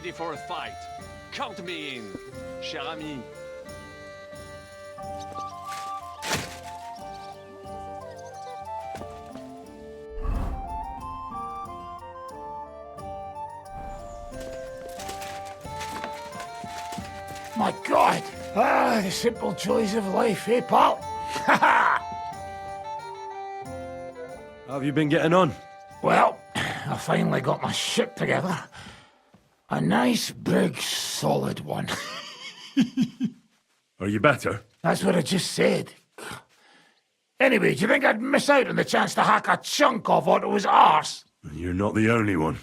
ready for a fight. Count me in, cher ami. My God! Ah, the simple joys of life, eh, pal? Ha ha! How have you been getting on? Well, I finally got my ship together. A nice, big, solid one. Are you better? That's what I just said. Anyway, do you think I'd miss out on the chance to hack a chunk off Otto's arse? You're not the only one.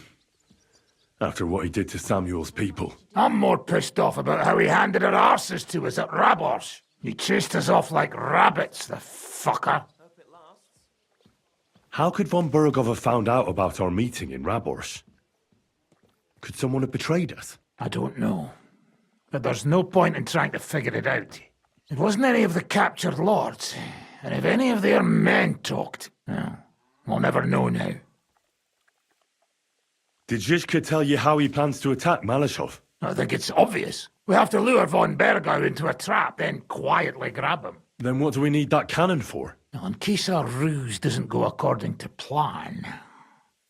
After what he did to Samuel's people. I'm more pissed off about how he handed our arses to us at Rabors. He chased us off like rabbits, the fucker. How could von Bergow have found out about our meeting in Rabors? Could someone have betrayed us? I don't know. But there's no point in trying to figure it out. It wasn't any of the captured lords. And if any of their men talked, well, we'll never know now. Did Zizka tell you how he plans to attack Maleshov? I think it's obvious. We have to lure von Bergow into a trap, then quietly grab him. Then what do we need that cannon for? Now, in case our ruse doesn't go according to plan.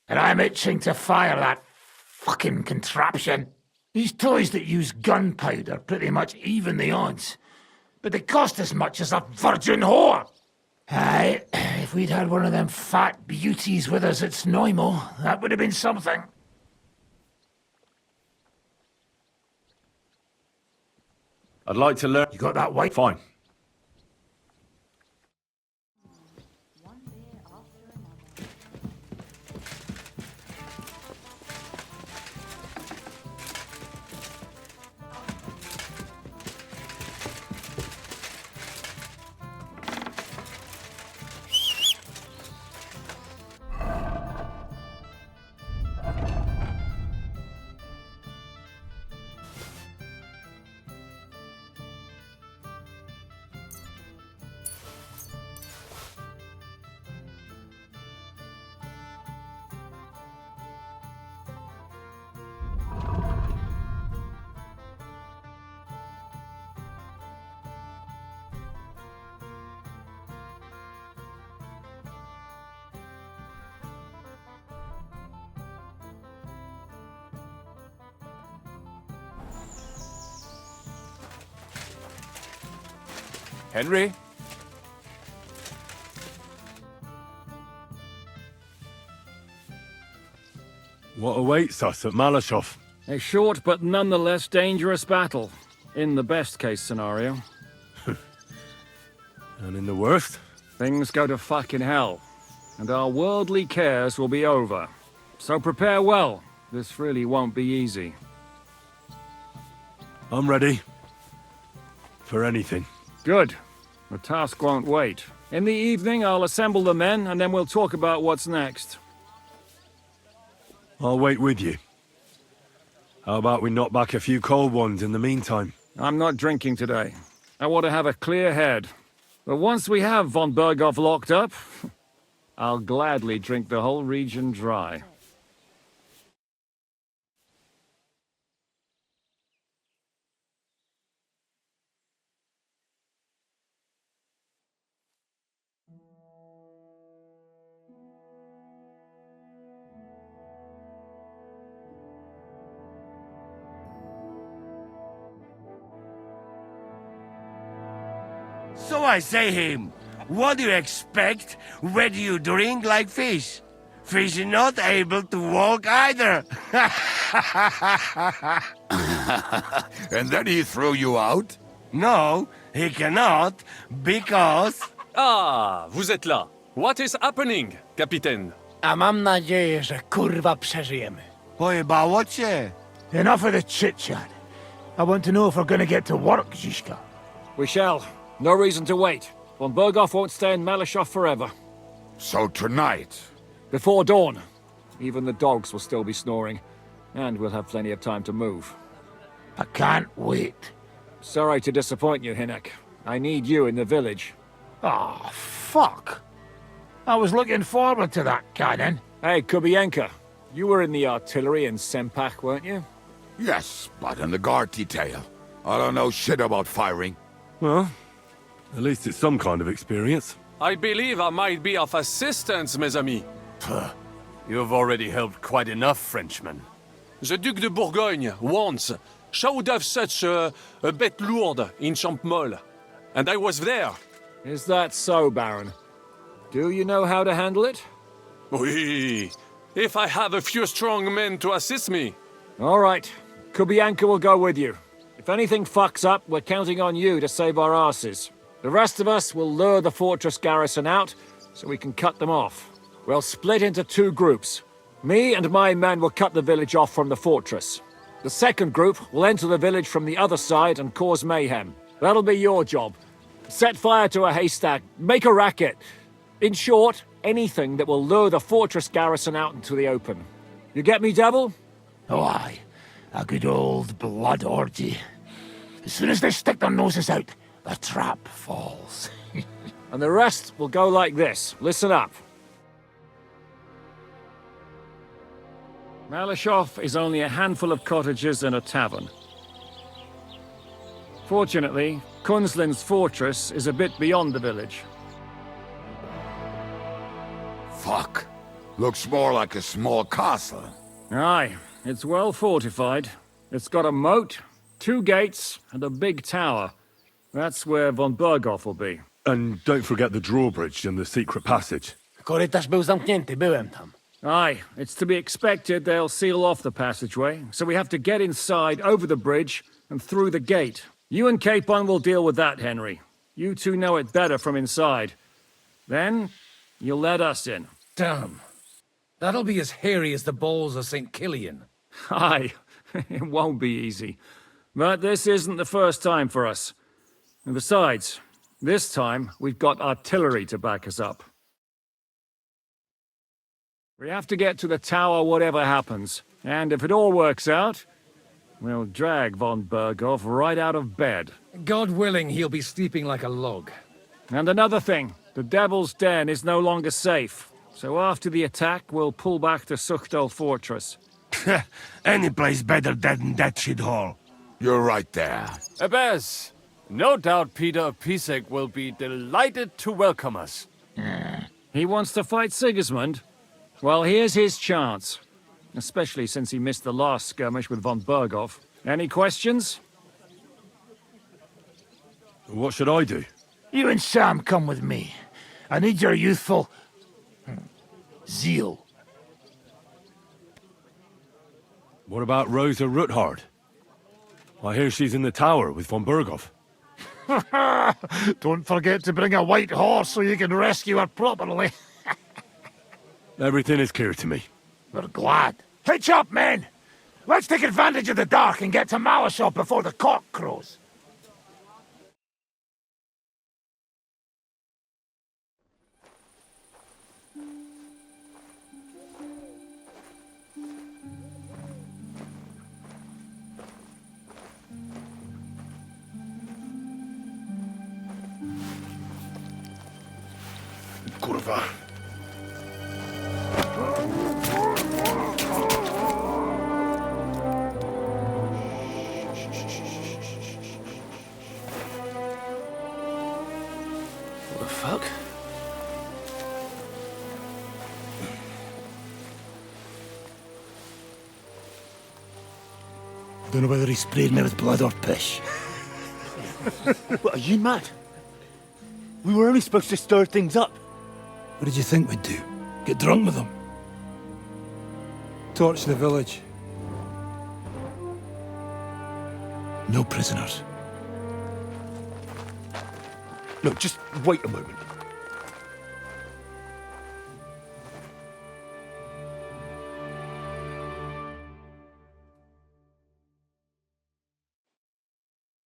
And I'm itching to fire that fucking contraption. These toys that use gunpowder pretty much even the odds. But they cost as much as a virgin whore. Aye, if we'd had one of them fat beauties with us at Snoimo, that would have been something. I'd like to learn... You got that white? Fine. Henry? What awaits us at Maleshov? A short but nonetheless dangerous battle, in the best case scenario. And in the worst? Things go to fucking hell, and our worldly cares will be over. So prepare well, this really won't be easy. I'm ready. For anything. Good. The task won't wait. In the evening, I'll assemble the men, and then we'll talk about what's next. I'll wait with you. How about we knock back a few cold ones in the meantime? I'm not drinking today. I want to have a clear head. But once we have von Bergow locked up, I'll gladly drink the whole region dry. So I say him, what do you expect when you drink like fish? Fish is not able to walk either. And then he threw you out? No, he cannot, because... Ah, vous êtes là. What is happening, Capitaine? A mam nadzieję, że kurwa przeżyjemy. Pojebało cię. Enough of the chit-chat. I want to know if we're gonna get to work, Zizka. We shall. No reason to wait. Von Bergow won't stay in Maleshov forever. So tonight? Before dawn. Even the dogs will still be snoring. And we'll have plenty of time to move. I can't wait. Sorry to disappoint you, Hinek. I need you in the village. Ah, fuck. I was looking forward to that, Cannon. Hey, Kubienka. You were in the artillery in Sempak, weren't you? Yes, but in the guard detail. I don't know shit about firing. Well, at least it's some kind of experience. I believe I might be of assistance, mes amis. You've already helped quite enough, Frenchmen. The Duc de Bourgogne, once, showed off such a bête lourde in Champmol. And I was there. Is that so, Baron? Do you know how to handle it? Oui. If I have a few strong men to assist me. All right. Kubianka will go with you. If anything fucks up, we're counting on you to save our asses. The rest of us will lure the fortress garrison out, so we can cut them off. We'll split into 2 groups. Me and my men will cut the village off from the fortress. The second group will enter the village from the other side and cause mayhem. That'll be your job. Set fire to a haystack, make a racket. In short, anything that will lure the fortress garrison out into the open. You get me, Devil? Oh, aye. A good old blood orgy. As soon as they stick their noses out, the trap falls. And the rest will go like this. Listen up. Maleshov is only a handful of cottages and a tavern. Fortunately, Kunzlin's fortress is a bit beyond the village. Fuck. Looks more like a small castle. Aye, it's well fortified. It's got a moat, 2 gates, and a big tower. That's where von Bergow will be. And don't forget the drawbridge and the secret passage. Korytarz był zamknięty, byłem tam. Aye, it's to be expected they'll seal off the passageway, so we have to get inside, over the bridge, and through the gate. You and Capon will deal with that, Henry. You two know it better from inside. Then, you'll let us in. Damn. That'll be as hairy as the balls of St. Killian. Aye, it won't be easy. But this isn't the first time for us. And besides, this time we've got artillery to back us up. We have to get to the tower whatever happens. And if it all works out, we'll drag von Bergow right out of bed. God willing, he'll be sleeping like a log. And another thing, the Devil's Den is no longer safe. So after the attack, we'll pull back to Suchtel Fortress. Any place better than that shithole. You're right there. Abbas, no doubt Peter of Pisek will be delighted to welcome us. He wants to fight Sigismund? Well, here's his chance. Especially since he missed the last skirmish with von Bergow. Any questions? What should I do? You and Sam come with me. I need your youthful... zeal. What about Rosa Ruthard? I hear she's in the tower with von Bergow. Don't forget to bring a white horse so you can rescue her properly. Everything is clear to me. We're glad. Hitch up, men! Let's take advantage of the dark and get to Maleshov before the cock crows. Kurwa. What the fuck? Don't know whether he sprayed me with blood or piss. What, are you mad? We were only supposed to stir things up. What did you think we'd do? Get drunk with them? Torch the village. No prisoners. No, just wait a moment.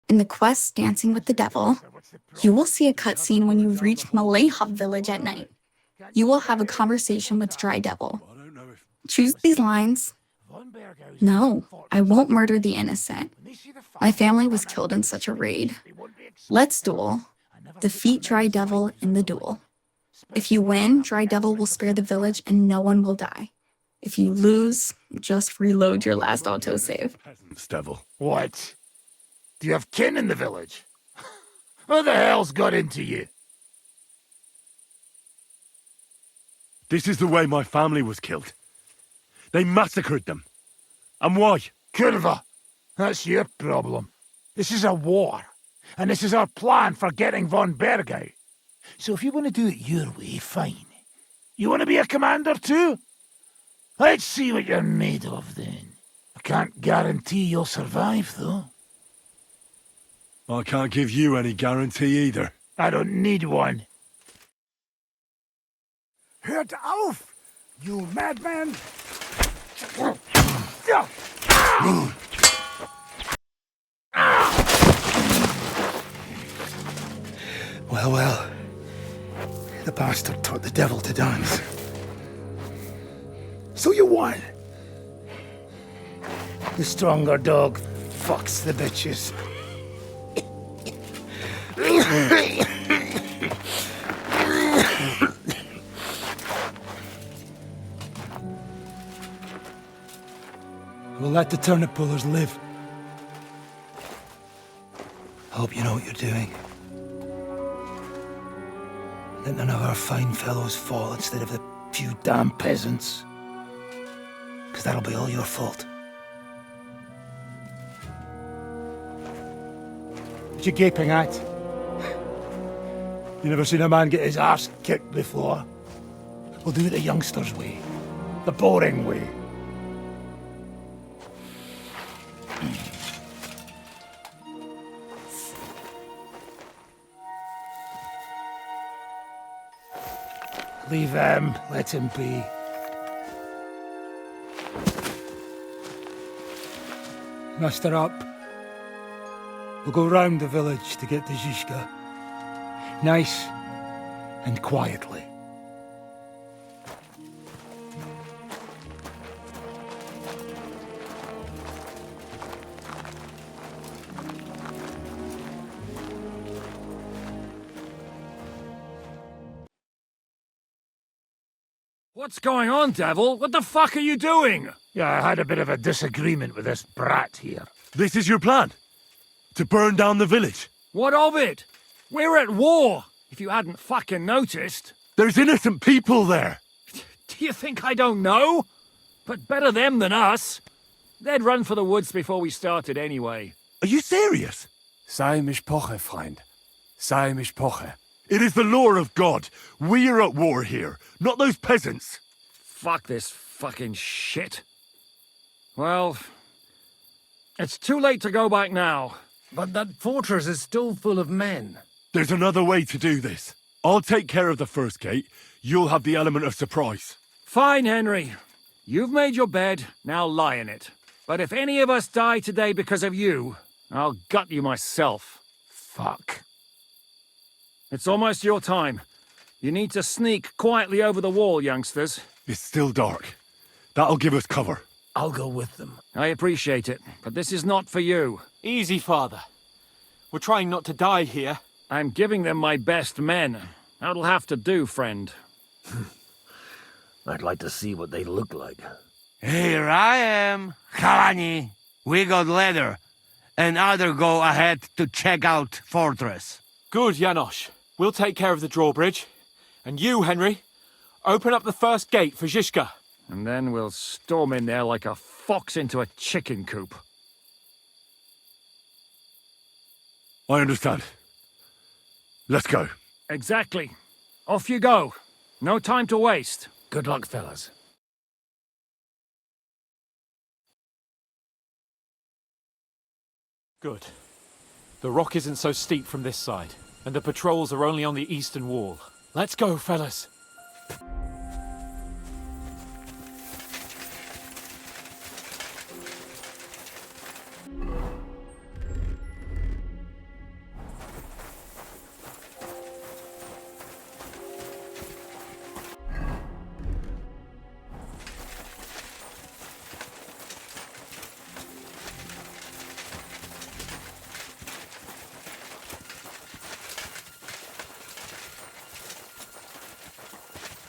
In the quest Dancing with the Devil, you will see a cutscene when you reach Maleshov village at night. You will have a conversation with Dry Devil. Choose these lines. No, I won't murder the innocent. My family was killed in such a raid. Let's duel. Defeat Dry Devil in the duel. If you win, Dry Devil will spare the village and no one will die. If you lose, just reload your last autosave. Peasants, devil. What? Do you have kin in the village? Who the hell's got into you? This is the way my family was killed. They massacred them. And why? Curva, that's your problem. This is a war, and this is our plan for getting von Bergow. So if you want to do it your way, fine. You want to be a commander too? Let's see what you're made of then. I can't guarantee you'll survive, though. I can't give you any guarantee either. I don't need one. Hört auf, you madman! Well, well. The bastard taught the devil to dance. So you won. The stronger dog fucks the bitches. We'll let the turnip pullers live. Hope you know what you're doing. Let none of our fine fellows fall instead of the few damn peasants. Because that'll be all your fault. What you gaping at? You never seen a man get his arse kicked before? We'll do it the youngsters' way. The boring way. Leave him, let him be. Muster up. We'll go round the village to get to Zizka. Nice and quietly. What's going on, devil? What the fuck are you doing? Yeah, I had a bit of a disagreement with this brat here. This is your plan? To burn down the village? What of it? We're at war, if you hadn't fucking noticed. There's innocent people there! Do you think I don't know? But better them than us. They'd run for the woods before we started anyway. Are you serious? Sei mich poche, Freund. Sei mich poche. It is the law of God. We are at war here, not those peasants. Fuck this fucking shit. Well, it's too late to go back now. But that fortress is still full of men. There's another way to do this. I'll take care of the first gate. You'll have the element of surprise. Fine, Henry. You've made your bed, now lie in it. But if any of us die today because of you, I'll gut you myself. Fuck. It's almost your time. You need to sneak quietly over the wall, youngsters. It's still dark. That'll give us cover. I'll go with them. I appreciate it, but this is not for you. Easy, father. We're trying not to die here. I'm giving them my best men. That'll have to do, friend. I'd like to see what they look like. Here I am, Kalani. We got leather, and other go ahead to check out fortress. Good, Janosch. We'll take care of the drawbridge. And you, Henry, open up the first gate for Zizka. And then we'll storm in there like a fox into a chicken coop. I understand. Let's go. Exactly. Off you go. No time to waste. Good luck, fellas. Good. The rock isn't so steep from this side, and the patrols are only on the eastern wall. Let's go, fellas.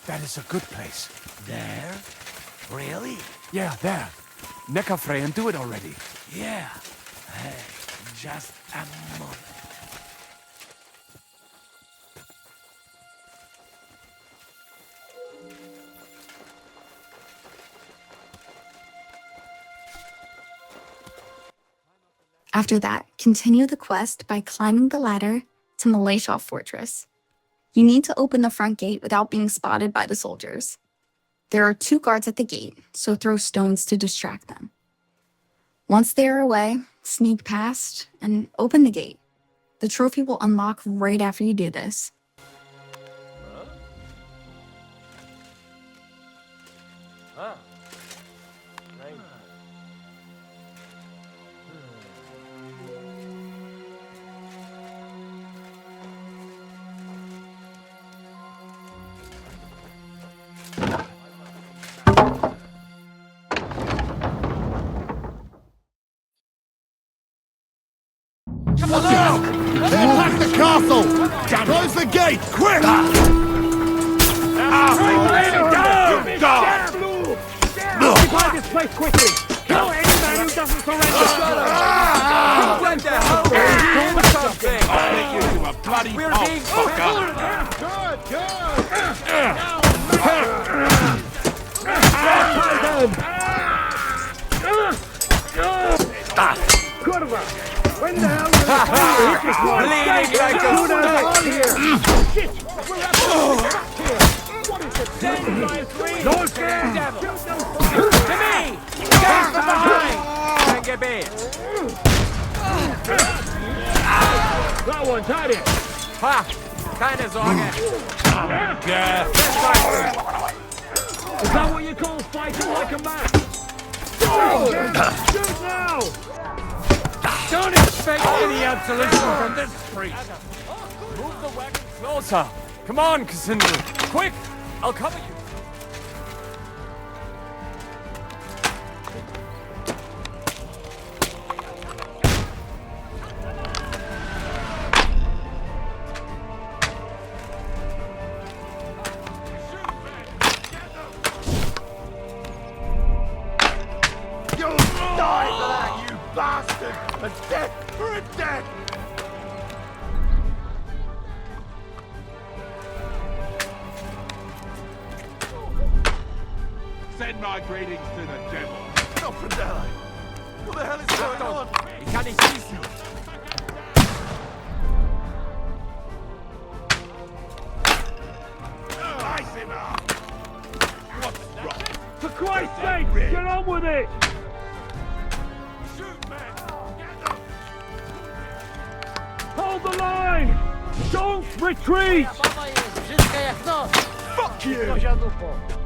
That is a good place. There, Really? Yeah, there. Neckarfrey and do it already. Yeah. Hey, just a moment. After that, continue the quest by climbing the ladder to Maleshov Fortress. You need to open the front gate without being spotted by the soldiers. There are 2 guards at the gate, so throw stones to distract them. Once they are away, sneak past and open the gate. The trophy will unlock right after you do this. Attack the castle! Close the gate, quick! Occupy this place quickly! Kill any man who doesn't surrender! What the hell? I'll make you into a bloody fucker! When the hell bleeding like a here! Shit! What is it? No fair! To me! Get from behind! Take a bit! That one's had it! Ha! Keine Sorge! Yeah. Is that what you call fighting like a man? Shoot now! Don't expect any absolution from this priest! Move the wagon closer. Come on, Cassandra. Quick! I'll cover you. Send my greetings to the devil. Confrontation. What the hell is going on? Ich kann nicht schießen. Ice him up. What's wrong? For Christ's sake, get on with it! Shoot, man. Get them. Hold the line! Don't retreat! Fuck you!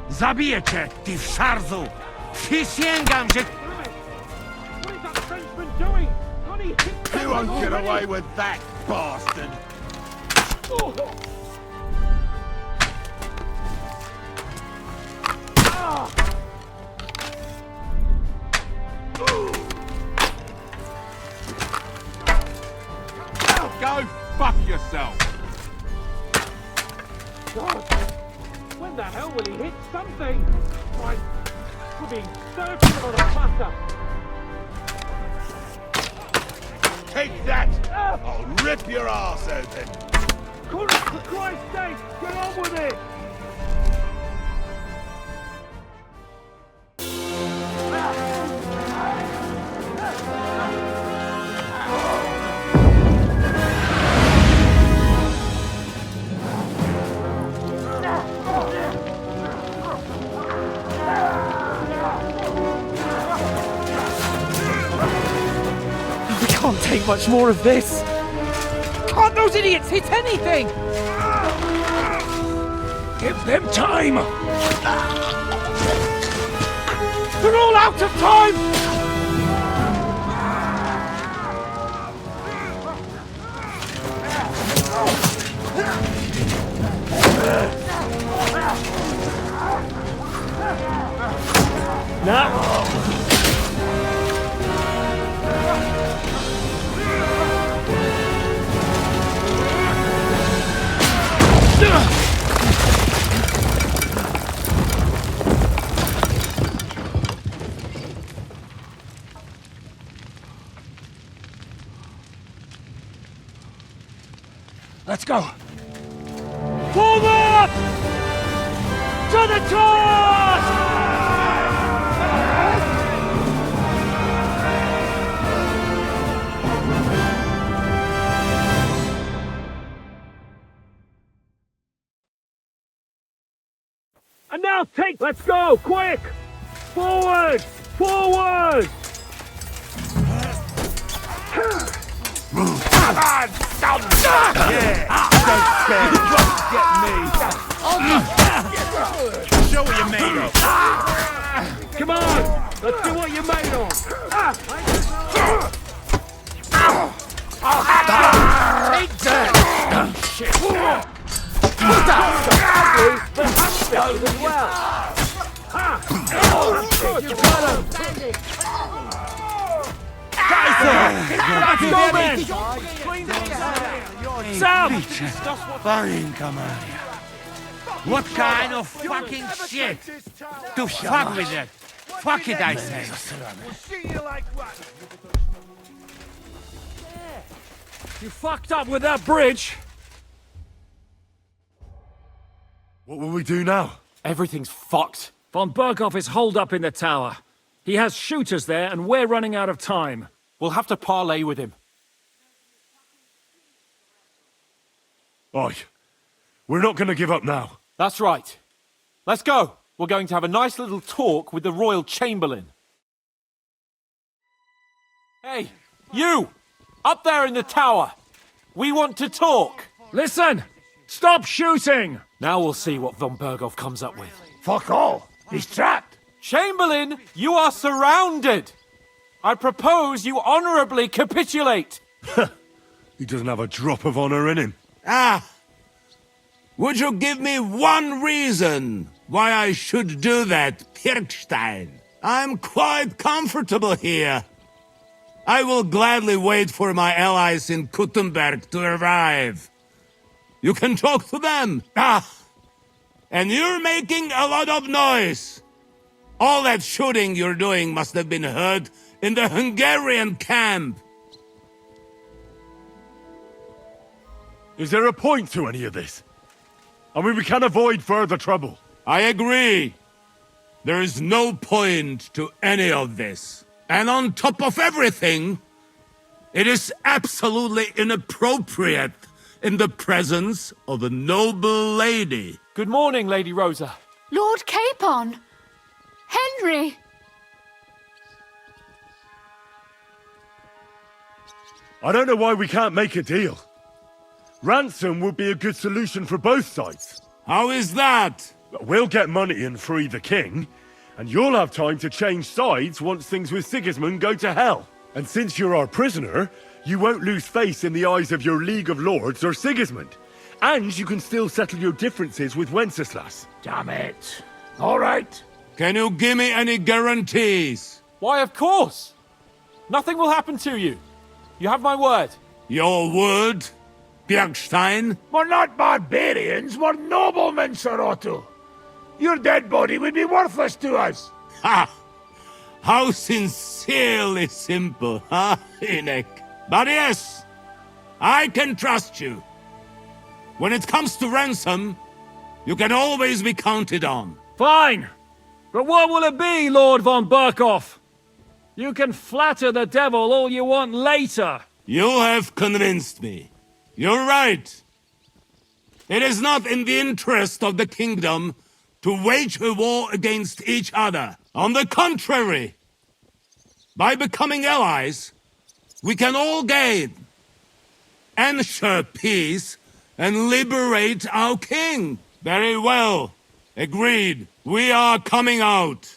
Zabiję cię, ty szarzu! Przysięgam, że... What is that Frenchman doing? Honey, hit You won't get away with that, bastard! Go fuck yourself. God, when the hell will he hit something? Why, we're being certain about a platter. Take that! I'll rip your ass open! For Christ's sake, get on with it! Can't take much more of this. Can't those idiots hit anything? Give them time! They're all out of time! Now! Let's go. Forward! To the task! And now take... Let's go! Quick! Forward! Forward! Show what you're made of. Come on! Let's do what you're made of! Take that! Shit! Ugly, but unfit as well! You got him! Let's go, man! Sam! Fine, come on. What kind of fucking shit? To fuck with it. Fuck it, I say. You fucked up with that bridge! What will we do now? Everything's fucked. Von Bergow is holed up in the tower. He has shooters there, and we're running out of time. We'll have to parley with him. Oi, we're not gonna give up now. That's right. Let's go. We're going to have a nice little talk with the Royal Chamberlain. Hey, you! Up there in the tower! We want to talk! Listen! Stop shooting! Now we'll see what von Bergow comes up with. Fuck all. He's trapped. Chamberlain, you are surrounded! I propose you honorably capitulate! He doesn't have a drop of honor in him. Ah! Would you give me one reason why I should do that, Pirkstein? I'm quite comfortable here. I will gladly wait for my allies in Kuttenberg to arrive. You can talk to them. Ah! And you're making a lot of noise. All that shooting you're doing must have been heard in the Hungarian camp. Is there a point to any of this? I mean, we can avoid further trouble. I agree. There is no point to any of this. And on top of everything, it is absolutely inappropriate in the presence of a noble lady. Good morning, Lady Rosa. Lord Capon! Henry! I don't know why we can't make a deal. Ransom would be a good solution for both sides. How is that? We'll get money and free the king, and you'll have time to change sides once things with Sigismund go to hell. And since you're our prisoner, you won't lose face in the eyes of your League of Lords or Sigismund. And you can still settle your differences with Wenceslas. Damn it. All right. Can you give me any guarantees? Why, of course! Nothing will happen to you. You have my word. Your word, Bjergstein? We're not barbarians, we're noblemen, Sir Otto. Your dead body would be worthless to us. Ha! How sincerely simple, huh, Hinek? But yes, I can trust you. When it comes to ransom, you can always be counted on. Fine! But what will it be, Lord von Bergow? You can flatter the devil all you want later. You have convinced me. You're right. It is not in the interest of the kingdom to wage a war against each other. On the contrary, by becoming allies, we can all gain, ensure peace, and liberate our king. Very well. Agreed. We are coming out.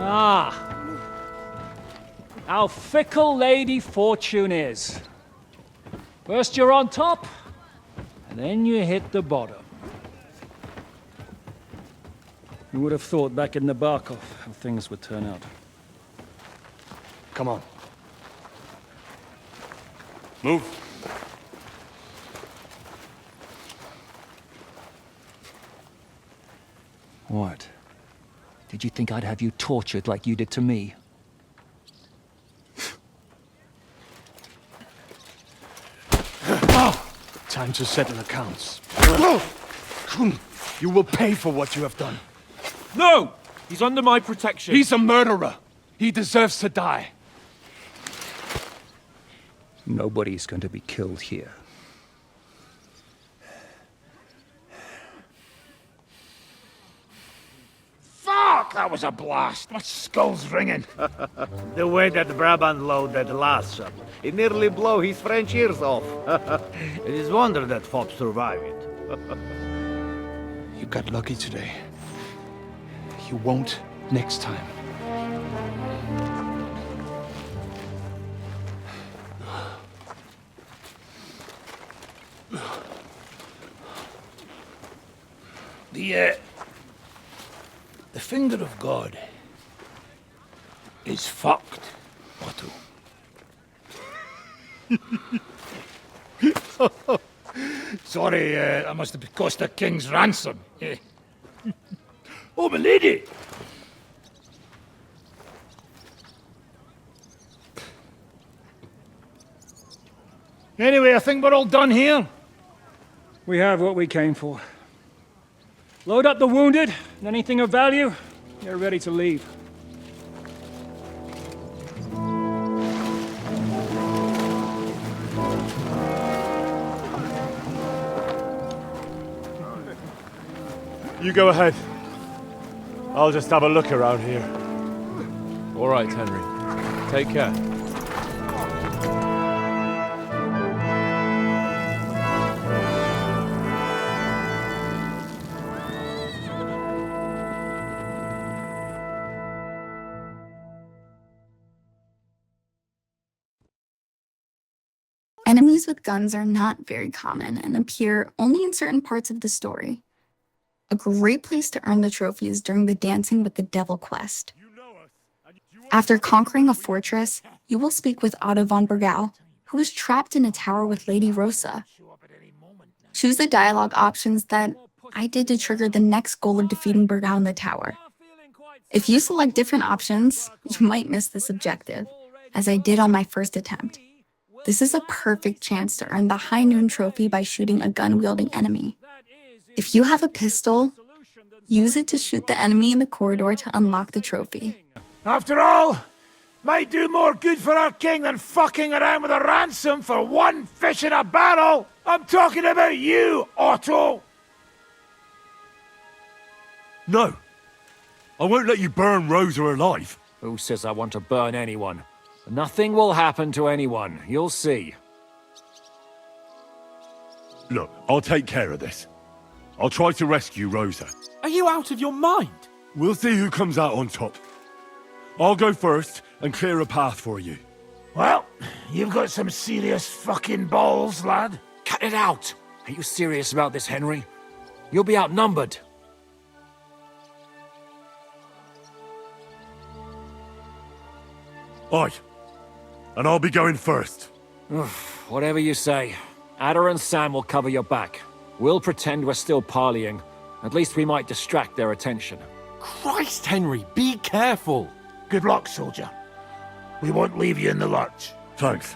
Ah. How fickle Lady Fortune is. First you're on top, and then you hit the bottom. Who would have thought back in the Barkov how things would turn out? Come on. Move. What? Did you think I'd have you tortured like you did to me? Time to settle accounts. You will pay for what you have done. No! He's under my protection. He's a murderer. He deserves to die. Nobody's going to be killed here. Fuck! That was a blast. My skull's ringing. The way that Brabant loaded last shot, it nearly blow his French ears off. It is wonder that Fop survived it. You got lucky today. You won't next time. The finger of God is fucked, Otto. Sorry, that must have cost the king's ransom. Oh, my lady! Anyway, I think we're all done here. We have what we came for. Load up the wounded, and anything of value, you're ready to leave. You go ahead. I'll just have a look around here. All right, Henry. Take care. Enemies with guns are not very common and appear only in certain parts of the story. A great place to earn the trophy is during the Dancing with the Devil quest. After conquering a fortress, you will speak with Otto von Bergow, who is trapped in a tower with Lady Rosa. Choose the dialogue options that I did to trigger the next goal of defeating Bergow in the tower. If you select different options, you might miss this objective, as I did on my first attempt. This is a perfect chance to earn the High Noon trophy by shooting a gun-wielding enemy. If you have a pistol, use it to shoot the enemy in the corridor to unlock the trophy. After all, might do more good for our king than fucking around with a ransom for one fish in a barrel. I'm talking about you, Otto. No. I won't let you burn Rosa alive. Who says I want to burn anyone? Nothing will happen to anyone. You'll see. Look, I'll take care of this. I'll try to rescue Rosa. Are you out of your mind? We'll see who comes out on top. I'll go first and clear a path for you. Well, you've got some serious fucking balls, lad. Cut it out! Are you serious about this, Henry? You'll be outnumbered. Aye. And I'll be going first. Whatever you say. Ada and Sam will cover your back. We'll pretend we're still parleying. At least we might distract their attention. Christ, Henry, be careful! Good luck, soldier. We won't leave you in the lurch. Thanks.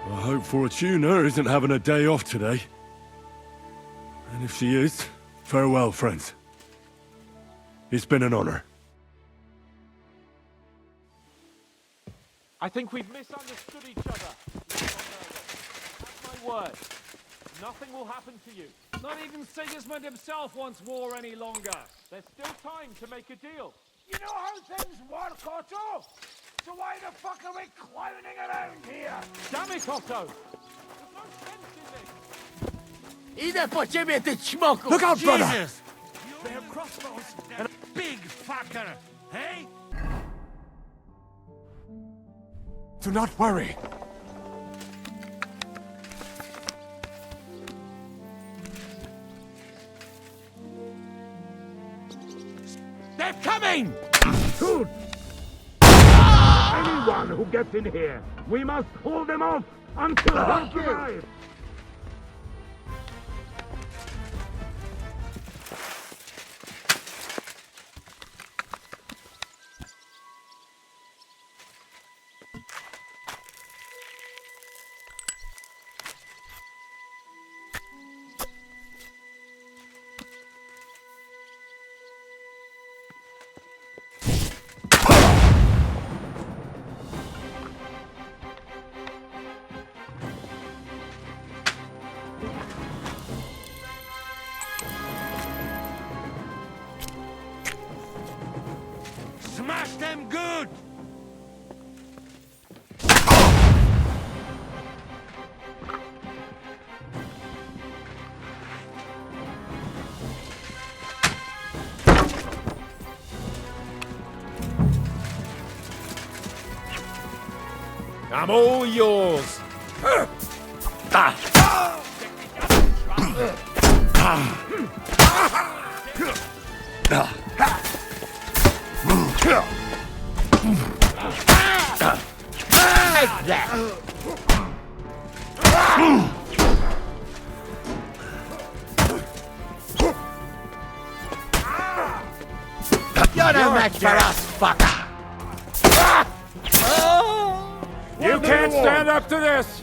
I hope Fortuna isn't having a day off today. And if she is, farewell, friends. It's been an honor. I think we've misunderstood each other. Have my word. Nothing will happen to you. Not even Sigismund himself wants war any longer. There's still time to make a deal. You know how things work, Otto? So why the fuck are we clowning around here? Damn it, Otto! There's no sense in this. Idę po ciebie, ty ćmoku! Look out, brother! They have crossbows and a big fucker, hey? Do not worry. They're coming! Shoot! Anyone who gets in here, we must hold them off until help arrives. Crush them good! I'm all yours. Take that! You're no match for us, fucker! You can't stand up to this!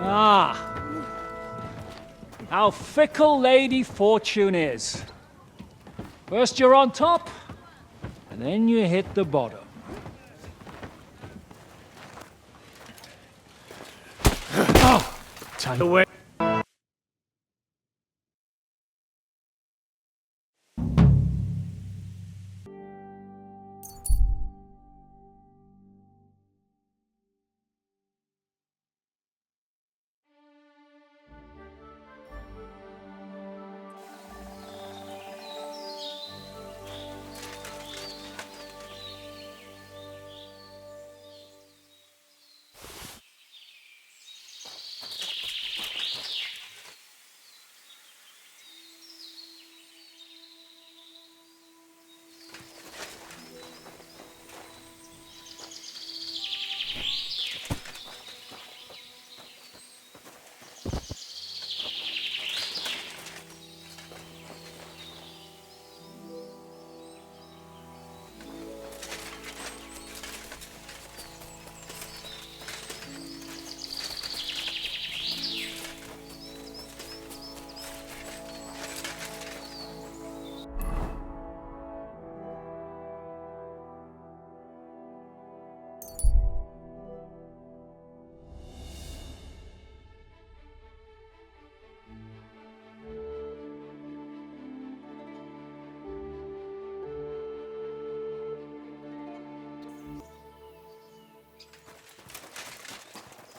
Ah, how fickle Lady Fortune is. First you're on top, and then you hit the bottom. Oh, time away.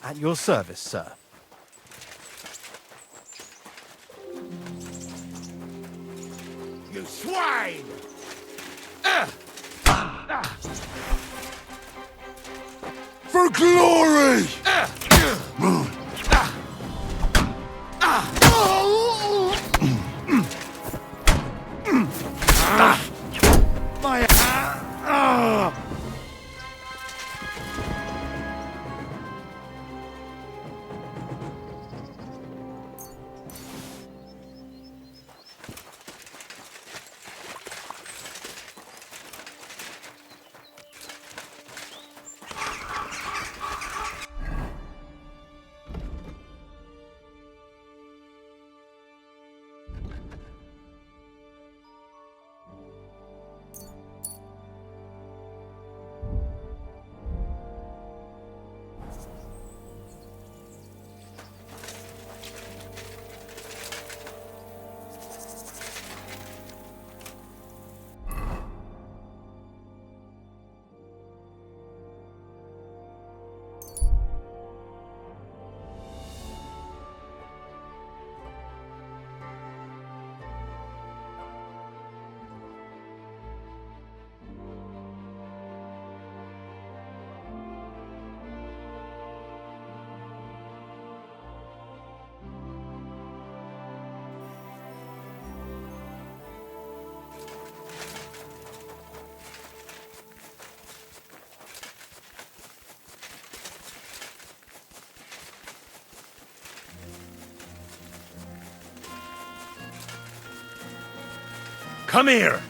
At your service, sir. You swine! For glory! Come here!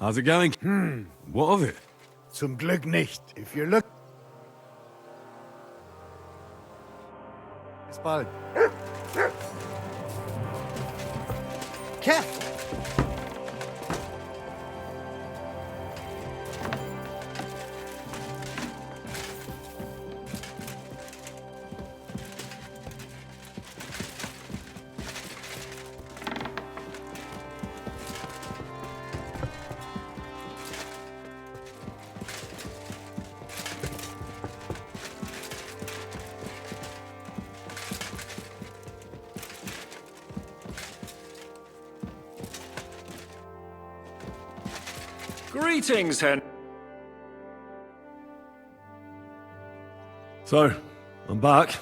How's it going? What of it? Zum Glück nicht. If you're looking... Bis bald. Careful! Greetings, Hen. So, I'm back.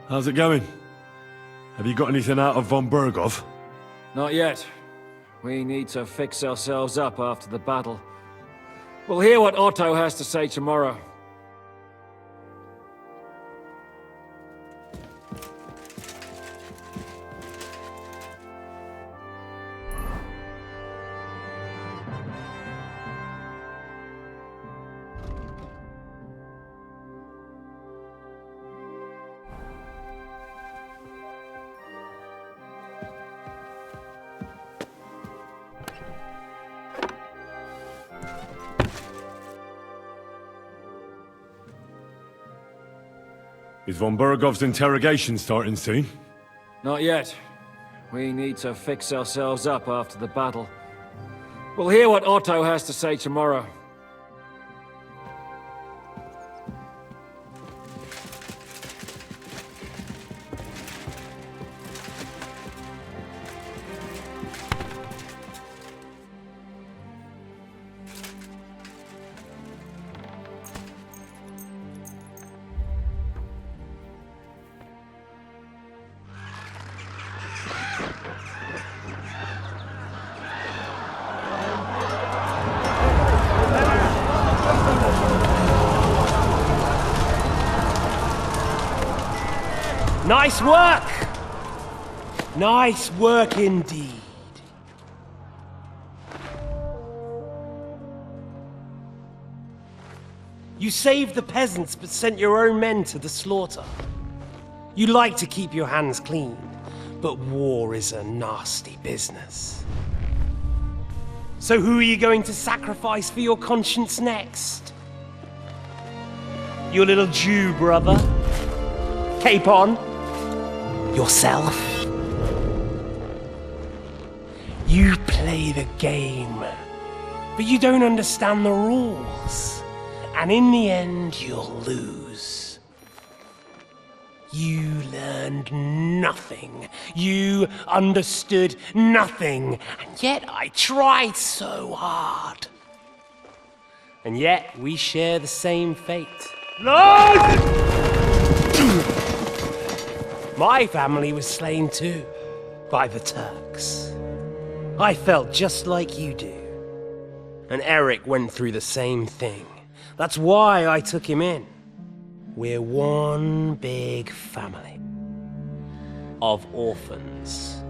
How's it going? Have you got anything out of von Bergow? Not yet. We need to fix ourselves up after the battle. We'll hear what Otto has to say tomorrow. Is von Bergow's interrogation starting soon? Not yet. We need to fix ourselves up after the battle. We'll hear what Otto has to say tomorrow. Nice work! Nice work indeed. You saved the peasants but sent your own men to the slaughter. You like to keep your hands clean, but war is a nasty business. So who are you going to sacrifice for your conscience next? Your little Jew brother? Cape on? Yourself? You play the game, but you don't understand the rules. And in the end, you'll lose. You learned nothing. You understood nothing. And yet I tried so hard. And yet we share the same fate. Lord! My family was slain too, by the Turks. I felt just like you do. And Eric went through the same thing. That's why I took him in. We're one big family. Of orphans.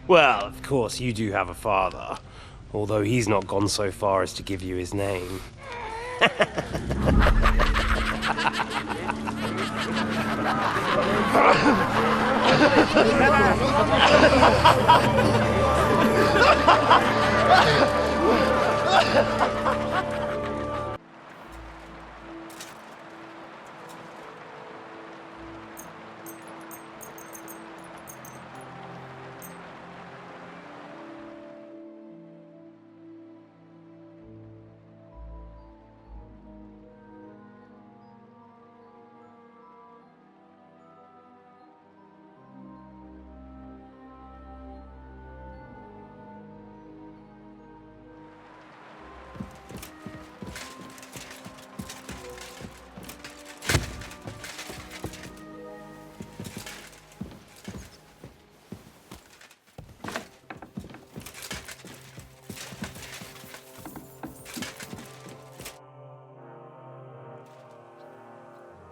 Well, of course, you do have a father. Although he's not gone so far as to give you his name.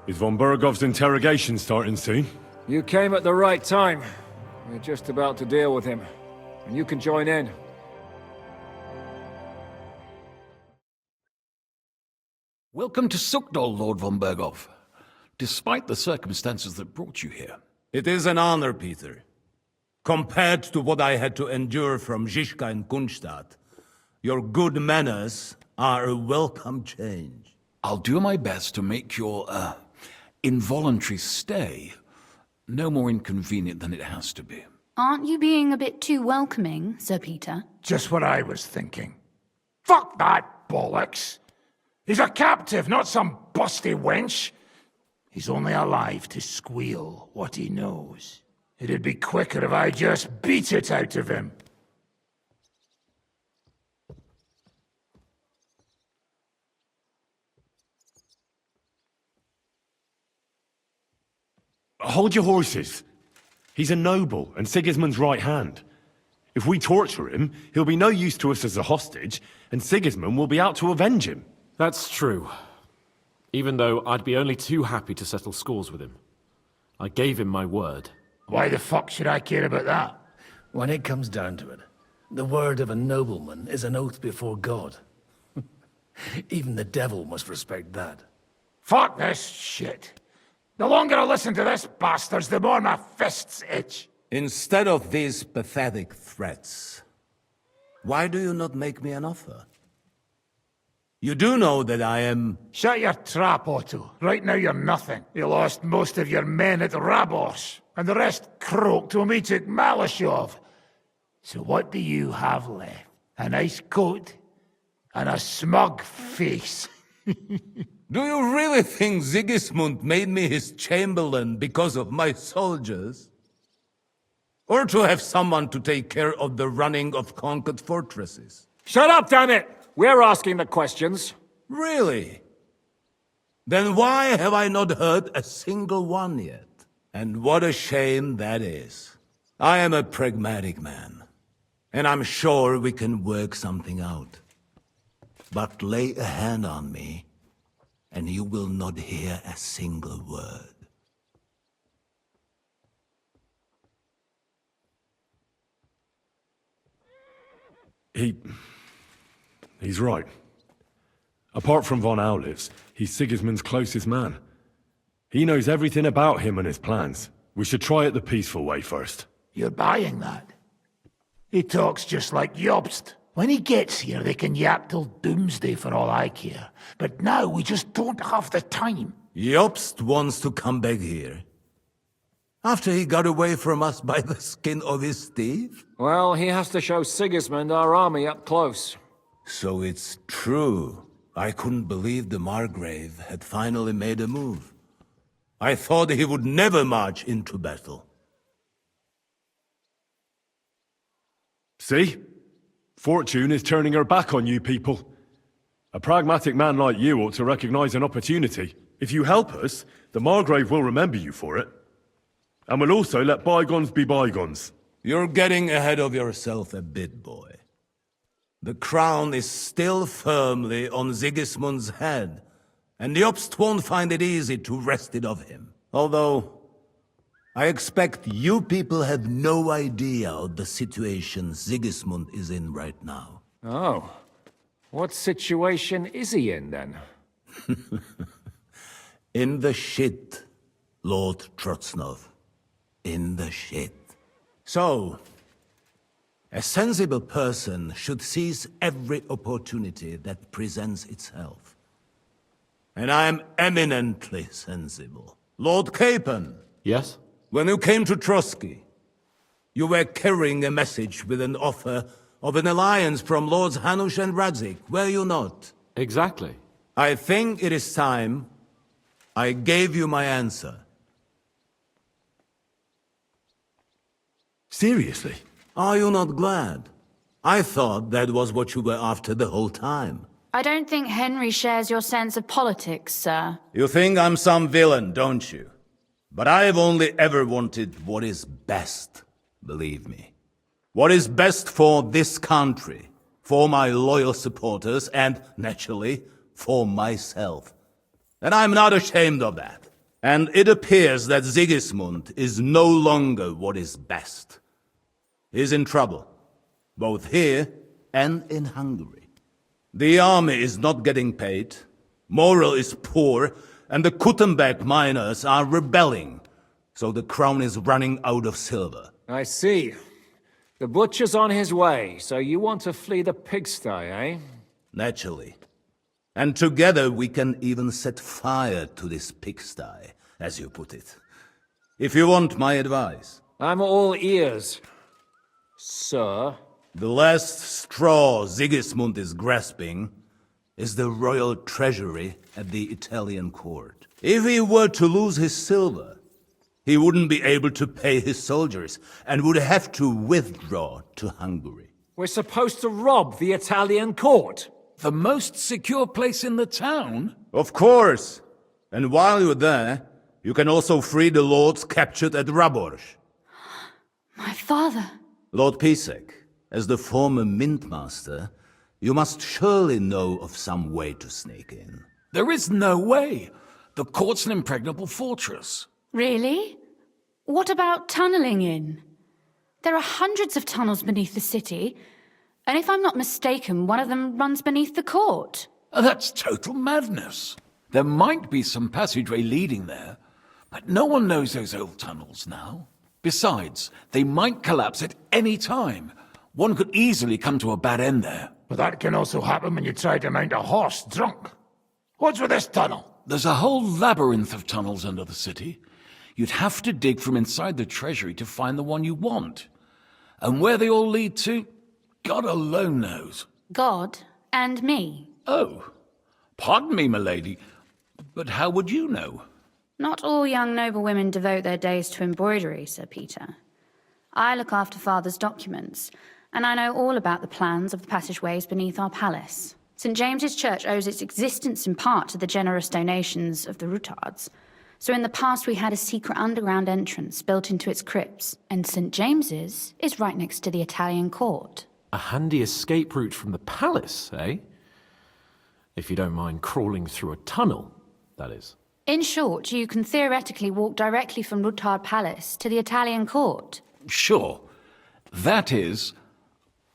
Is von Bergow's interrogation starting soon? You came at the right time. We're just about to deal with him. and you can join in. Welcome to Sukdal, Lord von Bergow. Despite the circumstances that brought you here. It is an honor, Peter. Compared to what I had to endure from Žižka and Kunstadt, your good manners are a welcome change. I'll do my best to make your, involuntary stay no more inconvenient than it has to be. Aren't you being a bit too welcoming, Sir Peter? Just what I was thinking. Fuck that bollocks! He's a captive, not some busty wench. He's only alive to squeal what he knows. It'd be quicker if I just beat it out of him. Hold your horses. He's a noble and Sigismund's right hand. If we torture him, he'll be no use to us as a hostage, and Sigismund will be out to avenge him. That's true. Even though I'd be only too happy to settle scores with him. I gave him my word. Why the fuck should I care about that? When it comes down to it, the word of a nobleman is an oath before God. Even the devil must respect that. Fuck this shit. The longer I listen to this bastards, the more my fists itch. Instead of these pathetic threats, why do you not make me an offer? You do know that I am... Shut your trap, Otto. Right now you're nothing. You lost most of your men at Rabos, and the rest croaked when we took Maleshov. So what do you have left? A nice coat and a smug face. Do you really think Sigismund made me his chamberlain because of my soldiers? Or to have someone to take care of the running of conquered fortresses? Shut up, damn it! We're asking the questions. Really? Then why have I not heard a single one yet? And what a shame that is. I am a pragmatic man, and I'm sure we can work something out. But lay a hand on me, and you will not hear a single word. He's right. Apart from von Aulitz, he's Sigismund's closest man. He knows everything about him and his plans. We should try it the peaceful way first. You're buying that? He talks just like Jobst. When he gets here, they can yap till doomsday for all I care. But now we just don't have the time. Jobst wants to come back here. After he got away from us by the skin of his teeth? Well, he has to show Sigismund our army up close. So it's true. I couldn't believe the Margrave had finally made a move. I thought he would never march into battle. See? Fortune is turning her back on you people. A pragmatic man like you ought to recognize an opportunity. If you help us, the Margrave will remember you for it. And we'll also let bygones be bygones. You're getting ahead of yourself a bit, boy. The crown is still firmly on Sigismund's head, and Jobst won't find it easy to wrest it of him. Although, I expect you people have no idea of the situation Sigismund is in right now. Oh. What situation is he in, then? In the shit, Lord Trotznov. In the shit. So, a sensible person should seize every opportunity that presents itself. And I am eminently sensible. Lord Capon. Yes? When you came to Trotsky, you were carrying a message with an offer of an alliance from Lords Hanush and Radzik, were you not? Exactly. I think it is time I gave you my answer. Seriously? Are you not glad? I thought that was what you were after the whole time. I don't think Henry shares your sense of politics, sir. You think I'm some villain, don't you? But I've only ever wanted what is best, believe me. What is best for this country, for my loyal supporters, and, naturally, for myself. And I'm not ashamed of that. And it appears that Sigismund is no longer what is best. He's in trouble. both here and in Hungary. The army is not getting paid, morale is poor, and the Kuttenberg miners are rebelling, so the crown is running out of silver. I see. The butcher's on his way, so you want to flee the pigsty, eh? Naturally. And together we can even set fire to this pigsty, as you put it. If you want my advice. I'm all ears, sir. The last straw Sigismund is grasping is the royal treasury at the Italian court. If he were to lose his silver, he wouldn't be able to pay his soldiers and would have to withdraw to Hungary. We're supposed to rob the Italian court. The most secure place in the town? Of course. And while you're there, you can also free the lords captured at Raborz. My father. Lord Pisek, as the former mint master, you must surely know of some way to sneak in. There is no way. The court's an impregnable fortress. Really? What about tunneling in? There are hundreds of tunnels beneath the city, and if I'm not mistaken, one of them runs beneath the court. That's total madness. There might be some passageway leading there, but no one knows those old tunnels now. Besides, they might collapse at any time. One could easily come to a bad end there. But that can also happen when you try to mount a horse drunk. What's with this tunnel? There's a whole labyrinth of tunnels under the city. You'd have to dig from inside the treasury to find the one you want. And where they all lead to, God alone knows. God and me. Oh, pardon me, milady, but how would you know? Not all young noblewomen devote their days to embroidery, Sir Peter. I look after Father's documents, and I know all about the plans of the passageways beneath our palace. St. James's Church owes its existence in part to the generous donations of the Oratores. So in the past we had a secret underground entrance built into its crypts, and St. James's is right next to the Italian court. A handy escape route from the palace, eh? If you don't mind crawling through a tunnel, that is. In short, you can theoretically walk directly from Rutard Palace to the Italian court. Sure. That is,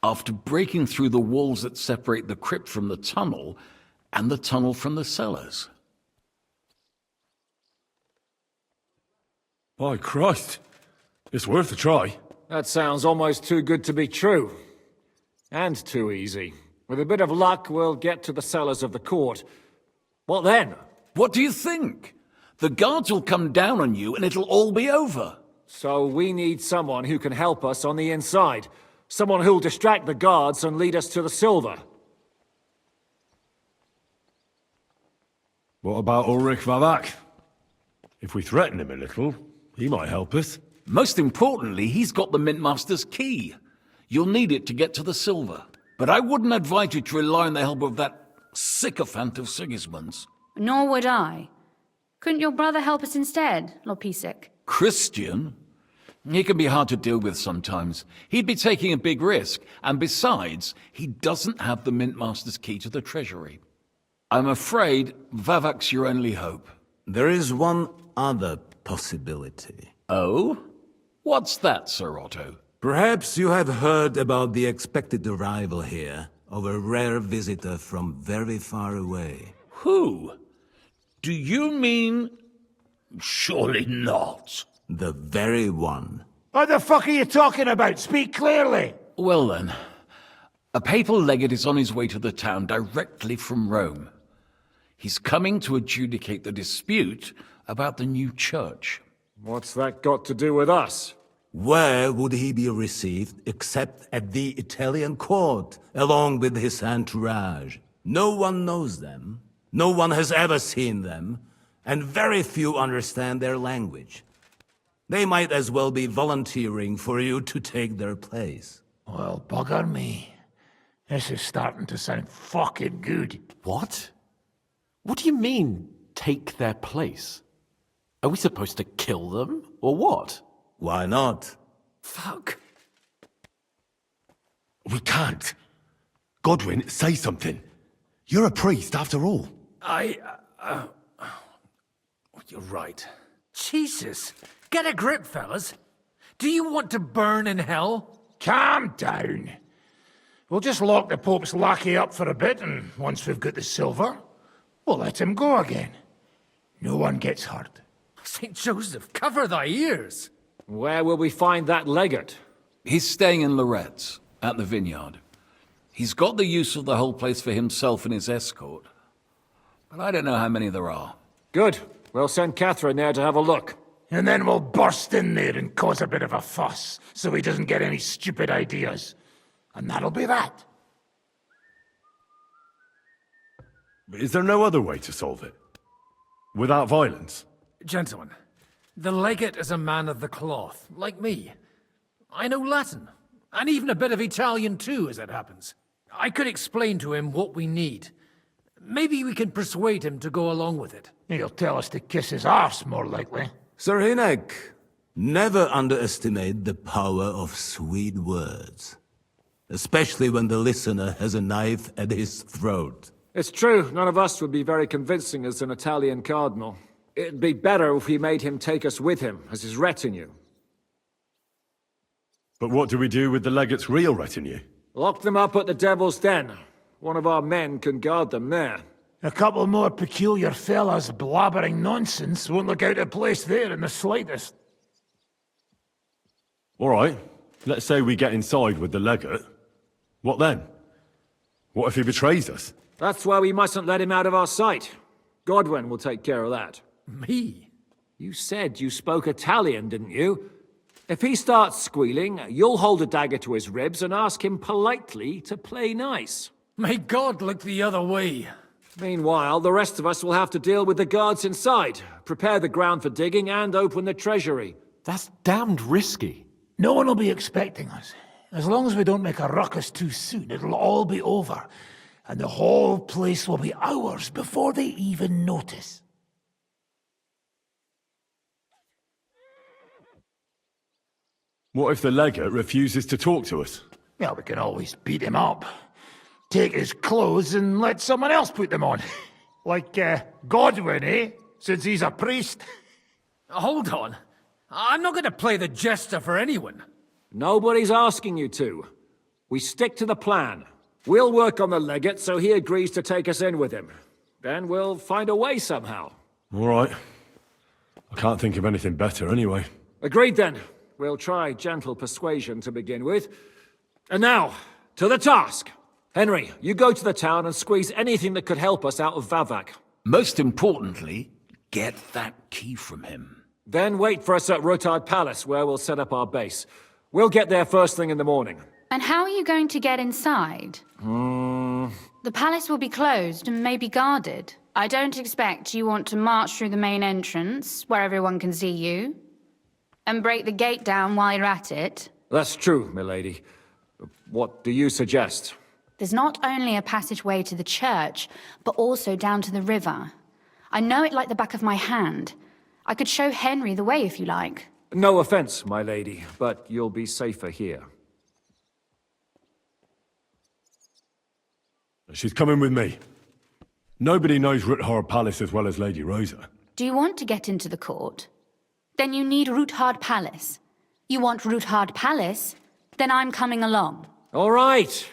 after breaking through the walls that separate the crypt from the tunnel, and the tunnel from the cellars. By Christ. It's worth a try. That sounds almost too good to be true. And too easy. With a bit of luck, we'll get to the cellars of the court. What then? What do you think? The guards will come down on you and it'll all be over. So we need someone who can help us on the inside. Someone who'll distract the guards and lead us to the silver. What about Ulrich Vavak? If we threaten him a little, he might help us. Most importantly, he's got the Mint Master's key. You'll need it to get to the silver. But I wouldn't advise you to rely on the help of that sycophant of Sigismund's. Nor would I. Couldn't your brother help us instead, Lord Pisek? Christian? He can be hard to deal with sometimes. He'd be taking a big risk, and besides, he doesn't have the Mint Master's key to the treasury. I'm afraid Vavak's your only hope. There is one other possibility. Oh? What's that, Sir Otto? Perhaps you have heard about the expected arrival here of a rare visitor from very far away. Who? Do you mean... Surely not. The very one. What the fuck are you talking about? Speak clearly! Well then, a papal legate is on his way to the town directly from Rome. He's coming to adjudicate the dispute about the new church. What's that got to do with us? Where would he be received except at the Italian court, along with his entourage? No one knows them, no one has ever seen them, and very few understand their language. They might as well be volunteering for you to take their place. Well, bugger me. This is starting to sound fucking good. What? What do you mean, take their place? Are we supposed to kill them, or what? Why not? Fuck. We can't. Godwin, say something. You're a priest, after all. You're right. Jesus. Get a grip, fellas. Do you want to burn in hell? Calm down. We'll just lock the Pope's lackey up for a bit, and once we've got the silver, we'll let him go again. No one gets hurt. St. Joseph, cover thy ears! Where will we find that legate? He's staying in Loretz, at the vineyard. He's got the use of the whole place for himself and his escort. But I don't know how many there are. Good. We'll send Catherine there to have a look. And then we'll burst in there and cause a bit of a fuss, so he doesn't get any stupid ideas. And that'll be that. Is there no other way to solve it? Without violence? Gentlemen, the legate is a man of the cloth, like me. I know Latin, and even a bit of Italian too, as it happens. I could explain to him what we need. Maybe we can persuade him to go along with it. He'll tell us to kiss his arse, more likely. Sir Hinek, never underestimate the power of sweet words. Especially when the listener has a knife at his throat. It's true, none of us would be very convincing as an Italian cardinal. It'd be better if we made him take us with him, as his retinue. But what do we do with the legate's real retinue? Lock them up at the Devil's Den. One of our men can guard them there. A couple more peculiar fellas blabbering nonsense won't look out of place there in the slightest. All right, let's say we get inside with the legate. What then? What if he betrays us? That's why we mustn't let him out of our sight. Godwin will take care of that. Me? You said you spoke Italian, didn't you? If he starts squealing, you'll hold a dagger to his ribs and ask him politely to play nice. May God look the other way. Meanwhile, the rest of us will have to deal with the guards inside, prepare the ground for digging, and open the treasury. That's damned risky. No one will be expecting us. As long as we don't make a ruckus too soon, it'll all be over. And the whole place will be ours before they even notice. What if the legate refuses to talk to us? Well, we can always beat him up. Take his clothes and let someone else put them on. Like, Godwin, eh? Since he's a priest. Hold on. I'm not going to play the jester for anyone. Nobody's asking you to. We stick to the plan. We'll work on the legate so he agrees to take us in with him. Then we'll find a way somehow. All right. I can't think of anything better anyway. Agreed then. We'll try gentle persuasion to begin with. And now, to the task. Henry, you go to the town and squeeze anything that could help us out of Vavak. Most importantly, get that key from him. Then wait for us at Rotard Palace, where we'll set up our base. We'll get there first thing in the morning. And how are you going to get inside? The palace will be closed and maybe guarded. I don't expect you want to march through the main entrance, where everyone can see you, and break the gate down while you're at it. That's true, milady. What do you suggest? There's not only a passageway to the church, but also down to the river. I know it like the back of my hand. I could show Henry the way if you like. No offense, my lady, but you'll be safer here. She's coming with me. Nobody knows Ruthard Palace as well as Lady Rosa. Do you want to get into the court? Then you need Ruthard Palace. You want Ruthard Palace? Then I'm coming along. All right.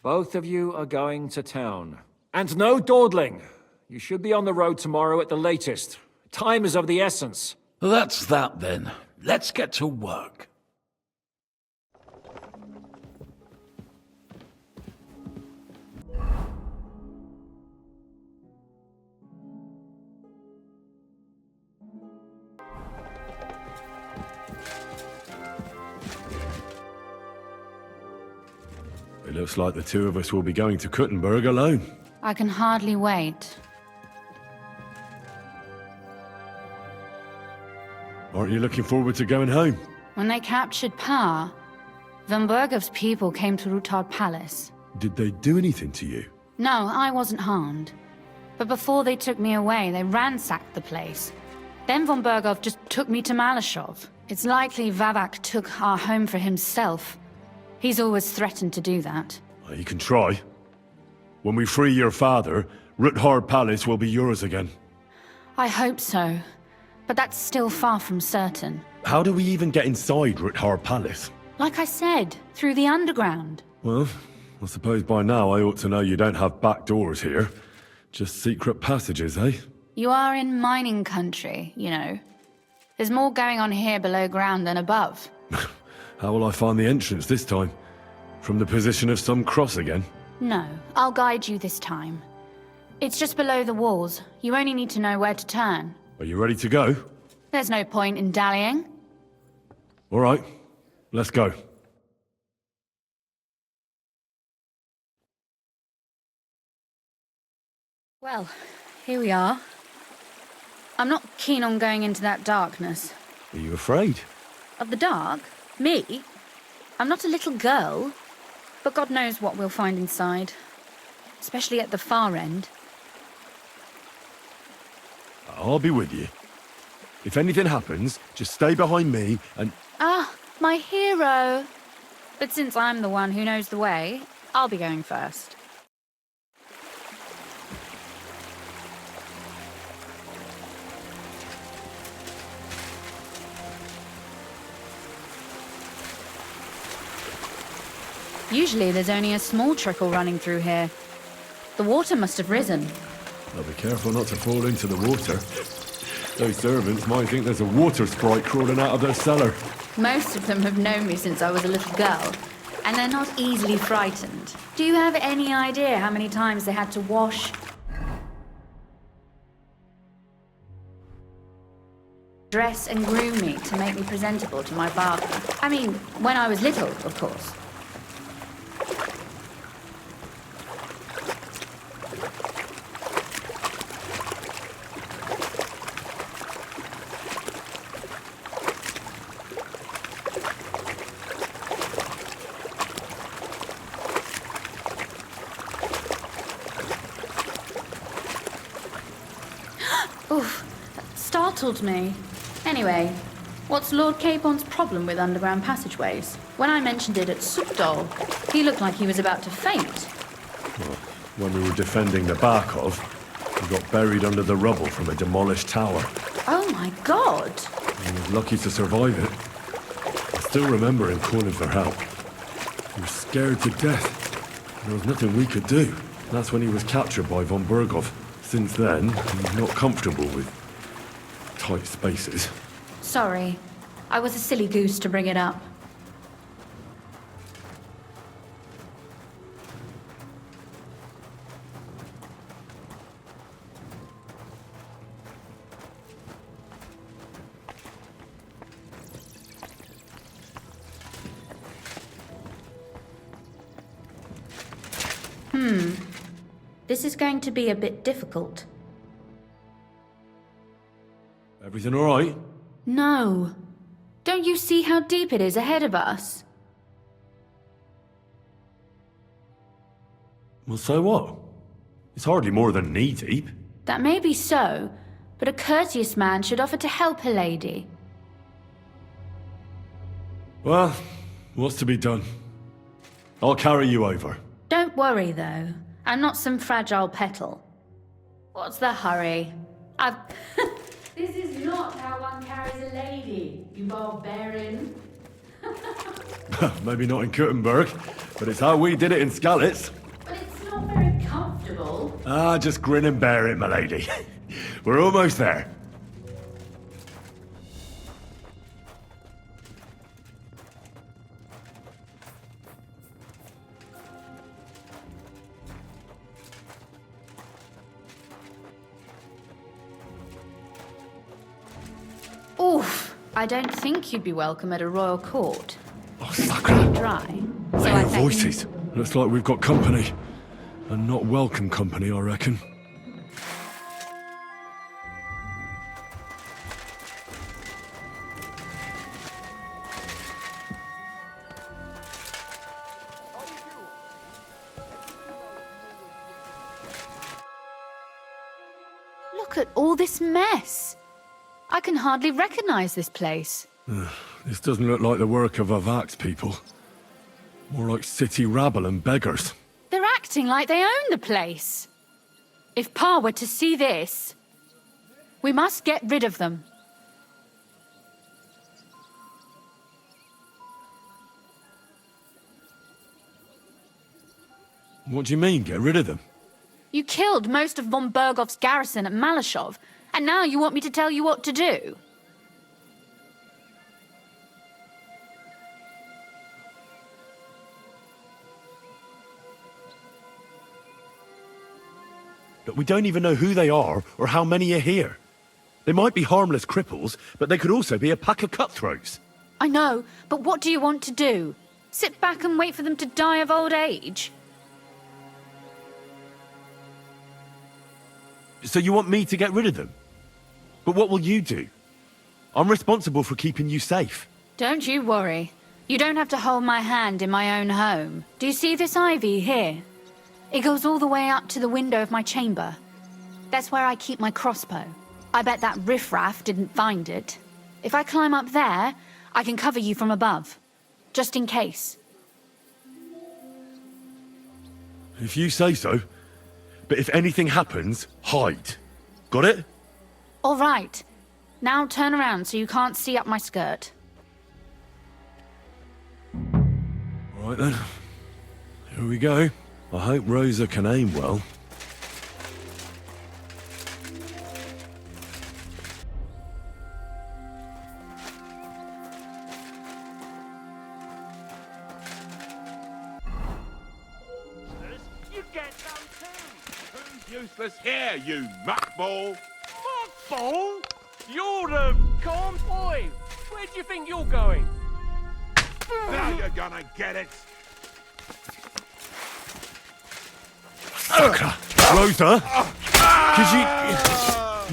Both of you are going to town. And no dawdling. You should be on the road tomorrow at the latest. Time is of the essence. That's that then. Let's get to work. It looks like the two of us will be going to Kuttenberg alone. I can hardly wait. Aren't you looking forward to going home? When they captured power, von Bergow's people came to Ruthard Palace. Did they do anything to you? No, I wasn't harmed. But before they took me away, they ransacked the place. Then von Bergow just took me to Maleshov. It's likely Vavak took our home for himself. He's always threatened to do that. Well, you can try. When we free your father, Ruthard Palace will be yours again. I hope so. But that's still far from certain. How do we even get inside Ruthard Palace? Like I said, through the underground. Well, I suppose by now I ought to know you don't have back doors here. Just secret passages, eh? You are in mining country, you know. There's more going on here below ground than above. How will I find the entrance this time? From the position of some cross again? No, I'll guide you this time. It's just below the walls. You only need to know where to turn. Are you ready to go? There's no point in dallying. All right, let's go. Well, here we are. I'm not keen on going into that darkness. Are you afraid? Of the dark? Me? I'm not a little girl. But God knows what we'll find inside. Especially at the far end. I'll be with you. If anything happens, just stay behind me and... Ah, my hero! But since I'm the one who knows the way, I'll be going first. Usually there's only a small trickle running through here. The water must have risen. I'll be careful not to fall into the water. Those servants might think there's a water sprite crawling out of their cellar. Most of them have known me since I was a little girl, and they're not easily frightened. Do you have any idea how many times they had to wash, dress and groom me to make me presentable to my father? I mean, when I was little, of course. Oof, that startled me. Anyway, what's Lord Capon's problem with underground passageways? When I mentioned it at Supdol, he looked like he was about to faint. Well, when we were defending the Barkov, we got buried under the rubble from a demolished tower. Oh my god! He was lucky to survive it. I still remember him calling for help. He was scared to death. There was nothing we could do. That's when he was captured by von Bergow. Since then, he's not comfortable with tight spaces. Sorry. I was a silly goose to bring it up. This is going to be a bit difficult. Everything all right? No. Don't you see how deep it is ahead of us? Well, so what? It's hardly more than knee deep. That may be so, but a courteous man should offer to help a lady. Well, what's to be done? I'll carry you over. Don't worry, though. I'm not some fragile petal. What's the hurry? This is not how one carries a lady, you barbarian. Maybe not in Kuttenberg, but it's how we did it in Skalitz. But it's not very comfortable. Ah, just grin and bear it, my lady. We're almost there. Oof, I don't think you'd be welcome at a royal court. Oh, sacre. Dry. I So hear I think... voices. Looks like we've got company. And not welcome company, I reckon. Look at all this mess. I can hardly recognize this place. This doesn't look like the work of Avak's people. More like city rabble and beggars. They're acting like they own the place. If Pa were to see this, we must get rid of them. What do you mean, get rid of them? You killed most of von Bergow's garrison at Maleshov, and now you want me to tell you what to do? Look, we don't even know who they are or how many are here. They might be harmless cripples, but they could also be a pack of cutthroats. I know, but what do you want to do? Sit back and wait for them to die of old age? So you want me to get rid of them? But what will you do? I'm responsible for keeping you safe. Don't you worry. You don't have to hold my hand in my own home. Do you see this ivy here? It goes all the way up to the window of my chamber. That's where I keep my crossbow. I bet that riffraff didn't find it. If I climb up there, I can cover you from above. Just in case. If you say so. But if anything happens, hide. Got it? All right. Now turn around so you can't see up my skirt. All right then. Here we go. I hope Rosa can aim well. You get some too! Who's useless here, you muckball? Muckball? You're the... Calm boy! Where do you think you're going? Now you're gonna get it! Rosa? Could you...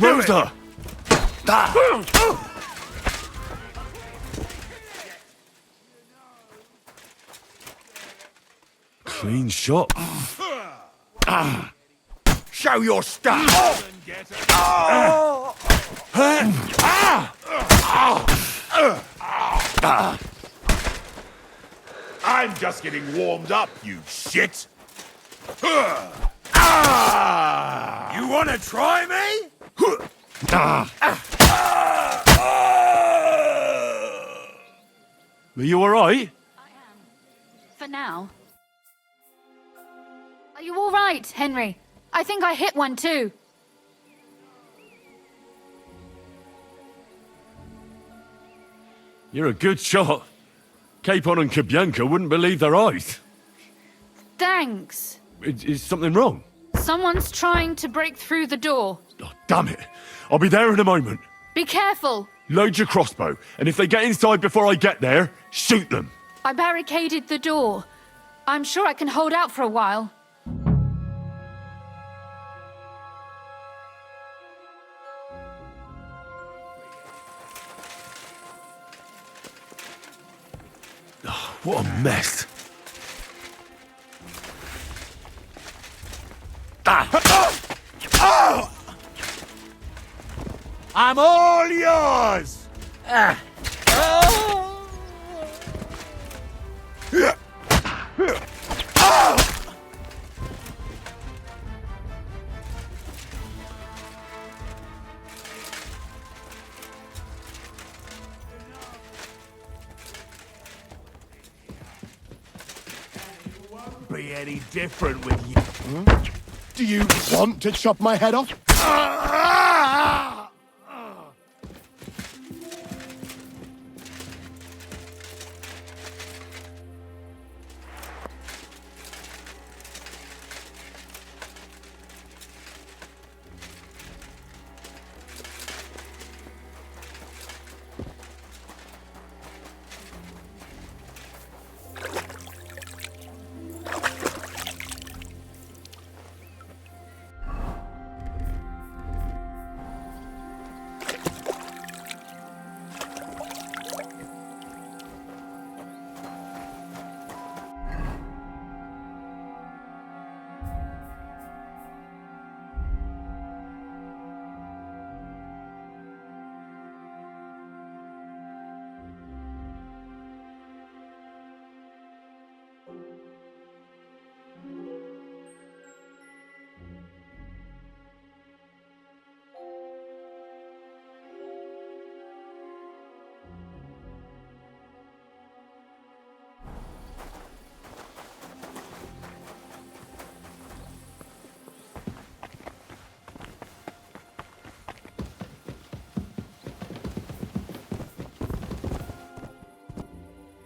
Rosa! Clean shot. Show your stuff! I'm just getting warmed up, you shit! You wanna try me? Are you alright? For now. Are you all right, Henry? I think I hit one too. You're a good shot. Capon and Kabianka wouldn't believe their eyes. Thanks. Is something wrong? Someone's trying to break through the door. Oh, damn it. I'll be there in a moment. Be careful. Load your crossbow, and if they get inside before I get there, shoot them. I barricaded the door. I'm sure I can hold out for a while. Oh, what a mess. I'm all yours! Be any different with you? Do you want to chop my head off?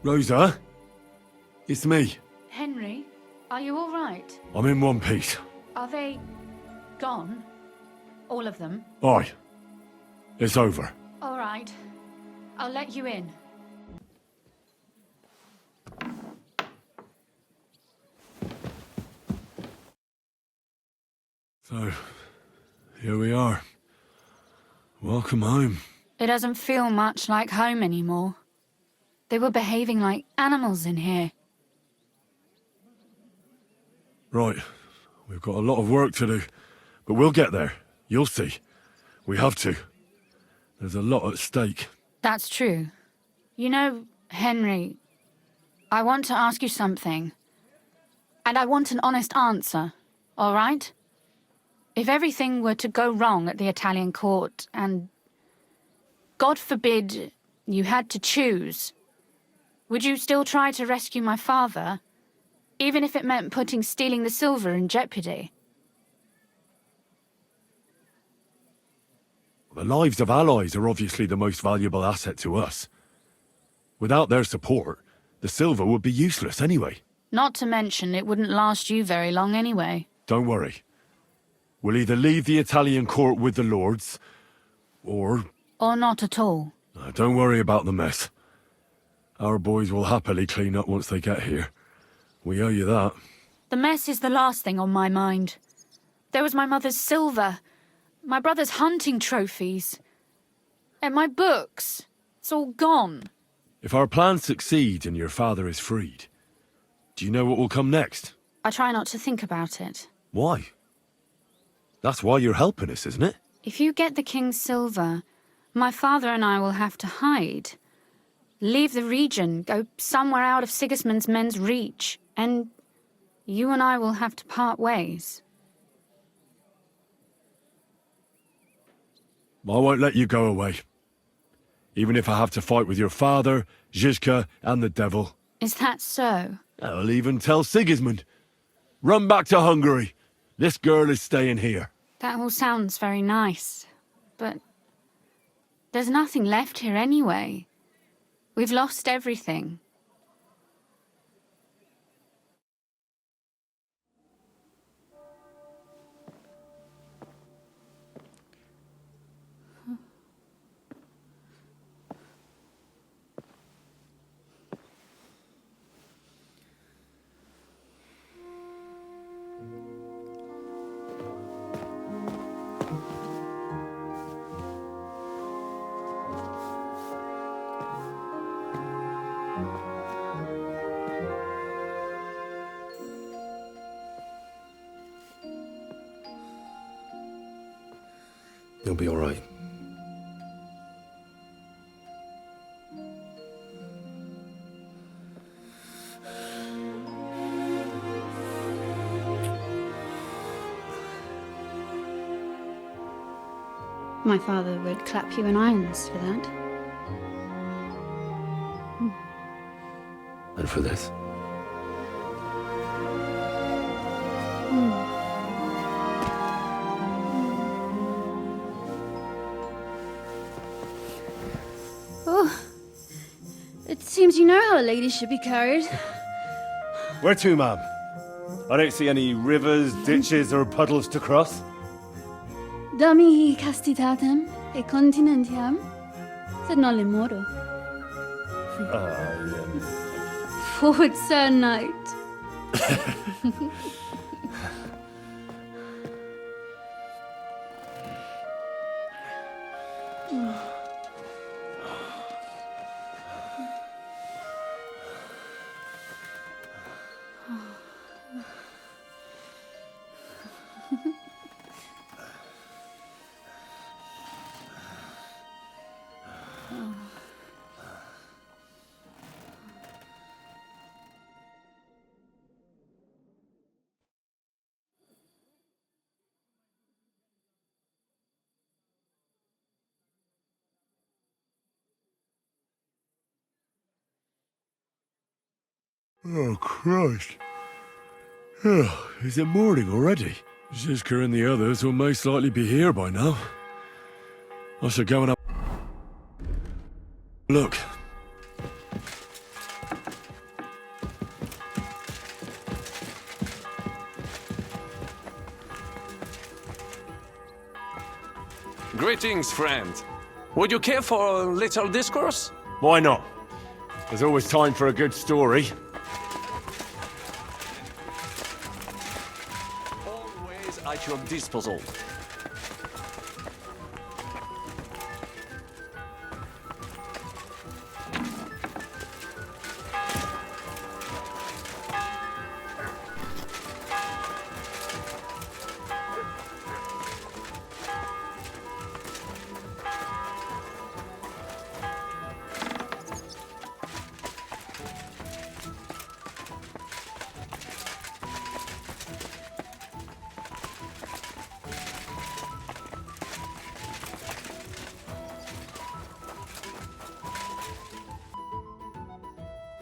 Rosa? It's me. Henry, are you all right? I'm in one piece. Are they gone? All of them? Aye. It's over. All right. I'll let you in. So, here we are. Welcome home. It doesn't feel much like home anymore. They were behaving like animals in here. Right. We've got a lot of work to do. But we'll get there. You'll see. We have to. There's a lot at stake. That's true. You know, Henry, I want to ask you something. And I want an honest answer, all right? If everything were to go wrong at the Italian court and, God forbid, you had to choose, would you still try to rescue my father, even if it meant putting stealing the silver in jeopardy? The lives of allies are obviously the most valuable asset to us. Without their support, the silver would be useless anyway. Not to mention, it wouldn't last you very long anyway. Don't worry. We'll either leave the Italian court with the lords, or... Or not at all. Don't worry about the mess. Our boys will happily clean up once they get here. We owe you that. The mess is the last thing on my mind. There was my mother's silver, my brother's hunting trophies, and my books. It's all gone. If our plans succeed and your father is freed, do you know what will come next? I try not to think about it. Why? That's why you're helping us, isn't it? If you get the king's silver, my father and I will have to hide. Leave the region, go somewhere out of Sigismund's men's reach, and you and I will have to part ways. I won't let you go away. Even if I have to fight with your father, Zizka, and the devil. Is that so? I'll even tell Sigismund. Run back to Hungary. This girl is staying here. That all sounds very nice, but there's nothing left here anyway. We've lost everything. You'll be all right. My father would clap you in irons for that. And for this? Oh, it seems you know how a lady should be carried. Where to, ma'am? I don't see any rivers, ditches, or puddles to cross. Dami castitatem e continentiam, sed non lemoro. Forward, Sir Knight. Oh, Christ. Oh, is it morning already? Zizka and the others will most likely be here by now. I should go and have... Look. Greetings, friend. Would you care for a little discourse? Why not? There's always time for a good story. Always at your disposal.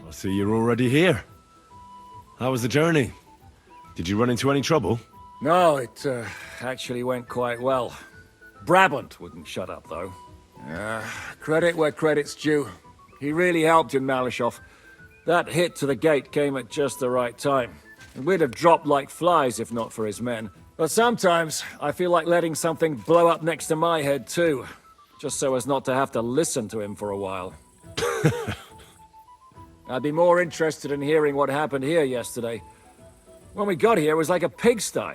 I see you're already here. How was the journey? Did you run into any trouble? No, it actually went quite well. Brabant wouldn't shut up, though. Credit where credit's due. He really helped in Maleshov. That hit to the gate came at just the right time. And we'd have dropped like flies if not for his men. But sometimes, I feel like letting something blow up next to my head too. Just so as not to have to listen to him for a while. I'd be more interested in hearing what happened here yesterday. When we got here, it was like a pigsty.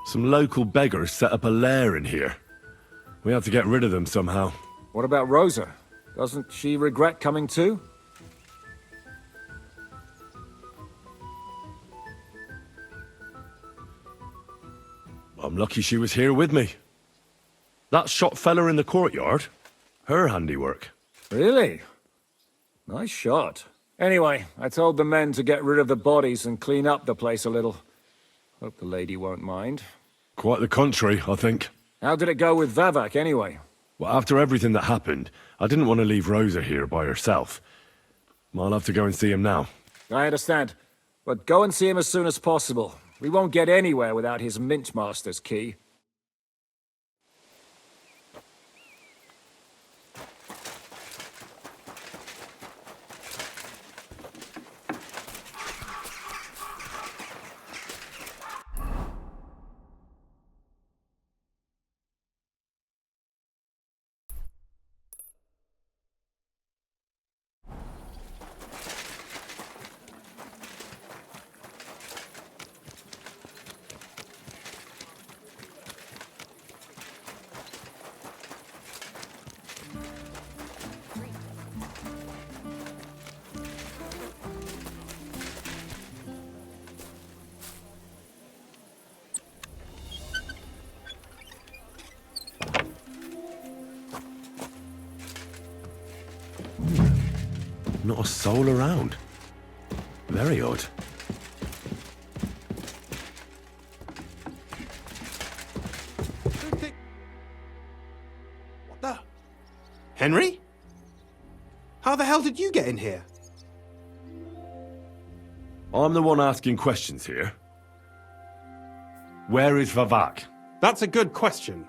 Some local beggars set up a lair in here. We had to get rid of them somehow. What about Rosa? Doesn't she regret coming too? I'm lucky she was here with me. That shot fella in the courtyard, her handiwork. Really? Nice shot. Anyway, I told the men to get rid of the bodies and clean up the place a little. Hope the lady won't mind. Quite the contrary, I think. How did it go with Vavak, anyway? Well, after everything that happened, I didn't want to leave Rosa here by herself. I'll have to go and see him now. I understand. But go and see him as soon as possible. We won't get anywhere without his Mintmaster's key. Not a soul around. Very odd. What the? Henry? How the hell did you get in here? I'm the one asking questions here. Where is Vavak? That's a good question.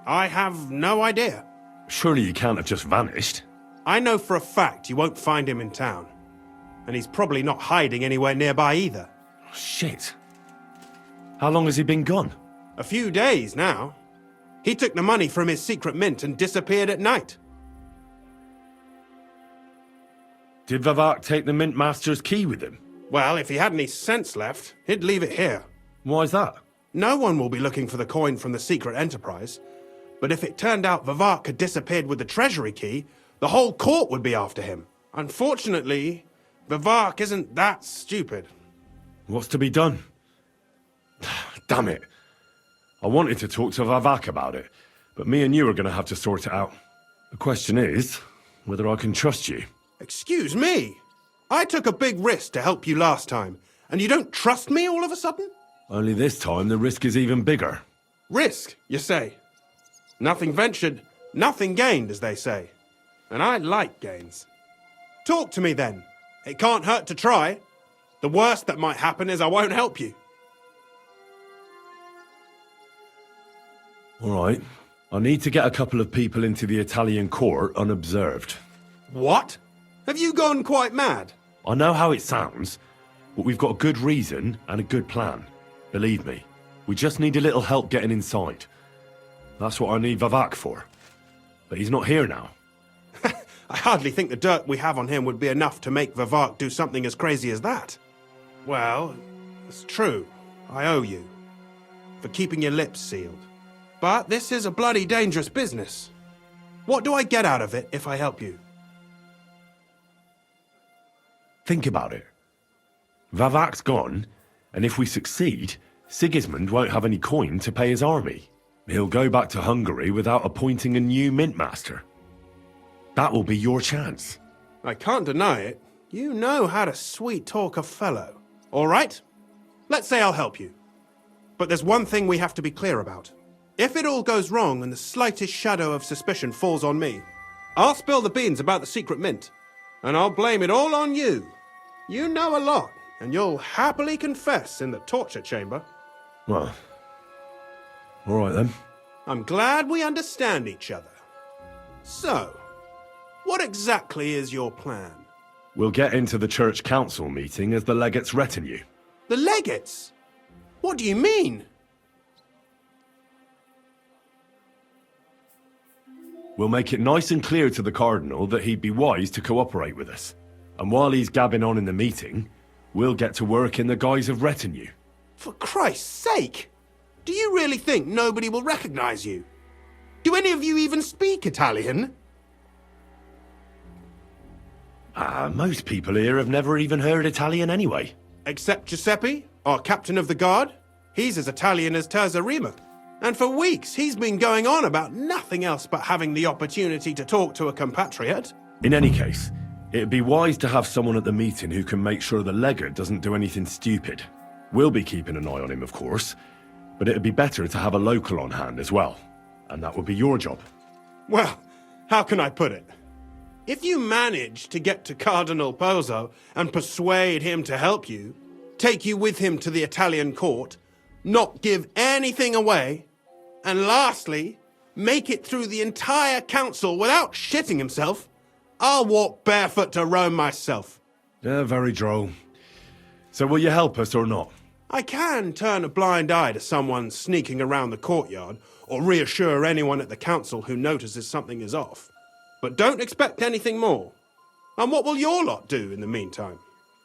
I have no idea. Surely he can't have just vanished. I know for a fact you won't find him in town. And he's probably not hiding anywhere nearby either. Shit. How long has he been gone? A few days now. He took the money from his secret mint and disappeared at night. Did Vavak take the Mint Master's key with him? Well, if he had any sense left, he'd leave it here. Why's that? No one will be looking for the coin from the secret enterprise. But if it turned out Vavak had disappeared with the treasury key, the whole court would be after him. Unfortunately, Vavak isn't that stupid. What's to be done? Damn it. I wanted to talk to Vavak about it, but me and you are going to have to sort it out. The question is, whether I can trust you. Excuse me? I took a big risk to help you last time, and you don't trust me all of a sudden? Only this time the risk is even bigger. Risk, you say? Nothing ventured, nothing gained, as they say. And I like gains. Talk to me then. It can't hurt to try. The worst that might happen is I won't help you. All right. I need to get a couple of people into the Italian court unobserved. What? Have you gone quite mad? I know how it sounds, but we've got a good reason and a good plan. Believe me. We just need a little help getting inside. That's what I need Vavak for. But he's not here now. I hardly think the dirt we have on him would be enough to make Vavak do something as crazy as that. Well, it's true. I owe you. For keeping your lips sealed. But this is a bloody dangerous business. What do I get out of it if I help you? Think about it. Vavak's gone, and if we succeed, Sigismund won't have any coin to pay his army. He'll go back to Hungary without appointing a new mint master. That will be your chance. I can't deny it. You know how to sweet-talk a fellow. All right? Let's say I'll help you. But there's one thing we have to be clear about. If it all goes wrong and the slightest shadow of suspicion falls on me, I'll spill the beans about the secret mint, and I'll blame it all on you. You know a lot, and you'll happily confess in the torture chamber. Well, all right then. I'm glad we understand each other. So, what exactly is your plan? We'll get into the church council meeting as the legate's retinue. The legates? What do you mean? We'll make it nice and clear to the Cardinal that he'd be wise to cooperate with us. And while he's gabbing on in the meeting, we'll get to work in the guise of retinue. For Christ's sake! Do you really think nobody will recognize you? Do any of you even speak Italian? Most people here have never even heard Italian anyway. Except Giuseppe, our captain of the guard. He's as Italian as Terza Rima. And for weeks, he's been going on about nothing else but having the opportunity to talk to a compatriot. In any case, it'd be wise to have someone at the meeting who can make sure the legate doesn't do anything stupid. We'll be keeping an eye on him, of course, but it'd be better to have a local on hand as well. And that would be your job. Well, how can I put it? If you manage to get to Cardinal Pozzo and persuade him to help you, take you with him to the Italian court, not give anything away, and lastly, make it through the entire council without shitting himself, I'll walk barefoot to Rome myself. Yeah, very droll. So will you help us or not? I can turn a blind eye to someone sneaking around the courtyard, or reassure anyone at the council who notices something is off. But don't expect anything more. And what will your lot do in the meantime?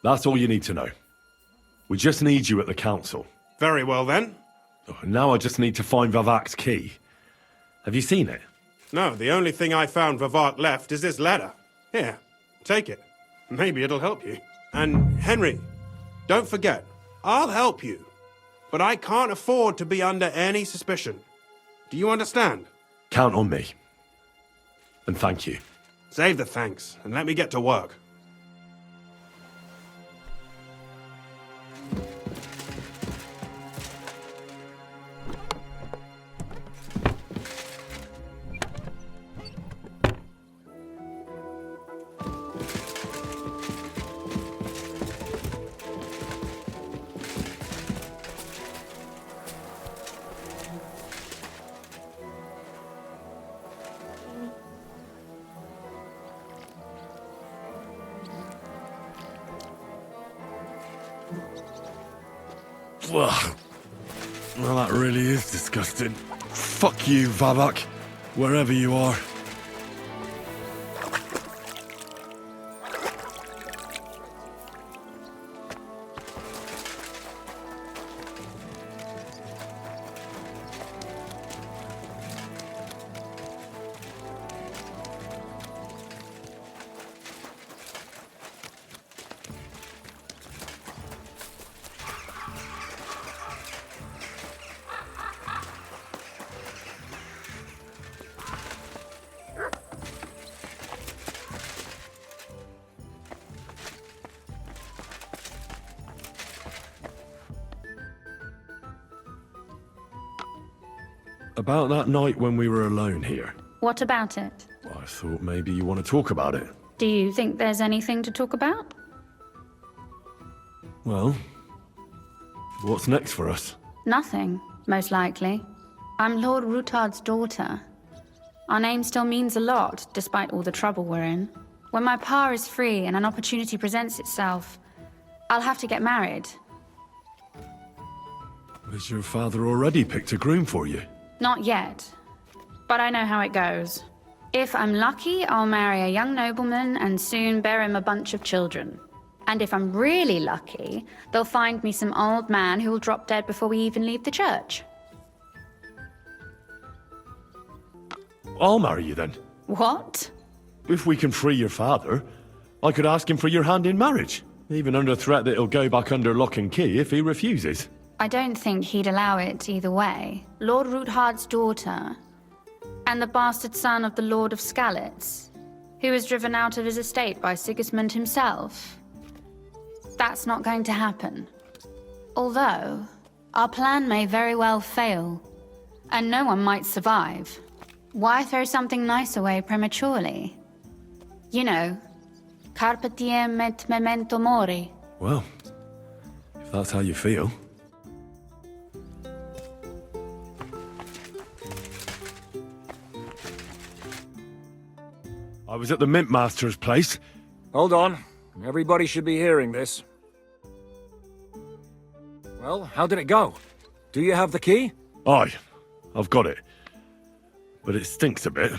That's all you need to know. We just need you at the council. Very well then. Now I just need to find Vavak's key. Have you seen it? No, the only thing I found Vavak left is this letter. Here, take it. Maybe it'll help you. And Henry, don't forget, I'll help you. But I can't afford to be under any suspicion. Do you understand? Count on me. And thank you. Save the thanks, and let me get to work. Ugh. Well, that really is disgusting. Fuck you, Vavak, wherever you are. About that night when we were alone here. What about it? Well, I thought maybe you want to talk about it. Do you think there's anything to talk about? Well, what's next for us? Nothing, most likely. I'm Lord Routard's daughter. Our name still means a lot, despite all the trouble we're in. When my pa is free and an opportunity presents itself, I'll have to get married. Has your father already picked a groom for you? Not yet, but I know how it goes. If I'm lucky, I'll marry a young nobleman and soon bear him a bunch of children. And if I'm really lucky, they'll find me some old man who will drop dead before we even leave the church. I'll marry you then. What? If we can free your father, I could ask him for your hand in marriage. Even under threat that he'll go back under lock and key if he refuses. I don't think he'd allow it either way. Lord Ruthard's daughter, and the bastard son of the Lord of Skalitz, who was driven out of his estate by Sigismund himself. That's not going to happen. Although, our plan may very well fail, and no one might survive. Why throw something nice away prematurely? You know, carpe diem et memento mori. Well, if that's how you feel. I was at the Mint Master's place. Hold on. Everybody should be hearing this. Well, how did it go? Do you have the key? Aye, I've got it. But it stinks a bit.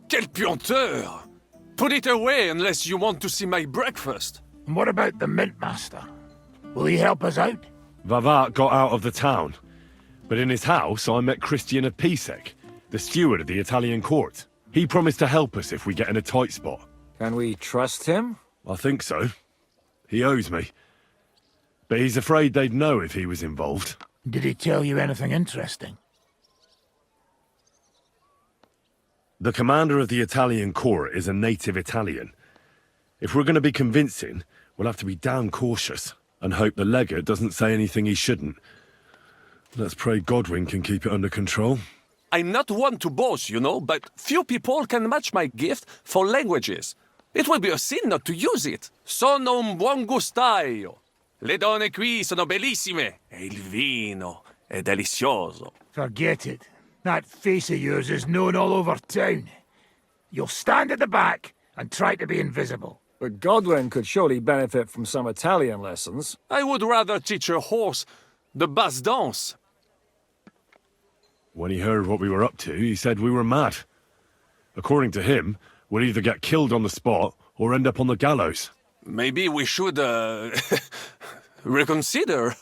Quel puanteur! Put it away unless you want to see my breakfast. And what about the Mint Master? Will he help us out? Vavat got out of the town. But in his house, I met Christian of Pisek, the steward of the Italian court. He promised to help us if we get in a tight spot. Can we trust him? I think so. He owes me. But he's afraid they'd know if he was involved. Did he tell you anything interesting? The commander of the Italian court is a native Italian. If we're going to be convincing, we'll have to be damn cautious and hope the legate doesn't say anything he shouldn't. Let's pray Godwin can keep it under control. I'm not one to boast, you know, but few people can match my gift for languages. It would be a sin not to use it. Sono un buon gustaio. Le donne qui sono bellissime. E il vino è delizioso. Forget it. That face of yours is known all over town. You'll stand at the back and try to be invisible. But Godwin could surely benefit from some Italian lessons. I would rather teach a horse the basse danse. When he heard what we were up to, he said we were mad. According to him, we'll either get killed on the spot or end up on the gallows. Maybe we should, reconsider.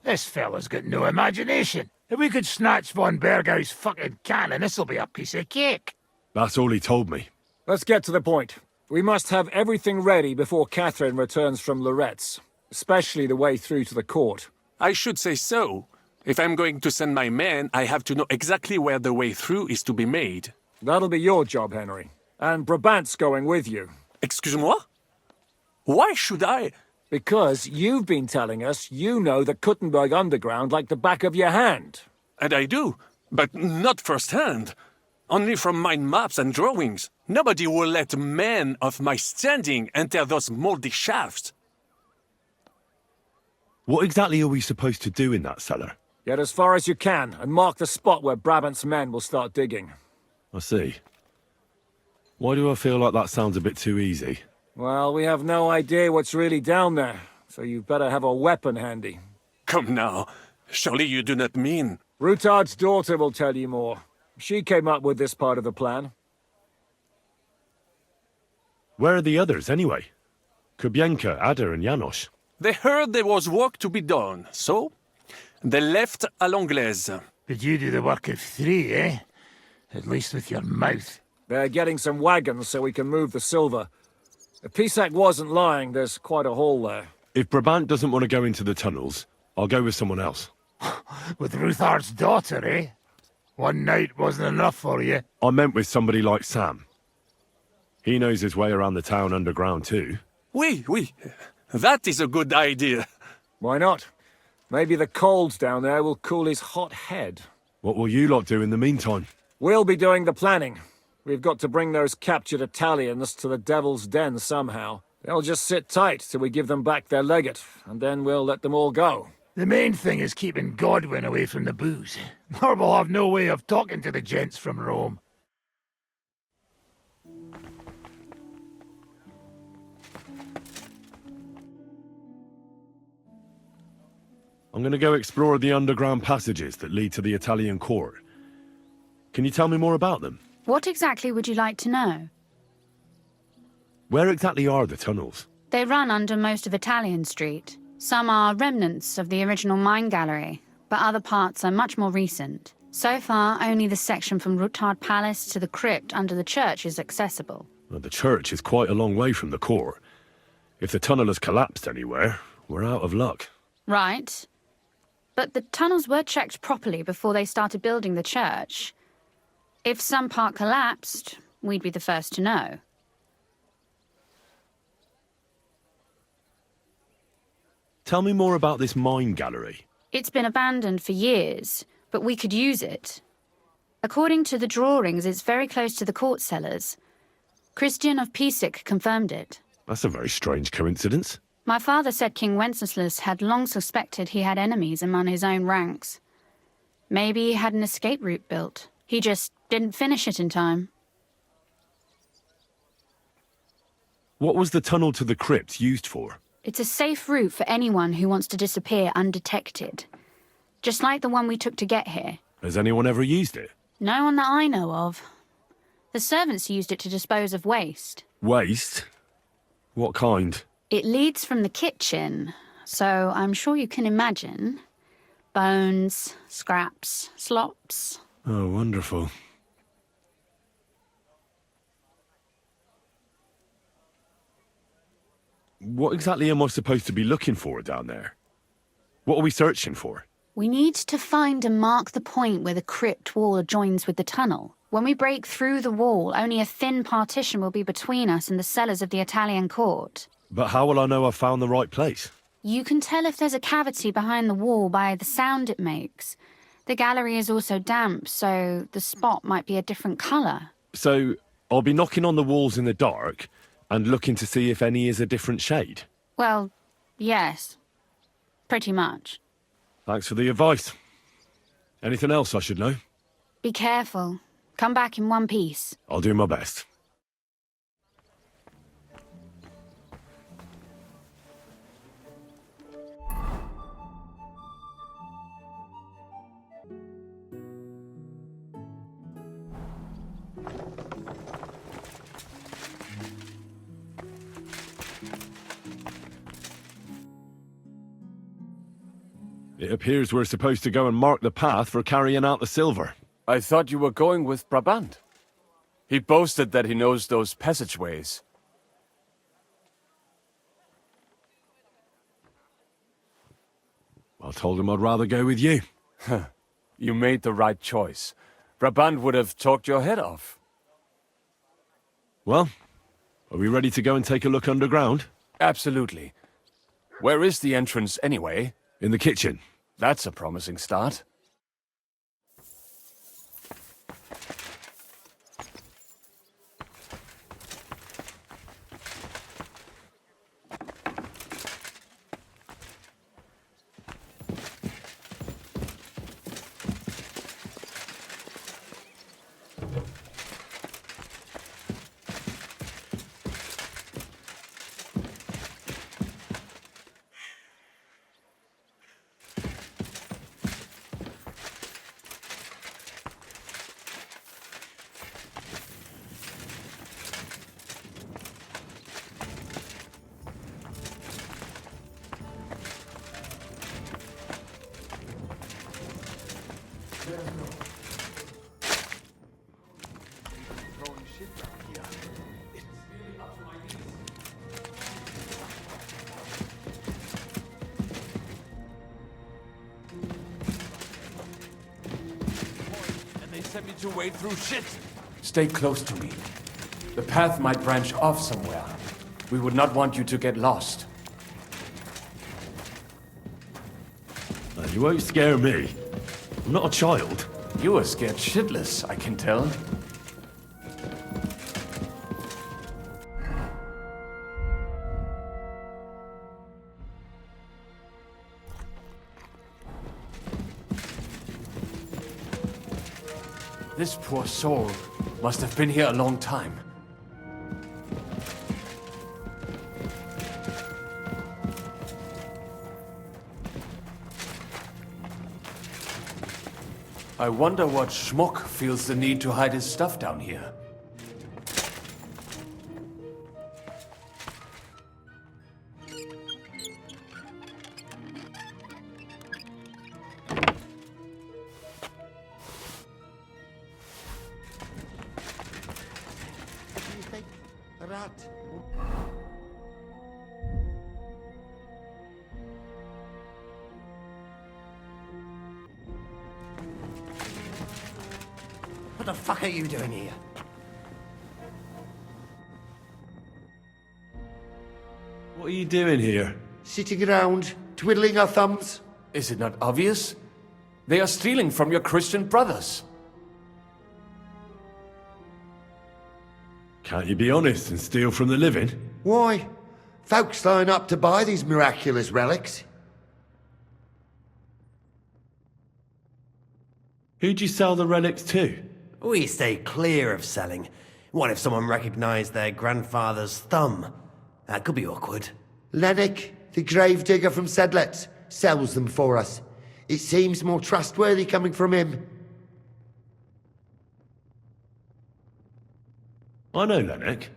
This fella's got no imagination. If we could snatch von Bergow's fucking cannon, this'll be a piece of cake. That's all he told me. Let's get to the point. We must have everything ready before Catherine returns from Rites, especially the way through to the court. I should say so. If I'm going to send my men, I have to know exactly where the way through is to be made. That'll be your job, Henry. And Brabant's going with you. Excuse-moi? Why should I? Because you've been telling us you know the Kuttenberg underground like the back of your hand. And I do, but not firsthand. Only from mind maps and drawings. Nobody will let men of my standing enter those moldy shafts. What exactly are we supposed to do in that cellar? Get as far as you can, and mark the spot where Brabant's men will start digging. I see. Why do I feel like that sounds a bit too easy? Well, we have no idea what's really down there, so you've better have a weapon handy. Come now. Surely you do not mean... Rutard's daughter will tell you more. She came up with this part of the plan. Where are the others, anyway? Kubienka, Ada, and Janos. They heard there was work to be done, so... they left à l'anglaise. Did you do the work of 3, eh? At least with your mouth. They're getting some wagons so we can move the silver. If Pisak wasn't lying, there's quite a haul there. If Brabant doesn't want to go into the tunnels, I'll go with someone else. With Ruthard's daughter, eh? One night wasn't enough for you. I meant with somebody like Sam. He knows his way around the town underground too. Oui. That is a good idea. Why not? Maybe the cold down there will cool his hot head. What will you lot do in the meantime? We'll be doing the planning. We've got to bring those captured Italians to the Devil's Den somehow. They'll just sit tight till we give them back their legate, and then we'll let them all go. The main thing is keeping Godwin away from the booze. Or we'll have no way of talking to the gents from Rome. I'm going gonna go explore the underground passages that lead to the Italian court. Can you tell me more about them? What exactly would you like to know? Where exactly are the tunnels? They run under most of Italian Street. Some are remnants of the original mine gallery, but other parts are much more recent. So far, only the section from Rutard Palace to the crypt under the church is accessible. Well, the church is quite a long way from the court. If the tunnel has collapsed anywhere, we're out of luck. Right. But the tunnels were checked properly before they started building the church. If some part collapsed, we'd be the first to know. Tell me more about this mine gallery. It's been abandoned for years, but we could use it. According to the drawings, it's very close to the court cellars. Christian of Pisak confirmed it. That's a very strange coincidence. My father said King Wenceslas had long suspected he had enemies among his own ranks. Maybe he had an escape route built. He just didn't finish it in time. What was the tunnel to the crypt used for? It's a safe route for anyone who wants to disappear undetected. Just like the one we took to get here. Has anyone ever used it? No one that I know of. The servants used it to dispose of waste. Waste? What kind? It leads from the kitchen, so I'm sure you can imagine. Bones, scraps, slops. Oh, wonderful. What exactly am I supposed to be looking for down there? What are we searching for? We need to find and mark the point where the crypt wall joins with the tunnel. When we break through the wall, only a thin partition will be between us and the cellars of the Italian court. But how will I know I've found the right place? You can tell if there's a cavity behind the wall by the sound it makes. The gallery is also damp, so the spot might be a different colour. So, I'll be knocking on the walls in the dark and looking to see if any is a different shade? Well, yes. Pretty much. Thanks for the advice. Anything else I should know? Be careful. Come back in one piece. I'll do my best. It appears we're supposed to go and mark the path for carrying out the silver. I thought you were going with Brabant. He boasted that he knows those passageways. I told him I'd rather go with you. You made the right choice. Brabant would have talked your head off. Well, are we ready to go and take a look underground? Absolutely. Where is the entrance anyway? In the kitchen. That's a promising start. Me to wade through shit. Stay close to me. The path might branch off somewhere. We would not want you to get lost. You won't scare me. I'm not a child. You are scared shitless, I can tell. This poor soul must have been here a long time. I wonder what schmuck feels the need to hide his stuff down here. What the fuck are you doing here? What are you doing here? Sitting around, twiddling our thumbs. Is it not obvious? They are stealing from your Christian brothers. Can't you be honest and steal from the living? Why? Folks line up to buy these miraculous relics. Who'd you sell the relics to? We stay clear of selling. What if someone recognized their grandfather's thumb? That could be awkward. Lennox, the gravedigger from Sedlet, sells them for us. It seems more trustworthy coming from him. I know Lennox.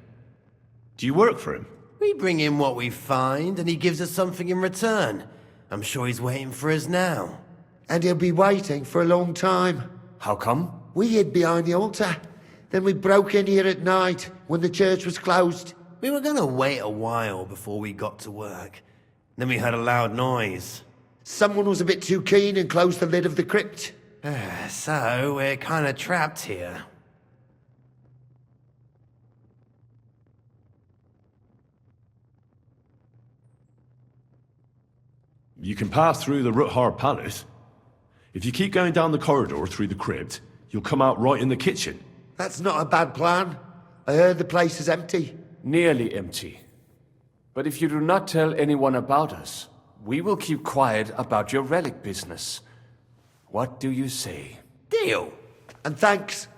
Do you work for him? We bring him what we find, and he gives us something in return. I'm sure he's waiting for us now. And he'll be waiting for a long time. How come? We hid behind the altar. Then we broke in here at night, when the church was closed. We were gonna wait a while before we got to work. Then we heard a loud noise. Someone was a bit too keen and closed the lid of the crypt. So, we're kinda trapped here. You can pass through the Ruthar Palace. If you keep going down the corridor through the crypt, you'll come out right in the kitchen. That's not a bad plan. I heard the place is empty. Nearly empty. But if you do not tell anyone about us, we will keep quiet about your relic business. What do you say? Deal. And thanks.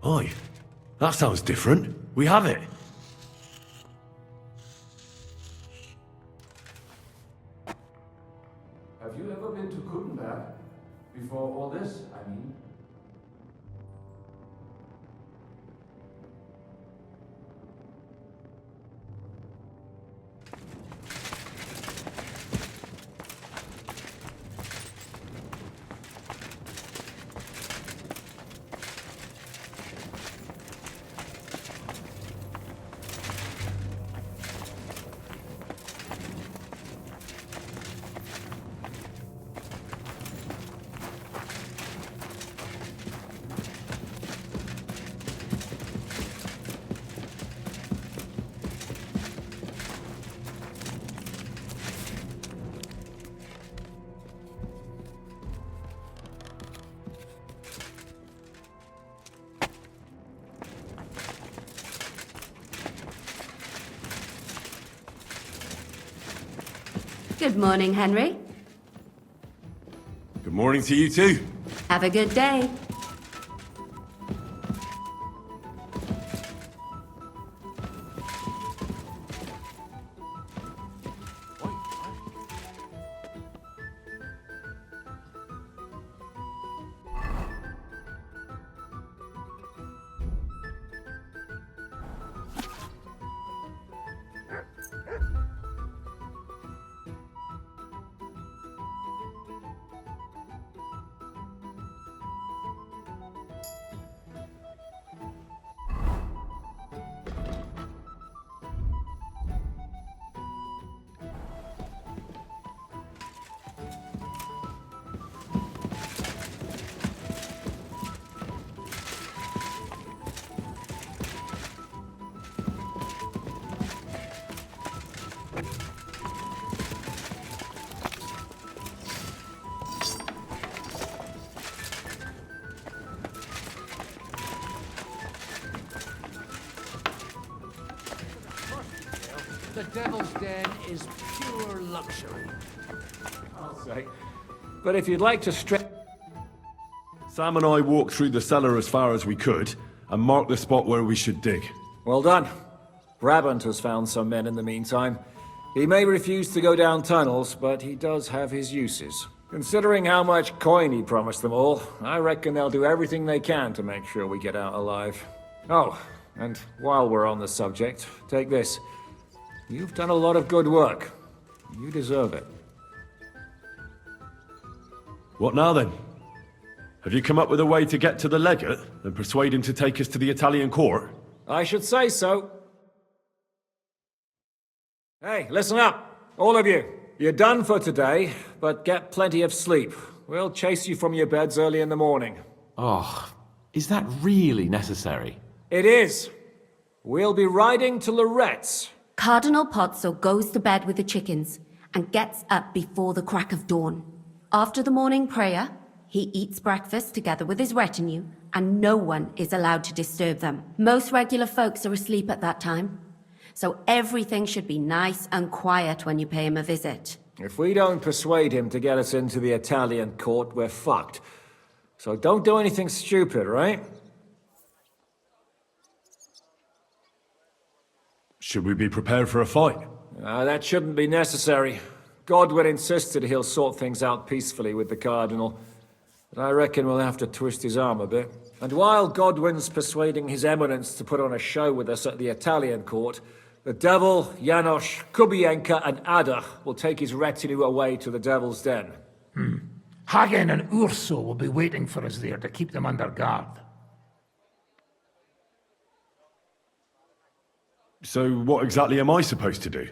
Oi, that sounds different. We have it. Have you ever been to Gutenberg? Before all this, I mean. Good morning, Henry. Good morning to you too. Have a good day. the Devil's Den is pure luxury. I'll say. But if you'd like to stretch... Sam and I walked through the cellar as far as we could, and marked the spot where we should dig. Well done. Brabant has found some men in the meantime. He may refuse to go down tunnels, but he does have his uses. Considering how much coin he promised them all, I reckon they'll do everything they can to make sure we get out alive. Oh, and while we're on the subject, take this. You've done a lot of good work. You deserve it. What now then? Have you come up with a way to get to the legate and persuade him to take us to the Italian court? I should say so. Hey, listen up, all of you. You're done for today, but get plenty of sleep. We'll chase you from your beds early in the morning. Oh, is that really necessary? It is. We'll be riding to Rites. Cardinal Pozzo goes to bed with the chickens and gets up before the crack of dawn. After the morning prayer, he eats breakfast together with his retinue, and no one is allowed to disturb them. Most regular folks are asleep at that time, so everything should be nice and quiet when you pay him a visit. If we don't persuade him to get us into the Italian court, we're fucked. So don't do anything stupid, right? Should we be prepared for a fight? That shouldn't be necessary. Godwin insisted he'll sort things out peacefully with the Cardinal. But I reckon we'll have to twist his arm a bit. And while Godwin's persuading His Eminence to put on a show with us at the Italian court, the Devil, Janos, Kubienka, and Ada will take his retinue away to the Devil's Den. Hagen and Urso will be waiting for us there to keep them under guard. So what exactly am I supposed to do?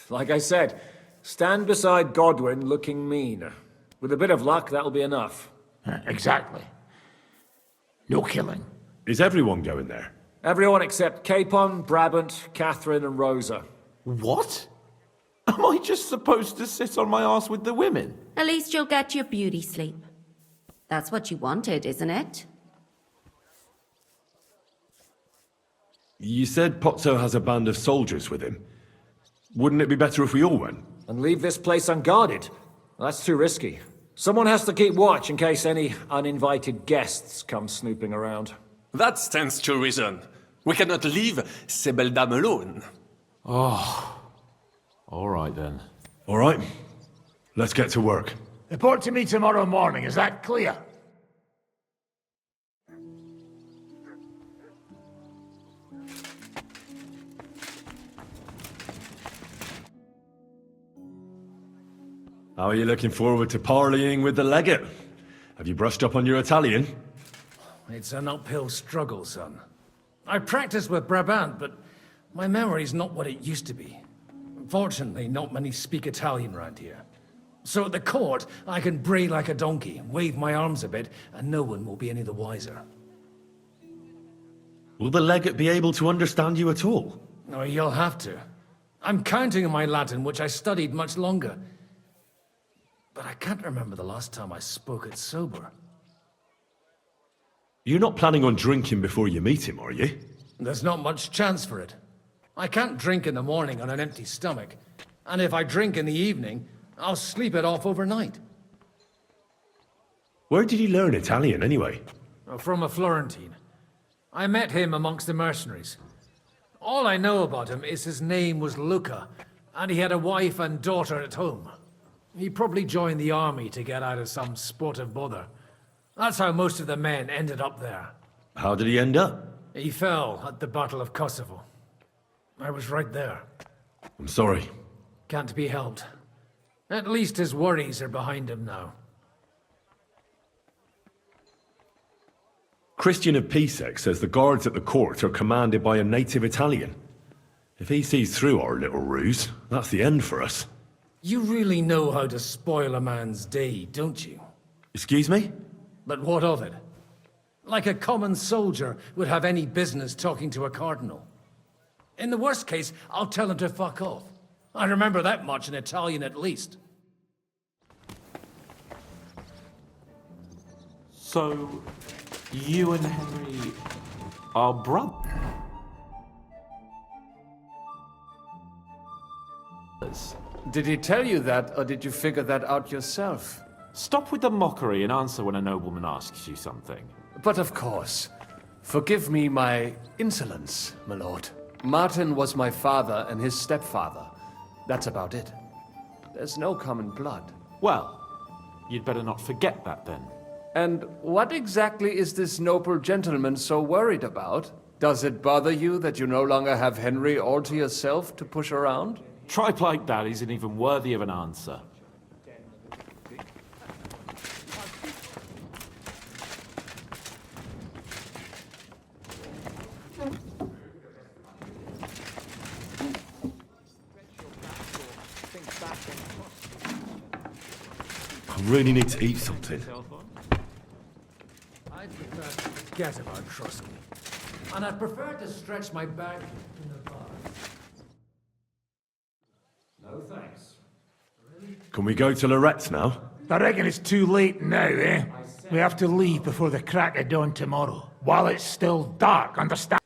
Like I said, stand beside Godwin looking mean. With a bit of luck, that'll be enough. Exactly. No killing. Is everyone going there? Everyone except Capon, Brabant, Catherine, and Rosa. What? Am I just supposed to sit on my ass with the women? At least you'll get your beauty sleep. That's what you wanted, isn't it? You said Pozzo has a band of soldiers with him. Wouldn't it be better if we all went? And leave this place unguarded? That's too risky. Someone has to keep watch in case any uninvited guests come snooping around. That stands to reason. We cannot leave Sebeldam alone. Oh. All right then. All right. Let's get to work. Report to me tomorrow morning, is that clear? How are you looking forward to parleying with the legate? Have you brushed up on your Italian? It's an uphill struggle, son. I practiced with Brabant, but my memory's not what it used to be. Fortunately, not many speak Italian round here. So at the court, I can bray like a donkey, wave my arms a bit, and no one will be any the wiser. Will the legate be able to understand you at all? No, you'll have to. I'm counting on my Latin, which I studied much longer. But I can't remember the last time I spoke it sober. You're not planning on drinking before you meet him, are you? There's not much chance for it. I can't drink in the morning on an empty stomach. And if I drink in the evening, I'll sleep it off overnight. Where did you learn Italian, anyway? From a Florentine. I met him amongst the mercenaries. All I know about him is his name was Luca, and he had a wife and daughter at home. He probably joined the army to get out of some sportive bother. That's how most of the men ended up there. How did he end up? He fell at the Battle of Kosovo. I was right there. I'm sorry. Can't be helped. At least his worries are behind him now. Christian of Pisek says the guards at the court are commanded by a native Italian. If he sees through our little ruse, that's the end for us. You really know how to spoil a man's day, don't you? Excuse me? But what of it? Like a common soldier would have any business talking to a cardinal. In the worst case, I'll tell him to fuck off. I remember that much in Italian at least. So, you and Henry are brothers? Did he tell you that, or did you figure that out yourself? Stop with the mockery and answer when a nobleman asks you something. But of course. Forgive me my insolence, my lord. Martin was my father and his stepfather. That's about it. There's no common blood. Well, you'd better not forget that then. And what exactly is this noble gentleman so worried about? Does it bother you that you no longer have Henry all to yourself to push around? Tripe like that isn't even worthy of an answer. I really need to eat something. I'd prefer to forget about Trusky. And I'd prefer to stretch my back in the bar. No thanks. Can we go to Loretz now? I reckon it's too late now, eh? We have to leave before the crack of dawn tomorrow, while it's still dark, understand?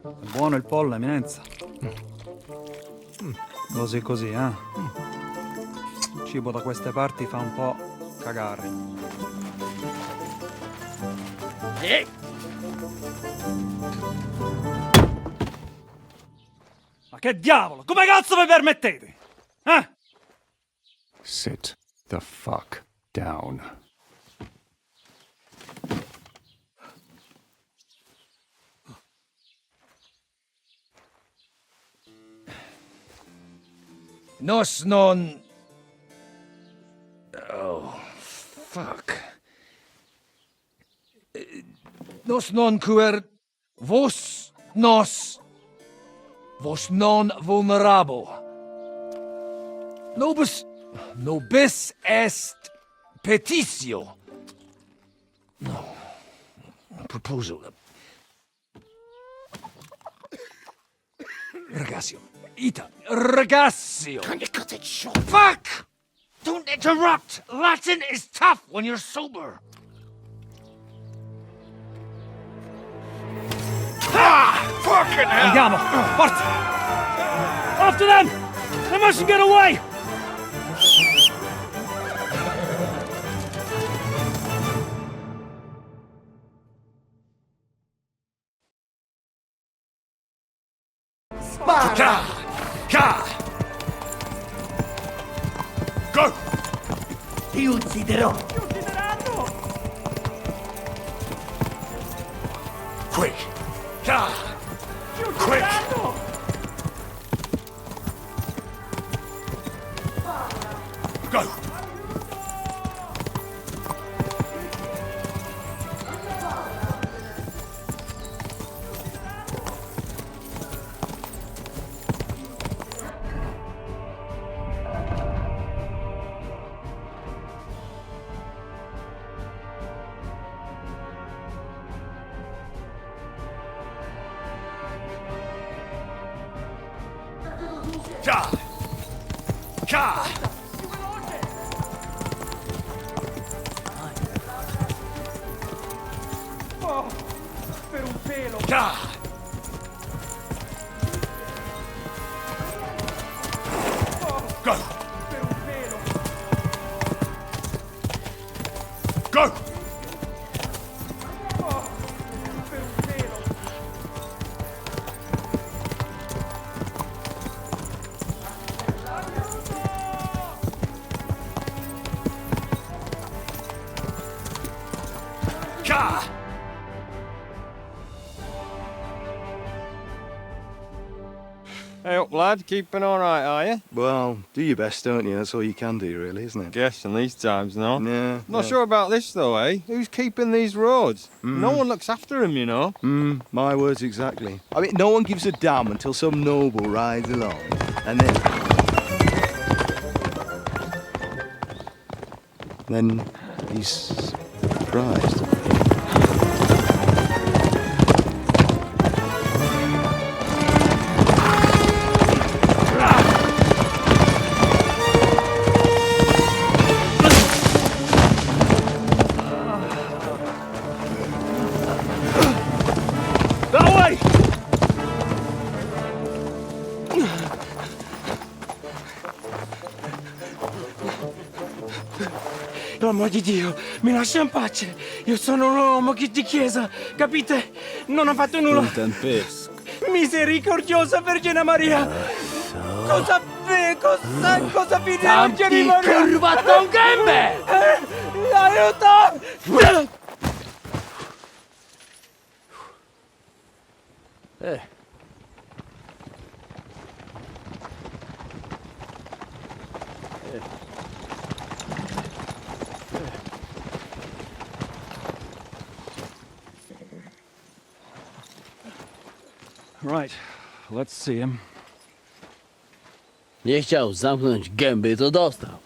È buono il pollo, eminenza. Così così, eh? Il cibo da queste parti fa un po' cagare. Ma che diavolo? Come cazzo vi permettete? Eh? Sit the fuck down. Nos non... Oh, fuck. Nos non cuer... Vos nos... Vos non vulnerabo. Nobis est petitio. No. Proposal. Ragazio. Ita. Ragazio. Can you cut it short? Fuck! Don't interrupt! Latin is tough when you're sober. Ah! Fucking hell! Andiamo! Forza! After them! They mustn't get away! Spara! Go! Ti ucciderò! Quick! Quick! Go! Per un pelo! Go! Per un pelo! Go! Per un pelo! Hey up, lad. Keeping all right, are you? Well, do your best, don't you? That's all you can do, really, isn't it? Guess in these times, no? Yeah. Not sure about this, though, eh? Who's keeping these roads? Mm. No one looks after them, you know. My words exactly. I mean, no one gives a damn until some noble rides along, and then he's surprised. L'uomo di Dio, mi lascia in pace. Io sono un uomo di chiesa, capite? Non ho fatto nulla. Misericordiosa Vergine Maria. Cosa vi Vergine Maria? Kurva un gębę! Aiuto! Right, let's see him. Nie chciał zamknąć gęby, to dostał.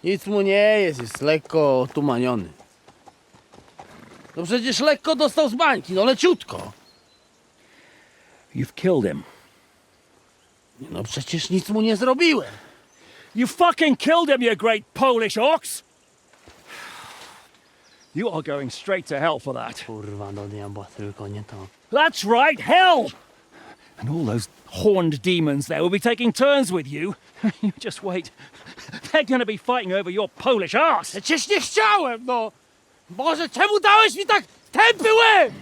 Nic mu nie jest lekko otumaniony. No przecież lekko dostał z bańki, no leciutko. You've killed him. No przecież nic mu nie zrobiłem. You fucking killed him, you great Polish ox! You are going straight to hell for that. Kurwa, do diabła, tylko nie to. That's right, hell! And all those horned demons there will be taking turns with you. You just wait. They're gonna be fighting over your Polish ass. Przecież nie chciałem, no! Boże, czemu dałeś mi tak tępy łeb?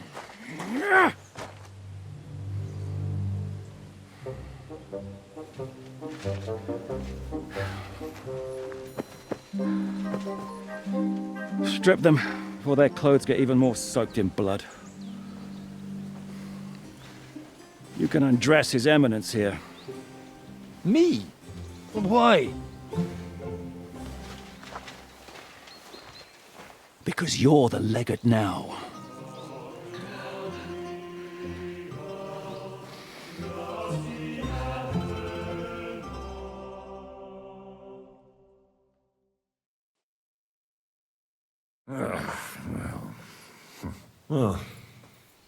Strip them before their clothes get even more soaked in blood. You can undress His Eminence here. Me? Why? Because you're the legate now. Well,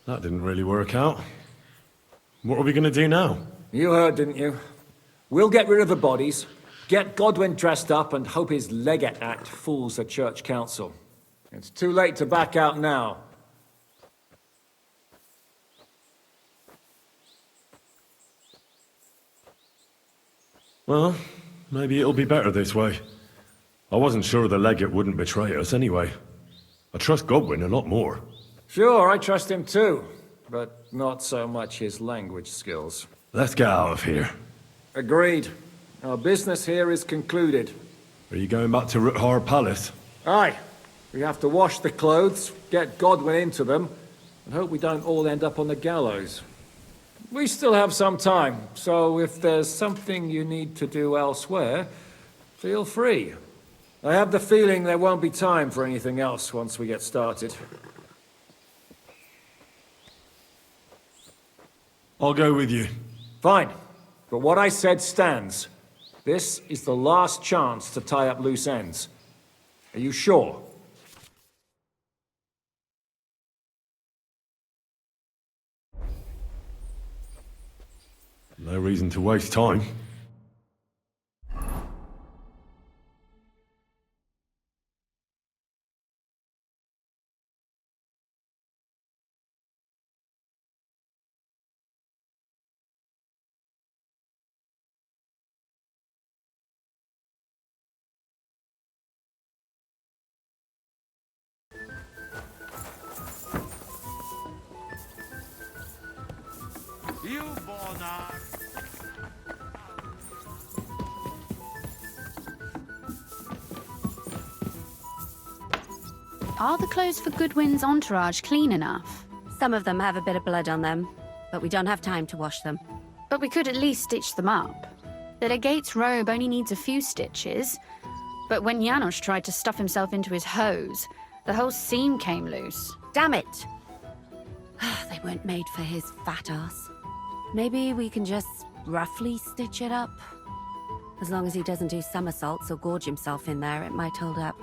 that didn't really work out. What are we going to do now? You heard, didn't you? We'll get rid of the bodies, get Godwin dressed up, and hope his Legate Act fools the Church Council. It's too late to back out now. Well, maybe it'll be better this way. I wasn't sure the legate wouldn't betray us anyway. I trust Godwin a lot more. Sure, I trust him too, but not so much his language skills. Let's get out of here. Agreed. Our business here is concluded. Are you going back to Ruthar Palace? Aye. We have to wash the clothes, get Godwin into them, and hope we don't all end up on the gallows. We still have some time, so if there's something you need to do elsewhere, feel free. I have the feeling there won't be time for anything else once we get started. I'll go with you. Fine. But what I said stands. This is the last chance to tie up loose ends. Are you sure? No reason to waste time. You monarch! Are the clothes for Goodwin's entourage clean enough? Some of them have a bit of blood on them, but we don't have time to wash them. But we could at least stitch them up. The legate's robe only needs a few stitches, but when Janos tried to stuff himself into his hose, the whole seam came loose. Damn it! They weren't made for his fat ass. Maybe we can just roughly stitch it up? As long as he doesn't do somersaults or gorge himself in there, it might hold up.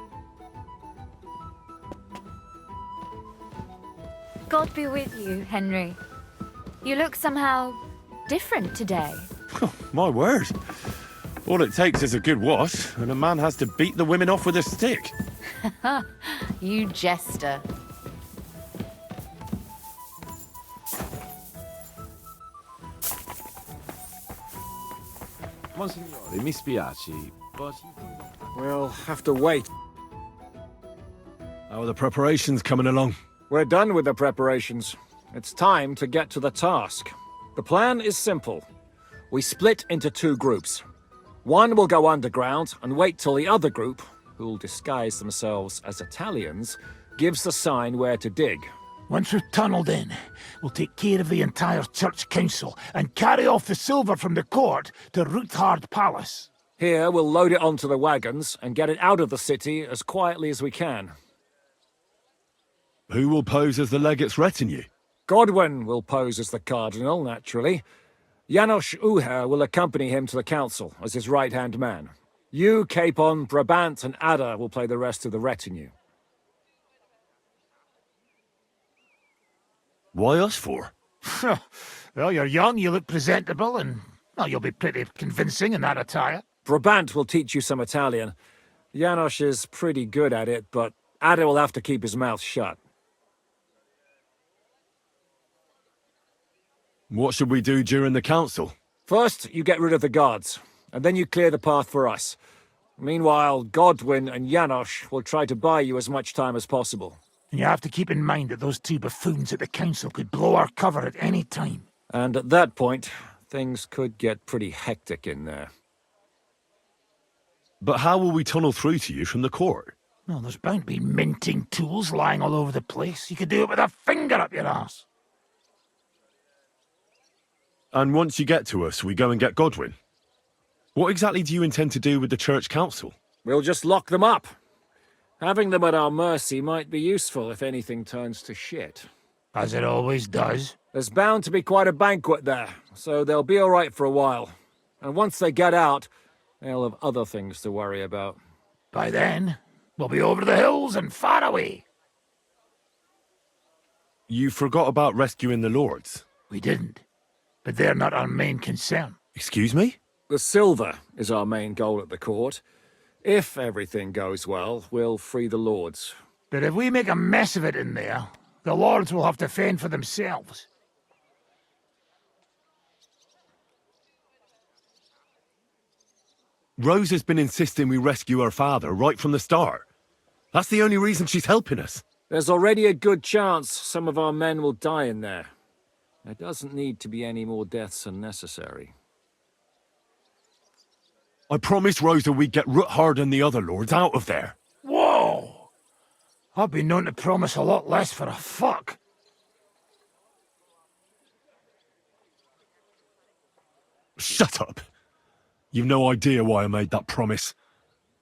God be with you, Henry. You look somehow different today. My word. All it takes is a good wash, and a man has to beat the women off with a stick. You jester. Monsignore, mi spiace, but... We'll have to wait. How are the preparations coming along? We're done with the preparations. It's time to get to the task. The plan is simple. We split into two groups. One will go underground and wait till the other group, who'll disguise themselves as Italians, gives the sign where to dig. Once we've tunneled in, we'll take care of the entire church council and carry off the silver from the court to Ruthard Palace. Here, we'll load it onto the wagons and get it out of the city as quietly as we can. Who will pose as the legate's retinue? Godwin will pose as the Cardinal, naturally. Janos Uher will accompany him to the council as his right-hand man. You, Capon, Brabant, and Ada will play the rest of the retinue. Why us for? Well, you're young, you look presentable, and well, you'll be pretty convincing in that attire. Brabant will teach you some Italian. Janos is pretty good at it, but Ada will have to keep his mouth shut. What should we do during the council? First, you get rid of the guards, and then you clear the path for us. Meanwhile, Godwin and Janos will try to buy you as much time as possible. And you have to keep in mind that those two buffoons at the council could blow our cover at any time. And at that point, things could get pretty hectic in there. But how will we tunnel through to you from the court? Well, there's bound to be minting tools lying all over the place. You could do it with a finger up your ass. And once you get to us, we go and get Godwin. What exactly do you intend to do with the church council? We'll just lock them up. Having them at our mercy might be useful if anything turns to shit. As it always does. There's bound to be quite a banquet there, so they'll be all right for a while. And once they get out, they'll have other things to worry about. By then, we'll be over the hills and far away. You forgot about rescuing the lords. We didn't. But they're not our main concern. Excuse me? The silver is our main goal at the court. If everything goes well, we'll free the lords. But if we make a mess of it in there, the lords will have to fend for themselves. Rose has been insisting we rescue her father right from the start. That's the only reason she's helping us. There's already a good chance some of our men will die in there. There doesn't need to be any more deaths unnecessary. I promised Rosa we'd get Ruthard and the other lords out of there. Whoa! I've been known to promise a lot less for a fuck. Shut up. You've no idea why I made that promise.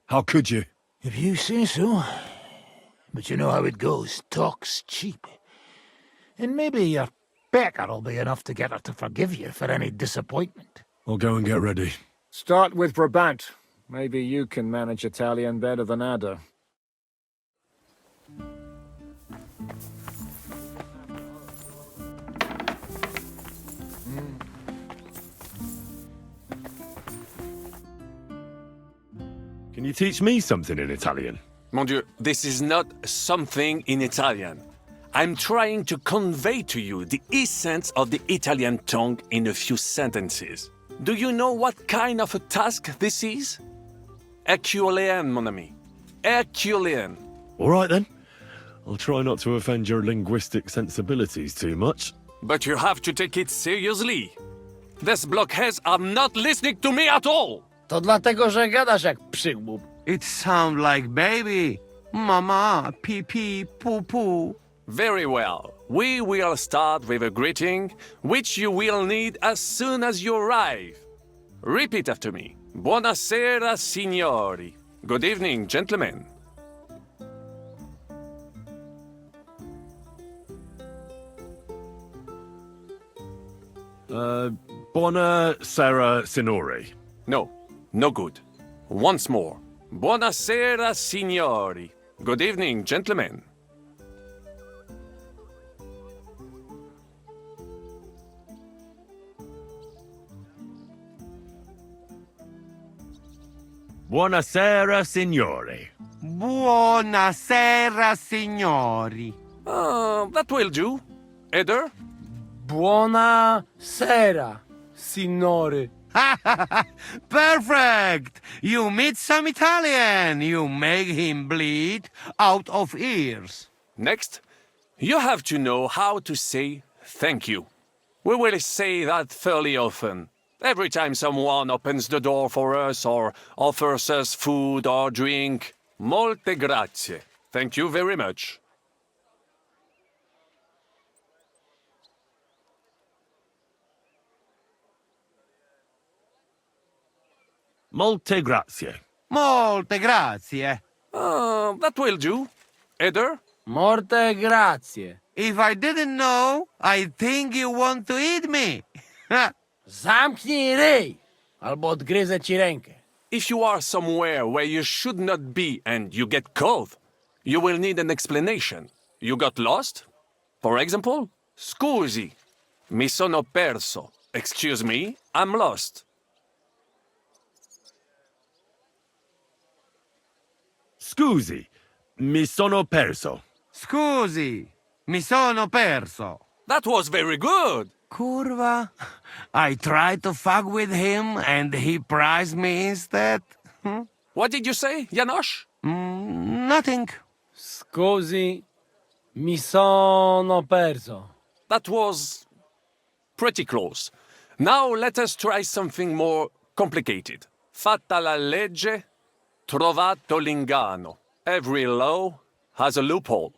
How could you? If you say so. But you know how it goes. Talk's cheap. And maybe your Becker'll be enough to get her to forgive you for any disappointment. I'll go and get ready. Start with Brabant. Maybe you can manage Italian better than Ada. Can you teach me something in Italian? Mon Dieu, this is not something in Italian. I'm trying to convey to you the essence of the Italian tongue in a few sentences. Do you know what kind of a task this is? Herculean, mon ami. Herculean. All right, then. I'll try not to offend your linguistic sensibilities too much. But you have to take it seriously. These blockheads are not listening to me at all. To dlatego, że gadasz jak przygłup. It sounds like baby. Mama, pee pee, poo poo. Very well. We will start with a greeting, which you will need as soon as you arrive. Repeat after me. Buonasera, signori. Good evening, gentlemen. Buonasera, signori. No, no good. Once more. Buonasera, signori. Good evening, gentlemen. Buonasera, signori. Buonasera, signori. That will do. Eder? Buonasera, signori. Perfect! You meet some Italian. You make him bleed out of ears. Next, you have to know how to say thank you. We will say that fairly often. Every time someone opens the door for us or offers us food or drink. Molte grazie. Thank you very much. Molte grazie. Molte grazie. That will do. Eder? Molte grazie. If I didn't know, I think you want to eat me. Zamknij ryj, albo odgryzę ci rękę. If you are somewhere where you should not be and you get caught, you will need an explanation. You got lost? For example, scusi, mi sono perso. Excuse me, I'm lost. Scusi, mi sono perso. Scusi, mi sono perso. That was very good. Kurwa. I tried to fuck with him and he prized me instead. What did you say, Janosch? Nothing. Scusi, mi sono perso. That was pretty close. Now let us try something more complicated. Fatta la legge, trovato l'inganno. Every law has a loophole.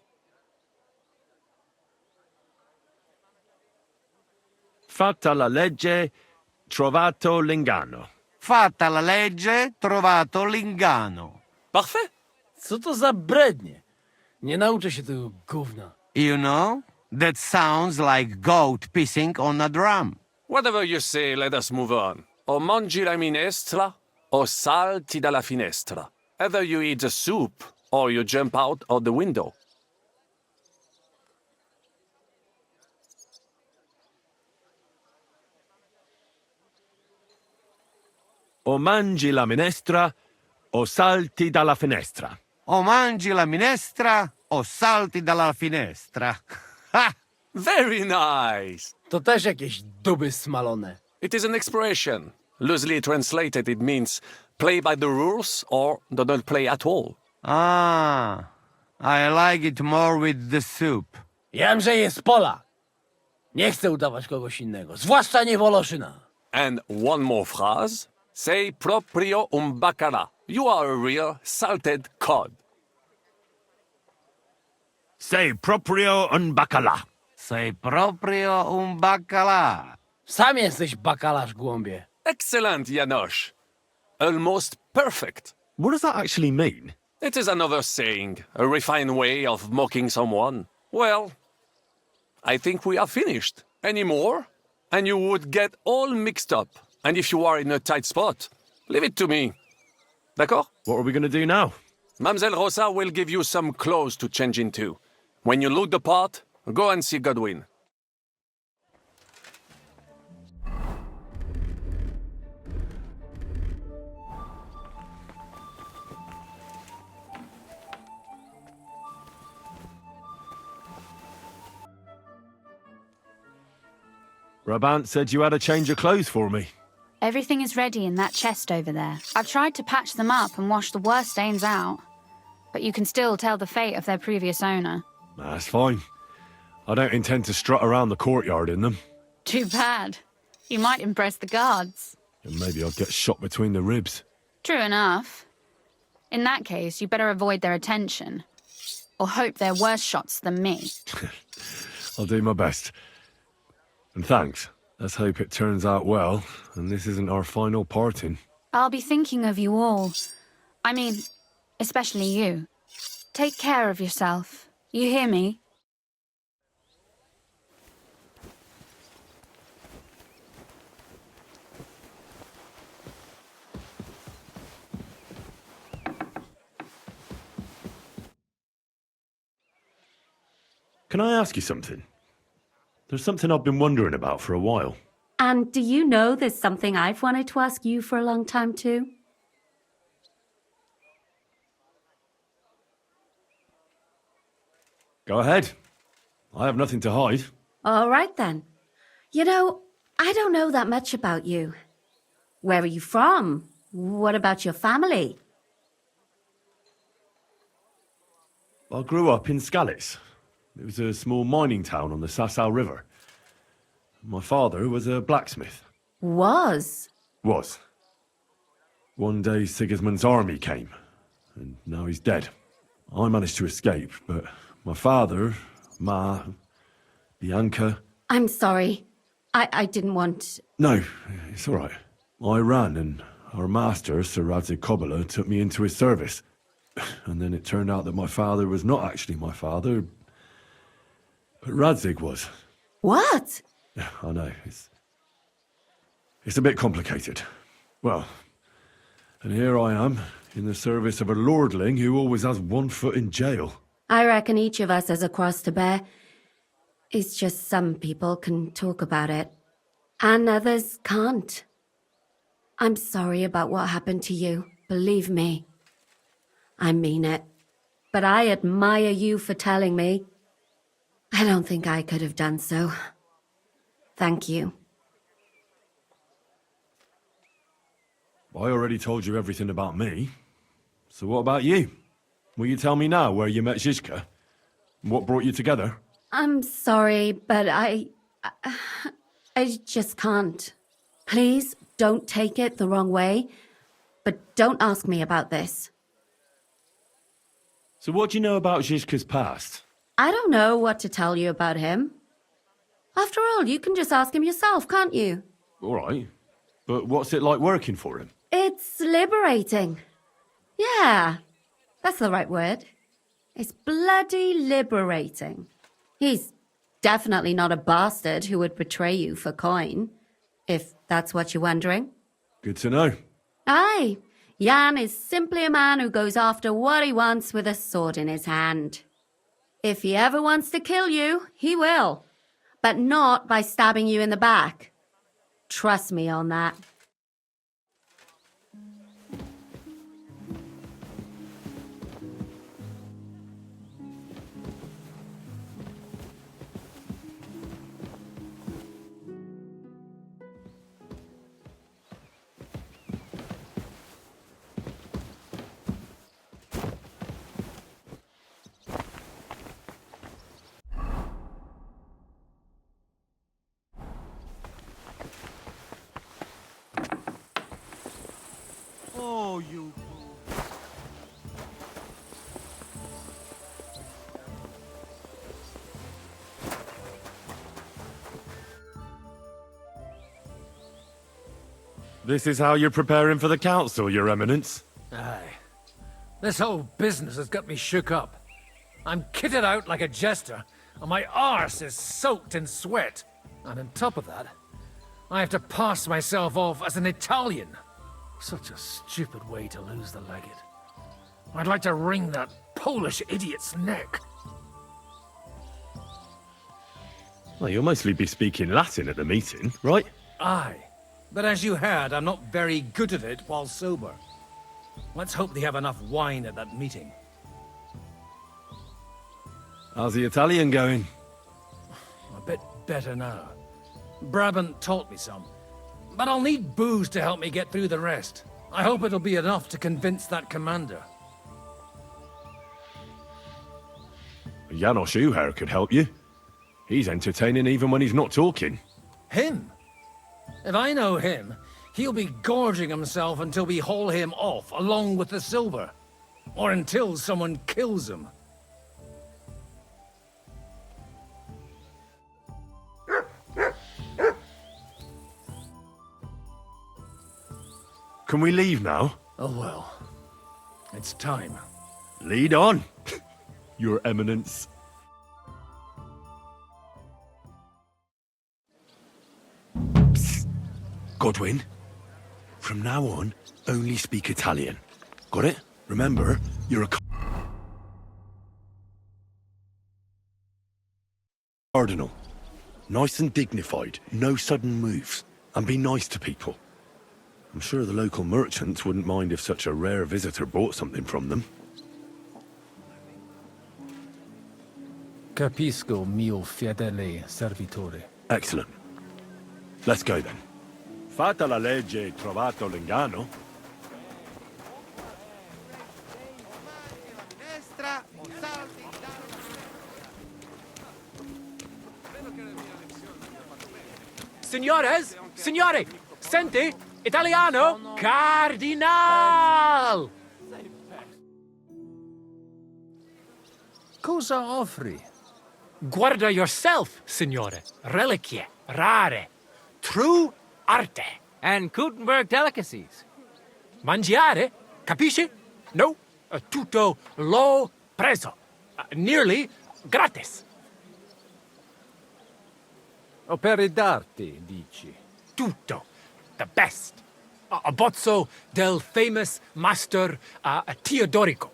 Fatta la legge, trovato l'inganno. Fatta la legge, trovato l'inganno. Parfait. Co to za brednie? Nie nauczę się tego gówna. You know, that sounds like goat pissing on a drum. Whatever you say, let us move on. O mangi la minestra, o salti dalla finestra. Either you eat the soup, or you jump out of the window. O mangi la minestra, o salti dalla finestra. O mangi la minestra, o salti dalla finestra. Ha! Very nice. To też jakieś duby smalone. It is an expression. Loosely translated, it means play by the rules or do not play at all. Ah, I like it more with the soup. Wiem, że jest Polak. Nie chcę udawać kogoś innego, zwłaszcza nie Woloszyna. And one more phrase. Sei proprio un baccara. You are a real salted cod. Sei proprio un bacala. Sei proprio un bacala. Sam jesteś bakalarz, głąbie. Excellent, Janosch. Almost perfect. What does that actually mean? It is another saying, a refined way of mocking someone. Well, I think we are finished. Any more? And you would get all mixed up. And if you are in a tight spot, leave it to me. D'accord? What are we going to do now? Mamselle Rosa will give you some clothes to change into. When you look the part, go and see Godwin. Brabant said you had a change of clothes for me. Everything is ready in that chest over there. I've tried to patch them up and wash the worst stains out, but you can still tell the fate of their previous owner. That's fine. I don't intend to strut around the courtyard in them. Too bad. You might impress the guards. And maybe I'll get shot between the ribs. True enough. In that case, you better avoid their attention. or hope they're worse shots than me. I'll do my best. And thanks. Let's hope it turns out well, and this isn't our final parting. I'll be thinking of you all. I mean, especially you. Take care of yourself. You hear me? Can I ask you something? There's something I've been wondering about for a while. And do you know there's something I've wanted to ask you for a long time too? Go ahead. I have nothing to hide. All right then. You know, I don't know that much about you. Where are you from? What about your family? I grew up in Skalitz. It was a small mining town on the Sasau River. My father was a blacksmith. Was? One day Sigismund's army came, and now he's dead. I managed to escape, but my father, Ma, Bianca... I'm sorry. I didn't want... No, it's all right. I ran, and our master, Sir Radzig Kobyla, took me into his service. And then it turned out that my father was not actually my father, but Radzig was. What? I know, it's a bit complicated. Well, and here I am, in the service of a lordling who always has one foot in jail. I reckon each of us has a cross to bear. It's just some people can talk about it, and others can't. I'm sorry about what happened to you, believe me. I mean it. But I admire you for telling me. I don't think I could have done so. Thank you. I already told you everything about me. So what about you? Will you tell me now where you met Zizka? What brought you together? I'm sorry, but I just can't. Please don't take it the wrong way, but don't ask me about this. So what do you know about Zizka's past? I don't know what to tell you about him. After all, you can just ask him yourself, can't you? All right. But what's it like working for him? It's liberating. Yeah, that's the right word. It's bloody liberating. He's definitely not a bastard who would betray you for coin, if that's what you're wondering. Good to know. Aye, Jan is simply a man who goes after what he wants with a sword in his hand. If he ever wants to kill you, he will. But not by stabbing you in the back. Trust me on that. Oh, you... This is how you're preparing for the council, Your Eminence? Aye. This whole business has got me shook up. I'm kitted out like a jester, and my arse is soaked in sweat. And on top of that, I have to pass myself off as an Italian. Such a stupid way to lose the legate. I'd like to wring that Polish idiot's neck. Well, you'll mostly be speaking Latin at the meeting, right? Aye. But as you heard, I'm not very good at it while sober. Let's hope they have enough wine at that meeting. How's the Italian going? A bit better now. Brabant taught me some. But I'll need booze to help me get through the rest. I hope it'll be enough to convince that commander. Janos Uher could help you. He's entertaining even when he's not talking. Him? If I know him, he'll be gorging himself until we haul him off, along with the silver. Or until someone kills him. Can we leave now? Oh well. It's time. Lead on, Your Eminence. Psst. Godwin, from now on, only speak Italian. Got it? Remember, you're a Cardinal. Nice and dignified, no sudden moves, and be nice to people. I'm sure the local merchants wouldn't mind if such a rare visitor bought something from them. Capisco, mio fedele servitore. Excellent. Let's go then. Fatta la legge, trovato l'inganno. Signores, signore, senti, Italiano, Cardinal! Cosa offri? Guarda yourself, signore. Reliquie, rare, true arte. And Gutenberg delicacies. Mangiare, capisci? No, tutto lo preso. Nearly gratis. Opere d'arte, dici? Tutto. The best. A bozzo del famous master Teodorico.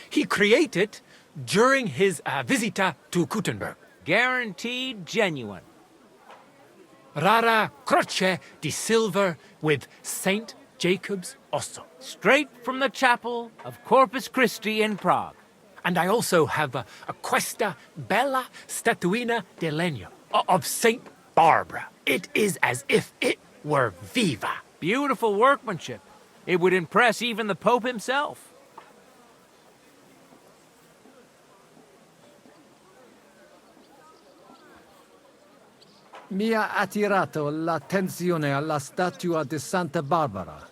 He created during his visita to Gutenberg. Guaranteed genuine. Rara croce di silver with Saint Jacob's osso. Straight from the chapel of Corpus Christi in Prague. And I also have a questa bella statuina di legno of Saint Barbara. It is as if it were viva. Beautiful workmanship. It would impress even the Pope himself. Mi ha attirato l'attenzione alla statua di Santa Barbara.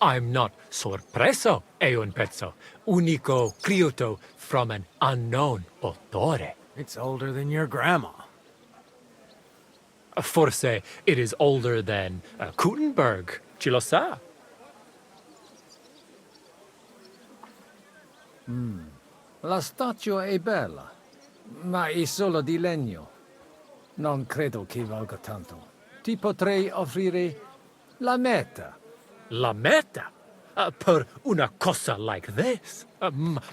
I'm not sorpreso, è un pezzo. Unico creato from an unknown autore. It's older than your grandma. Forse it is older than Gutenberg. Ci lo sa? La statua è bella, ma è solo di legno. Non credo che valga tanto. Ti potrei offrire la metà. La metà? Per una cosa like this?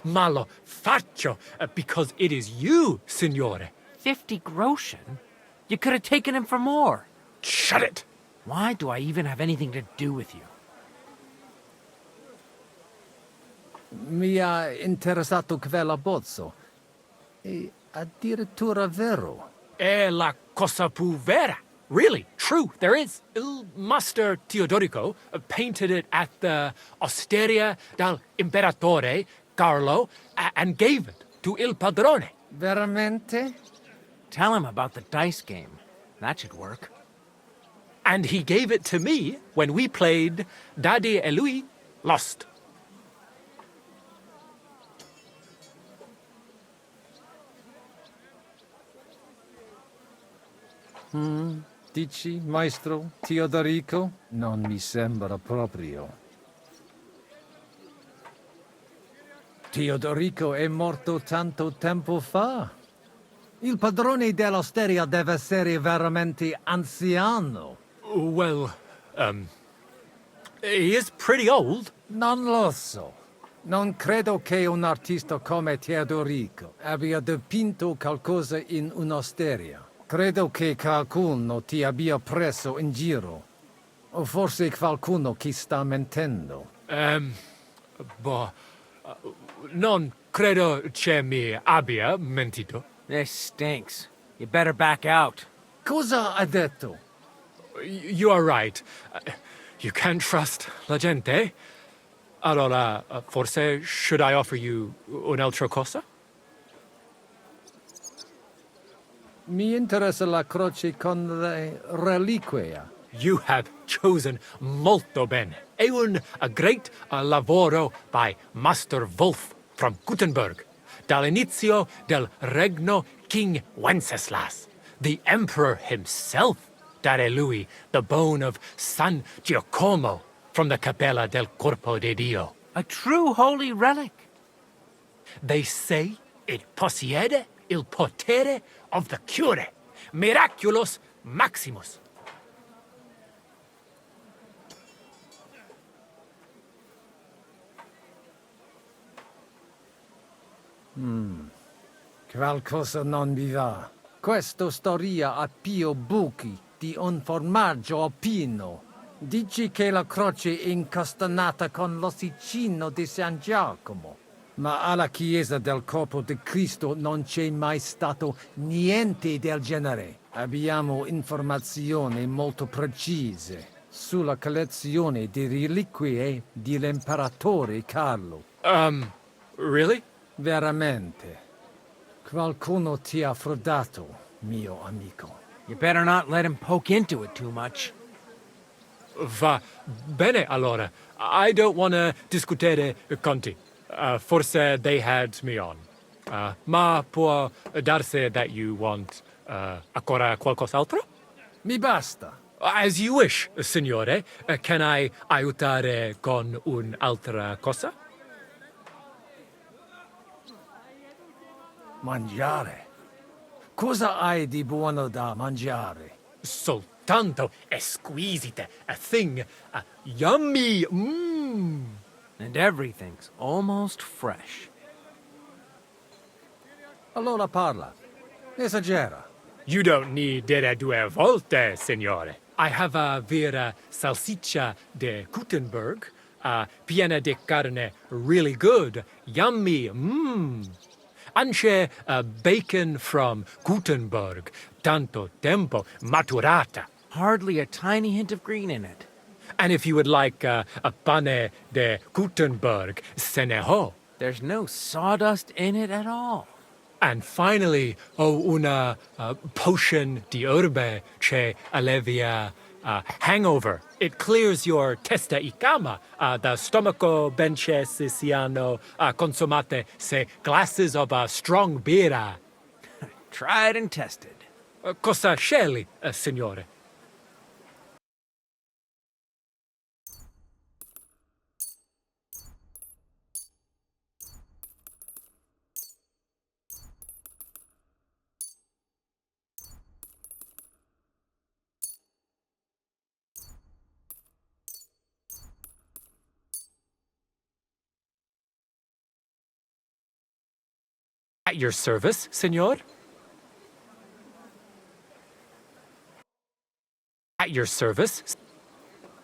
Ma lo faccio because it is you, signore. 50 groschen? You could have taken him for more. Shut it! Why do I even have anything to do with you? Mi ha interessato quell'abbozzo. È addirittura vero. È la cosa più vera. Really, true, there is. Il Master Teodorico painted it at the Osteria del Imperatore Carlo and gave it to Il Padrone. Veramente? Tell him about the dice game. That should work. And he gave it to me when we played Daddy e lui lost. Dici, maestro Teodorico? Non mi sembra proprio. Teodorico è morto tanto tempo fa. Il padrone dell'osteria deve essere veramente anziano. Well, he is pretty old. Non lo so. Non credo che un artista come Teodorico abbia dipinto qualcosa in un'osteria. Credo che qualcuno ti abbia preso in giro. O forse qualcuno che sta mentendo. Non credo che mi abbia mentito. This stinks. You better back out. Cosa ha detto? You are right. You can't trust la gente. Allora, forse should I offer you un'altra cosa? Mi interessa la croce con le reliquie. You have chosen molto bene. È a great lavoro by Master Wolf from Gutenberg. Dall'inizio del regno King Wenceslas. The emperor himself dare lui the bone of San Giacomo from the Capella del Corpo de Dio. A true holy relic. They say it possiede il potere of the cure. Miraculous maximus. Qualcosa non vi va. Questa storia ha più buchi di un formaggio alpino. Dici che la croce è incastenata con l'ossicino di San Giacomo. Ma alla chiesa del corpo di Cristo non c'è mai stato niente del genere. Abbiamo informazioni molto precise sulla collezione di reliquie dell'imperatore Carlo. Really? Veramente. Qualcuno ti ha frodato, mio amico. You better not let him poke into it too much. Va bene allora. I don't want to discutere conti. Forse they had me on. Ma può darsi that you want ancora qualcos'altro? Mi basta. As you wish, signore. Can I aiutare con un'altra cosa? Mangiare? Cosa hai di buono da mangiare? Soltanto esquisite. A thing. Yummy. Mmm. And everything's almost fresh. Allora parla. Esagera. You don't need dire due volte, signore. I have a vera salsiccia de Gutenberg, piena de carne, really good, yummy, mmm. Anche bacon from Gutenberg, tanto tempo maturata. Hardly a tiny hint of green in it. And if you would like a pane de Gutenberg, se ne ho. There's no sawdust in it at all. And finally, una potion di herbe che allevia hangover. It clears your testa y cama, the stomaco benche siano consumate se glasses of strong beer. Tried and tested. Cosa scegli, signore? At your service, signor? At your service?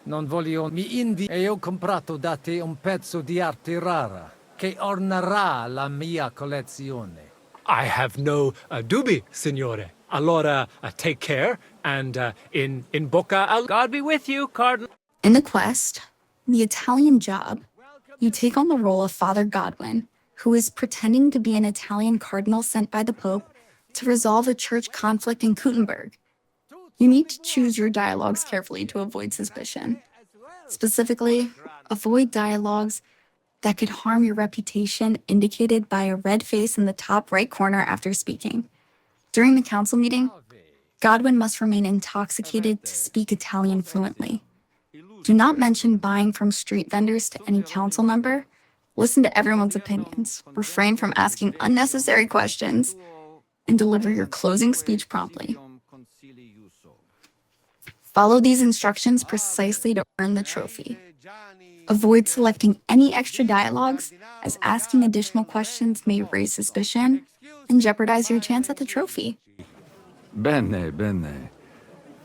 Non voglio mi invi e ho comprato da te un pezzo di arte rara che ornerà la mia collezione. I have no dubbi, signore. Allora, take care, and in bocca al... God be with you, Cardinal. In the quest, the Italian job, you take on the role of Father Godwin, who is pretending to be an Italian cardinal sent by the Pope to resolve a church conflict in Gutenberg. You need to choose your dialogues carefully to avoid suspicion. Specifically, avoid dialogues that could harm your reputation, indicated by a red face in the top right corner after speaking. During the council meeting, Godwin must remain intoxicated to speak Italian fluently. Do not mention buying from street vendors to any council member. Listen to everyone's opinions, refrain from asking unnecessary questions, and deliver your closing speech promptly. Follow these instructions precisely to earn the trophy. Avoid selecting any extra dialogues, as asking additional questions may raise suspicion and jeopardize your chance at the trophy. Bene, bene.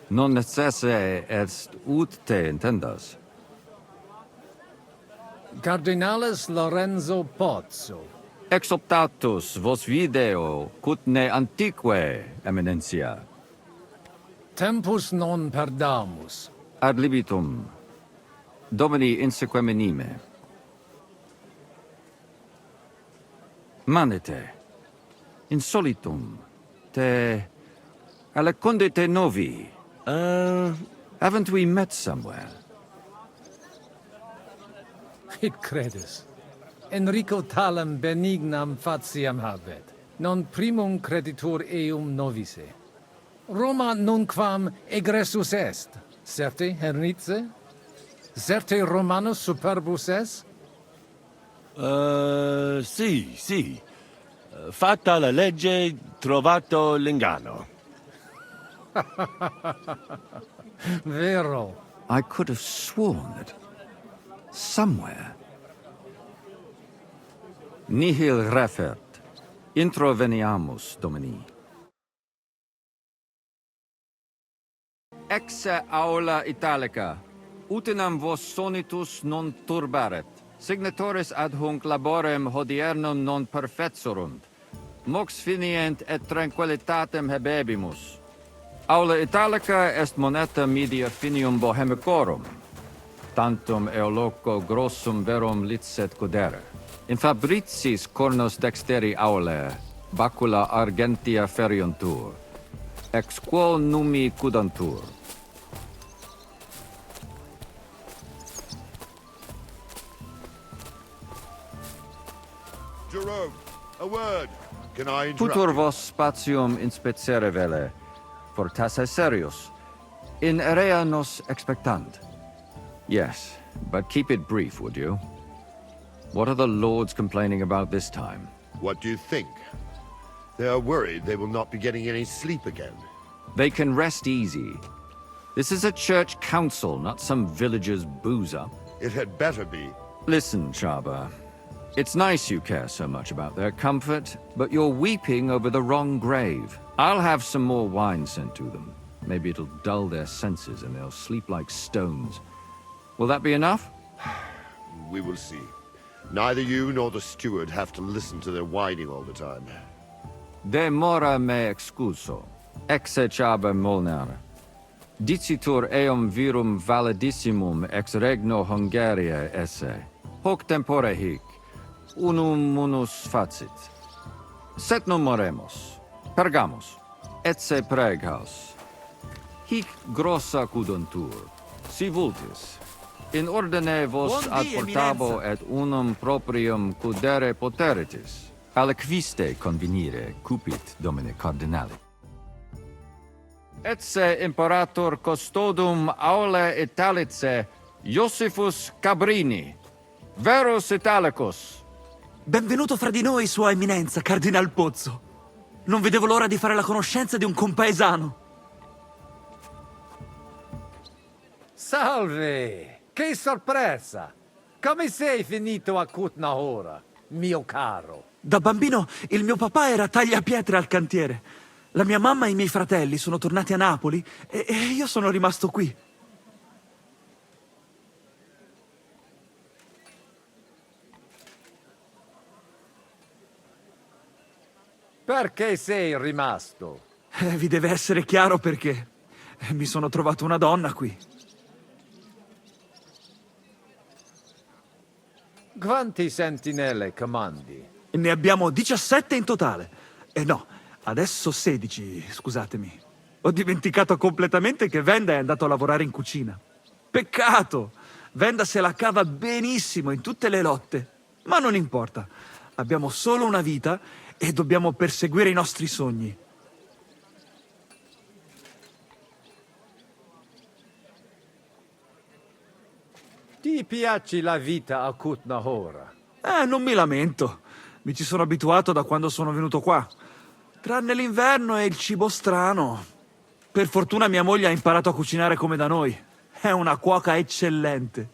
Non necesse est ut te intendas. Cardinalis Lorenzo Pozzo. Exoptatus vos video, cut ne antique, eminencia. Tempus non perdamus. Ad libitum. Domini insequem minime. Manete. Insolitum. Te... Alecunde te novi. Haven't we met somewhere? It credus. Enrico talem benignam fatiam habet. Non primum creditur eum novice. Roma nunquam egressus est. Certe, Rites? Certe Romanus superbus es? Sì. Fatta la legge, trovato l'inganno. Vero. I could have sworn that somewhere. Nihil refert. Introveniamus, Domini. Exe aula italica. Utinam vos sonitus non turbaret. Signatoris ad hunc laborem hodiernum non perfetsurunt. Mox finient et tranquillitatem habebimus. Aula italica est moneta media finium bohemicorum. Tantum eoloco grossum verum licet godere. In fabricis cornos dexteri aulae, bacula argentia feriuntur. Ex quo numi cudantur. Jerome, a word. Can I interrupt? Tutor vos spatium inspecere vele, fortasse serius. In area nos expectant. Yes, but keep it brief, would you? What are the lords complaining about this time? What do you think? They are worried they will not be getting any sleep again. They can rest easy. This is a church council, not some villager's boozer. It had better be. Listen, Chaba. It's nice you care so much about their comfort, but you're weeping over the wrong grave. I'll have some more wine sent to them. Maybe it'll dull their senses and they'll sleep like stones. Will that be enough? We will see. Neither you nor the steward have to listen to their whining all the time. De mora me excuso. Exe Chaba Molnar. Dicitur eum virum validissimum ex regno Hungaria esse. Hoc tempore hic. Unum munus facit. Set non moremus. Pergamus. Etse preghaus. Hic grossa cuduntur. Si vultis. In ordine vos ad portabo et unum proprium cudere poteritis. Aliquiste convenire cupit domine Cardinali. Etse imperator custodum aule Italice Iosifus Cabrini. Verus Italicus. Benvenuto fra di noi, Sua Eminenza, Cardinal Pozzo. Non vedevo l'ora di fare la conoscenza di un compaesano. Salve! Che sorpresa! Come sei finito a Kutnahora, mio caro? Da bambino il mio papà era tagliapietre al cantiere. La mia mamma e i miei fratelli sono tornati a Napoli e io sono rimasto qui. Perché sei rimasto? Vi deve essere chiaro perché. Mi sono trovato una donna qui. Quanti sentinelle comandi? Ne abbiamo 17 in totale. No, adesso 16, scusatemi. Ho dimenticato completamente che Venda è andato a lavorare in cucina. Peccato! Venda se la cava benissimo in tutte le lotte. Ma non importa. Abbiamo solo una vita e dobbiamo perseguire i nostri sogni. Ti piace la vita a Kutnahora? Non mi lamento. Mi ci sono abituato da quando sono venuto qua. Tranne l'inverno e il cibo strano. Per fortuna mia moglie ha imparato a cucinare come da noi. È una cuoca eccellente.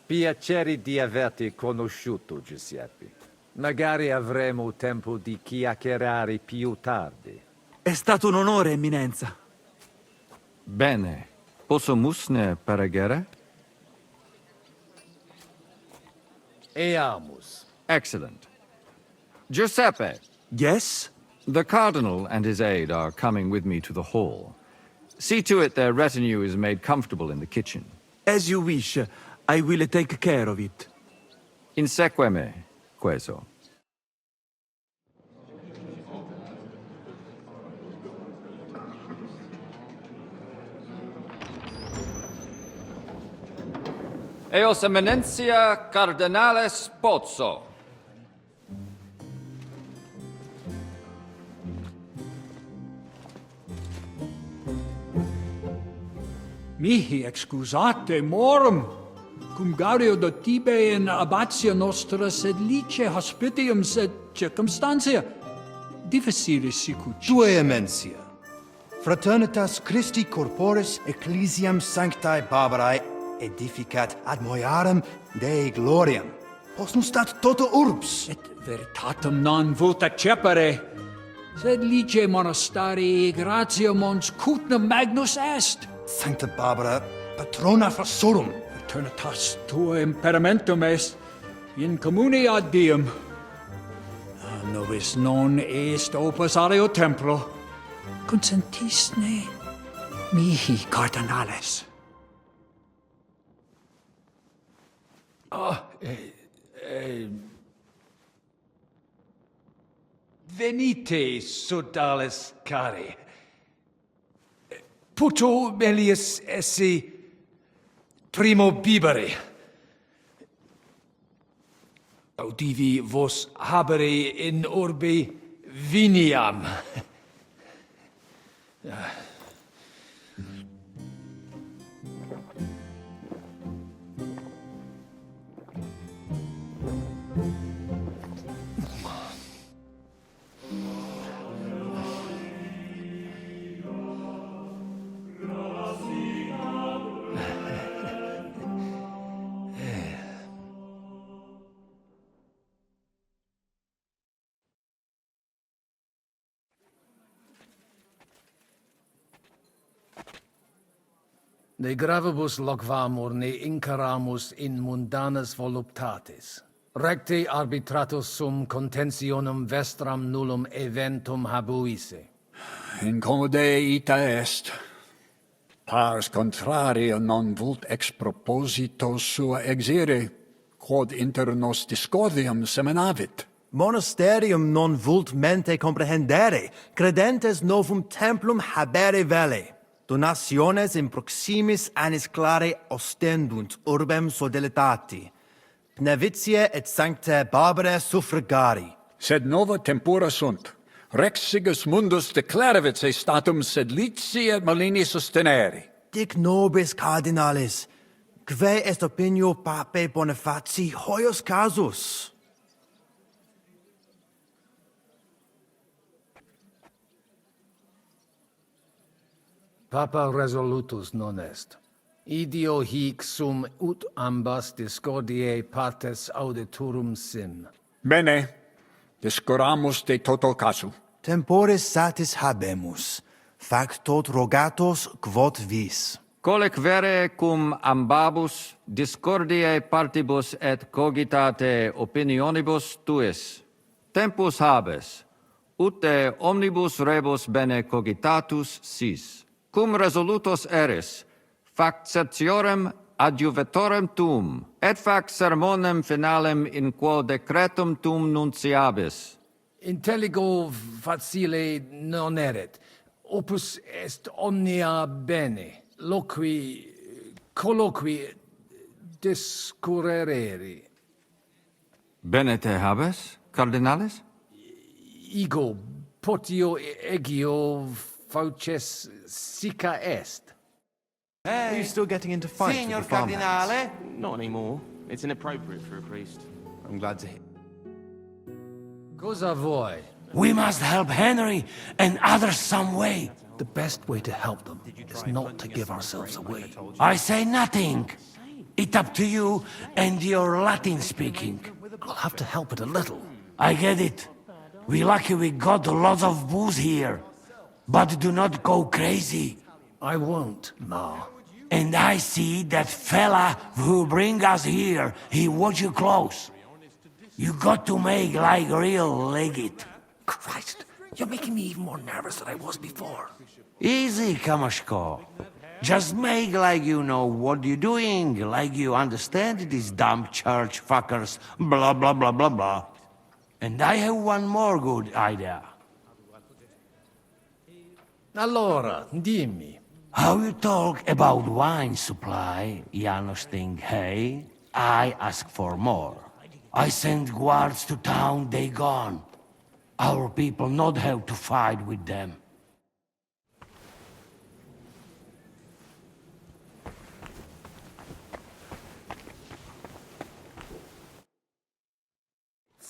Piacere di averti conosciuto, Giuseppe. Magari avremo tempo di chiacchierare più tardi. È stato un onore, Eminenza. Bene. Posso musne paregere? Eamus. Excellent. Giuseppe. Yes? The Cardinal and his aide are coming with me to the hall. See to it their retinue is made comfortable in the kitchen. As you wish. I will take care of it. Inseque me, queso. Eos Eminentia Cardinales Pozzo. Mihi excusate morum. Cum gaudio do tibe in abatia nostra sed lice hospitium sed circumstantia. Difficile sicuci. Tue emensia. Fraternitas Christi corporis ecclesiam sanctae Barbarae edificat ad moiarem Dei gloriam. Post stat toto urbs. Et veritatem non vult accepere. Sed lice monastarii gratia mons cutnum magnus est. Sancta Barbara, patrona frassorum. Fraternitas tua imperamentum est in commune ad diem. Nobis non est opus areo templo. Consentisne mihi cardinales. Venite, sodales cari. Puto melius esse primo bibere. Audivi vos habere in urbe viniam. De gravibus loquamur ne incaramus in mundanas voluptatis. Recte arbitratus sum contentionum vestram nullum eventum habuisse. Incommode ita est. Pars contrario non vult ex proposito sua exire, quod inter nos discordium seminavit. Monasterium non vult mente comprehendere, credentes novum templum habere vele. Donationes in proximis annis clare ostendunt urbem sodelitati. Pnevitiae et sanctae Barbarae suffragari. Sed nova tempora sunt. Rex Sigismundus declaravit se statum sed lici et malini sostenere. Dic nobis cardinalis, quae est opinio pape Bonifaci hoius casus? Papa resolutus non est. Idio hic sum ut ambas discordiae partes auditorum sim. Bene, discoramus de toto casu. Temporis satis habemus, fac tot rogatos quod vis. Colec vere cum ambabus discordiae partibus et cogitate opinionibus tuis. Tempus habes, ute omnibus rebus bene cogitatus sis. Cum resolutos eris, fac certiorem adjuvetorem tuum, et fac sermonem finalem in quo decretum tuum nunciabis. Intelligo facile non erit. Opus est omnia bene. Colloqui discurreri. Bene te habes, cardinalis? Ego potio egio fauces sica est. Are you still getting into fights Signor with the farmhands? Cardinale? Not anymore. It's inappropriate for a priest. I'm glad to hear. Cosa voi? We must help Henry and others some way. The best way to help them is not to give ourselves away. I say nothing. It's up to you and your Latin speaking. I'll have to help it a little. I get it. We lucky we got lots of booze here. But do not go crazy. I won't, Ma. And I see that fella who bring us here, he watch you close. You got to make like real legit. Christ, you're making me even more nervous than I was before. Easy, Kamashko. Just make like you know what you're doing, like you understand these dumb church fuckers, blah blah blah blah blah. And I have one more good idea. Allora, dimmi. How you talk about wine supply, Janos think, hey? I ask for more. I send guards to town, they gone. Our people not have to fight with them.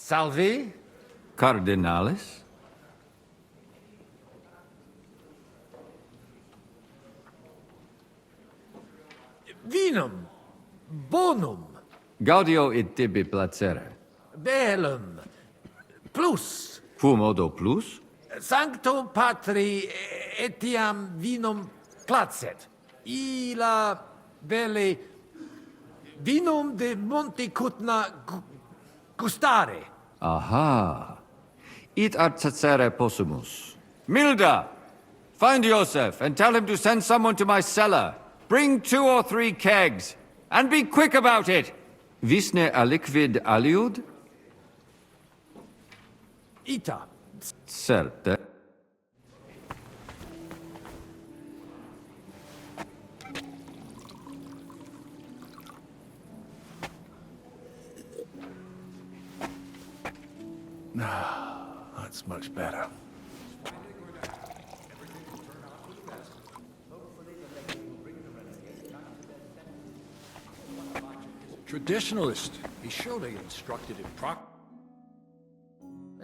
Salvi? Cardinalis? Vinum. Bonum. Gaudio et tibi placere. Bellum. Plus. Quomodo plus? Sancto Patri etiam vinum placet. Illa vele vinum de Montecutna gustare. Aha. It ad cacere possumus. Milda! Find Joseph and tell him to send someone to my cellar. Bring 2 or 3 kegs. And be quick about it! Visne aliquid aliud? Ita. Certe. That's much better. Traditionalist. He surely instructed in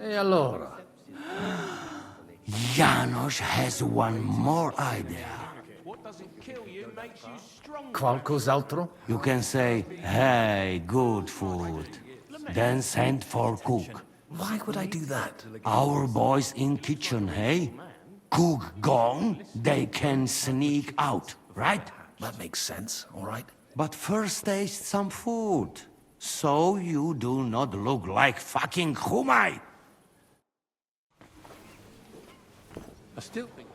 E allora? Janos has one more idea. What doesn't kill you makes you stronger. Qualcos'altro? You can say, hey, good food. Then send for cook. Why would I do that? Our boys in kitchen, hey? Cook gone, they can sneak out, right? That makes sense, all right. But first taste some food, so you do not look like fucking Humai. I still think...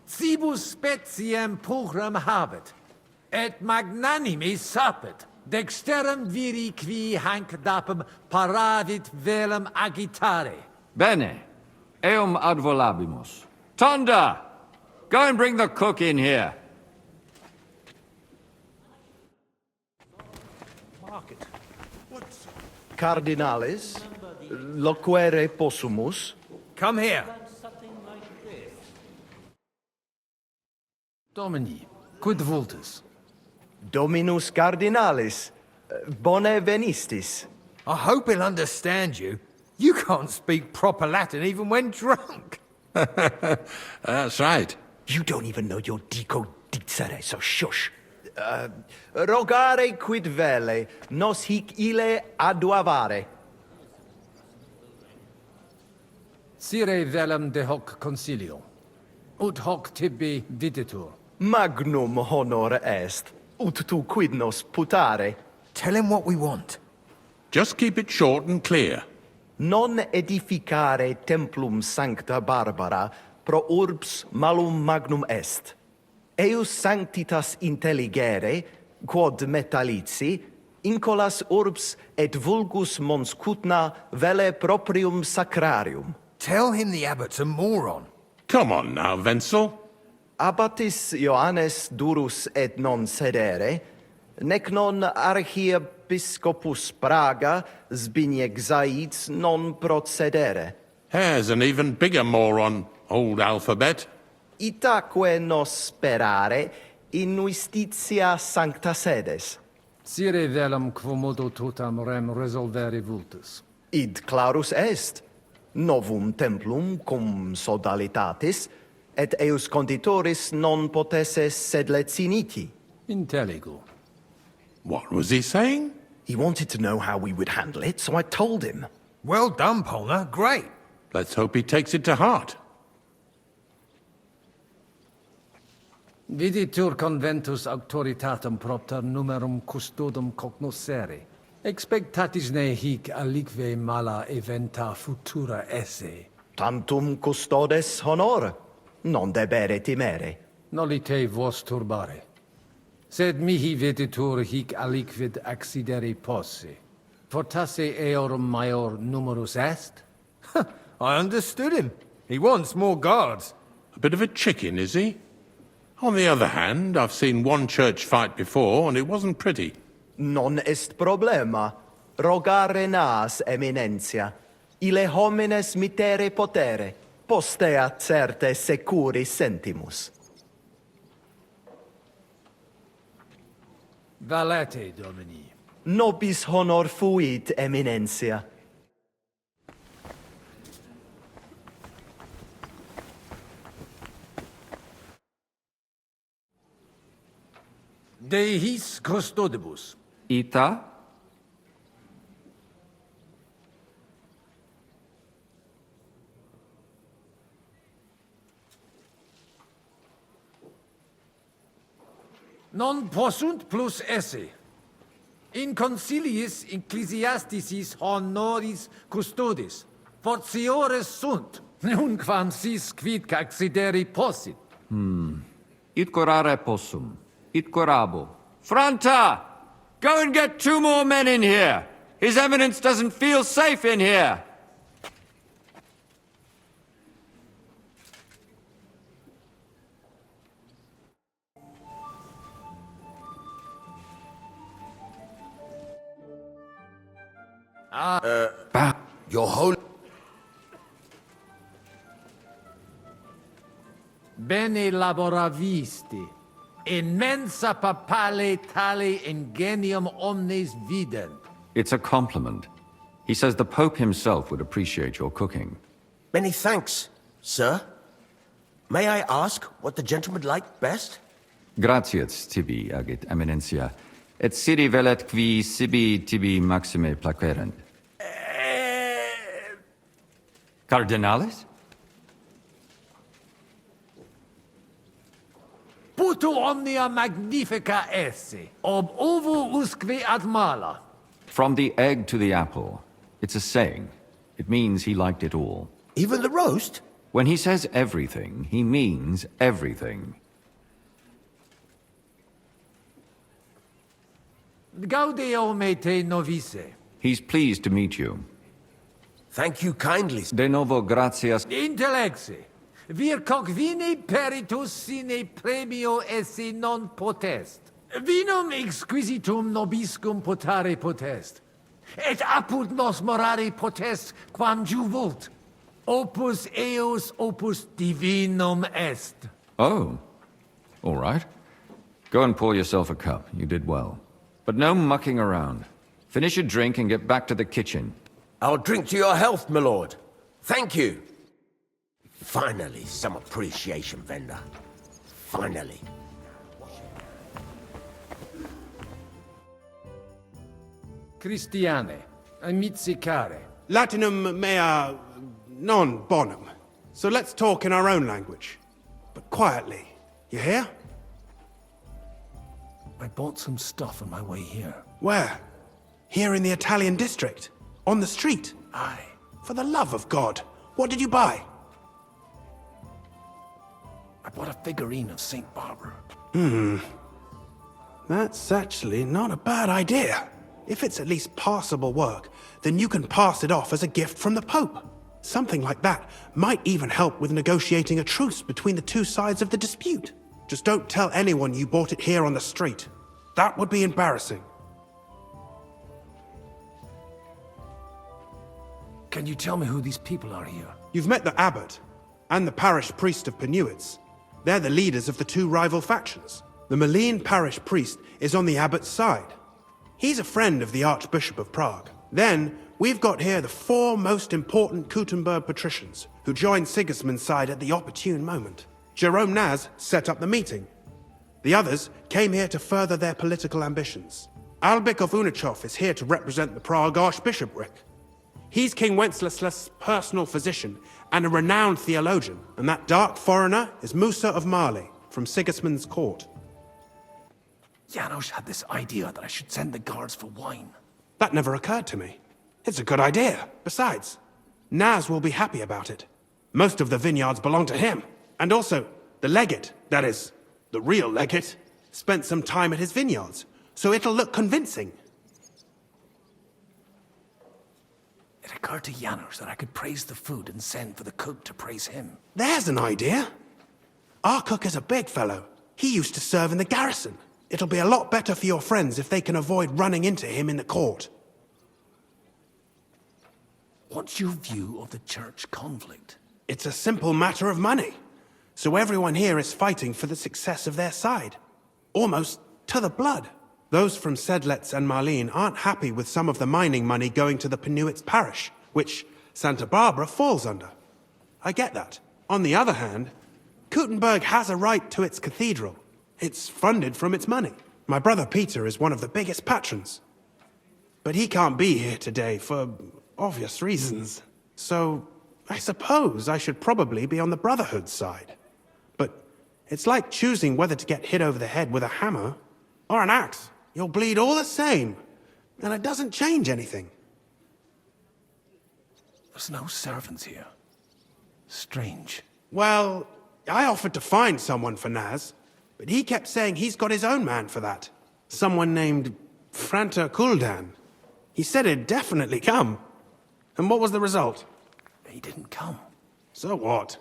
Cibus speciem pulchram habet, et magnanimis sapet, dexterum viri qui hanc dapum paravit velum agitare. Bene. Eum ad volabimus. Tonda! Go and bring the cook in here. Cardinalis, loquere possumus. Come here. Domini, quid vultus? Dominus Cardinalis, bone venistis. I hope he'll understand you. You can't speak proper Latin even when drunk. That's right. You don't even know your dico dicere, so shush. Rogare quid vele, nos hic ille aduavare. Sire velum de hoc concilio, ut hoc tibi videtur. Magnum honor est, ut tu quid nos putare. Tell him what we want. Just keep it short and clear. Non edificare templum sancta Barbara pro urbs malum magnum est. Eius sanctitas intelligere, quod metallici, incolas urbs et vulgus mons cutna vele proprium sacrarium. Tell him the abbot's a moron. Come on now, Wenzel. Abbatis Ioannes durus et non sedere, nec non archiepiscopus Praga Zbigniew Zaitz non procedere. Here's an even bigger moron, old alphabet. Itaque nos sperare in justitia sancta sedes. Sire velum quomodo totam rem resolvere vultus. Id clarus est. Novum templum cum sodalitatis, et eius conditoris non potesse sed leciniti. Intelligo. What was he saying? He wanted to know how we would handle it, so I told him. Well done, Polna. Great. Let's hope he takes it to heart. Viditur conventus auctoritatem propter numerum custodum cognoscere. Expectatis ne hic alique mala eventa futura esse. Tantum custodes honor, non debere timere. Nolite vos turbare. Sed mihi viditur hic aliquid accidere posse. Fortasse eorum maior numerus est? I understood him. He wants more guards. A bit of a chicken, is he? On the other hand, I've seen one church fight before, and it wasn't pretty. Non est problema. Rogare nas, eminentia. Ille homines mittere potere. Postea certe securi sentimus. Valete, Domini. Nobis honor fuit, Eminentia. De his custodibus. Ita? Non possunt plus esse. In conciliis ecclesiasticis honoris custodis. Fortiores sunt. Nunquam sis quid accideri possit. It corare possum. It corabo. Franta! Go and get 2 more men in here! His Eminence doesn't feel safe in here! Your whole... Bene laboravisti. In mensa papale tale ingenium omnes vident. It's a compliment. He says the Pope himself would appreciate your cooking. Many thanks, sir. May I ask what the gentleman liked best? Gratias tibi agit eminentia, et sidi velet qui sibi tibi maxime placerent. Cardinalis? Putu omnia magnifica esse, ob ovo usque ad mala. From the egg to the apple. It's a saying. It means he liked it all. Even the roast? When he says everything, he means everything. Gaudeo me te novice. He's pleased to meet you. Thank you kindly. De novo gratias. Intellexe. Vir convine peritus sine premio esse non potest. Vinum exquisitum nobiscum potare potest. Et apud nos morare potest quam juvult. Opus eos opus divinum est. Oh. All right. Go and pour yourself a cup. You did well. But no mucking around. Finish your drink and get back to the kitchen. I'll drink to your health, my lord. Thank you. Finally, some appreciation, Vendor. Finally. Christiane, amicicare. Latinum mea non bonum. So let's talk in our own language. But quietly. You hear? I bought some stuff on my way here. Where? Here in the Italian district? On the street? Aye. For the love of God, what did you buy? I bought a figurine of St. Barbara. That's actually not a bad idea. If it's at least passable work, then you can pass it off as a gift from the Pope. Something like that might even help with negotiating a truce between the two sides of the dispute. Just don't tell anyone you bought it here on the street. That would be embarrassing. Can you tell me who these people are here? You've met the abbot and the parish priest of Penuitz. They're the leaders of the two rival factions. The Malene parish priest is on the abbot's side. He's a friend of the Archbishop of Prague. Then, we've got here the 4 most important Kuttenberg patricians, who joined Sigismund's side at the opportune moment. Jerome Naz set up the meeting. The others came here to further their political ambitions. Albik of Unachov is here to represent the Prague Archbishopric. He's King Wenceslas's personal physician and a renowned theologian, and that dark foreigner is Musa of Mali, from Sigismund's court. Janos had this idea that I should send the guards for wine. That never occurred to me. It's a good idea. Besides, Naz will be happy about it. Most of the vineyards belong to him. And also, the legate, that is, the real legate, spent some time at his vineyards, so it'll look convincing. It occurred to Janos that I could praise the food and send for the cook to praise him. There's an idea. Our cook is a big fellow. He used to serve in the garrison. It'll be a lot better for your friends if they can avoid running into him in the court. What's your view of the church conflict? It's a simple matter of money. So everyone here is fighting for the success of their side. Almost to the blood. Those from Sedlitz and Marlene aren't happy with some of the mining money going to the Penuits parish, which Santa Barbara falls under. I get that. On the other hand, Kuttenberg has a right to its cathedral. It's funded from its money. My brother Peter is one of the biggest patrons. But he can't be here today for obvious reasons. So I suppose I should probably be on the Brotherhood's side. But it's like choosing whether to get hit over the head with a hammer or an axe. You'll bleed all the same, and it doesn't change anything. There's no servants here. Strange. Well, I offered to find someone for Naz, but he kept saying he's got his own man for that. Someone named Franta Kuldan. He said he'd definitely come. And what was the result? He didn't come. So what?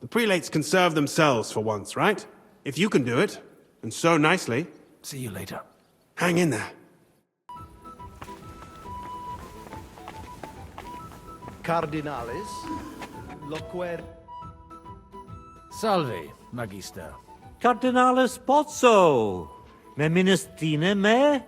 The prelates can serve themselves for once, right? If you can do it, and so nicely. See you later. Hang in there. Cardinalis, loquer... Salve, Magister. Cardinalis Pozzo! Me ministine me?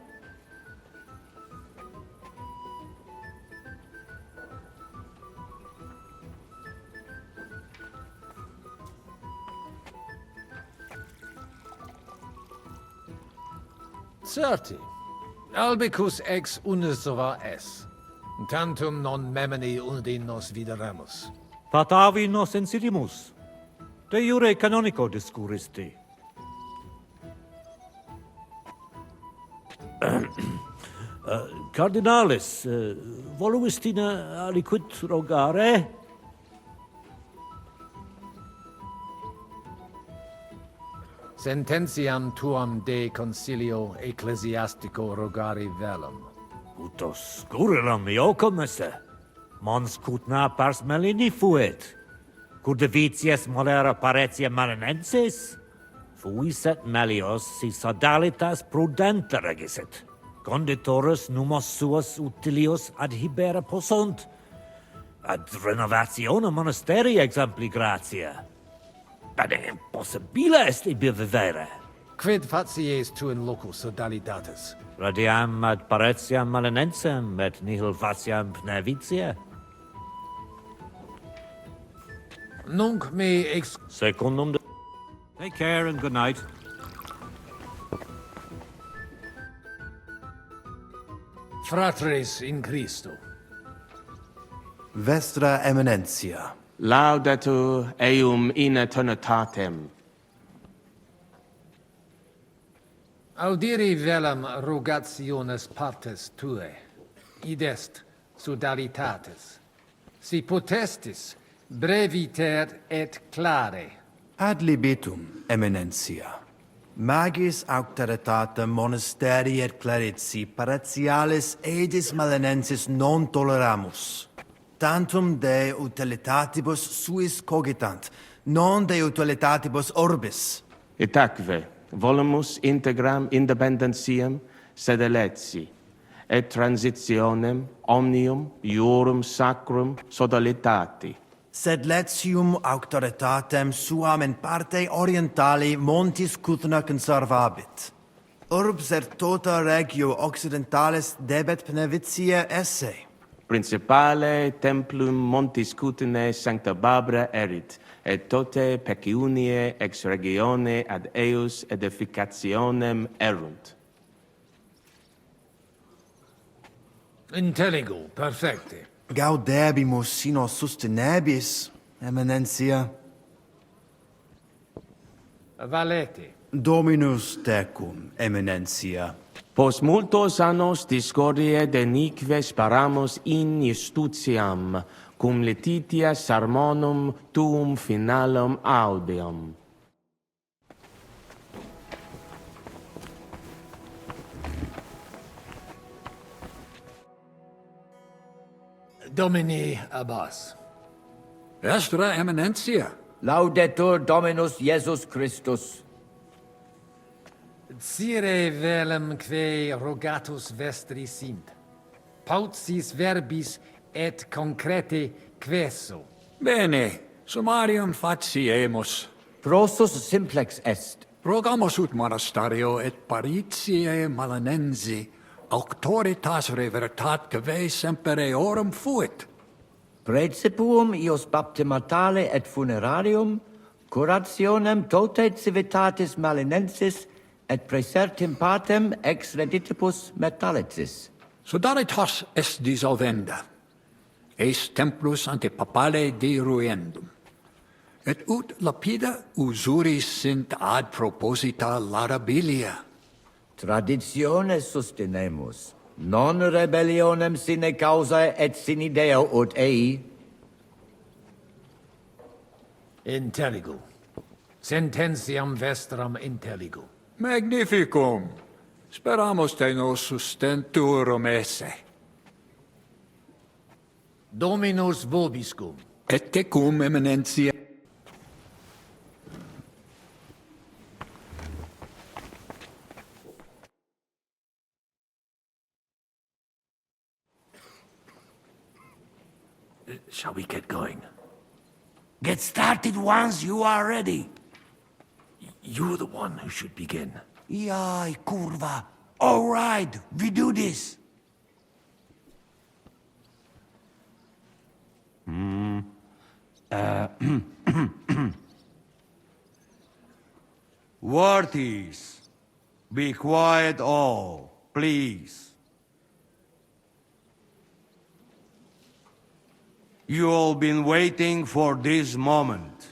Certi. Albicus ex unisova es. Tantum non memini undi nos videremus. Patavi nos insidimus. De jure canonico discuristi. Cardinalis, voluistina aliquid rogare? Sententiam tuam de concilio ecclesiastico rogari velum. Utos scurilam iocum esse. Mons cutna pars melini fuit. Curdevitias molera paretia malinensis? Fuiset melios si sodalitas prudenta regisit. Conditoris numos suos utilios adhibere possunt. Ad renovationem monasteri exempli gratia. Ad impossibile est ibi vivere. Quid facies tu in loco sodalitatis? Radiam ad paretiam malinensem et nihil faciam pnevitia. Nunc me ex... Secundum... Take care and good night. Fratres in Christo. Vestra Eminentia. Laudetur eum in eternitatem. Audiri velam rogationes partes tue. Id est sodalitatis. Si potestis, breviter et clare. Ad libitum, Eminentia. Magis auctoritatem monasteri et clerici paretialis edis malinensis non toleramus. Tantum de utilitatibus suis cogitant, non de utilitatibus orbis. Itaque, volumus integram independentiam sedeletsi, et transitionem omnium iorum sacrum sodalitati. Sed letium auctoritatem suam in parte orientali montis Cutna conservabit. Urbs er tota regio occidentalis debet pnevitia esse. Principale templum montis Cutinae Sancta Barbara erit, et tote peciunie ex regione ad eius edificationem erunt. Intelligo, perfecte. Gaudebimus sino sustenebis, Eminentia. Valete. Dominus tecum, Eminentia. Post multos annos discordie denique sparamus in justitiam, cum letitia sermonum tuum finalum audium. Domini Abbas. Vestra Eminentia. Laudetur Dominus Iesus Christus. Cire velum quae rogatus vestri sint. Paucis verbis et concrete queso. Bene, summarium faciemus. Prosus simplex est. Rogamos ut monasterio et paritiae malanensi, auctoritas revertat que semper eorum fuit. Precepuum ios baptimatale et funerarium, curationem tote civitatis malinensis, et praesertim patem ex reditibus metallicis. Sodalitas est dissolvenda, eis templus ante papale deruendum. Et ut lapida usuris sint ad proposita laudabilia. Traditiones sustenemus, non rebellionem sine causa et sine Deo ut ei. Intelligo. Sententiam vestram intelligo. Magnificum. Speramus te nos sustenturum esse. Dominus vobiscum. Et tecum eminentia. Shall we get going? Get started once you are ready. You're the one who should begin. Yai, kurva. All right, we do this. Worthies, be quiet all, please. You all been waiting for this moment.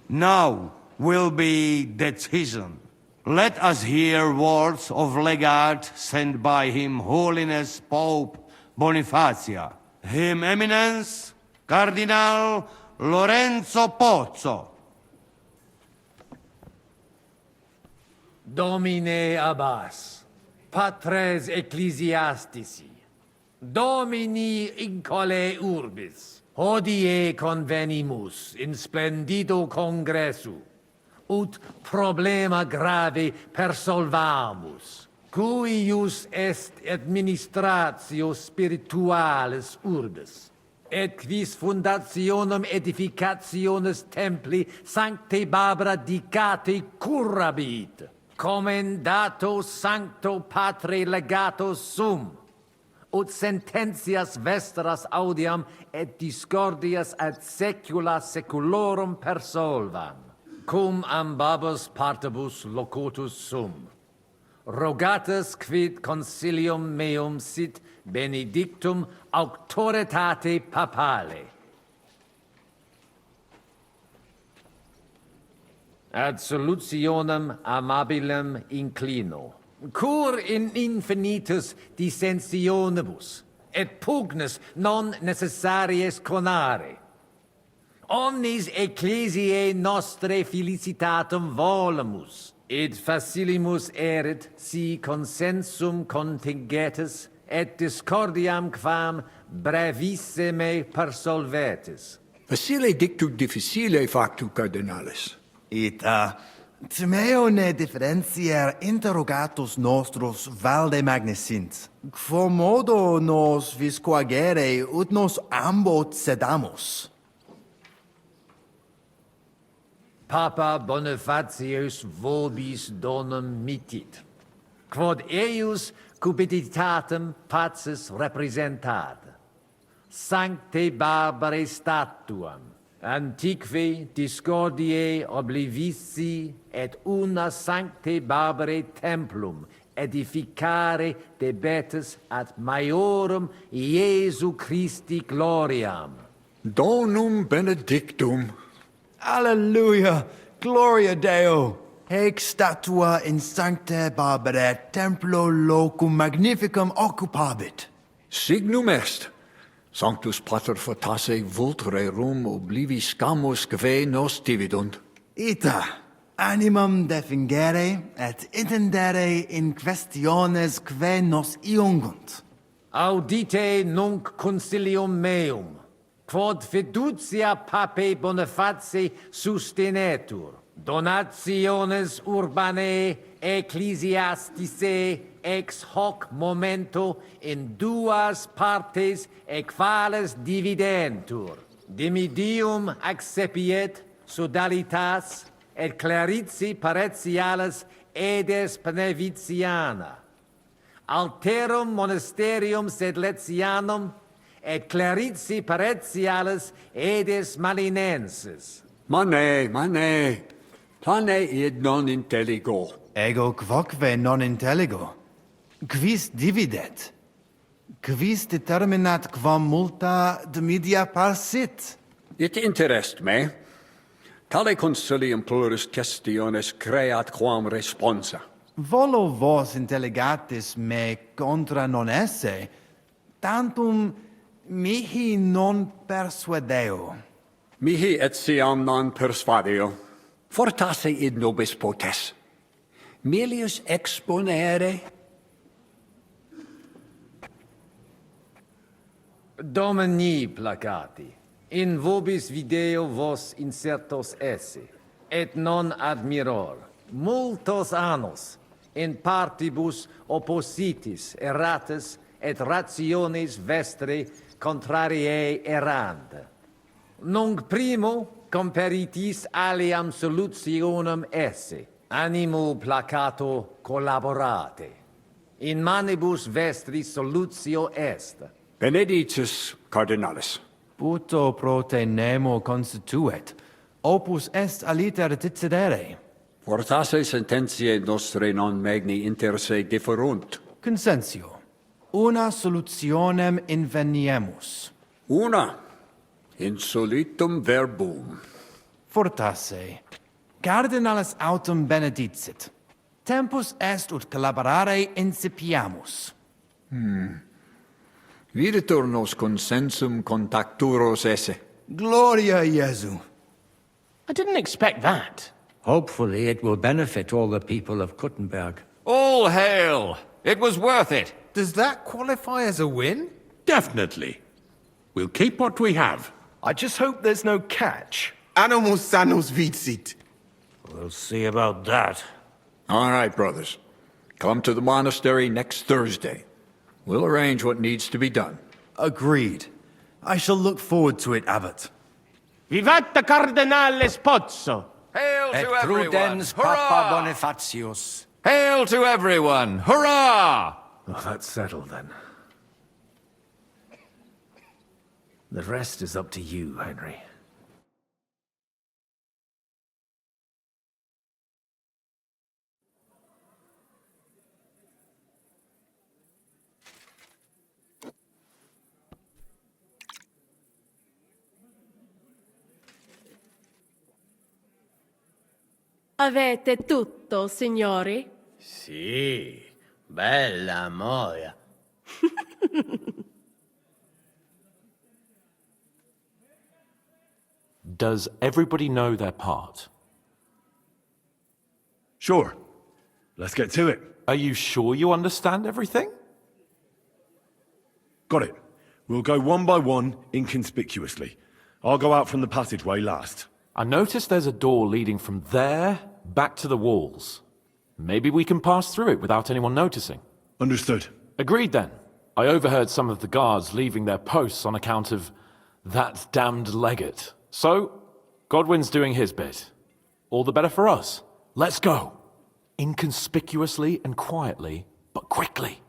Now will be decision. Let us hear words of legate sent by Him Holiness Pope Bonifacia, Him Eminence Cardinal Lorenzo Pozzo. Domine Abbas, Patres Ecclesiastici, Domini incole urbis, hodie convenimus in splendido congressu, ut problema grave persolvamus, cuius est administratio spiritualis urbis, et quis fundationem edificationes templi sancte Barbara dicate curabit, commendato sancto patre legato sum, ut sententias vestras audiam et discordias ad secula seculorum persolvam, cum ambabus partibus locutus sum. Rogatus quid consilium meum sit benedictum auctoritate papale. Ad solutionem amabilem inclino, cur in infinitus dissensionibus, et pugnis non necessaries conare. Omnis ecclesiae nostre felicitatum volemus, et facilimus erit si consensum contingetis, et discordiam quam brevissime persolvetis. Facile dictu difficile factu, Cardinalis. Ita, timeo ne differentiar interrogatus nostros valde magnesint, quo modo nos viscoagere ut nos ambot sedamus. Papa Bonifacius vobis donum mitit, quod eius cupiditatem pacis representat, sancte Barbarae statuam, antiqui discordiae oblivici et una sancte Barbarae templum edificare debetis ad maiorum Iesu Christi gloriam. Donum benedictum. Alleluia, gloria Deo. Haec statua in sancta Barbarae templo locum magnificum occupabit. Signum est. Sanctus Pater fortasse vult rerum oblivis camus que nos dividunt. Ita, animam defingere et intendere in questiones que nos iungunt. Audite nunc concilium meum, quod fiducia papae Boniface sustenetur, donationes urbanae ecclesiasticae ex hoc momento in duas partes equales dividentur, dimidium accepiet sodalitas et claritzi paretialis edes Pnevitiana. Alterum monasterium Sedletianum et claritzi paretialis edes Malinensis. Mane, tane id non intelligo. Ego quoque non intelligo. Quis dividet? Quis determinat quam multa de media parsit? It interest me. Tale consilium plurus questiones creat quam responsa. Volo vos intelligatis me contra non esse, tantum mihi non persuadeo. Mihi etiam non persuadeo. Fortasse id nobis potes. Melius exponere. Domini placati, in vobis video vos insertos esse, et non admiror, multos annos, in partibus oppositis erratis et rationis vestri contrariae errand. Nunc primo comperitis aliam solutionem esse, animo placato collaborate. In manibus vestri solutio est. Benedictus Cardinalis. Puto pro te nemo constituet, opus est aliter decidere. Fortasse sententiae nostre non magni inter se differunt. Consensio. Una solutionem inveniemus. Una. Insolitum verbum. Fortasse. Cardinalis autem benedicit. Tempus est ut collaborare incipiamus. Videtur nos consensum contacturos esse. Gloria Iesu. I didn't expect that. Hopefully it will benefit all the people of Kuttenberg. All hail! It was worth it! Does that qualify as a win? Definitely. We'll keep what we have. I just hope there's no catch. Animus sanus vicit. We'll see about that. All right, brothers. Come to the monastery next Thursday. We'll arrange what needs to be done. Agreed. I shall look forward to it, Abbot. Vivat the Cardinale Spozzo! Hail Et to everyone! prudens Hurrah! Papa Bonifatius. Hail to everyone! Hurrah! Well, that's settled then. The rest is up to you, Henry. Avete tutto, signori? Sì, bella moia. Does everybody know their part? Sure. Let's get to it. Are you sure you understand everything? Got it. We'll go one by one, inconspicuously. I'll go out from the passageway last. I noticed there's a door leading from there back to the walls. Maybe we can pass through it without anyone noticing. Understood. Agreed then. I overheard some of the guards leaving their posts on account of that damned legate. So, Godwin's doing his bit. All the better for us. Let's go. Inconspicuously and quietly, but quickly.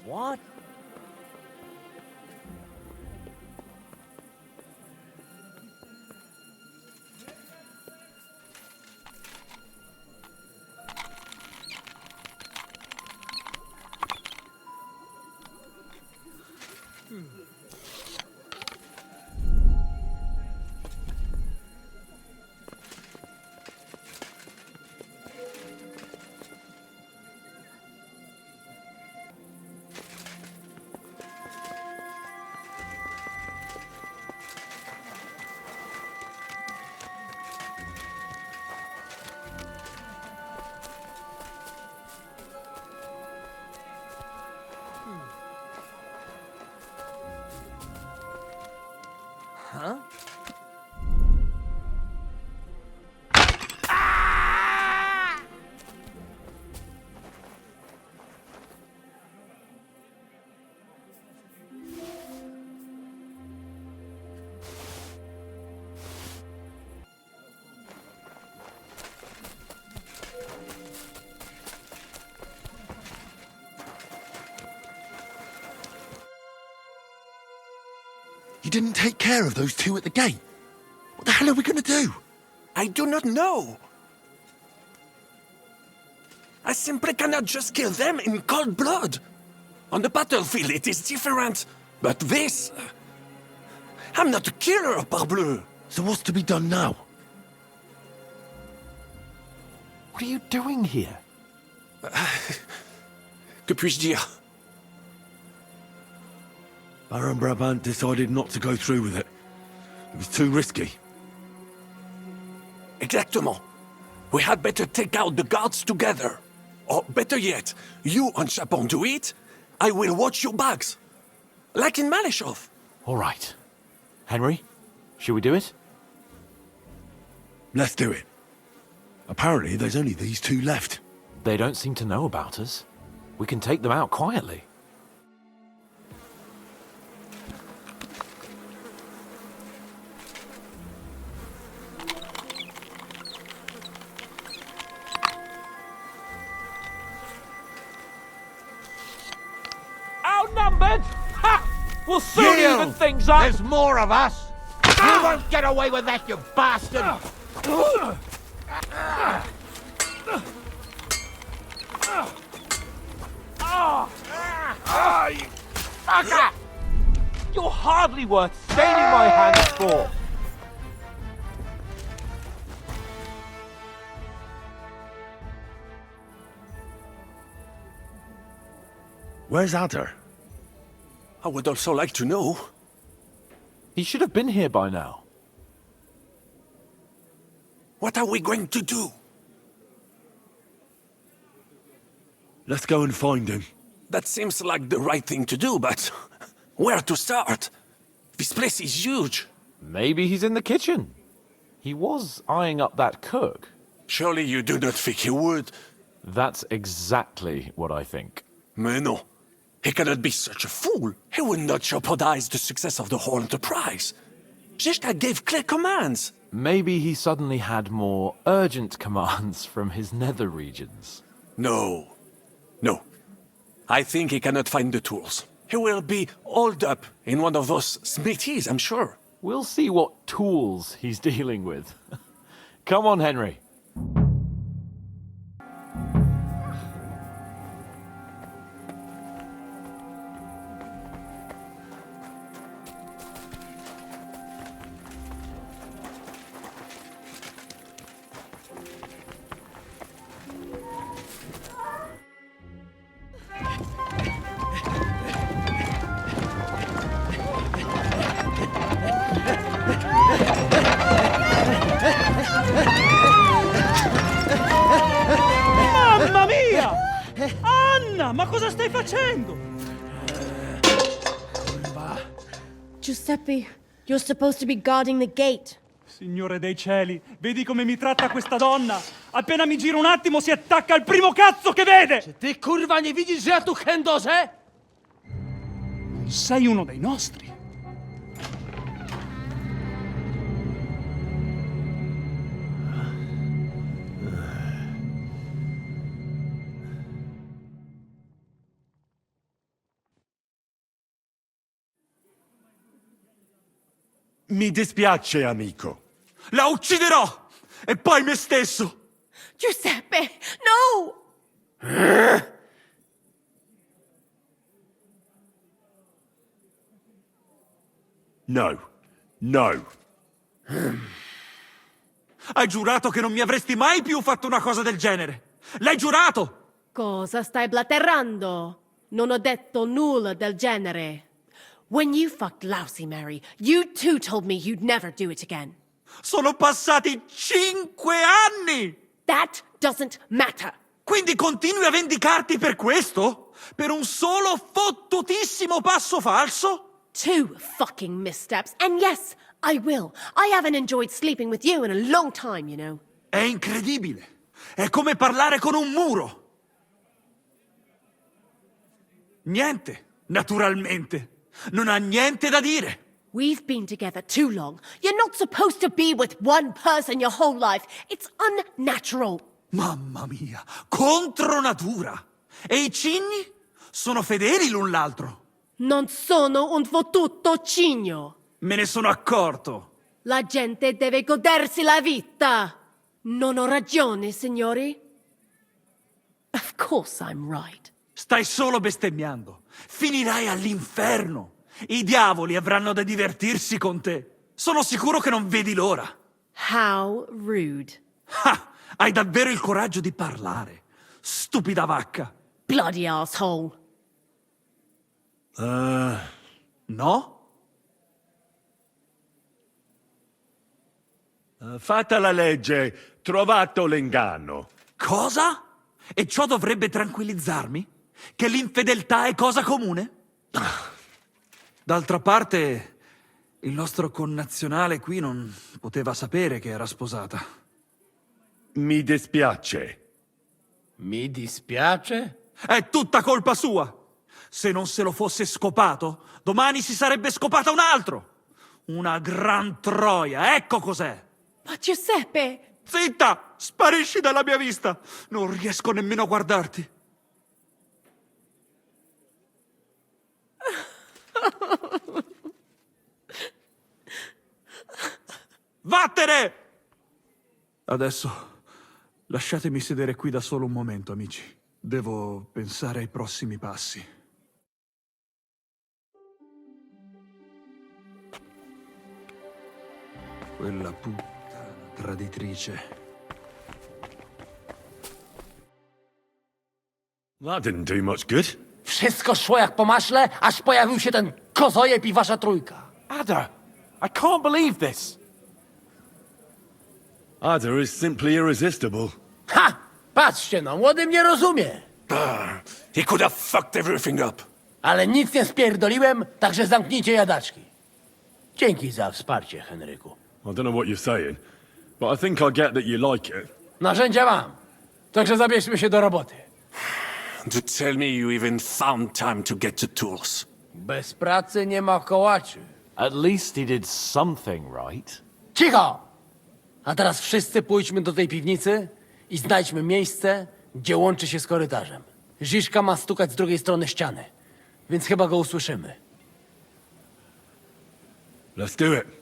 What? Huh? You didn't take care of those two at the gate. What the hell are we going to do? I do not know. I simply cannot just kill them in cold blood. On the battlefield it is different, but this... I'm not a killer, parbleu. So what's to be done now? What are you doing here? Que puis-je dire? Baron Brabant decided not to go through with it. It was too risky. Exactement. We had better take out the guards together. Or better yet, you and Chapon do it, I will watch your bags. Like in Maleshov. All right. Henry, should we do it? Let's do it. Apparently there's only these two left. They don't seem to know about us. We can take them out quietly. Outnumbered? Ha! We'll soon even things up! There's more of us! You won't get away with that, you bastard! You fucker! You're hardly worth staining my hands for! Where's Adder? I would also like to know. He should have been here by now. What are we going to do? Let's go and find him. That seems like the right thing to do, but where to start? This place is huge. Maybe he's in the kitchen. He was eyeing up that cook. Surely you do not think he would? That's exactly what I think. Mais non. He cannot be such a fool. He would not jeopardize the success of the whole enterprise. Zizka gave clear commands. Maybe he suddenly had more urgent commands from his nether regions. No. No. I think he cannot find the tools. He will be holed up in one of those smithies, I'm sure. We'll see what tools he's dealing with. Come on, Henry. Mamma mia! Anna, ma cosa stai facendo? Giuseppe, you're supposed to be guarding the gate. Signore dei cieli, vedi come mi tratta questa donna? Appena mi giro un attimo si attacca al primo cazzo che vede! Ty kurwa nie widzisz, że ja tu chędożę? Non sei uno dei nostri. Mi dispiace, amico. La ucciderò! E poi me stesso! Giuseppe, no! No. No. Hai giurato che non mi avresti mai più fatto una cosa del genere! L'hai giurato! Cosa stai blaterando? Non ho detto nulla del genere. When you fucked Lousy Mary, you too told me you'd never do it again. Sono passati 5 anni! That doesn't matter. Quindi continui a vendicarti per questo? Per un solo fottutissimo passo falso? 2 fucking missteps, and yes, I will. I haven't enjoyed sleeping with you in a long time, you know. È incredibile. È come parlare con un muro. Niente, naturalmente. Non ha niente da dire. We've been together too long. You're not supposed to be with one person your whole life. It's unnatural. Mamma mia, contro natura. E i cigni? Sono fedeli l'un l'altro. Non sono un fottuto cigno. Me ne sono accorto. La gente deve godersi la vita. Non ho ragione, signori? Of course I'm right. Stai solo bestemmiando. Finirai all'inferno. I diavoli avranno da divertirsi con te. Sono sicuro che non vedi l'ora. How rude. Ah, hai davvero il coraggio di parlare. Stupida vacca. Bloody asshole. No? Fatta la legge, trovato l'inganno. Cosa? E ciò dovrebbe tranquillizzarmi? Che l'infedeltà è cosa comune? D'altra parte, il nostro connazionale qui non poteva sapere che era sposata. Mi dispiace. Mi dispiace? È tutta colpa sua! Se non se lo fosse scopato, domani si sarebbe scopata un altro! Una gran troia, ecco cos'è! Ma Giuseppe! Zitta! Sparisci dalla mia vista! Non riesco nemmeno a guardarti. Vattene! Adesso lasciatemi sedere qui da solo un momento, amici. Devo pensare ai prossimi passi. Quella puttana traditrice. That didn't do much good. Wszystko szło jak po maśle, aż pojawił się ten kozojeb i wasza trójka. Ada, I can't believe this. Ada is simply irresistible. Ha! Patrzcie no, młody mnie rozumie. He could have fucked everything up. Ale nic nie spierdoliłem, także zamknijcie jadaczki. Dzięki za wsparcie, Henryku. I don't know what you're saying, but I think I get that you like it. Narzędzia mam. Także zabierzmy się do roboty. To tell me you even found time to get the tools. Bez pracy nie ma kołaczy. At least he did something right. Cicho! A teraz wszyscy pójdźmy do tej piwnicy i znajdźmy miejsce, gdzie łączy się z korytarzem. Ziszka ma stukać z drugiej strony ściany, więc chyba go usłyszymy. Let's do it.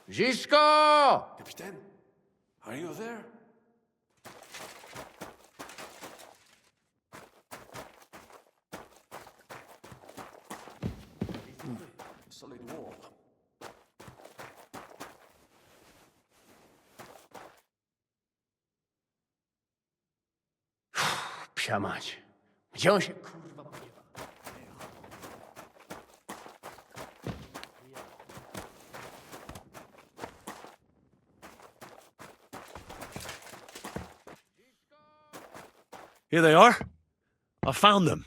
Ziszko! Captain, are you there? Solid wall. Psia mać. Gdzie on się kurwa podiewa? Here they are. I found them.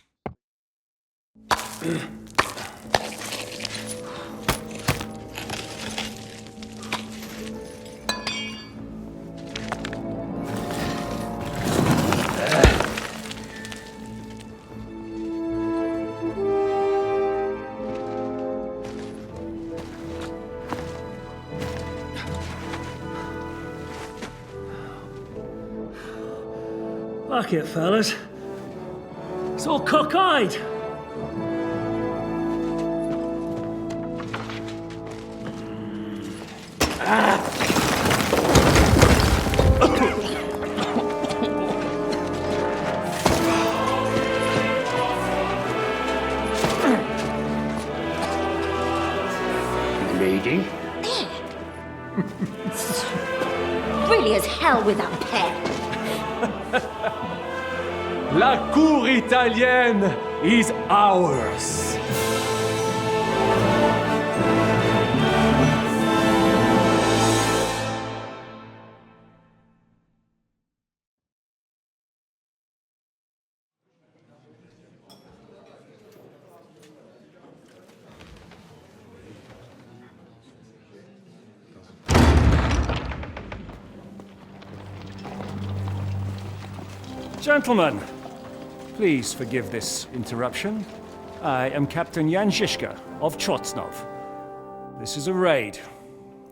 Fuck it, fellas. It's all cockeyed. Lady? Really as hell with that pen. La cour italienne is ours. Gentlemen, please forgive this interruption. I am Captain Jan Žižka of Trotznov. This is a raid,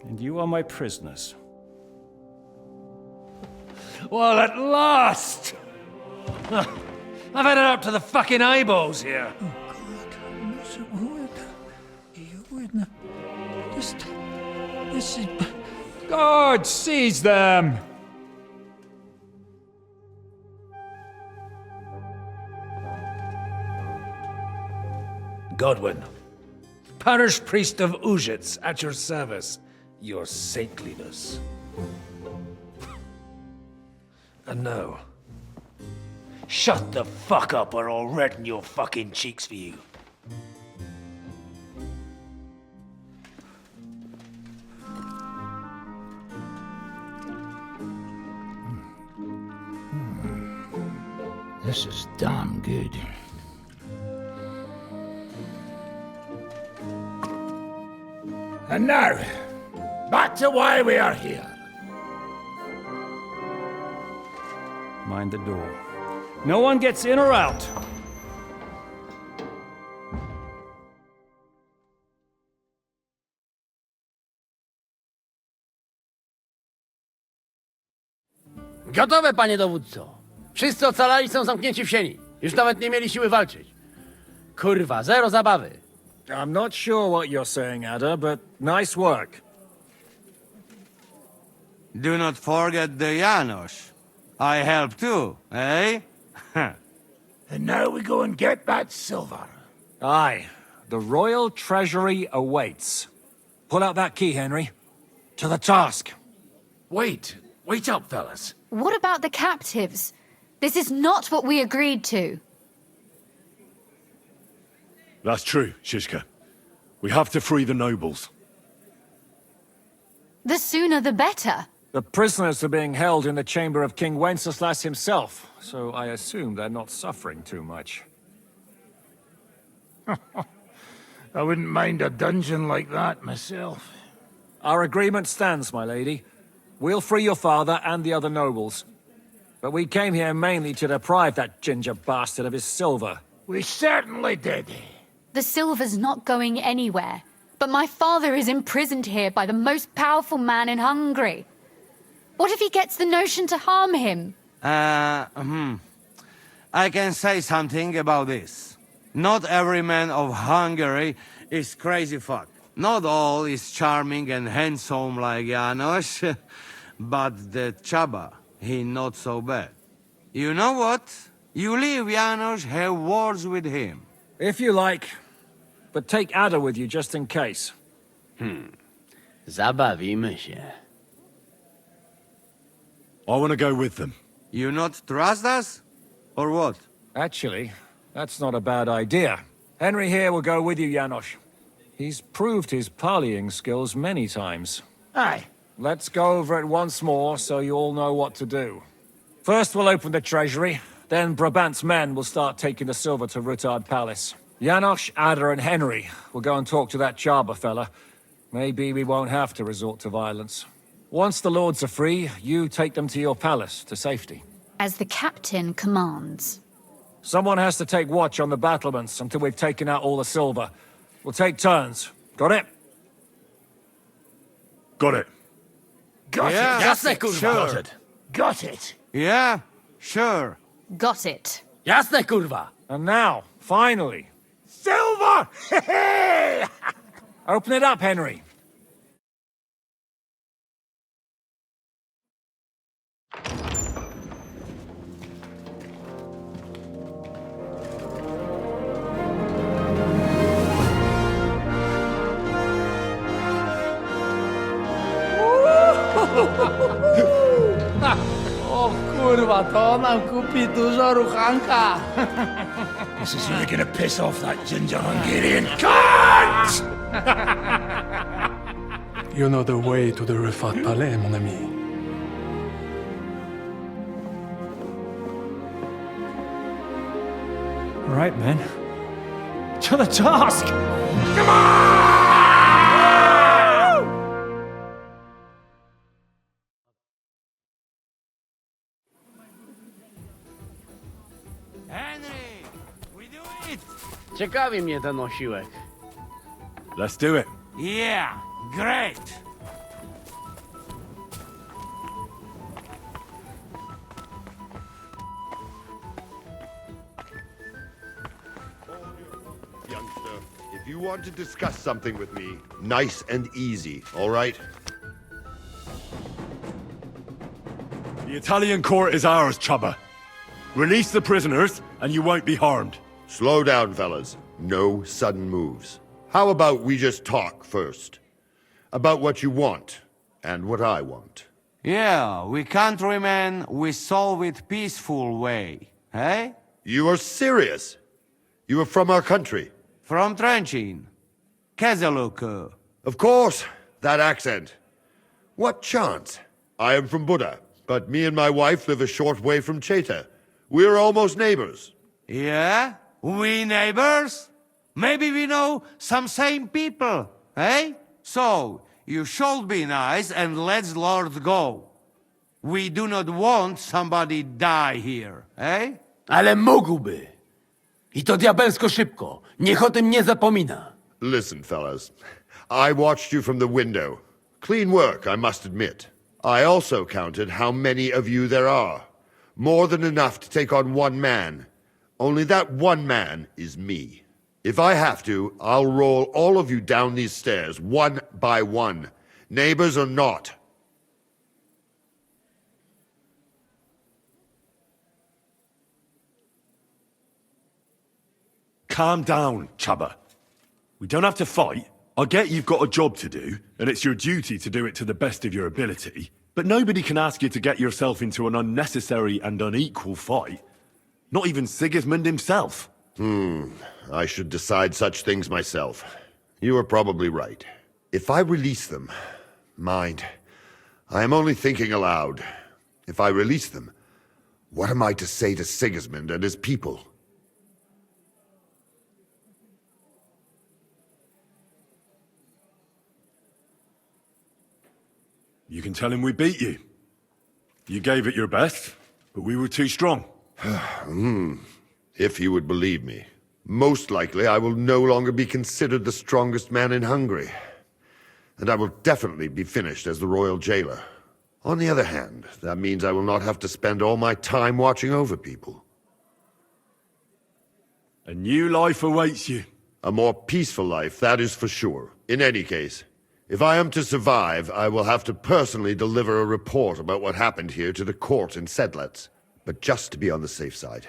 and you are my prisoners. Well, at last! I've had it up to the fucking eyeballs here. This is... God, seize them! Godwin, parish priest of Ujits, at your service, your saintliness. And now, shut the fuck up or I'll redden your fucking cheeks for you. This is damn good. And now, back to why we are here. Mind the door. No one gets in or out. Gotowe, panie dowódco. Wszyscy ocalali są zamknięci w sieni. Już nawet nie mieli siły walczyć. Kurwa, zero zabawy. I'm not sure what you're saying, Ada, but nice work. Do not forget the Janos. I help too, eh? And now we go and get that silver. Aye. The royal treasury awaits. Pull out that key, Henry. To the task. Wait up, fellas. What about the captives? This is not what we agreed to. That's true, Žižka. We have to free the nobles. The sooner the better. The prisoners are being held in the chamber of King Wenceslas himself, so I assume they're not suffering too much. I wouldn't mind a dungeon like that myself. Our agreement stands, my lady. We'll free your father and the other nobles. But we came here mainly to deprive that ginger bastard of his silver. We certainly did. The silver's not going anywhere. But my father is imprisoned here by the most powerful man in Hungary. What if he gets the notion to harm him? I can say something about this. Not every man of Hungary is crazy fuck. Not all is charming and handsome like Janos, but the Chaba, he not so bad. You know what? You leave Janos, have words with him. If you like, but take Ada with you just in case. Zabawimy się. I want to go with them. You not trust us? Or what? Actually, that's not a bad idea. Henry here will go with you, Janos. He's proved his parleying skills many times. Aye. Let's go over it once more so you all know what to do. First we'll open the treasury, Then Brabant's men will start taking the silver to Rutard Palace. Janosch, Ada, and Henry will go and talk to that Chaba fella. Maybe we won't have to resort to violence. Once the lords are free, you take them to your palace, to safety. As the captain commands. Someone has to take watch on the battlements until we've taken out all the silver. We'll take turns. Got it? Got it. Got Yeah, it. Jasne, kurwa. sure. Got it. Yeah, sure. Got it. Jasne, kurwa. And now, finally, Silver! open it up, Henry. O kurwa, to nam kupi dużo ruchanka. This is really gonna piss off that ginger Hungarian cunt! You know the way to the Rufat Palais, mon ami. All right, men. To the task! Come on! Henry, we do it! Ciekawi mnie ten osiłek. Let's do it. Yeah, great! Youngster, if you want to discuss something with me, nice and easy, all right? The Italian court is ours, Chubba. Release the prisoners, and you won't be harmed. Slow down, fellas. No sudden moves. How about we just talk first? About what you want, and what I want. Yeah, we countrymen, we solve it peaceful way, eh? You are serious? You are from our country? From Trenchin. Kezeluk. Of course, that accent. What chance? I am from Buda, but me and my wife live a short way from Cheta. We're almost neighbors. Yeah? We neighbors? Maybe we know some same people, eh? So, you should be nice and let Lord go. We do not want somebody die here, eh? Ale mógłby. I to diabelsko szybko. Niech o tym nie zapomina. Listen, fellas. I watched you from the window. Clean work, I must admit. I also counted how many of you there are. More than enough to take on one man. Only that one man is me. If I have to, I'll roll all of you down these stairs, one by one. Neighbors or not. Calm down, Chubba. We don't have to fight. I get you've got a job to do, and it's your duty to do it to the best of your ability. But nobody can ask you to get yourself into an unnecessary and unequal fight. Not even Sigismund himself. I should decide such things myself. You are probably right. If I release them... Mind, I am only thinking aloud. If I release them, what am I to say to Sigismund and his people? You can tell him we beat you. You gave it your best, but we were too strong. If you would believe me. Most likely I will no longer be considered the strongest man in Hungary. And I will definitely be finished as the royal jailer. On the other hand, that means I will not have to spend all my time watching over people. A new life awaits you. A more peaceful life, that is for sure. In any case, if I am to survive, I will have to personally deliver a report about what happened here to the court in Sedlec. But just to be on the safe side,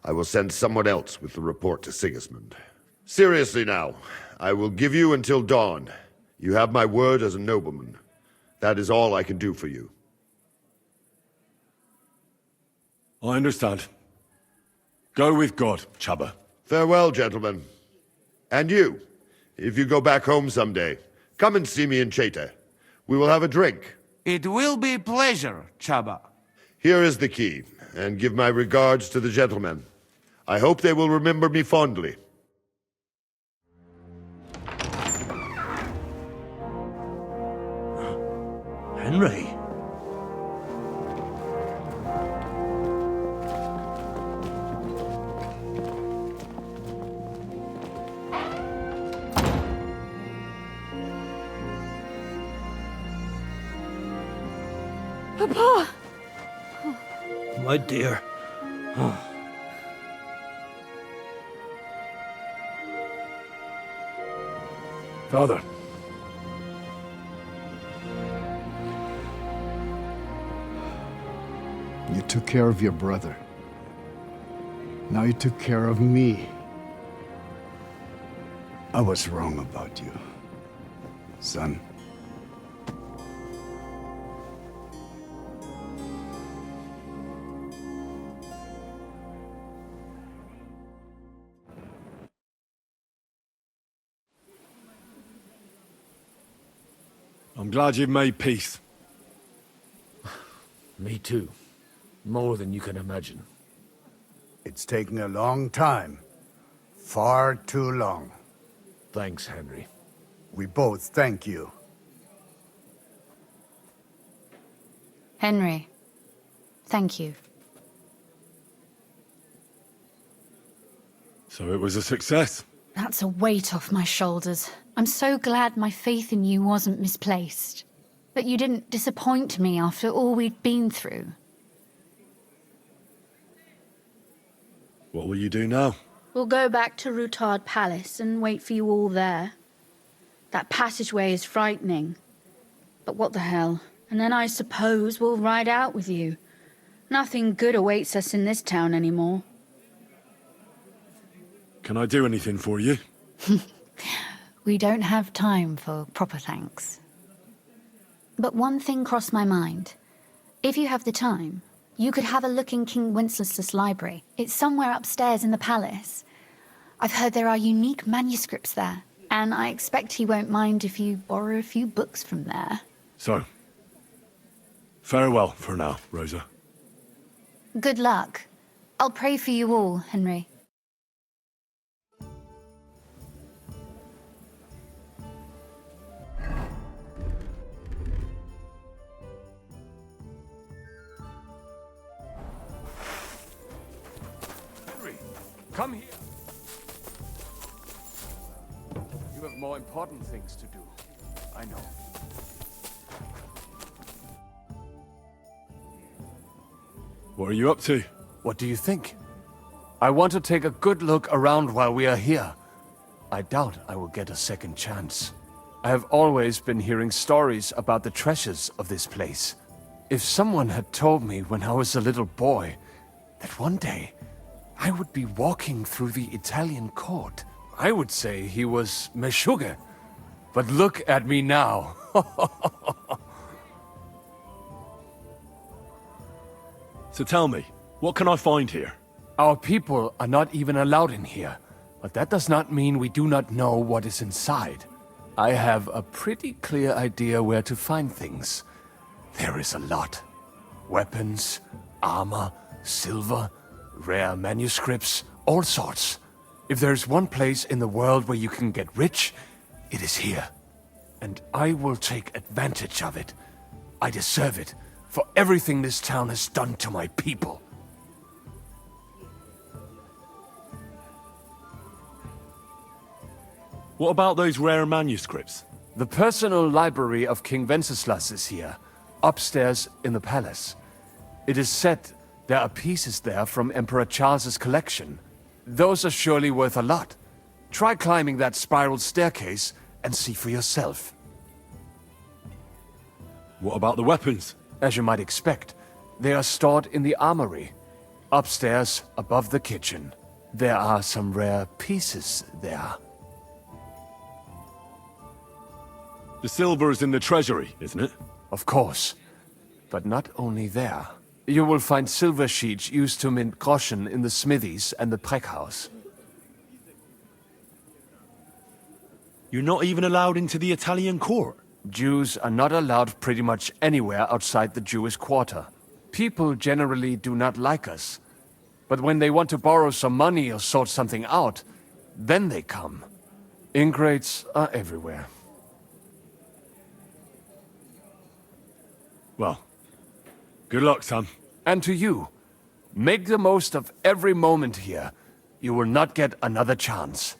I will send someone else with the report to Sigismund. Seriously now, I will give you until dawn. You have my word as a nobleman. That is all I can do for you. I understand. Go with God, Chubba. Farewell, gentlemen. And you, if you go back home someday, come and see me in Cheta. We will have a drink. It will be a pleasure, Chubba. Here is the key. and give my regards to the gentlemen. I hope they will remember me fondly. Henry? Papa! My dear. Father. You took care of your brother. Now you took care of me. I was wrong about you, son. I'm glad you've made peace. Me too. More than you can imagine. It's taken a long time. Far too long. Thanks, Henry. We both thank you. Henry, thank you. So it was a success. That's a weight off my shoulders. I'm so glad my faith in you wasn't misplaced. That you didn't disappoint me after all we'd been through. What will you do now? We'll go back to Rutard Palace and wait for you all there. That passageway is frightening. But what the hell? And then I suppose we'll ride out with you. Nothing good awaits us in this town anymore. Can I do anything for you? We don't have time for proper thanks. But one thing crossed my mind. If you have the time, you could have a look in King Wenceslas' library. It's somewhere upstairs in the palace. I've heard there are unique manuscripts there, and I expect he won't mind if you borrow a few books from there. So, farewell for now, Rosa. Good luck. I'll pray for you all, Henry. Come here. You have more important things to do. I know. What are you up to? What do you think? I want to take a good look around while we are here. I doubt I will get a second chance. I have always been hearing stories about the treasures of this place. If someone had told me when I was a little boy that one day I would be walking through the Italian court, I would say he was Meshuggah. But look at me now. So tell me, what can I find here? Our people are not even allowed in here, but that does not mean we do not know what is inside. I have a pretty clear idea where to find things. There is a lot. Weapons, armor, silver, rare manuscripts, all sorts. If there's one place in the world where you can get rich, it is here. And I will take advantage of it. I deserve it for everything this town has done to my people. What about those rare manuscripts? The personal library of King Wenceslas is here, upstairs in the palace. It is said there are pieces there from Emperor Charles's collection. Those are surely worth a lot. Try climbing that spiral staircase and see for yourself. What about the weapons? As you might expect, they are stored in the armory, upstairs above the kitchen. There are some rare pieces there. The silver is in the treasury, isn't it? Of course. But not only there. You will find silver sheets used to mint groschen in the smithies and the Preckhaus. You're not even allowed into the Italian court? Jews are not allowed pretty much anywhere outside the Jewish quarter. People generally do not like us. But when they want to borrow some money or sort something out, then they come. Ingrates are everywhere. Well, good luck, son. And to you, make the most of every moment here. You will not get another chance.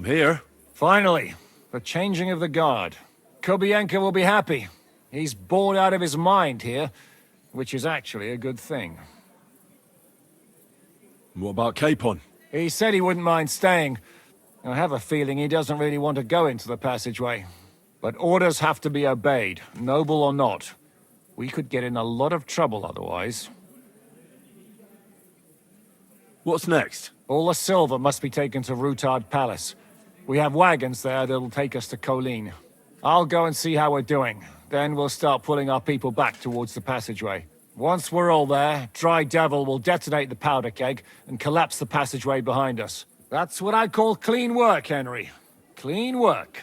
I'm here. Finally, the changing of the guard. Kobienko will be happy. He's bored out of his mind here, which is actually a good thing. What about Capon? He said he wouldn't mind staying. I have a feeling he doesn't really want to go into the passageway. But orders have to be obeyed, noble or not. We could get in a lot of trouble otherwise. What's next? All the silver must be taken to Rutard Palace. We have wagons there that'll take us to Colleen. I'll go and see how we're doing. Then we'll start pulling our people back towards the passageway. Once we're all there, Dry Devil will detonate the powder keg and collapse the passageway behind us. That's what I call clean work, Henry. Clean work.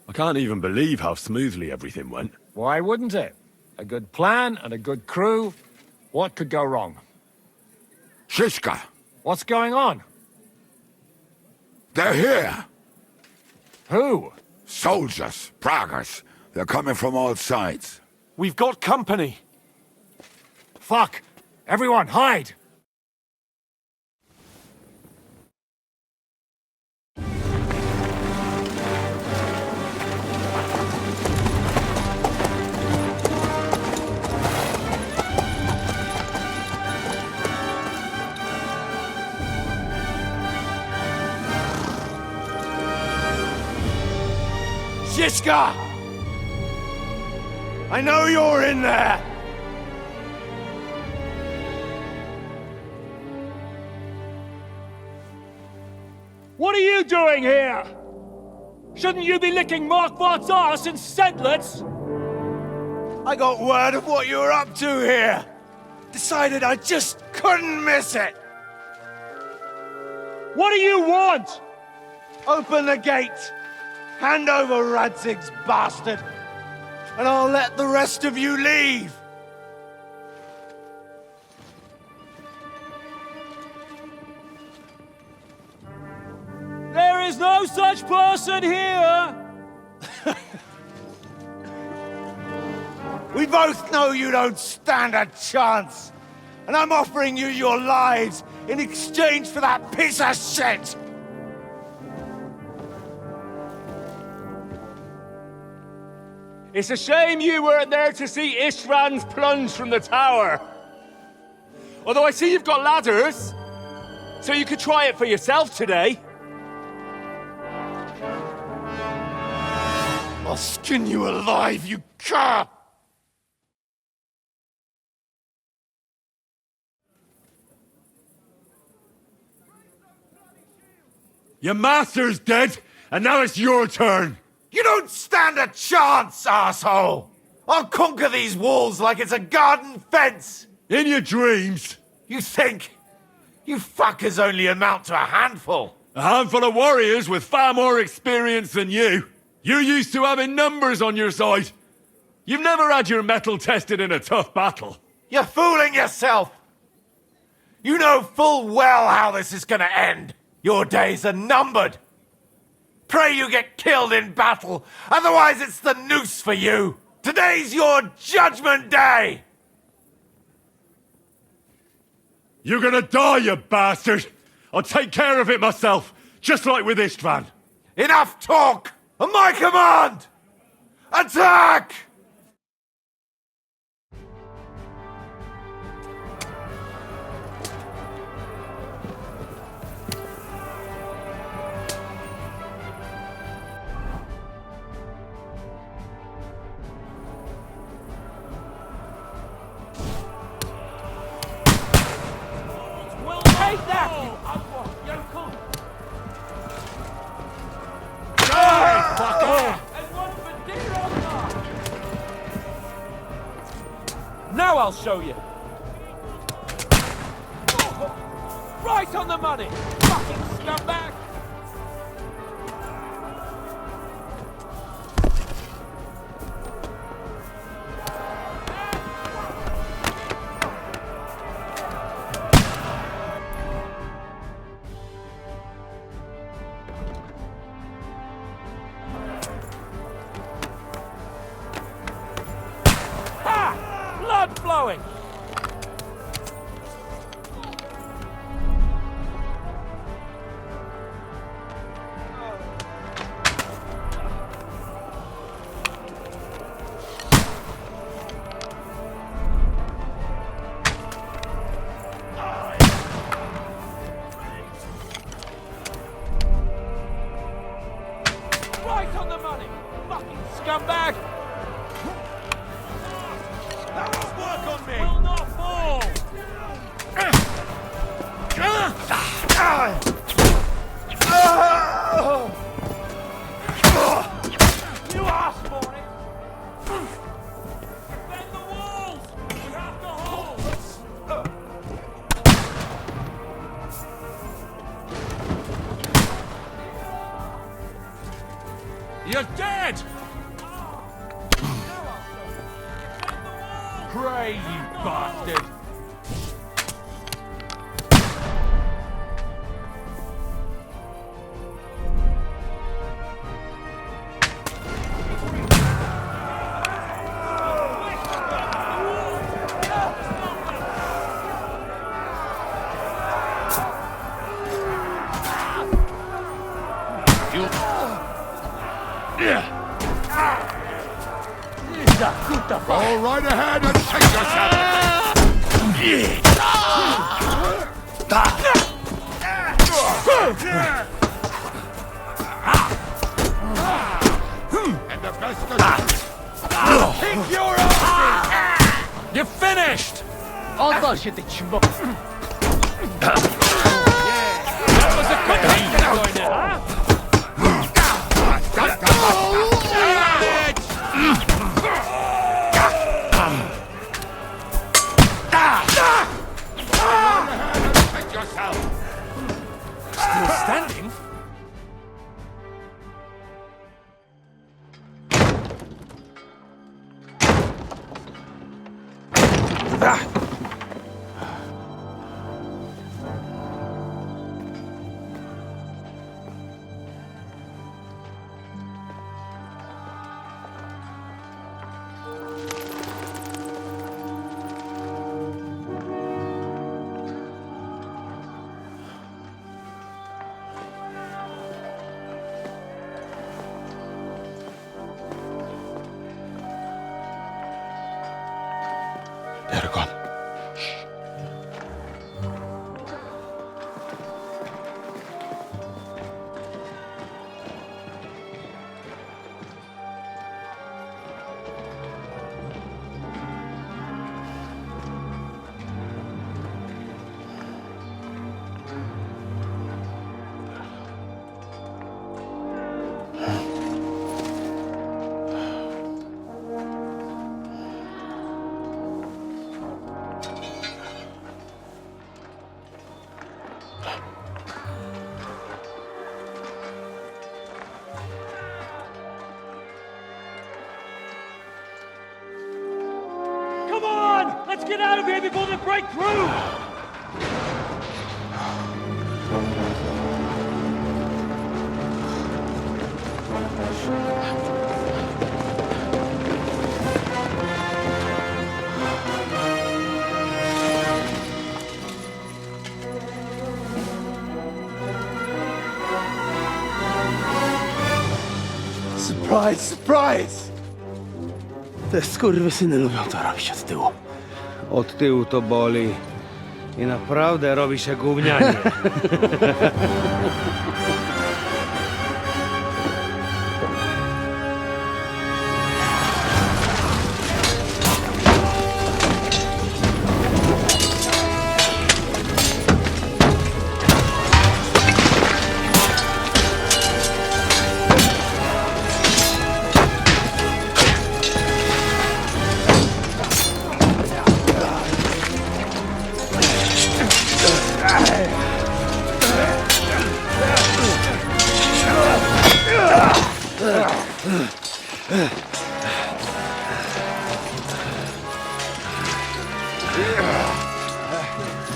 I can't even believe how smoothly everything went. Why wouldn't it? A good plan and a good crew. What could go wrong? Shishka! What's going on? They're here! Who? Soldiers, Pragas. They're coming from all sides. We've got company! Fuck! Everyone, hide! Shishka! I know you're in there! What are you doing here? Shouldn't you be licking Markvart's arse in Sedlitz? I got word of what you were up to here. Decided I just couldn't miss it. What do you want? Open the gate. Hand over Radzig's bastard. And I'll let the rest of you leave. There is no such person here! We both know you don't stand a chance. And I'm offering you your lives in exchange for that piece of shit! It's a shame you weren't there to see Ishtvan's plunge from the tower. Although I see you've got ladders, so you could try it for yourself today. I'll skin you alive, you cur! Your master's dead, and now it's your turn! You don't stand a chance, asshole! I'll conquer these walls like it's a garden fence! In your dreams! You think? You fuckers only amount to a handful! A handful of warriors with far more experience than you! You're used to having numbers on your side! You've never had your mettle tested in a tough battle! You're fooling yourself! You know full well how this is gonna end! Your days are numbered! Pray you get killed in battle, otherwise it's the noose for you! Today's your judgment day! You're gonna die, you bastard! I'll take care of it myself, just like with Istvan. Enough talk! On my command! Attack! Take that! Now I'll show you! Right on the money! Fucking scumbag! Blood flowing! Right on the money! Fucking scumbag! Work on me! Will not fall! You asked for it! Defend the walls! We have to hold! You're dead! pray, you bastard! Go right ahead and take yourself! And the best of Kick your ass! You're finished! Oddal się, ty ćmo... That was a good hit, huh? Still standing? Let's get out of here before they break through! Surprise, surprise! Te skurwysyny lubią to robić od tyłu. Od tyłu to boli. I naprawdę robi się gównianie.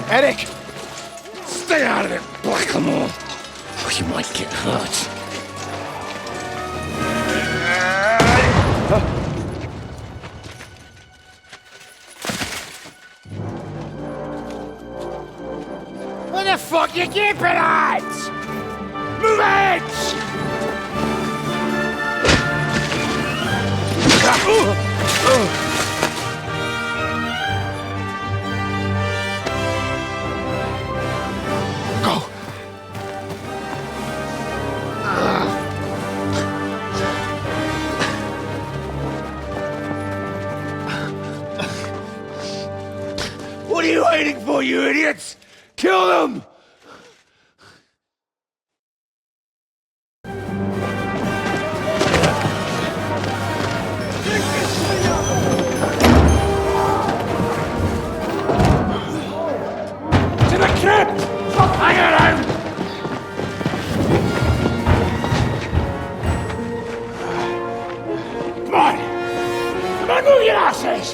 Eric! Stay out of it, Blackamoor! Or you might get hurt. What the fuck you keeping at? Move it! What are you waiting for, you idiots? Kill them! To the crypt! Hang around! Come on! Come on, move your asses!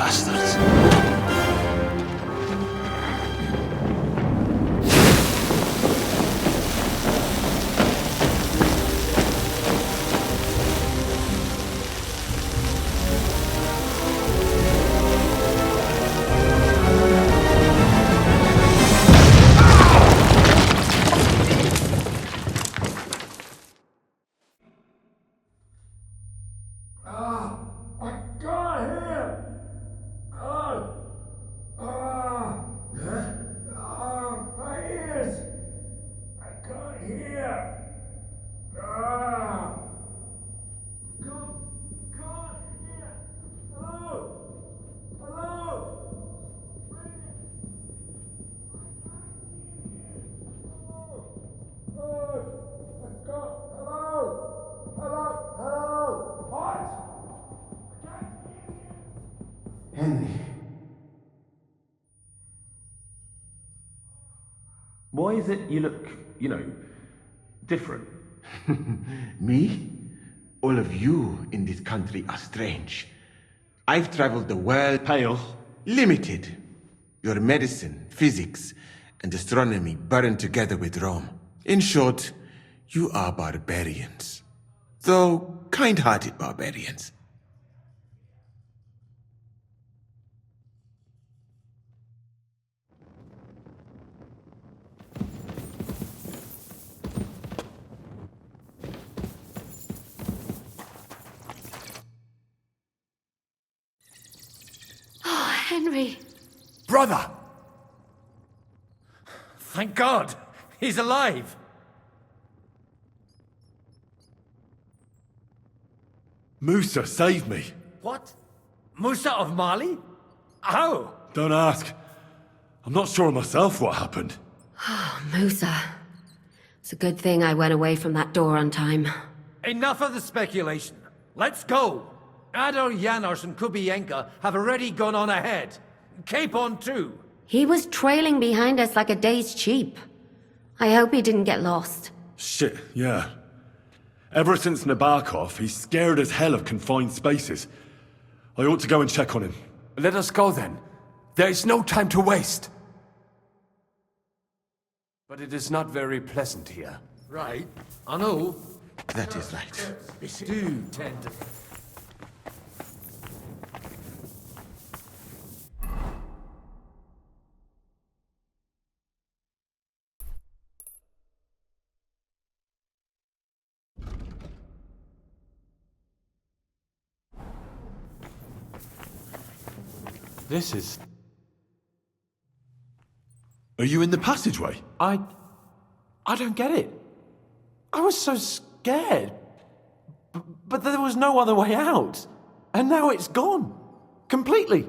bastards. Why is it you look, different? Me? All of you in this country are strange. I've traveled the world. Pale. Limited. Your medicine, physics, and astronomy burned together with Rome. In short, you are barbarians. Though kind-hearted barbarians. Henry! Brother! Thank God! He's alive! Musa saved me. What? Musa of Mali? How? Don't ask. I'm not sure myself what happened. Oh, Musa. It's a good thing I went away from that door on time. Enough of the speculation. Let's go! Adol Janos and Kubienka have already gone on ahead. Cape on too. He was trailing behind us like a dazed sheep. I hope he didn't get lost. Shit, yeah. Ever since Nabokov, he's scared as hell of confined spaces. I ought to go and check on him. Let us go then. There is no time to waste. But it is not very pleasant here. Right. I know. That is right. Do tend to... This is... Are you in the passageway? I don't get it. I was so scared. But there was no other way out. And now it's gone. Completely.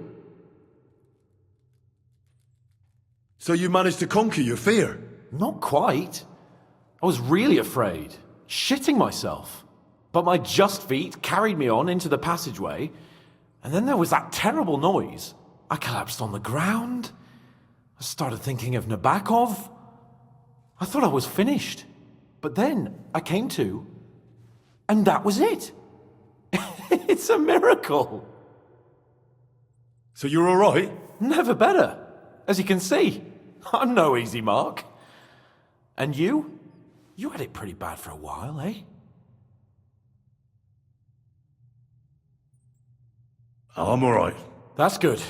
So you managed to conquer your fear? Not quite. I was really afraid. Shitting myself. But my just feet carried me on into the passageway. And then there was that terrible noise. I collapsed on the ground. I started thinking of Nabokov. I thought I was finished. But then I came to, and that was it. It's a miracle. So you're all right? Never better. As you can see, I'm no easy mark. And you? You had it pretty bad for a while, eh? I'm all right. That's good.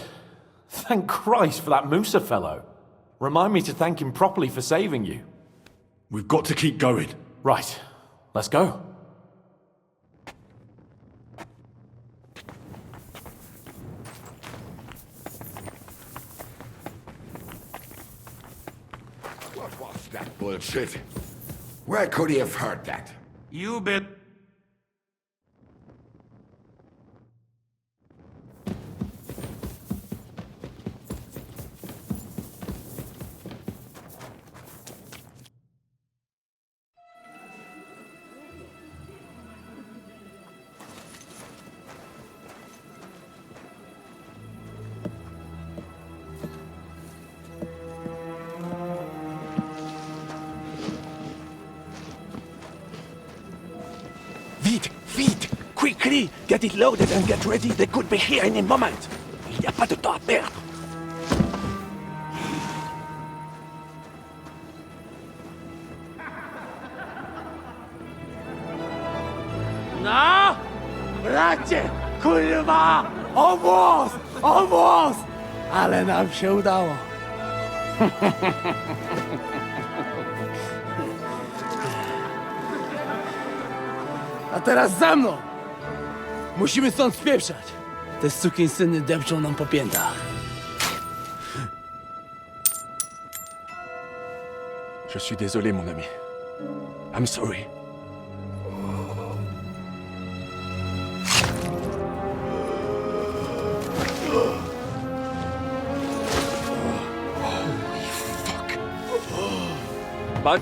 Thank Christ for that Musa fellow. Remind me to thank him properly for saving you. We've got to keep going. Right. Let's go. What was that bullshit? Where could he have heard that? You bet. Vite! Quickly! Get it loaded and get ready. They could be here in a moment. No! Bracie! Kurwa! O włos! O włos! Ale nam się udało. A teraz za mną! Musimy stąd spieprzać. Te sukinsyny depczą nam po piętach. Je suis désolé, mon ami. I'm sorry. But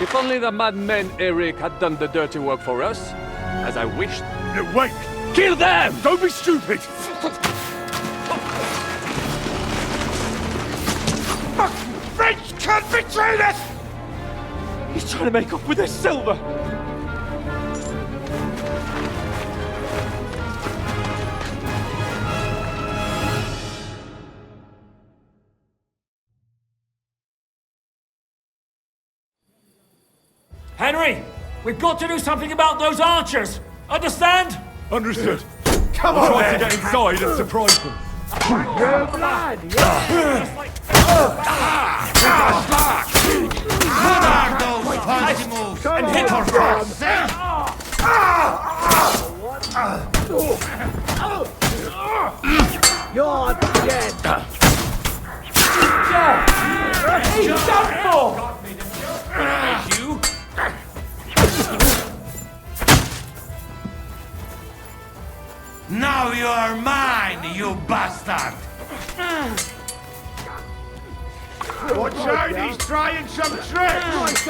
if only the madman Eric had done the dirty work for us, as I wished. Wait! Kill them! Don't be stupid! French can't betray us! He's trying to make off with his silver! Henry, we've got to do something about those archers. Understand? Understood. Come I'll on, try man. to get inside and surprise them. And hit her first. You're dead! He's done for! You? Now you are mine, you bastard! Watch out, he's trying some tricks!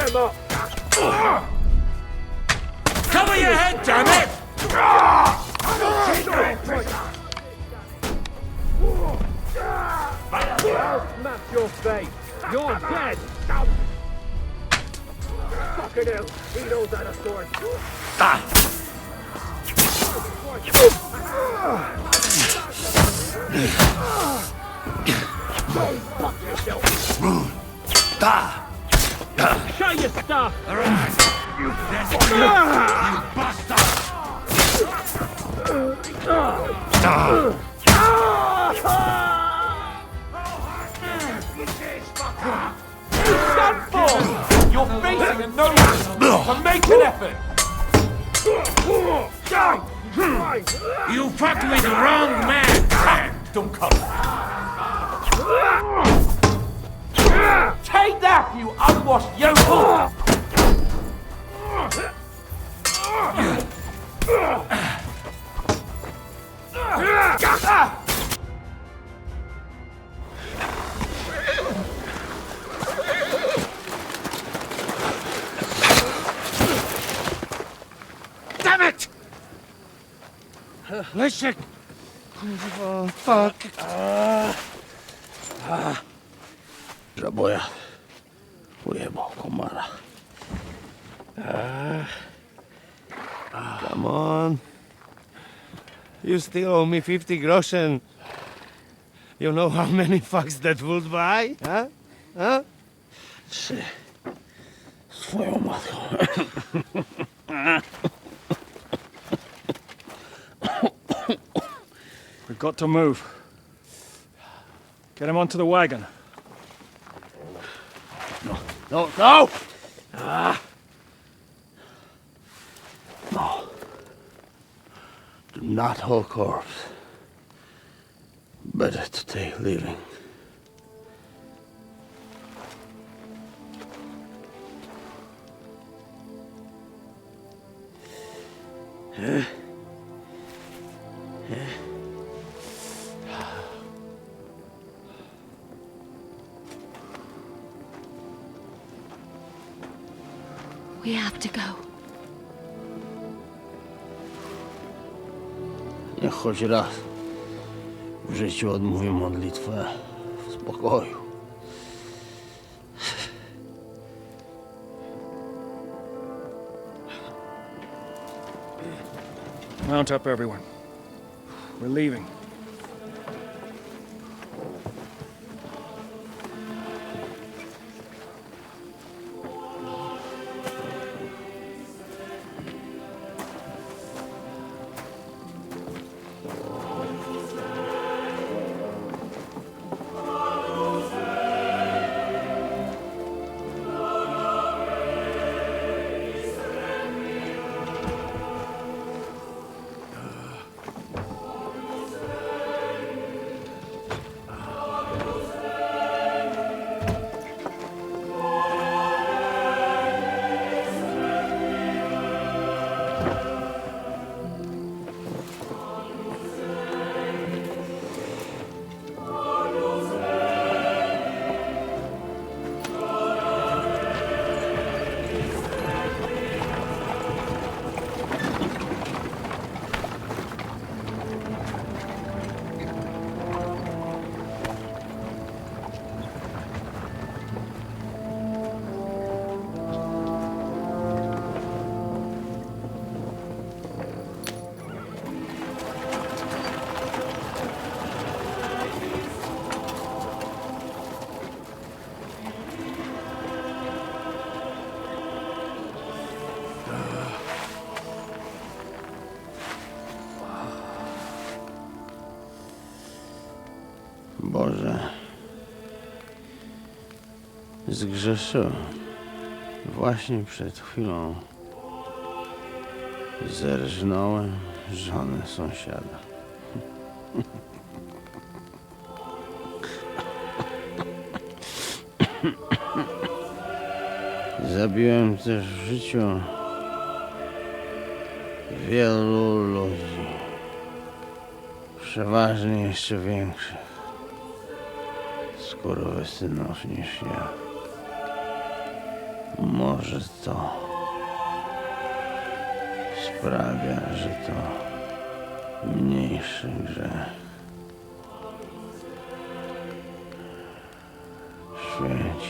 Cover your head, damn it! I'll smash your face! You're dead! Fucking hell! He knows how to sword! Show your stuff! You bastard! Done for! You're facing a no-win, so make an effort! You fucked with the wrong man, friend! Don't come. Take that, you unwashed yokel! Damn it! Leszek! Oh, fuck. Żaboja. Ujebał komara. Come on. You still owe me 50 groschen. You know how many fucks that would buy? Huh? Huh? Swoją matką. We've got to move. Get him onto the wagon. No! No! Do not hold corpse. Better to take living. We have to go. Niech choć raz w życiu odmówię modlitwę w spokoju. Mount up, everyone. We're leaving. Boże, zgrzeszyłem. Właśnie przed chwilą zerżnąłem żonę sąsiada. Zabiłem też w życiu wielu ludzi, przeważnie jeszcze większych skurwysynów niż ja. Może to sprawia, że to mniejszy grzech. Święć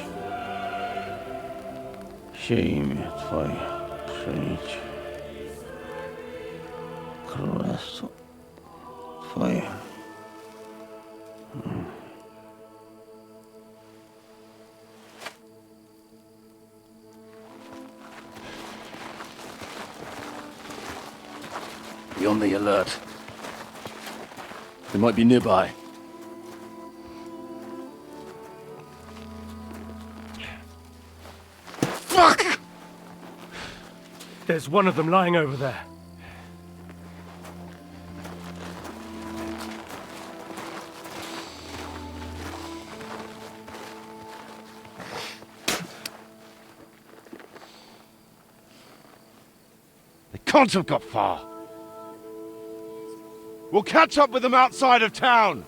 się imię Twoje, przyjdź królestwo Twoje. Be on the alert. They might be nearby. Fuck! There's one of them lying over there. They can't have got far. We'll catch up with them outside of town.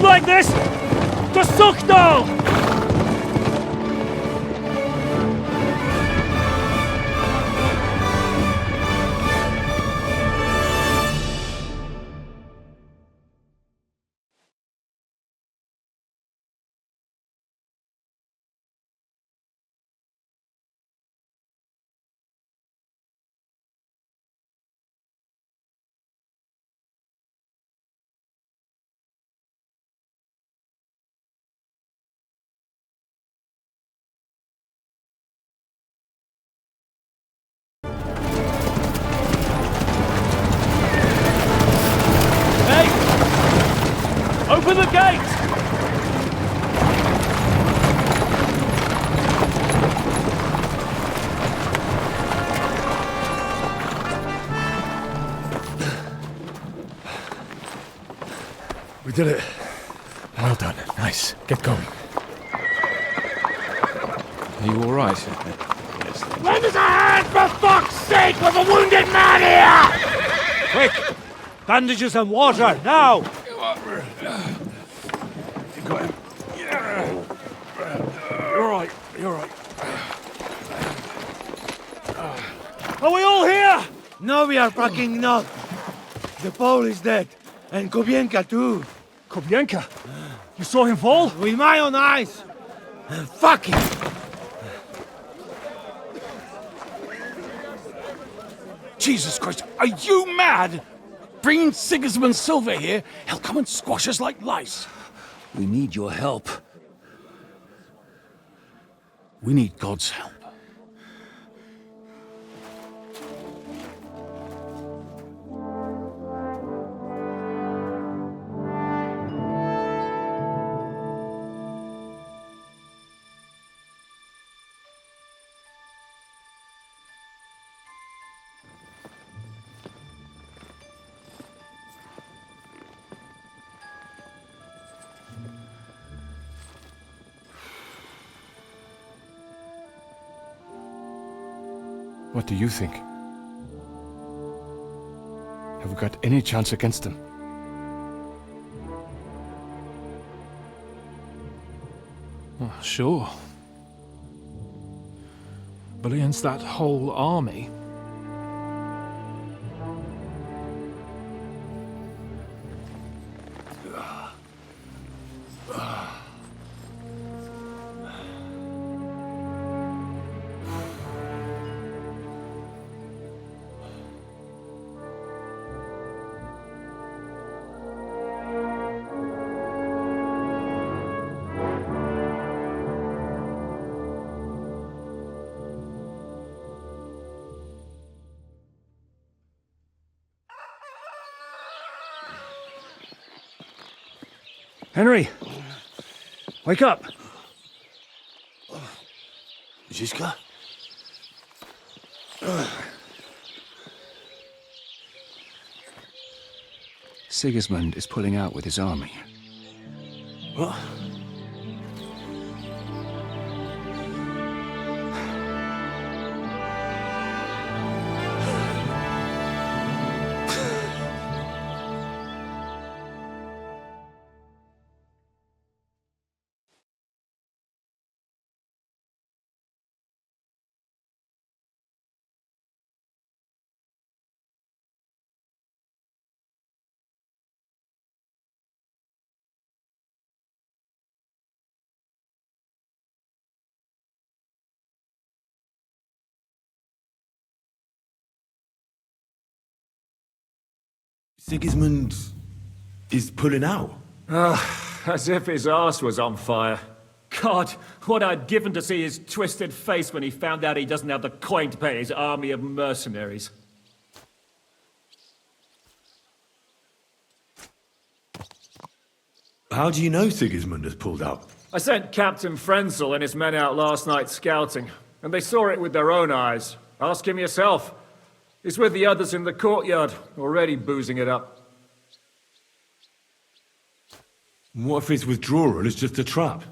Like this! To Suchdal! Open the gate! We did it. Well done. Nice. Get going. Are you all right? Lend us a hand, for fuck's sake, with a wounded man here! Quick! Bandages and water, now! You're right, you're right. Are we all here? No, we are fucking not. The Pole is dead. And Kobienka too. Kobienka? You saw him fall? With my own eyes. Fuck him. Jesus Christ, are you mad? Bringing Sigismund Silver here, he'll come and squash us like lice. We need your help. We need God's help. What do you think? Have we got any chance against them? Oh, sure. But against that whole army... Henry! Wake up! Žižka? Sigismund is pulling out with his army. What? Sigismund is pulling out. As if his arse was on fire. God, what I'd given to see his twisted face when he found out he doesn't have the coin to pay his army of mercenaries. How do you know Sigismund has pulled out? I sent Captain Frenzel and his men out last night scouting, and they saw it with their own eyes. Ask him yourself. He's with the others in the courtyard, already boozing it up. What if his withdrawal is just a trap?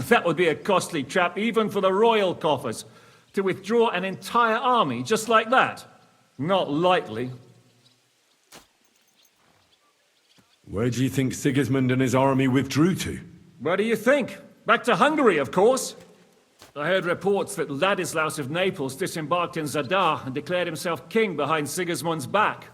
That would be a costly trap even for the royal coffers. To withdraw an entire army just like that? Not likely. Where do you think Sigismund and his army withdrew to? Where do you think? Back to Hungary, of course. I heard reports that Ladislaus of Naples disembarked in Zadar and declared himself king behind Sigismund's back.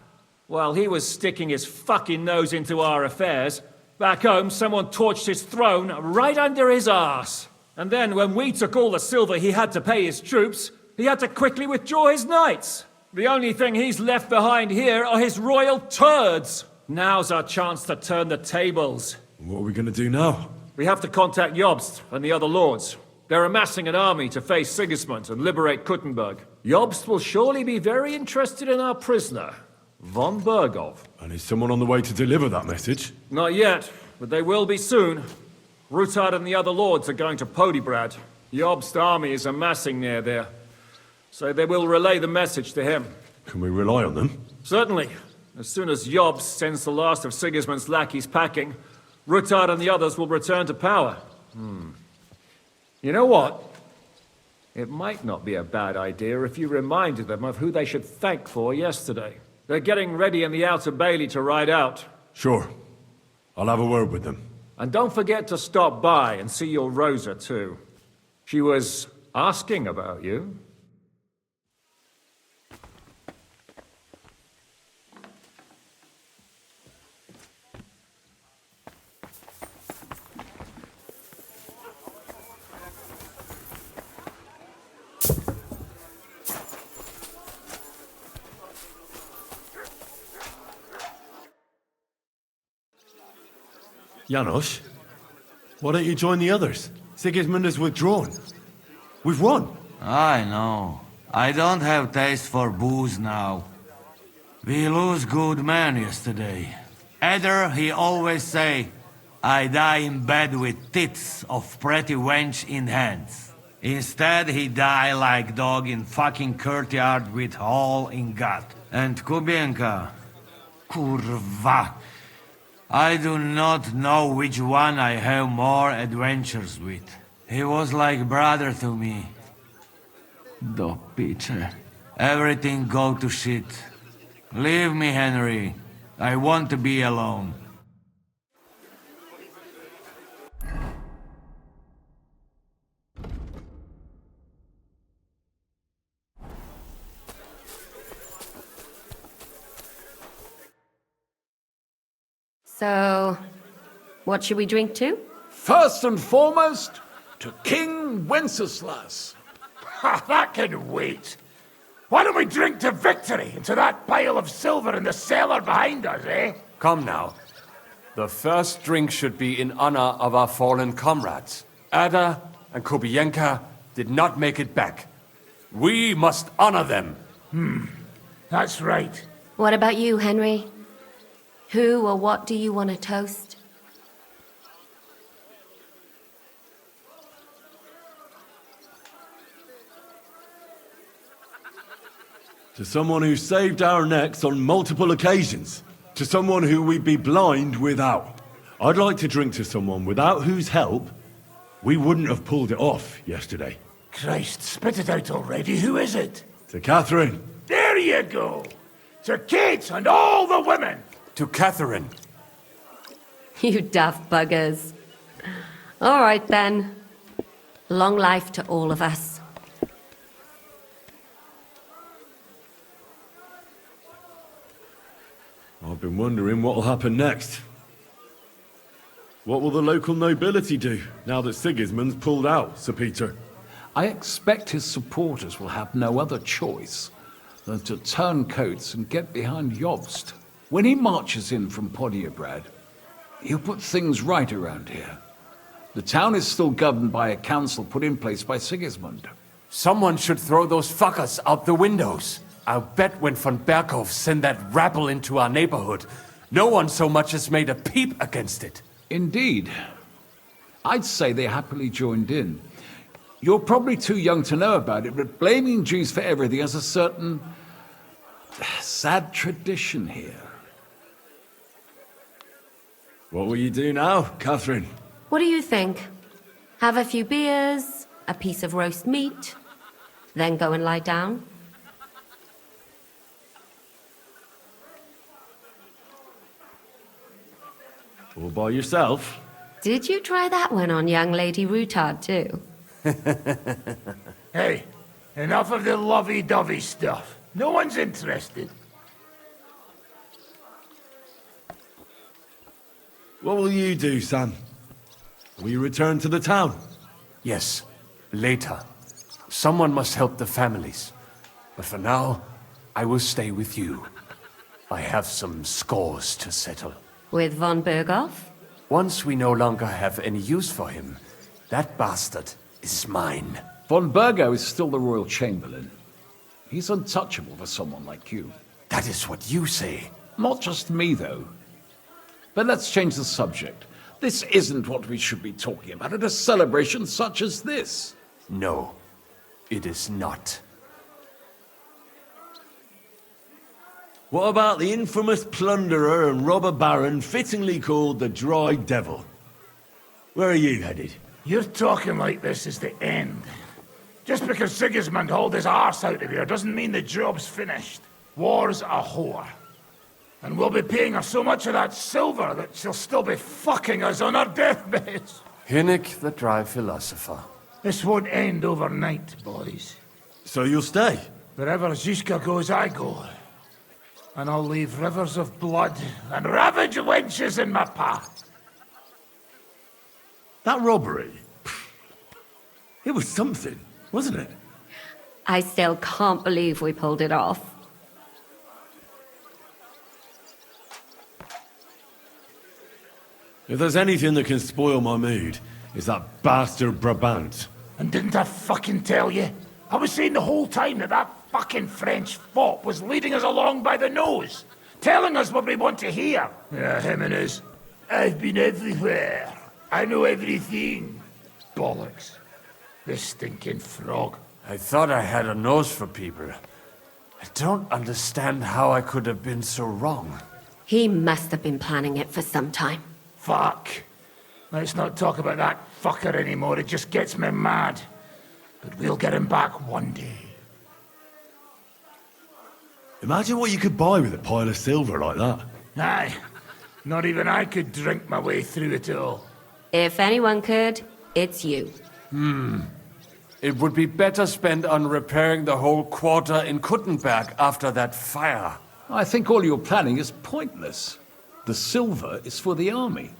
While he was sticking his fucking nose into our affairs, back home someone torched his throne right under his arse. And then when we took all the silver he had to pay his troops, he had to quickly withdraw his knights. The only thing he's left behind here are his royal turds. Now's our chance to turn the tables. What are we going to do now? We have to contact Jobst and the other lords. They're amassing an army to face Sigismund and liberate Kuttenberg. Jobst will surely be very interested in our prisoner, von Bergow. And is someone on the way to deliver that message? Not yet, but they will be soon. Rutard and the other lords are going to Podebrad. Jobst's army is amassing near there, so they will relay the message to him. Can we rely on them? Certainly. As soon as Jobst sends the last of Sigismund's lackeys packing, Rutard and the others will return to power. You know what? It might not be a bad idea if you reminded them of who they should thank for yesterday. They're getting ready in the Outer Bailey to ride out. Sure. I'll have a word with them. And don't forget to stop by and see your Rosa, too. She was asking about you. Janos, why don't you join the others? Sigismund has withdrawn. We've won. I know. I don't have taste for booze now. We lose good men yesterday. Either he always say, I die in bed with tits of pretty wench in hands. Instead he die like dog in fucking courtyard with hole in gut. And Kubienka, kurwa. I do not know which one I have more adventures with. He was like brother to me. Do piče. Everything go to shit. Leave me, Henry. I want to be alone. So, what should we drink to? First and foremost, to King Wenceslas. Ha, that can wait. Why don't we drink to victory and to that pile of silver in the cellar behind us, eh? Come now. The first drink should be in honor of our fallen comrades. Ada and Kubienka did not make it back. We must honor them. That's right. What about you, Henry? Who or what do you want to toast? To someone who saved our necks on multiple occasions. To someone who we'd be blind without. I'd like to drink to someone without whose help we wouldn't have pulled it off yesterday. Christ, spit it out already. Who is it? To Catherine. There you go. To Kate and all the women. To Catherine. You daft buggers. All right, then. Long life to all of us. I've been wondering what'll happen next. What will the local nobility do, now that Sigismund's pulled out, Sir Peter? I expect his supporters will have no other choice than to turn coats and get behind Jobst. When he marches in from Podiebrad, he'll put things right around here. The town is still governed by a council put in place by Sigismund. Someone should throw those fuckers out the windows. I'll bet when von Bergow sent that rabble into our neighborhood, no one so much as made a peep against it. Indeed. I'd say they happily joined in. You're probably too young to know about it, but blaming Jews for everything has a certain sad tradition here. What will you do now, Catherine? What do you think? Have a few beers, a piece of roast meat, then go and lie down? All by yourself? Did you try that one on young Lady Routard, too? Hey, enough of the lovey-dovey stuff. No one's interested. What will you do, Sam? Will you return to the town? Yes, later. Someone must help the families. But for now, I will stay with you. I have some scores to settle. With von Bergow? Once we no longer have any use for him, that bastard is mine. Von Bergow is still the Royal Chamberlain. He's untouchable for someone like you. That is what you say. Not just me, though. But let's change the subject. This isn't what we should be talking about at a celebration such as this. No, it is not. What about the infamous plunderer and robber baron fittingly called the Dry Devil? Where are you headed? You're talking like this is the end. Just because Sigismund hauled his arse out of here doesn't mean the job's finished. War's a whore. And we'll be paying her so much of that silver that she'll still be fucking us on her deathbeds. Hinnick, the dry philosopher. This won't end overnight, boys. So you'll stay? Wherever Zizka goes, I go. And I'll leave rivers of blood and ravaged wenches in my path. That robbery? It was something, wasn't it? I still can't believe we pulled it off. If there's anything that can spoil my mood, it's that bastard Brabant. And didn't I fucking tell you? I was saying the whole time that fucking French fop was leading us along by the nose, telling us what we want to hear. Yeah, him and his, I've been everywhere. I know everything. Bollocks. This stinking frog. I thought I had a nose for people. I don't understand how I could have been so wrong. He must have been planning it for some time. Fuck. Let's not talk about that fucker anymore. It just gets me mad. But we'll get him back one day. Imagine what you could buy with a pile of silver like that. Aye. Not even I could drink my way through it all. If anyone could, it's you. It would be better spent on repairing the whole quarter in Kuttenberg after that fire. I think all your planning is pointless. The silver is for the army,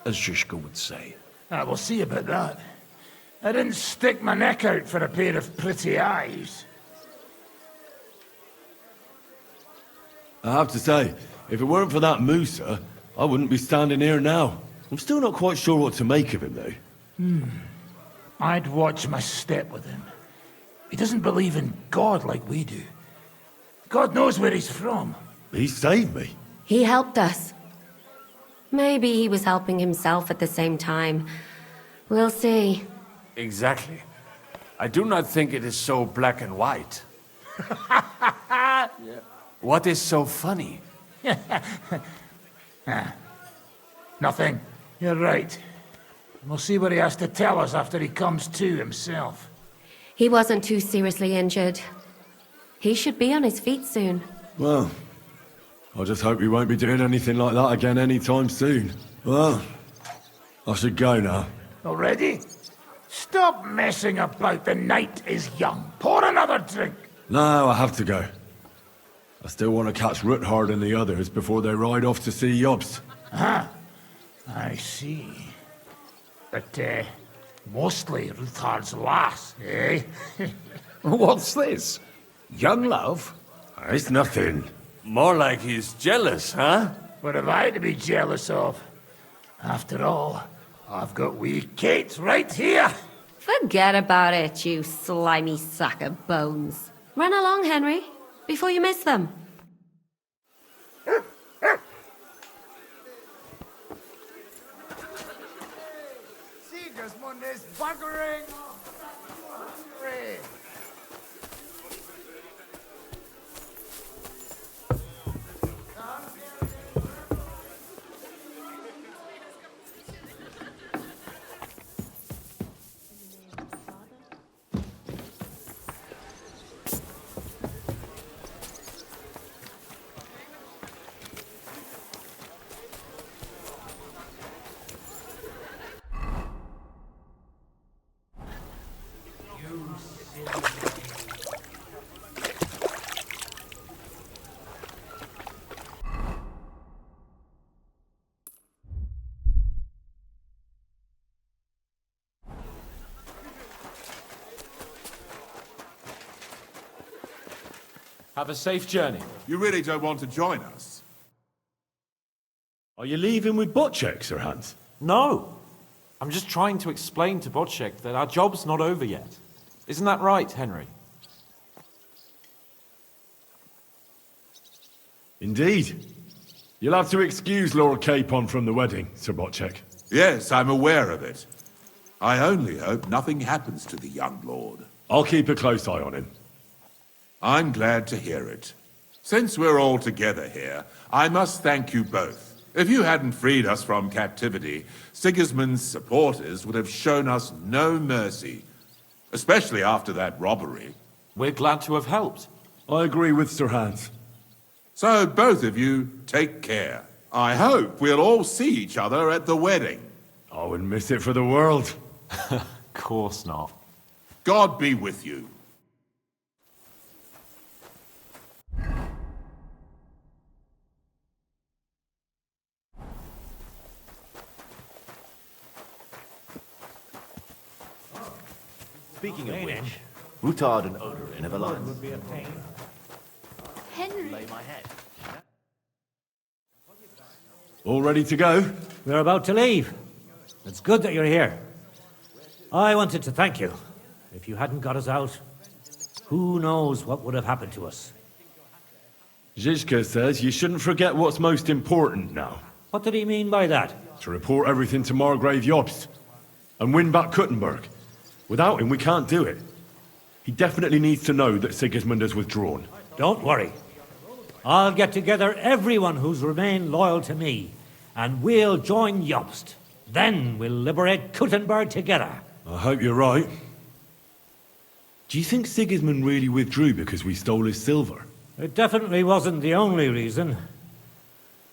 as Zizka would say. We'll see about that. I didn't stick my neck out for a pair of pretty eyes. I have to say, if it weren't for that Musa, I wouldn't be standing here now. I'm still not quite sure what to make of him, though. I'd watch my step with him. He doesn't believe in God like we do. God knows where he's from. He saved me. He helped us. Maybe he was helping himself at the same time. We'll see. Exactly. I do not think it is so black and white. What is so funny? Nothing. You're right. We'll see what he has to tell us after he comes to himself. He wasn't too seriously injured. He should be on his feet soon. Well, I just hope we won't be doing anything like that again anytime soon. Well, I should go now. Already? Stop messing about. The night is young. Pour another drink. No, I have to go. I still want to catch Ruthard and the others before they ride off to see Jobst. Ah, I see. But, mostly Ruthard's lass, eh? What's this? Young love? It's nothing. More like he's jealous, huh? What have I to be jealous of? After all, I've got wee Kate right here. Forget about it, you slimy sack of bones. Run along, Henry, before you miss them. Sigismund is buggering off. Have a safe journey. You really don't want to join us? Are you leaving with Bocek, Sir Hans? No. I'm just trying to explain to Bocek that our job's not over yet. Isn't that right, Henry? Indeed. You'll have to excuse Lord Capon from the wedding, Sir Bocek. Yes, I'm aware of it. I only hope nothing happens to the young lord. I'll keep a close eye on him. I'm glad to hear it. Since we're all together here, I must thank you both. If you hadn't freed us from captivity, Sigismund's supporters would have shown us no mercy, especially after that robbery. We're glad to have helped. I agree with Sir Hans. So both of you, take care. I hope we'll all see each other at the wedding. I wouldn't miss it for the world. Of course not. God be with you. Speaking of which, Ruthard and Odorin have alliance. Henry. Lay my head. All ready to go? We're about to leave. It's good that you're here. I wanted to thank you. If you hadn't got us out, who knows what would have happened to us. Zizka says you shouldn't forget what's most important now. What did he mean by that? To report everything to Margrave Jobst and win back Kuttenberg. Without him, we can't do it. He definitely needs to know that Sigismund has withdrawn. Don't worry. I'll get together everyone who's remained loyal to me, and we'll join Jobst. Then we'll liberate Kuttenberg together. I hope you're right. Do you think Sigismund really withdrew because we stole his silver? It definitely wasn't the only reason,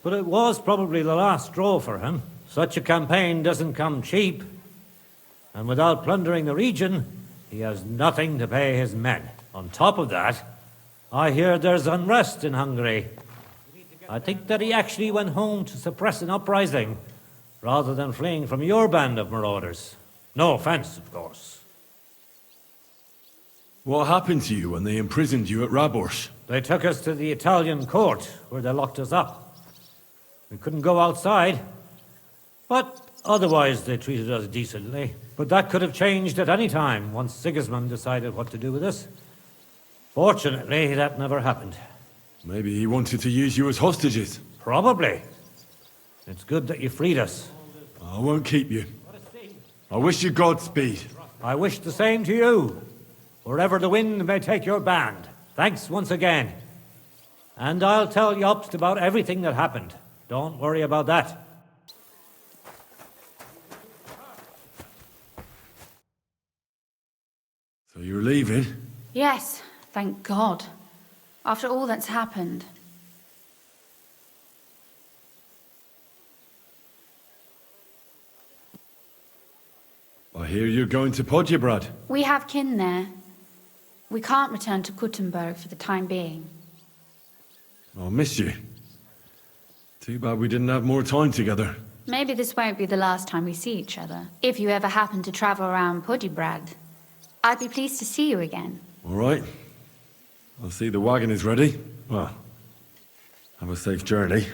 but it was probably the last straw for him. Such a campaign doesn't come cheap, and without plundering the region, he has nothing to pay his men. On top of that, I hear there's unrest in Hungary. I think that he actually went home to suppress an uprising, rather than fleeing from your band of marauders. No offense, of course. What happened to you when they imprisoned you at Raborsch? They took us to the Italian court, where they locked us up. We couldn't go outside, but otherwise they treated us decently. But that could have changed at any time, once Sigismund decided what to do with us. Fortunately, that never happened. Maybe he wanted to use you as hostages. Probably. It's good that you freed us. I won't keep you. I wish you Godspeed. I wish the same to you. Wherever the wind may take your band. Thanks once again. And I'll tell Jobst about everything that happened. Don't worry about that. So you're leaving? Yes, thank God. After all that's happened. I hear you're going to Podjebrad. We have kin there. We can't return to Kuttenberg for the time being. I'll miss you. Too bad we didn't have more time together. Maybe this won't be the last time we see each other. If you ever happen to travel around Podjebrad, I'd be pleased to see you again. All right. I'll see the wagon is ready. Well, have a safe journey.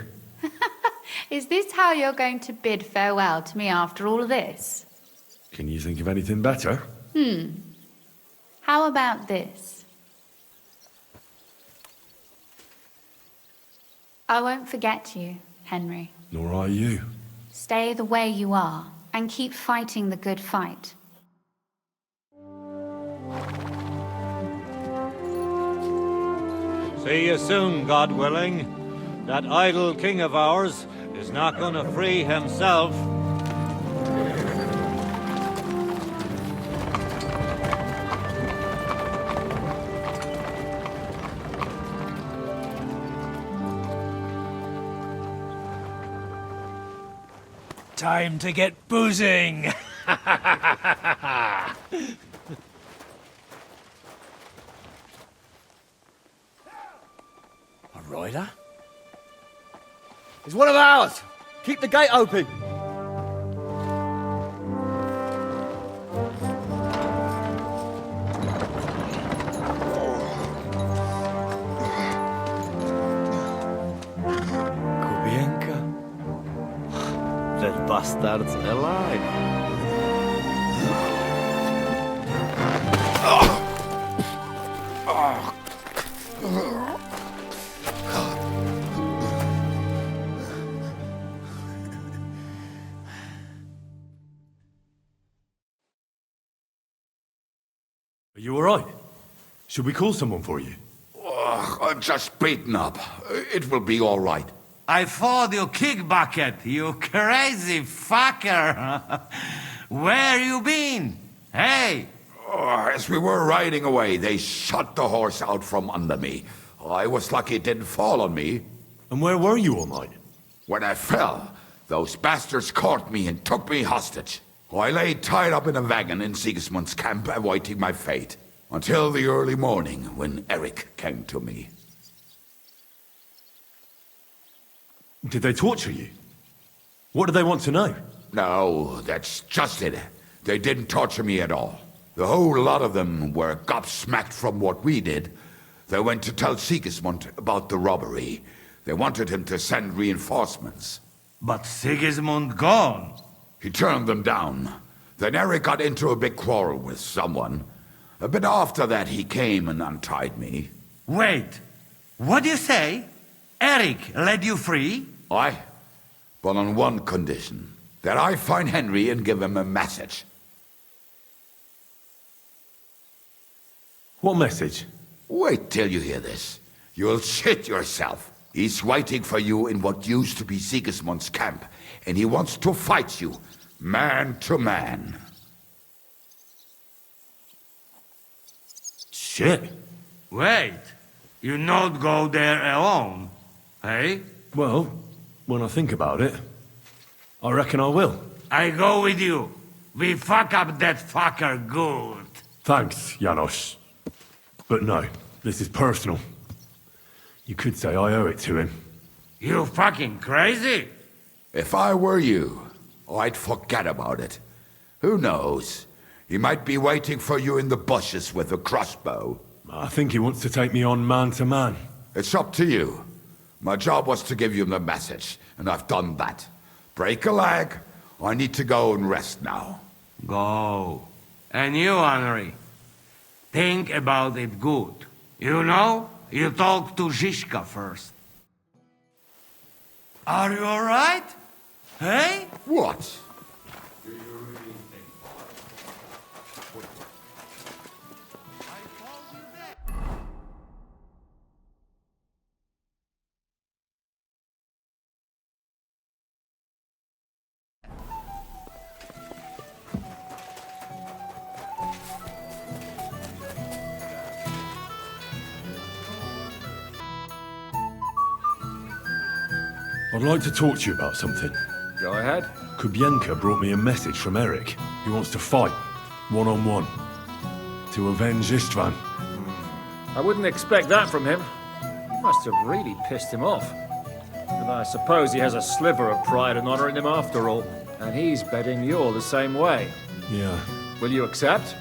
Is this how you're going to bid farewell to me after all of this? Can you think of anything better? How about this? I won't forget you, Henry. Nor are you. Stay the way you are, and keep fighting the good fight. See you soon, God willing. That idle king of ours is not going to free himself. Time to get boozing! A rider? He's one of ours! Keep the gate open! That bastard's alive. Are you all right? Should we call someone for you? I'm just beaten up. It will be all right. I fought you kick bucket, you crazy fucker. Where you been? Hey! As we were riding away, they shot the horse out from under me. I was lucky it didn't fall on me. And where were you all night? When I fell, those bastards caught me and took me hostage. I lay tied up in a wagon in Sigismund's camp, awaiting my fate. Until the early morning, when Eric came to me. Did they torture you? What do they want to know? No, that's just it. They didn't torture me at all. The whole lot of them were gobsmacked from what we did. They went to tell Sigismund about the robbery. They wanted him to send reinforcements. But Sigismund gone. He turned them down. Then Eric got into a big quarrel with someone. A bit after that, he came and untied me. Wait, what do you say? Eric led you free? Aye, but on one condition. That I find Henry and give him a message. What message? Wait till you hear this. You'll shit yourself. He's waiting for you in what used to be Sigismund's camp, and he wants to fight you, man to man. Shit. Wait, You not go there alone, hey? Well, when I think about it, I reckon I will. I go with you. We fuck up that fucker good. Thanks, Janos. But no, this is personal. You could say I owe it to him. You fucking crazy? If I were you, I'd forget about it. Who knows? He might be waiting for you in the bushes with a crossbow. I think he wants to take me on man to man. It's up to you. My job was to give you the message, and I've done that. Break a leg. I need to go and rest now. Go. And you, Henry, think about it good. You know, you talk to Zizka first. Are you alright? Hey? What? I'd like to talk to you about something. Go ahead. Kubienka brought me a message from Eric. He wants to fight, one-on-one, to avenge Istvan. I wouldn't expect that from him. You must have really pissed him off. But I suppose he has a sliver of pride and honor in him after all. And he's betting you're the same way. Yeah. Will you accept?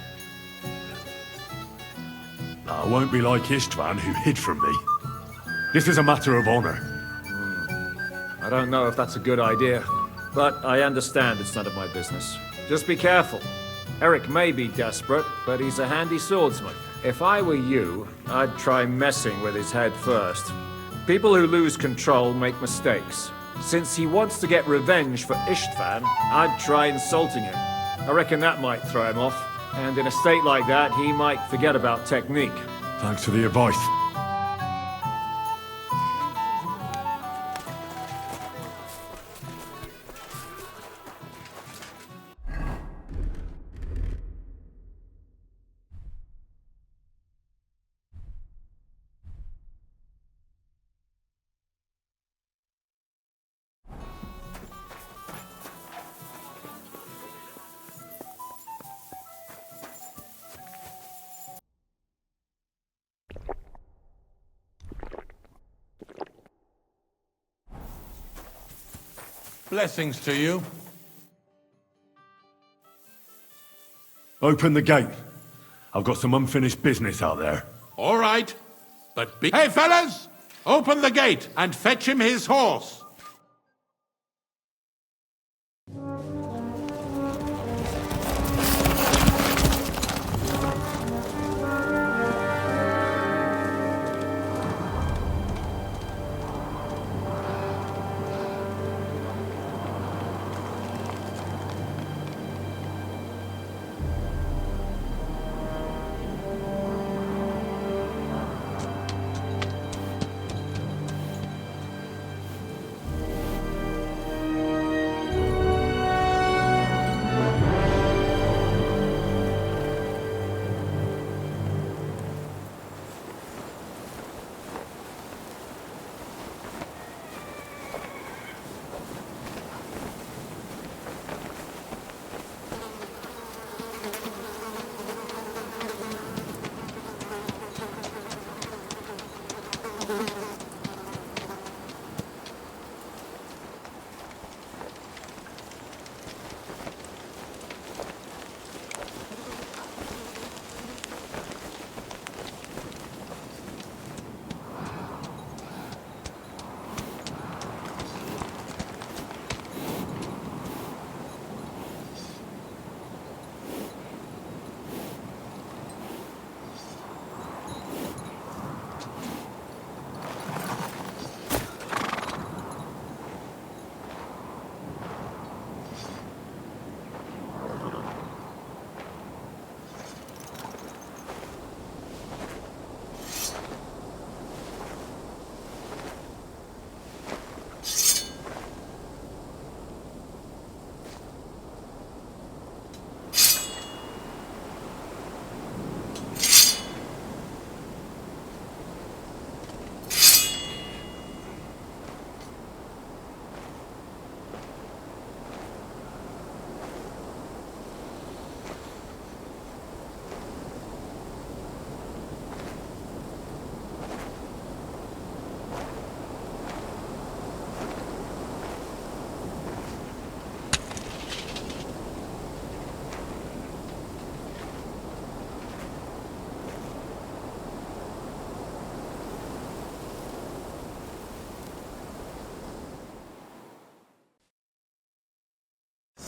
I won't be like Istvan, who hid from me. This is a matter of honor. I don't know if that's a good idea, but I understand it's none of my business. Just be careful. Eric may be desperate, but he's a handy swordsman. If I were you, I'd try messing with his head first. People who lose control make mistakes. Since he wants to get revenge for Istvan, I'd try insulting him. I reckon that might throw him off, and in a state like that, he might forget about technique. Thanks for the advice. Blessings to you. Open the gate. I've got some unfinished business out there. All right, but be— Hey, fellas! Open the gate and fetch him his horse.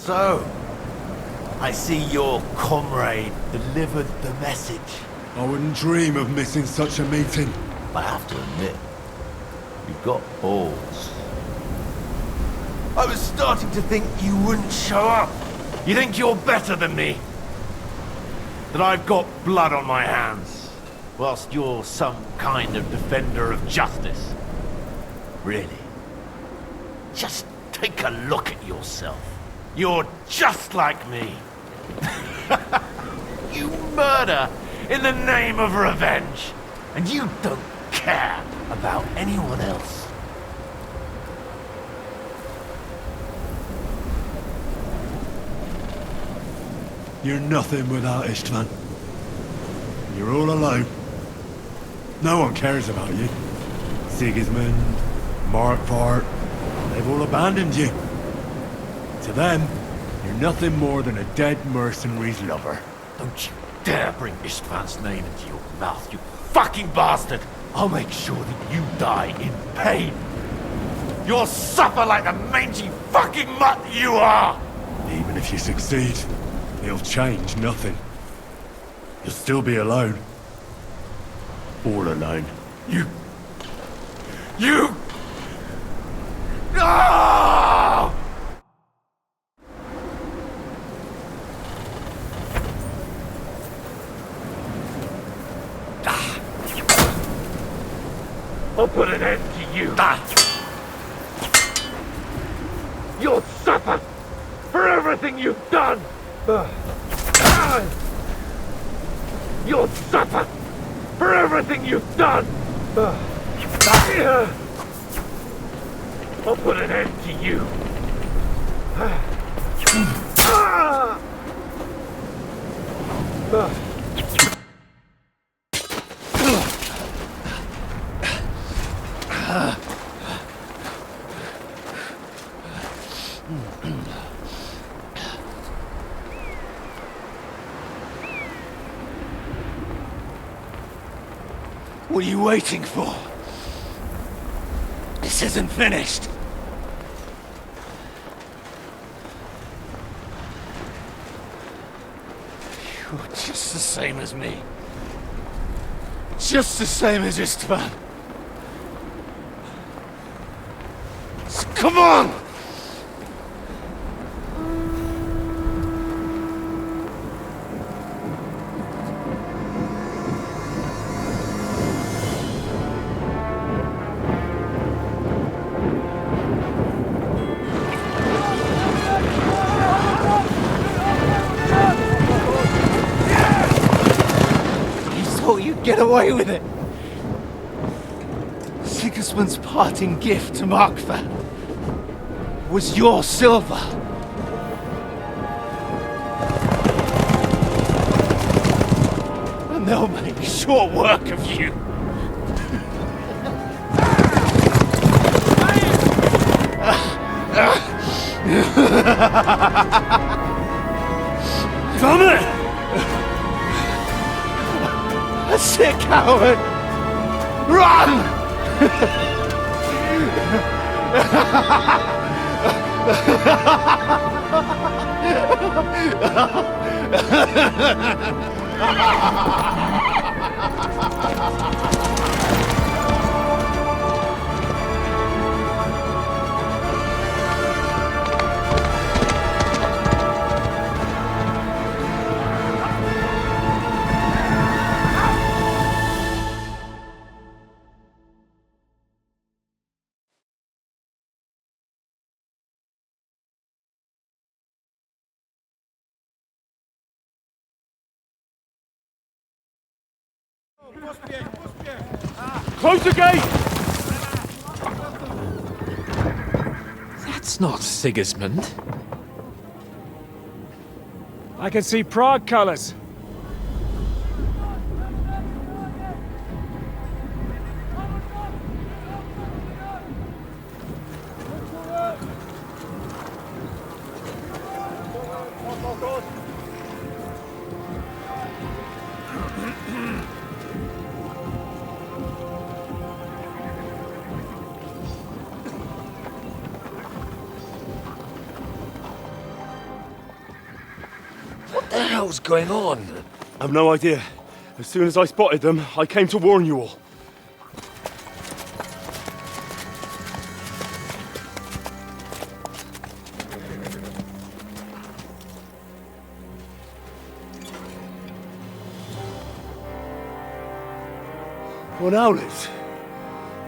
So, I see your comrade delivered the message. I wouldn't dream of missing such a meeting. I have to admit, you've got balls. I was starting to think you wouldn't show up. You think you're better than me? That I've got blood on my hands, whilst you're some kind of defender of justice. Really? Just take a look at yourself. You're just like me. You murder in the name of revenge, and you don't care about anyone else. You're nothing without Istvan. You're all alone. No one cares about you. Sigismund, Markvart, they've all abandoned you. To them, you're nothing more than a dead mercenary's lover. Don't you dare bring Istvan's name into your mouth, you fucking bastard! I'll make sure that you die in pain. You'll suffer like the mangy fucking mutt you are! Even if you succeed, it'll change nothing. You'll still be alone. All alone. You... No! I'll put an end to you. You'll suffer for everything you've done. You'll suffer for everything you've done. I'll put an end to you. What are you waiting for? This isn't finished. You're just the same as me. Just the same as Istvan. So come on! Get away with it! Sigismund's parting gift to Markvart was your silver. And they'll make short work of you. Damn it! That's it, coward! Run! Close the gate! That's not Sigismund. I can see Prague colors. the hell's going on? I've no idea. As soon as I spotted them, I came to warn you all. What Aulitz?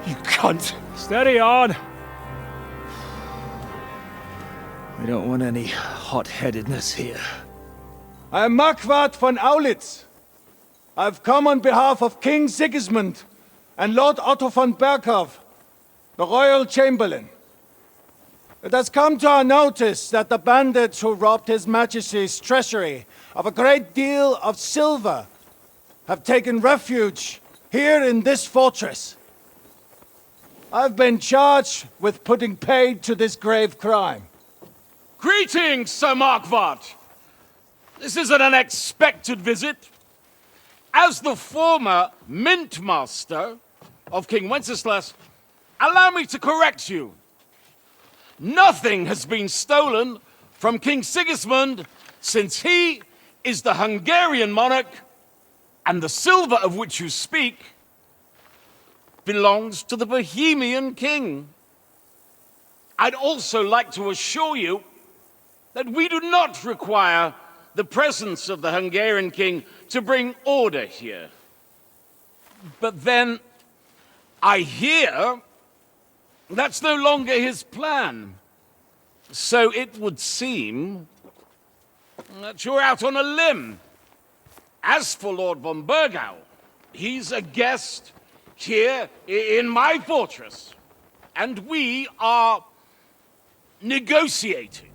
You cunt! Steady on! We don't want any hot-headedness here. I am Markvart von Aulitz. I've come on behalf of King Sigismund and Lord Otto von Bergow, the Royal Chamberlain. It has come to our notice that the bandits who robbed His Majesty's treasury of a great deal of silver have taken refuge here in this fortress. I've been charged with putting paid to this grave crime. Greetings, Sir Markvart! This is an unexpected visit. As the former Mint Master of King Wenceslas, allow me to correct you. Nothing has been stolen from King Sigismund since he is the Hungarian monarch, and the silver of which you speak belongs to the Bohemian king. I'd also like to assure you that we do not require the presence of the Hungarian king to bring order here. But then, I hear that's no longer his plan. So it would seem that you're out on a limb. As for Lord von Bergow, he's a guest here in my fortress, and we are negotiating.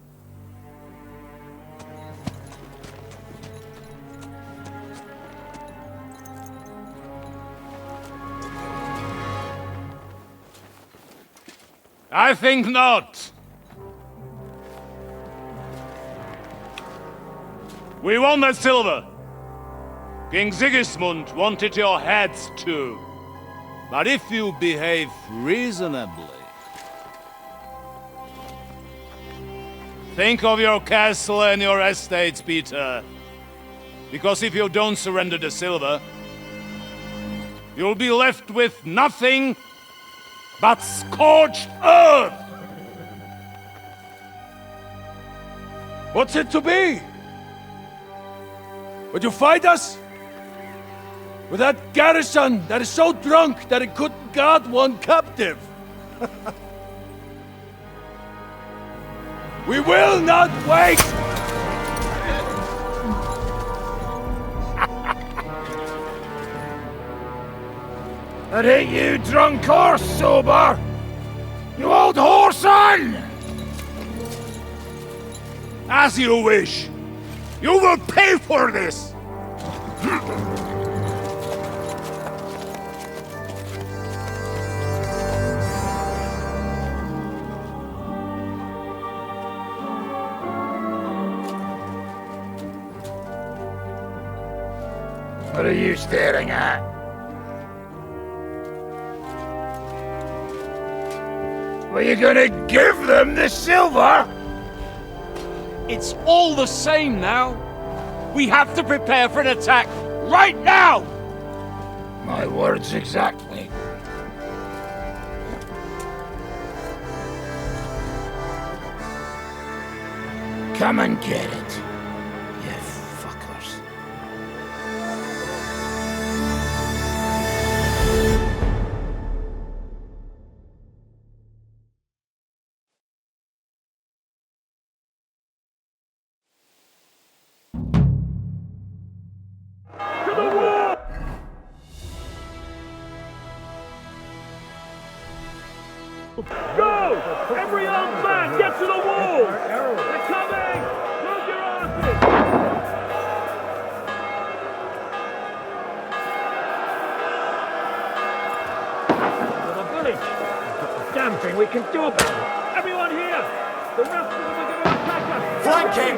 I think not. We want that silver. King Sigismund wanted your heads too. But if you behave reasonably... Think of your castle and your estates, Peter. Because if you don't surrender the silver, you'll be left with nothing but scorched earth! What's it to be? Would you fight us? With that garrison that is so drunk that it couldn't guard one captive? We will not wait! That ain't you, drunk or sober! You old whoreson! As you wish. You will pay for this! What are you staring at? Were you gonna give them the silver? It's all the same now. We have to prepare for an attack right now! My words exactly. Come and get it, you fuckers. Go! Every armed man, get to the wall! They're coming! Move your asses! For the village! There's a damn thing we can do about it! Everyone here! The rest of them are going to attack us! Flanking!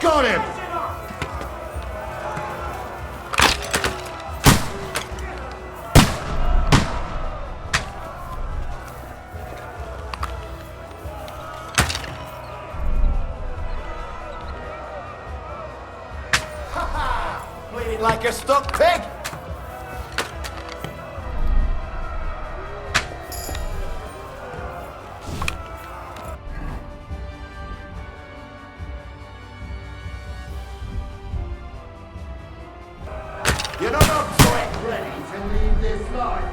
Got him! Bleeding like a stuck pig! You're not quite ready to leave this life.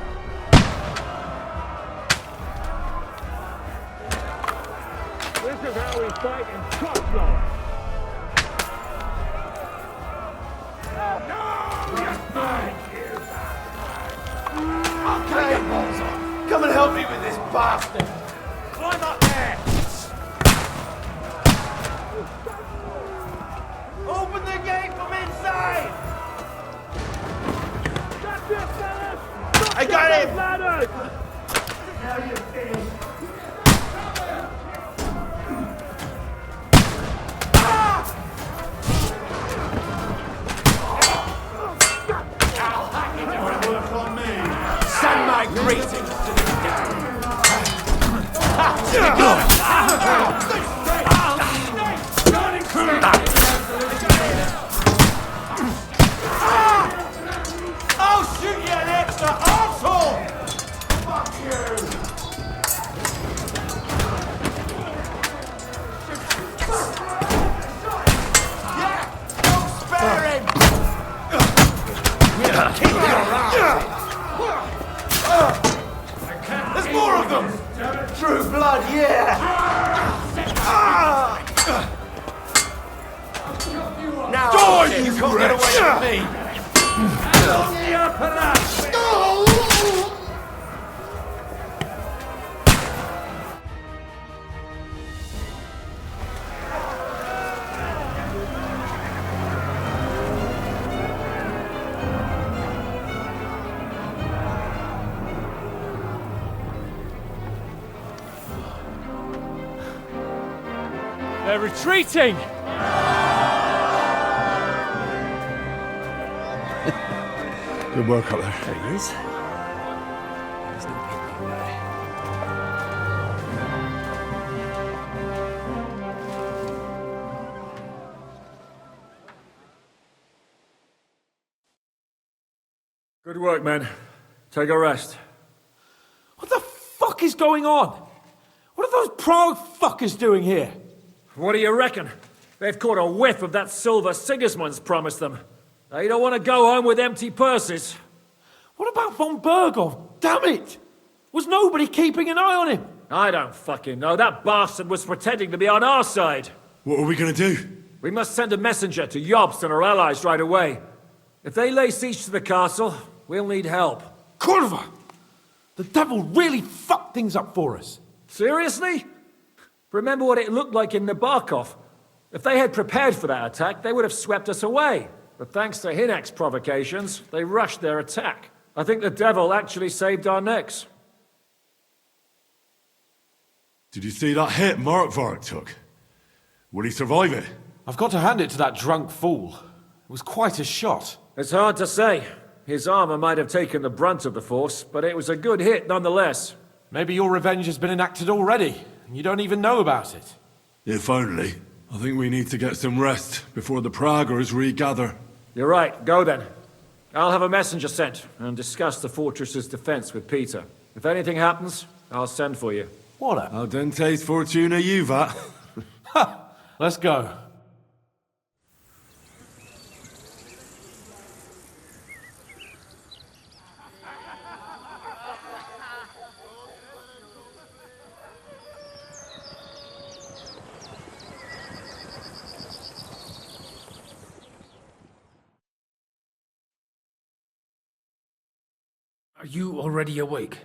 This is how we fight in Cardinal. Okay, come and help me with this bastard! Climb up there! Open the gate from inside! I got him! Now you're finished. Send my greetings to the devil. I'll shoot you an extra arsehole! Fuck you! Yeah! Don't spare him! Keep your ass! There's more of them! True blood, yeah! Now Die, you you can't get away wretch! with me! They're retreating! Good work up there. There he is. There's no people there. Good work, men. Take a rest. What the fuck is going on? What are those Prague fuckers doing here? What do you reckon? They've caught a whiff of that silver Sigismund's promised them. They don't want to go home with empty purses. What about von Bergow? Damn it! Was nobody keeping an eye on him? I don't fucking know. That bastard was pretending to be on our side. What are we gonna do? We must send a messenger to Jobst and our allies right away. If they lay siege to the castle, we'll need help. Kurva! The devil really fucked things up for us. Seriously? Remember what it looked like in Nabokov. If they had prepared for that attack, they would have swept us away. But thanks to Hinek's provocations, they rushed their attack. I think the devil actually saved our necks. Did you see that hit Markvart took? Will he survive it? I've got to hand it to that drunk fool. It was quite a shot. It's hard to say. His armor might have taken the brunt of the force, but it was a good hit nonetheless. Maybe your revenge has been enacted already, and you don't even know about it. If only. I think we need to get some rest before the Praggers regather. You're right. Go then. I'll have a messenger sent and discuss the fortress's defense with Peter. If anything happens, I'll send for you. What a... Al dente's fortuna juvat. Let's go. Are you already awake?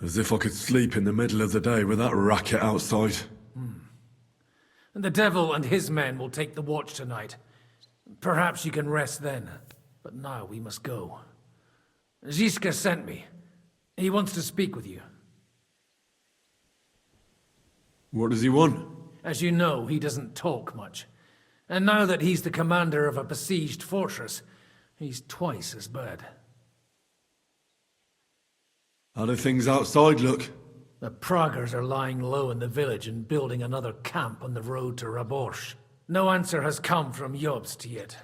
As if I could sleep in the middle of the day with that racket outside. And the devil and his men will take the watch tonight. Perhaps you can rest then. But now we must go. Ziska sent me. He wants to speak with you. What does he want? As you know, he doesn't talk much. And now that he's the commander of a besieged fortress, he's twice as bad. How do things outside look? The Pragers are lying low in the village and building another camp on the road to Raborsh. No answer has come from Jobst yet.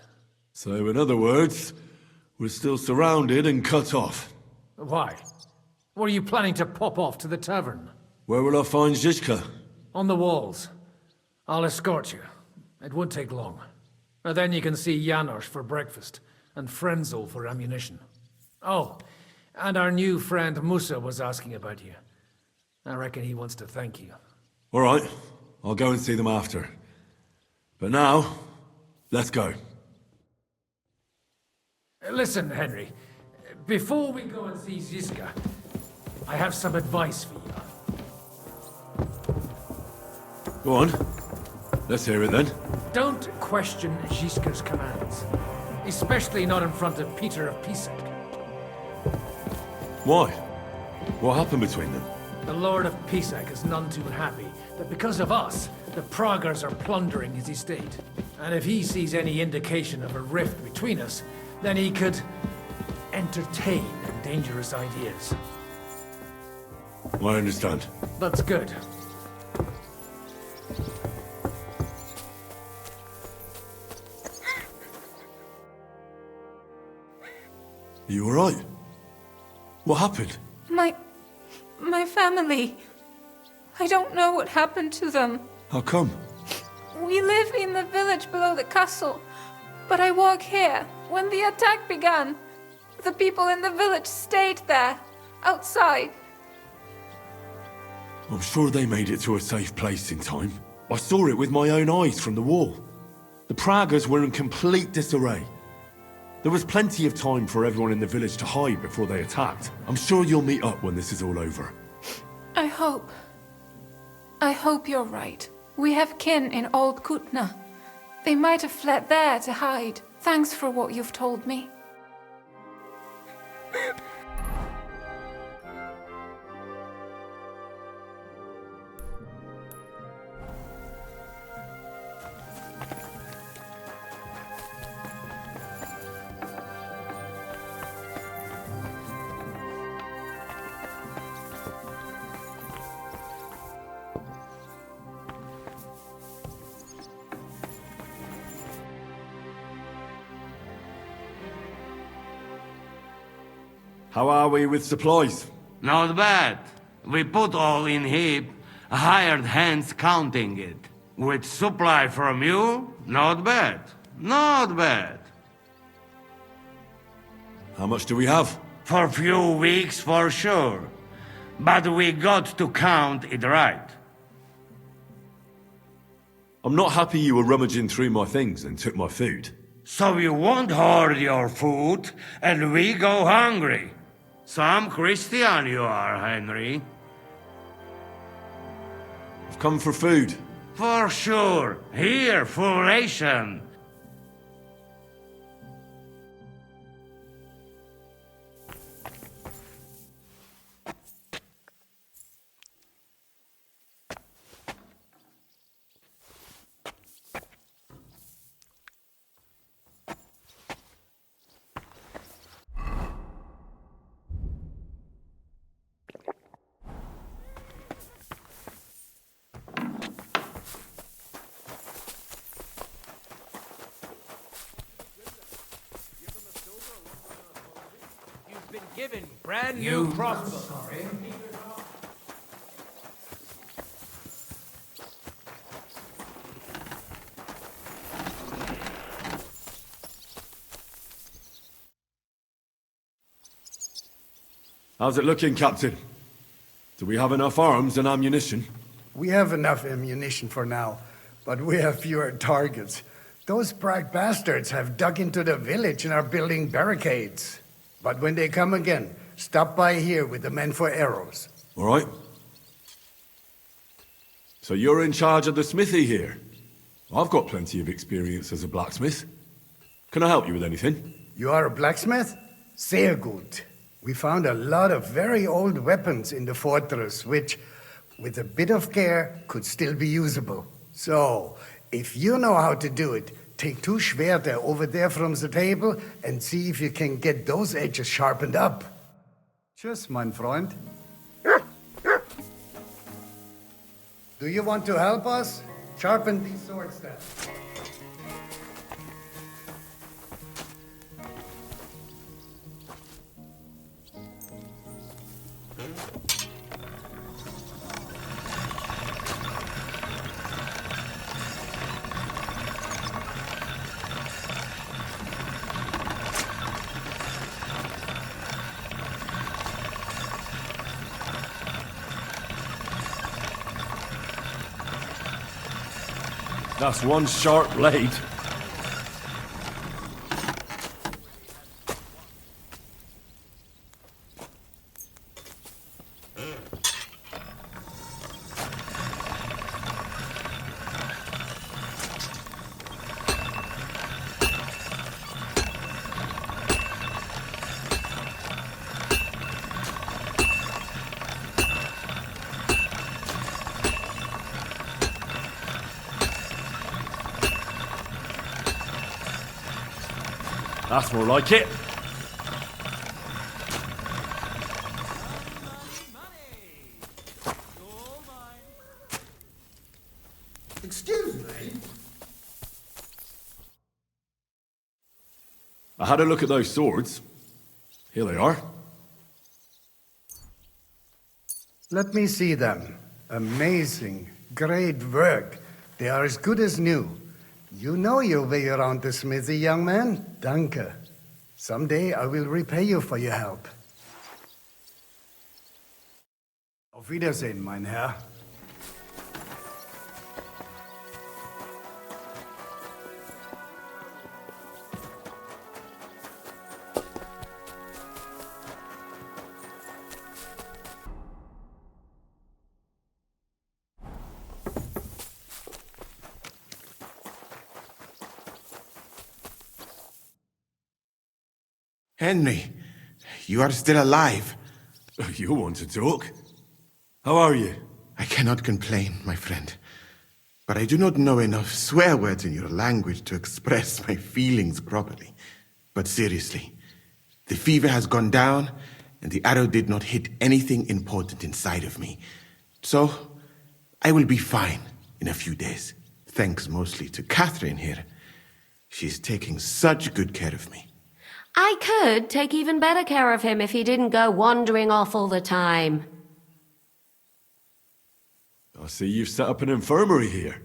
So, in other words, we're still surrounded and cut off. Why? What are you planning to pop off to the tavern? Where will I find Zizka? On the walls. I'll escort you. It won't take long. And then you can see Janos for breakfast, and Frenzel for ammunition. Oh, and our new friend Musa was asking about you. I reckon he wants to thank you. All right, I'll go and see them after. But now, let's go. Listen, Henry. Before we go and see Ziska, I have some advice for you. Go on. Let's hear it then. Don't question Ziska's commands. Especially not in front of Peter of Pisak. Why? What happened between them? The Lord of Pisak is none too happy that because of us, the Pragers are plundering his estate. And if he sees any indication of a rift between us, then he could entertain dangerous ideas. I understand. That's good. Are you alright? What happened? My family. I don't know what happened to them. How come? We live in the village below the castle, but I work here. When the attack began, the people in the village stayed there, outside. I'm sure they made it to a safe place in time. I saw it with my own eyes from the wall. The Pragers were in complete disarray. There was plenty of time for everyone in the village to hide before they attacked. I'm sure you'll meet up when this is all over. I hope you're right. We have kin in Old Kutna. They might have fled there to hide. Thanks for what you've told me. How are we with supplies? Not bad. We put all in heap, hired hands counting it. With supply from you, not bad. Not bad. How much do we have? For a few weeks, for sure. But we got to count it right. I'm not happy you were rummaging through my things and took my food. So you won't hoard your food, and we go hungry. Some Christian you are, Henry. I've come for food. For sure. Here, full ration. Given brand new crossbows. How's it looking, Captain? Do we have enough arms and ammunition? We have enough ammunition for now, but we have fewer targets. Those Prague bastards have dug into the village and are building barricades. But when they come again, stop by here with the men for arrows. All right. So you're in charge of the smithy here? I've got plenty of experience as a blacksmith. Can I help you with anything? You are a blacksmith? Sehr gut. We found a lot of very old weapons in the fortress, which, with a bit of care, could still be usable. So, if you know how to do it, take 2 Schwerter over there from the table and see if you can get those edges sharpened up. Tschüss, mein Freund. Do you want to help us? Sharpen these swords then. That's one sharp blade. That's more like it. Excuse me? I had a look at those swords. Here they are. Let me see them. Amazing. Great work. They are as good as new. You know your way around the smithy, young man. Danke. Someday I will repay you for your help. Auf Wiedersehen, mein Herr. Henry, you are still alive. You want to talk? How are you? I cannot complain, my friend. But I do not know enough swear words in your language to express my feelings properly. But seriously, the fever has gone down, and the arrow did not hit anything important inside of me. So, I will be fine in a few days. Thanks mostly to Catherine here. She's taking such good care of me. I could take even better care of him if he didn't go wandering off all the time. I see you've set up an infirmary here.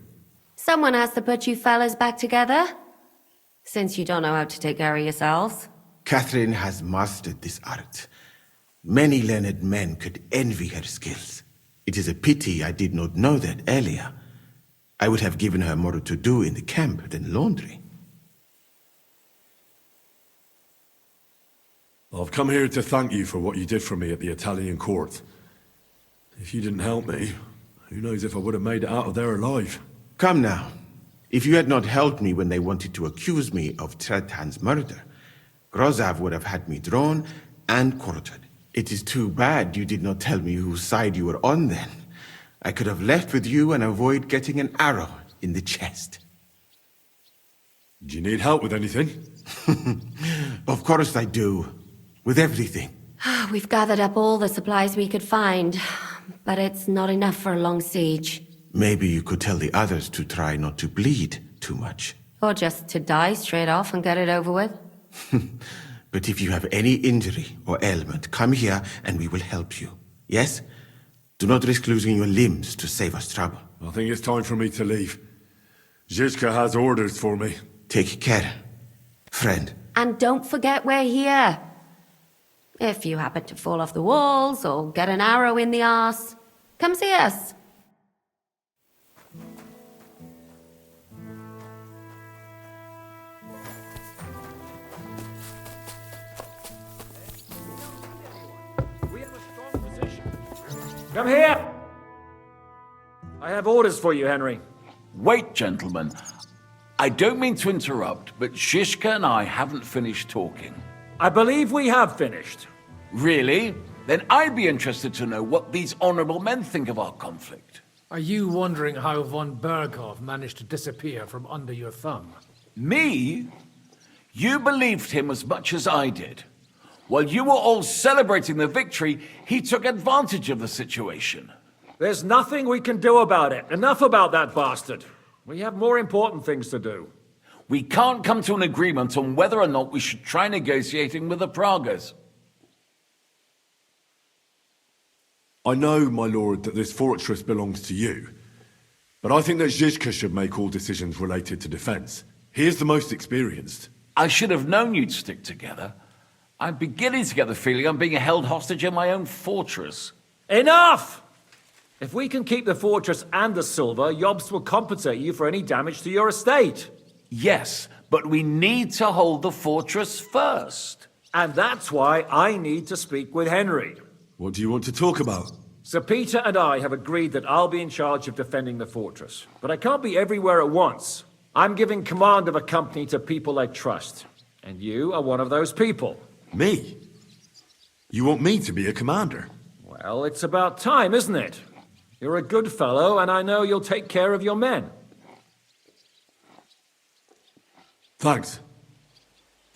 Someone has to put you fellas back together, since you don't know how to take care of yourselves. Catherine has mastered this art. Many learned men could envy her skills. It is a pity I did not know that earlier. I would have given her more to do in the camp than laundry. I've come here to thank you for what you did for me at the Italian court. If you didn't help me, who knows if I would have made it out of there alive. Come now. If you had not helped me when they wanted to accuse me of Tretan's murder, Grozav would have had me drawn and quartered. It is too bad you did not tell me whose side you were on then. I could have left with you and avoid getting an arrow in the chest. Do you need help with anything? Of course I do. With everything. We've gathered up all the supplies we could find, but it's not enough for a long siege. Maybe you could tell the others to try not to bleed too much. Or just to die straight off and get it over with. But if you have any injury or ailment, come here and we will help you. Yes? Do not risk losing your limbs to save us trouble. I think it's time for me to leave. Zizka has orders for me. Take care, friend. And don't forget we're here. If you happen to fall off the walls or get an arrow in the arse, come see us. Come here! I have orders for you, Henry. Wait, gentlemen. I don't mean to interrupt, but Zizka and I haven't finished talking. I believe we have finished. Really? Then I'd be interested to know what these honorable men think of our conflict. Are you wondering how von Bergow managed to disappear from under your thumb? Me? You believed him as much as I did. While you were all celebrating the victory, he took advantage of the situation. There's nothing we can do about it. Enough about that bastard. We have more important things to do. We can't come to an agreement on whether or not we should try negotiating with the Pragas. I know, my lord, that this fortress belongs to you. But I think that Zizka should make all decisions related to defense. He is the most experienced. I should have known you'd stick together. I'm beginning to get the feeling I'm being held hostage in my own fortress. Enough! If we can keep the fortress and the silver, Yobst will compensate you for any damage to your estate. Yes, but we need to hold the fortress first. And that's why I need to speak with Henry. What do you want to talk about? Sir Peter and I have agreed that I'll be in charge of defending the fortress. But I can't be everywhere at once. I'm giving command of a company to people I trust. And you are one of those people. Me? You want me to be a commander? Well, it's about time, isn't it? You're a good fellow, and I know you'll take care of your men. Thanks.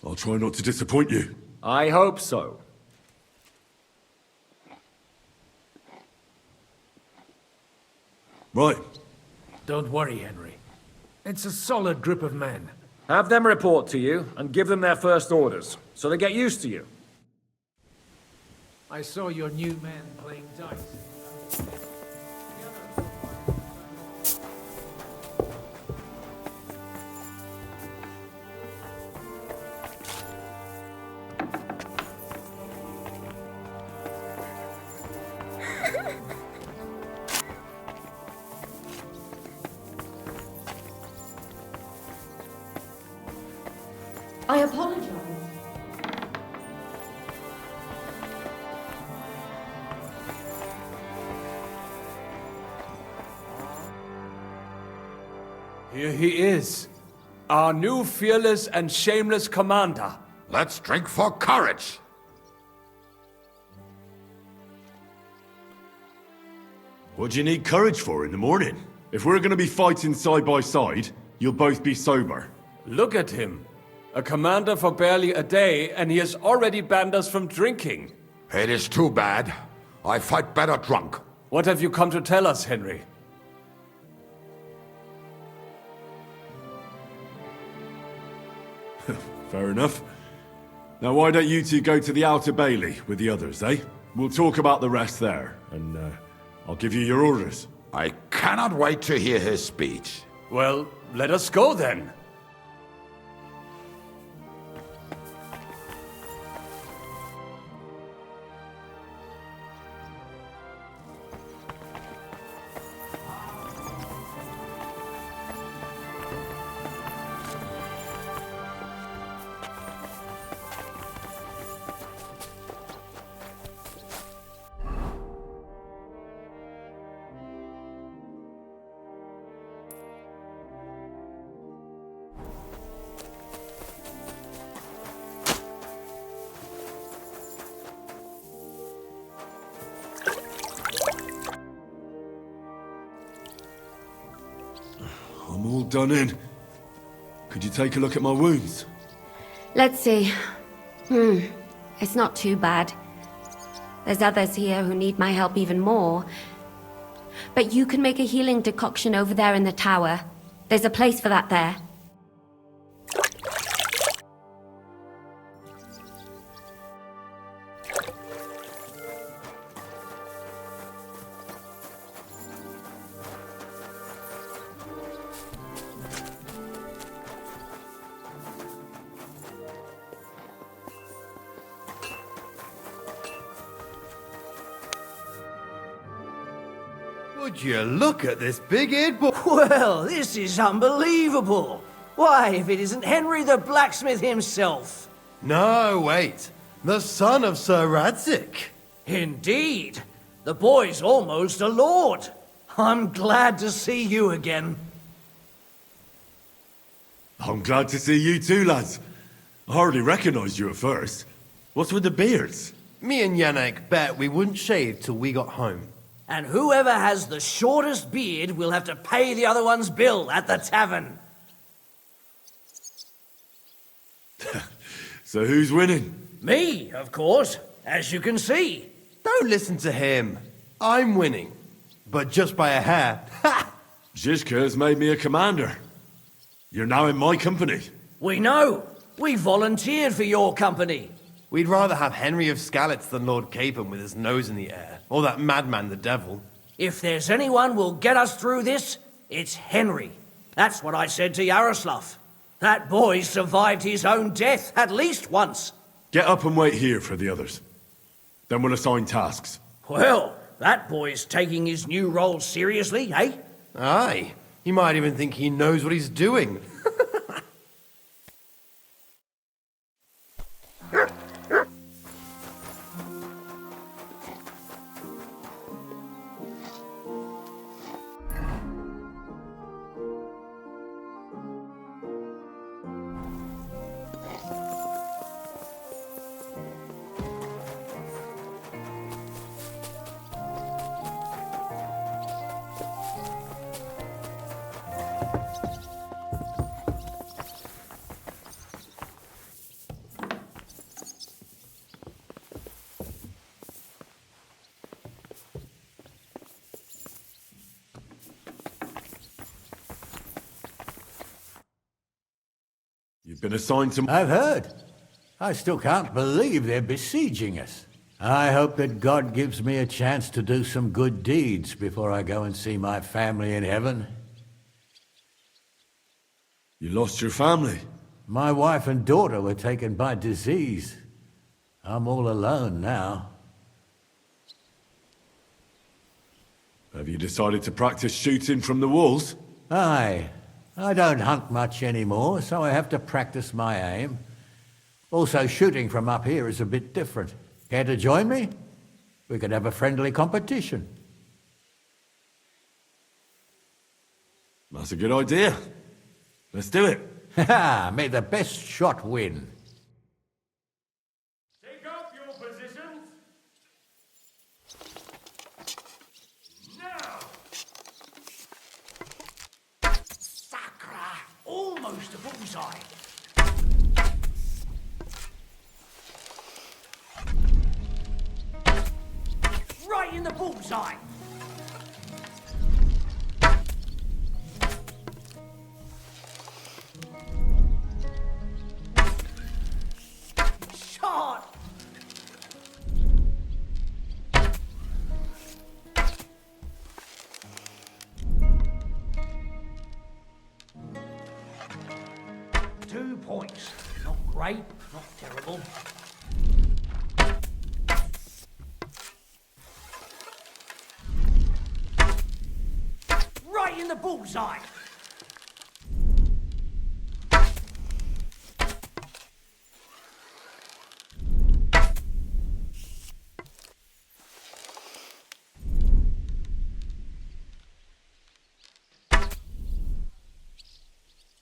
I'll try not to disappoint you. I hope so. Right. Don't worry, Henry. It's a solid group of men. Have them report to you, and give them their first orders, so they get used to you. I saw your new men playing dice. I apologize. Here he is, our new fearless and shameless commander. Let's drink for courage. What do you need courage for in the morning? If we're going to be fighting side by side, you'll both be sober. Look at him. A commander for barely a day, and he has already banned us from drinking. It is too bad. I fight better drunk. What have you come to tell us, Henry? Fair enough. Now why don't you two go to the Outer Bailey with the others, eh? We'll talk about the rest there, and I'll give you your orders. I cannot wait to hear his speech. Well, let us go then. I'm all done in. Could you take a look at my wounds? Let's see. It's not too bad. There's others here who need my help even more. But you can make a healing decoction over there in the tower. There's a place for that there. Would you look at this big-eared boy? Well, this is unbelievable. Why, if it isn't Henry the blacksmith himself. No, wait. The son of Sir Radzik. Indeed. The boy's almost a lord. I'm glad to see you again. I'm glad to see you too, lads. I hardly recognized you at first. What's with the beards? Me and Yannick bet we wouldn't shave till we got home. And whoever has the shortest beard will have to pay the other one's bill at the tavern. So who's winning? Me, of course, as you can see. Don't listen to him. I'm winning. But just by a hair. Ha! Zizka has made me a commander. You're now in my company. We know. We volunteered for your company. We'd rather have Henry of Skalitz than Lord Capon with his nose in the air. Or that madman, the devil. If there's anyone will get us through this, it's Henry. That's what I said to Yaroslav. That boy survived his own death at least once. Get up and wait here for the others. Then we'll assign tasks. Well, that boy's taking his new role seriously, eh? Aye. He might even think he knows what he's doing. You've been assigned to... I've heard. I still can't believe they're besieging us. I hope that God gives me a chance to do some good deeds before I go and see my family in heaven. You lost your family? My wife and daughter were taken by disease. I'm all alone now. Have you decided to practice shooting from the walls? Aye. I don't hunt much anymore, so I have to practice my aim. Also, shooting from up here is a bit different. Care to join me? We could have a friendly competition. That's a good idea. Let's do it. Ha! May the best shot win. Take up your positions. Now! Sacra! Almost a bullseye. Right in the bullseye. Shot. Two points. Not great, not terrible. Right in the bullseye.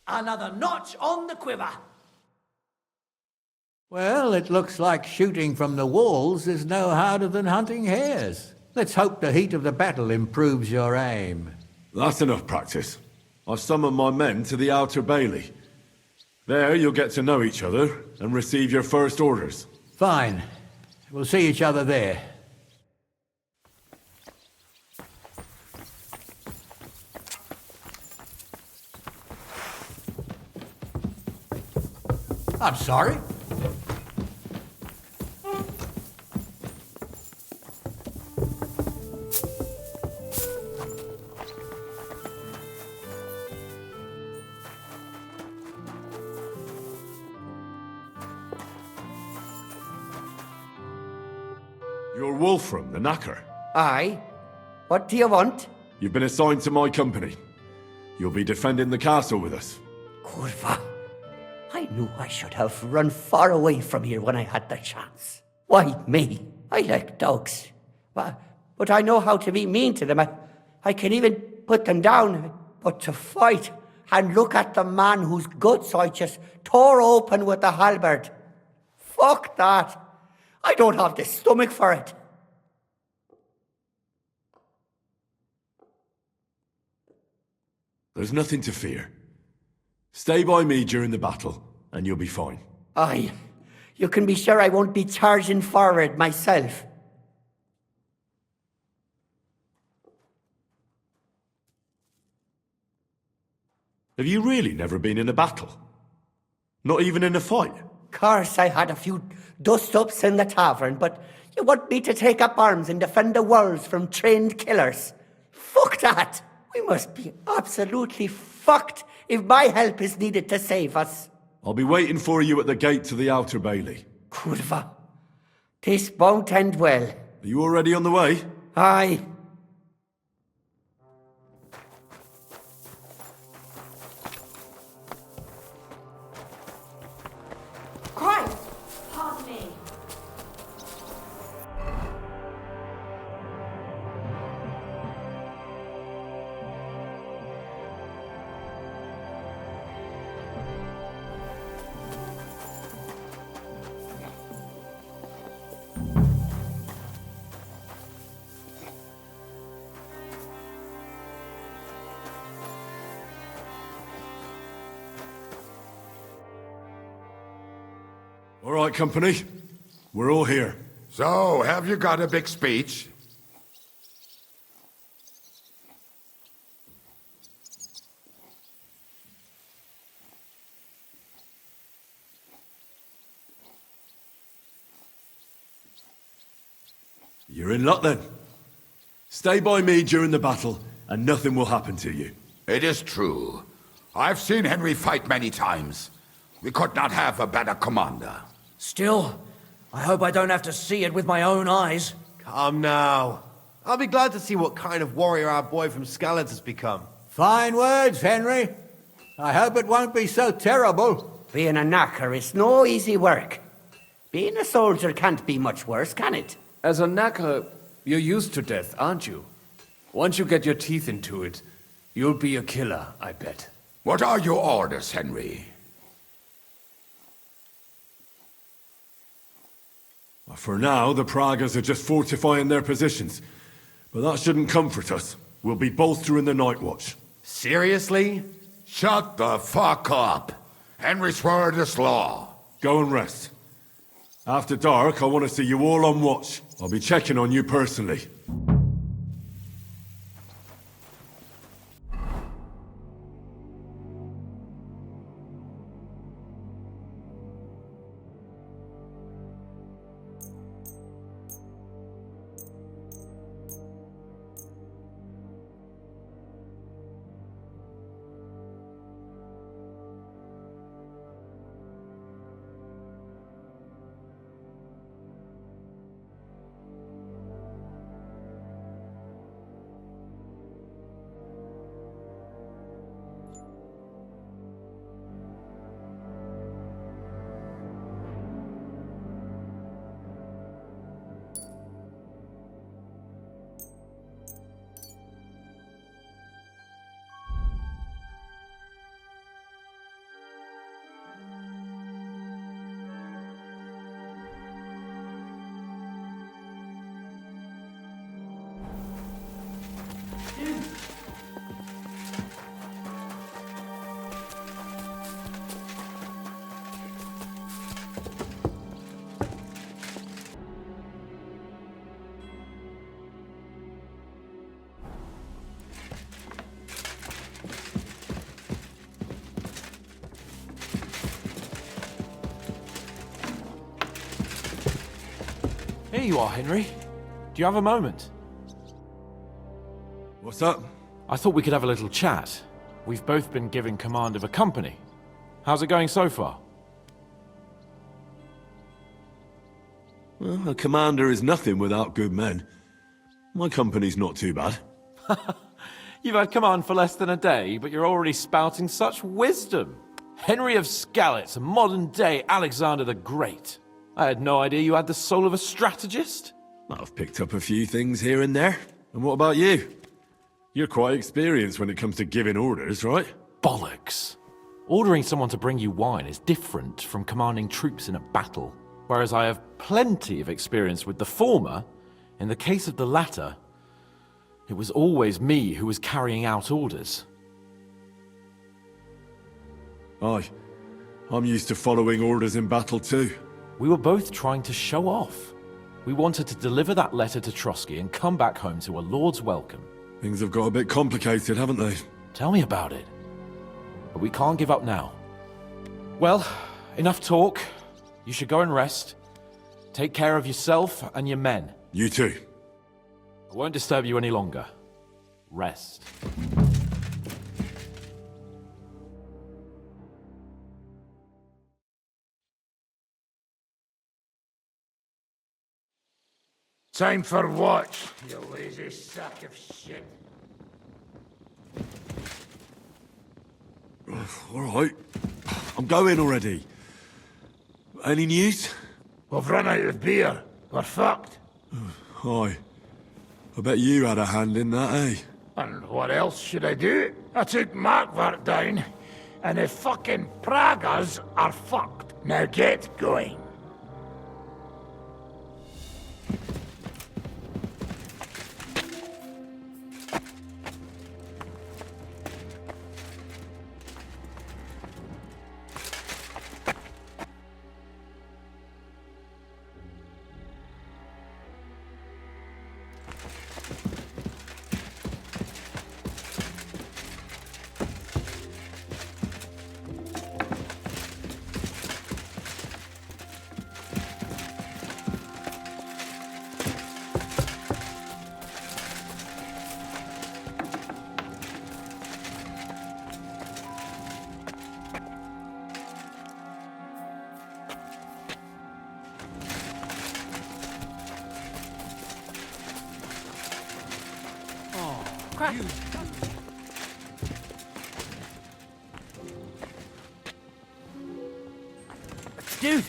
Another notch on the quiver. Well, it looks like shooting from the walls is no harder than hunting hares. Let's hope the heat of the battle improves your aim. That's enough practice. I've summoned my men to the outer bailey. There you'll get to know each other and receive your first orders. Fine. We'll see each other there. I'm sorry. You're Wolfram, the knacker. Aye. What do you want? You've been assigned to my company. You'll be defending the castle with us. Kurva. I knew I should have run far away from here when I had the chance. Why me? I like dogs. but I know how to be mean to them. I can even put them down. But to fight and look at the man whose guts I just tore open with the halberd. Fuck that. I don't have the stomach for it. There's nothing to fear. Stay by me during the battle, and you'll be fine. Aye. You can be sure I won't be charging forward myself. Have you really never been in a battle? Not even in a fight? Course, I had a few dust-ups in the tavern, but you want me to take up arms and defend the walls from trained killers? Fuck that! We must be absolutely fucked if my help is needed to save us. I'll be waiting for you at the gate to the outer bailey. Kurva. This won't end well. Are you already on the way? Aye. Christ! Pardon me. All right, company. We're all here. So, have you got a big speech? You're in luck then. Stay by me during the battle, and nothing will happen to you. It is true. I've seen Henry fight many times. We could not have a better commander. Still, I hope I don't have to see it with my own eyes. Come now. I'll be glad to see what kind of warrior our boy from Skalitz has become. Fine words, Henry. I hope it won't be so terrible. Being a knacker is no easy work. Being a soldier can't be much worse, can it? As a knacker, you're used to death, aren't you? Once you get your teeth into it, you'll be a killer, I bet. What are your orders, Henry? Well, for now, the Pragas are just fortifying their positions. But that shouldn't comfort us. We'll be bolstering the night watch. Seriously? Shut the fuck up. Henry's word is law. Go and rest. After dark, I want to see you all on watch. I'll be checking on you personally. Here you are, Henry. Do you have a moment? What's up? I thought we could have a little chat. We've both been given command of a company. How's it going so far? Well, a commander is nothing without good men. My company's not too bad. You've had command for less than a day, but you're already spouting such wisdom. Henry of Skalitz, a modern-day Alexander the Great. I had no idea you had the soul of a strategist. I've picked up a few things here and there. And what about you? You're quite experienced when it comes to giving orders, right? Bollocks. Ordering someone to bring you wine is different from commanding troops in a battle. Whereas I have plenty of experience with the former, in the case of the latter, it was always me who was carrying out orders. Aye. I'm used to following orders in battle too. We were both trying to show off. We wanted to deliver that letter to Trotsky and come back home to a lord's welcome. Things have got a bit complicated, haven't they? Tell me about it. But we can't give up now. Well, enough talk. You should go and rest. Take care of yourself and your men. You too. I won't disturb you any longer. Rest. Time for watch, you lazy sack of shit. All right. I'm going already. Any news? We've run out of beer. We're fucked. Aye. I bet you had a hand in that, eh? And what else should I do? I took Markvart down, and the fucking Pragas are fucked. Now get going. Crap. Dude!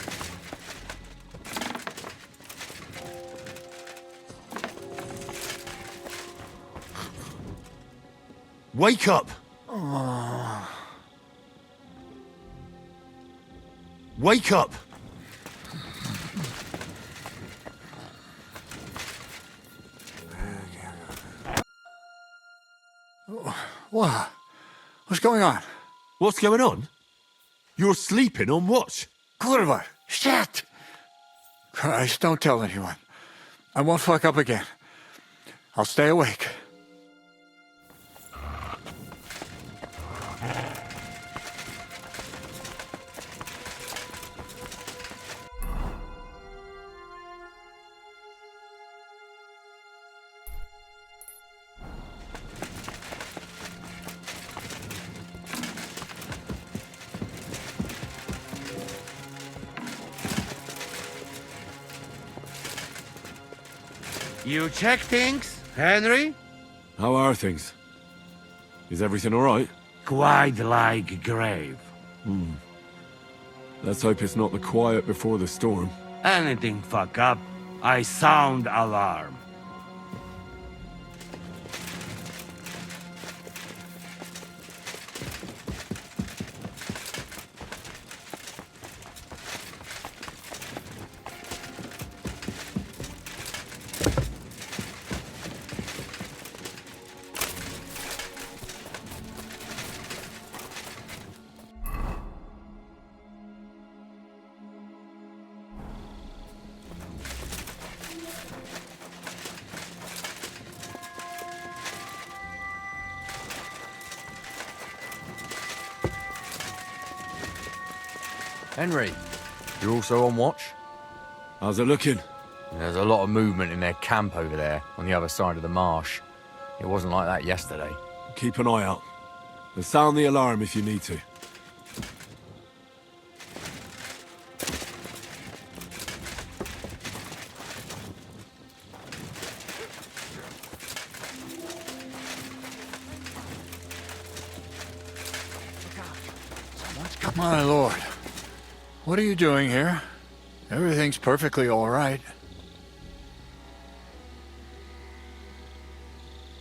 Wake up! Wake up! What? What's going on? What's going on? You're sleeping on watch. Kurva! Shit! Christ, don't tell anyone. I won't fuck up again. I'll stay awake. You check things, Henry? How are things? Is everything all right? Quite like grave. Let's hope it's not the quiet before the storm. Anything fuck up, I sound alarm. Henry, you're also on watch? How's it looking? There's a lot of movement in their camp over there, on the other side of the marsh. It wasn't like that yesterday. Keep an eye out. And sound the alarm if you need to. My lord. What are you doing here? Everything's perfectly all right.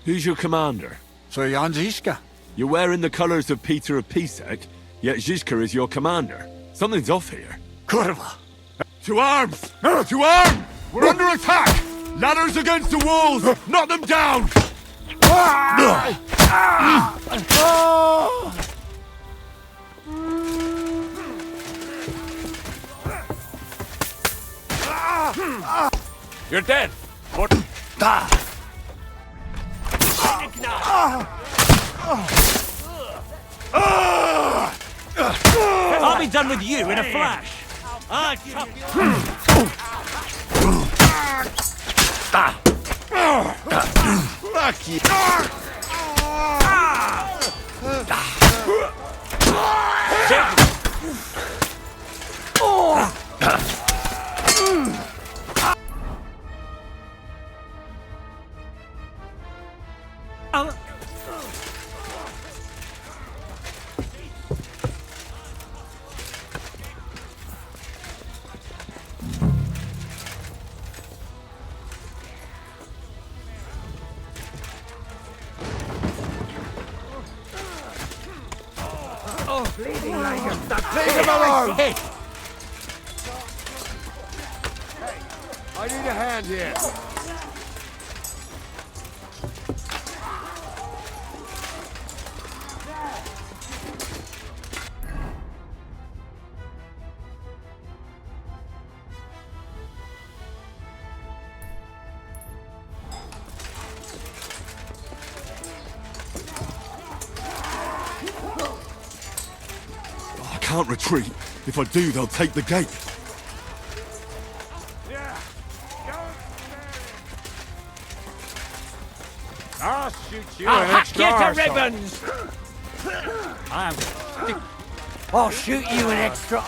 Who's your commander? Sir Jan Žižka. You're wearing the colours of Peter of Pisek, yet Žižka is your commander. Something's off here. Kurva! To arms! To arms! We're under attack! Ladders against the walls! Knock them down! You're dead! I'll be done with you in a flash. I'll chop Leave him alone! I need a hand here. I can't retreat. If I do, they'll take the gate. I'll shoot you I'll an hack extra you to arsehole. ribbons! I'll shoot you an extra...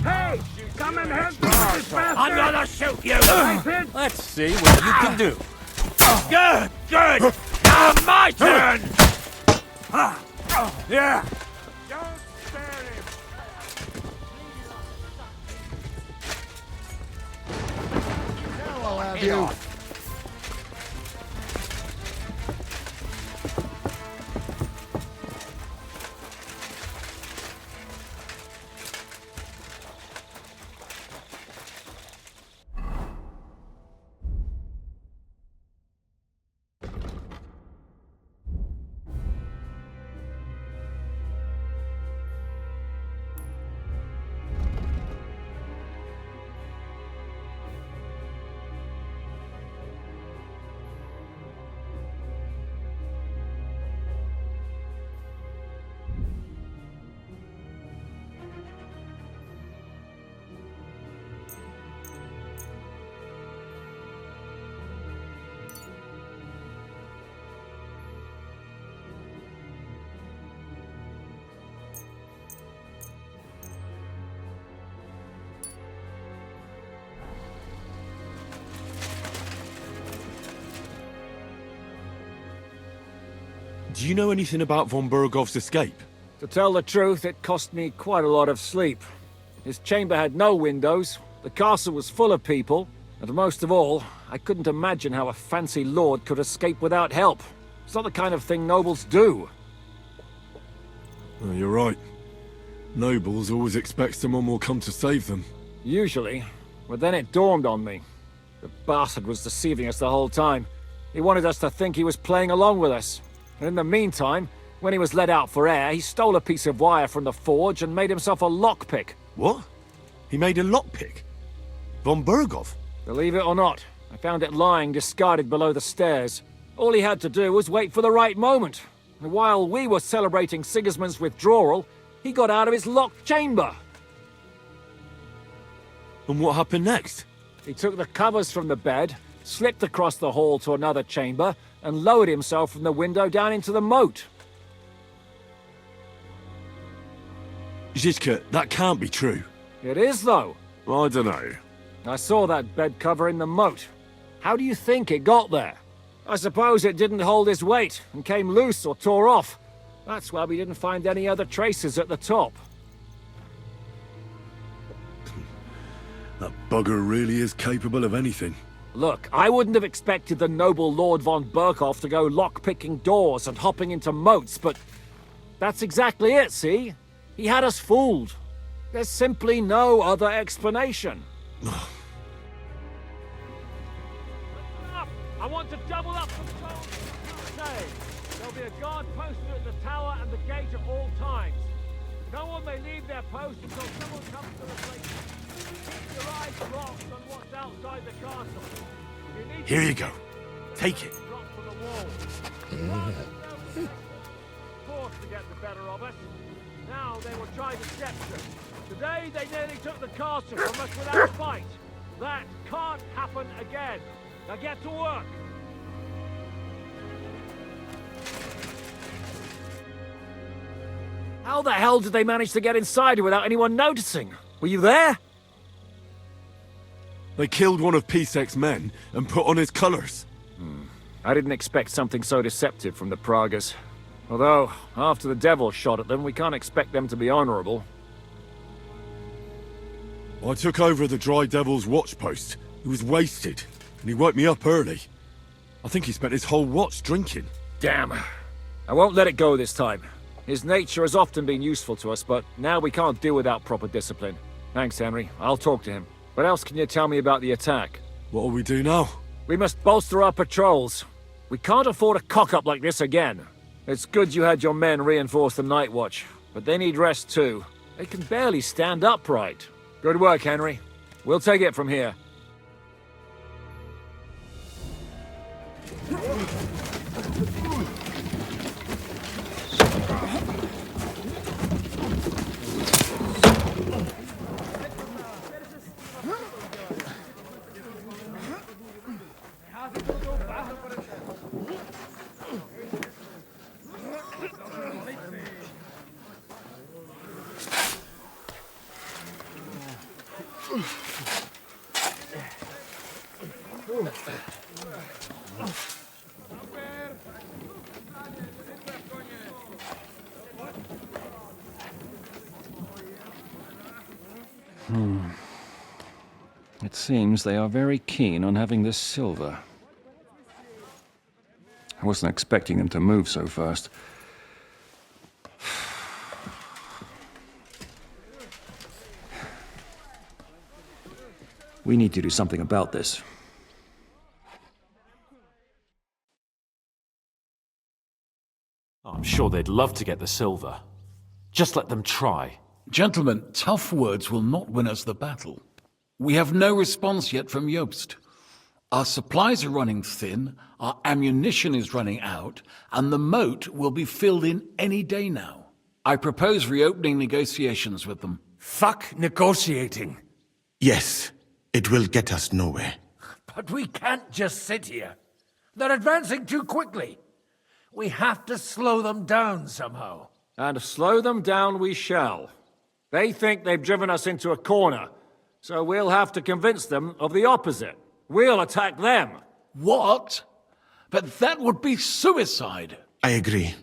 Hey, come and help me with this bastard! I'm gonna shoot you! Knife Let's see what you can do. Good, good! Now my turn! Yeah. I'll have you. Do you know anything about von Bergow's escape? To tell the truth, it cost me quite a lot of sleep. His chamber had no windows, the castle was full of people, and most of all, I couldn't imagine how a fancy lord could escape without help. It's not the kind of thing nobles do. Oh, you're right. Nobles always expect someone will come to save them. Usually, but then it dawned on me. The bastard was deceiving us the whole time. He wanted us to think he was playing along with us. And in the meantime, when he was let out for air, he stole a piece of wire from the forge and made himself a lockpick. What? He made a lockpick? Von Bergow? Believe it or not, I found it lying discarded below the stairs. All he had to do was wait for the right moment. And while we were celebrating Sigismund's withdrawal, he got out of his locked chamber. And what happened next? He took the covers from the bed, slipped across the hall to another chamber, and lowered himself from the window down into the moat. Žižka, that can't be true. It is, though. I don't know. I saw that bed cover in the moat. How do you think it got there? I suppose it didn't hold his weight and came loose or tore off. That's why we didn't find any other traces at the top. That bugger really is capable of anything. Look, I wouldn't have expected the noble Lord von Bergow to go lock-picking doors and hopping into moats, but that's exactly it, see? He had us fooled. There's simply no other explanation. I want to double up control of the crusade. There'll be a guard posted at the tower and the gate at all times. No one may leave their post until someone comes to replace them. Keep your eyes locked on what's outside the castle. Here you go. Take it. Forced to get the better of us. Now they will try deception. Today they nearly took the castle from us without a fight. That can't happen again. Now get to work. How the hell did they manage to get inside without anyone noticing? Were you there? They killed one of Pisek's men and put on his colours. I didn't expect something so deceptive from the Pragas. Although, after the devil shot at them, we can't expect them to be honourable. I took over the Dry Devil's watch post. He was wasted, and he woke me up early. I think he spent his whole watch drinking. Damn. I won't let it go this time. His nature has often been useful to us, but now we can't do without proper discipline. Thanks, Henry. I'll talk to him. What else can you tell me about the attack? What'll we do now? We must bolster our patrols. We can't afford a cock-up like this again. It's good you had your men reinforce the night watch, but they need rest too. They can barely stand upright. Good work, Henry. We'll take it from here. It seems they are very keen on having this silver. I wasn't expecting them to move so fast. We need to do something about this. I'm sure they'd love to get the silver. Just let them try. Gentlemen, tough words will not win us the battle. We have no response yet from Jobst. Our supplies are running thin, our ammunition is running out, and the moat will be filled in any day now. I propose reopening negotiations with them. Fuck negotiating. Yes, it will get us nowhere. But we can't just sit here. They're advancing too quickly. We have to slow them down somehow. And slow them down we shall. They think they've driven us into a corner, so we'll have to convince them of the opposite. We'll attack them. What? But that would be suicide. I agree.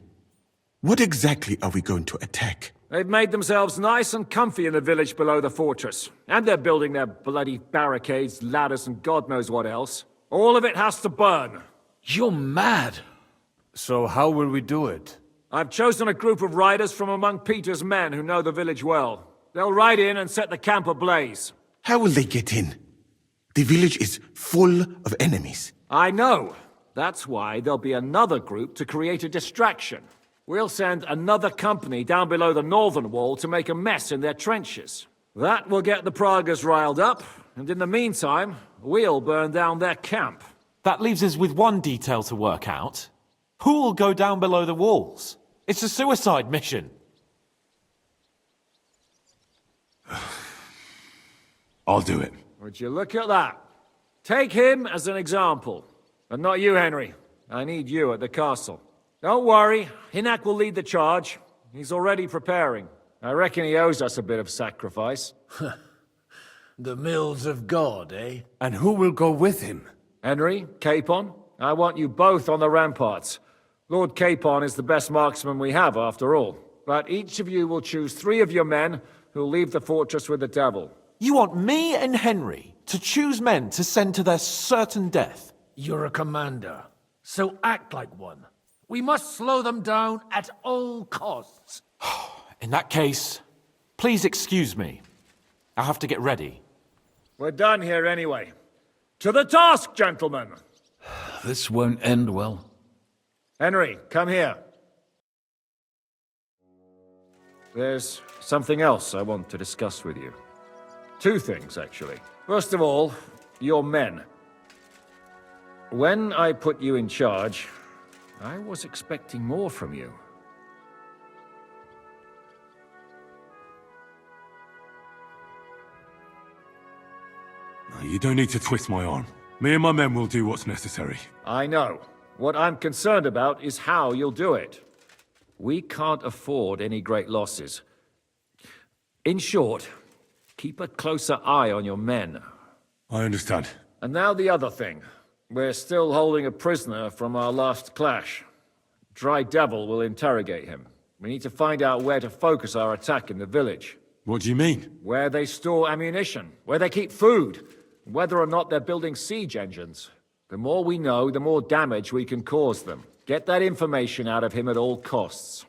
What exactly are we going to attack? They've made themselves nice and comfy in the village below the fortress. And they're building their bloody barricades, ladders, and God knows what else. All of it has to burn. You're mad. So how will we do it? I've chosen a group of riders from among Peter's men who know the village well. They'll ride in and set the camp ablaze. How will they get in? The village is full of enemies. I know. That's why there'll be another group to create a distraction. We'll send another company down below the northern wall to make a mess in their trenches. That will get the Pragas riled up, and in the meantime, we'll burn down their camp. That leaves us with one detail to work out. Who will go down below the walls? It's a suicide mission. I'll do it. Would you look at that? Take him as an example. But not you, Henry. I need you at the castle. Don't worry, Hinak will lead the charge. He's already preparing. I reckon he owes us a bit of sacrifice. The mills of God, eh? And who will go with him? Henry, Capon, I want you both on the ramparts. Lord Capon is the best marksman we have, after all. But each of you will choose 3 of your men who'll leave the fortress with the devil. You want me and Henry to choose men to send to their certain death? You're a commander, so act like one. We must slow them down at all costs. In that case, please excuse me. I'll have to get ready. We're done here anyway. To the task, gentlemen! This won't end well. Henry, come here. There's something else I want to discuss with you. Two things, actually. First of all, your men. When I put you in charge, I was expecting more from you. You don't need to twist my arm. Me and my men will do what's necessary. I know. What I'm concerned about is how you'll do it. We can't afford any great losses. In short, keep a closer eye on your men. I understand. And now the other thing. We're still holding a prisoner from our last clash. Dry Devil will interrogate him. We need to find out where to focus our attack in the village. What do you mean? Where they store ammunition, where they keep food, whether or not they're building siege engines. The more we know, the more damage we can cause them. Get that information out of him at all costs.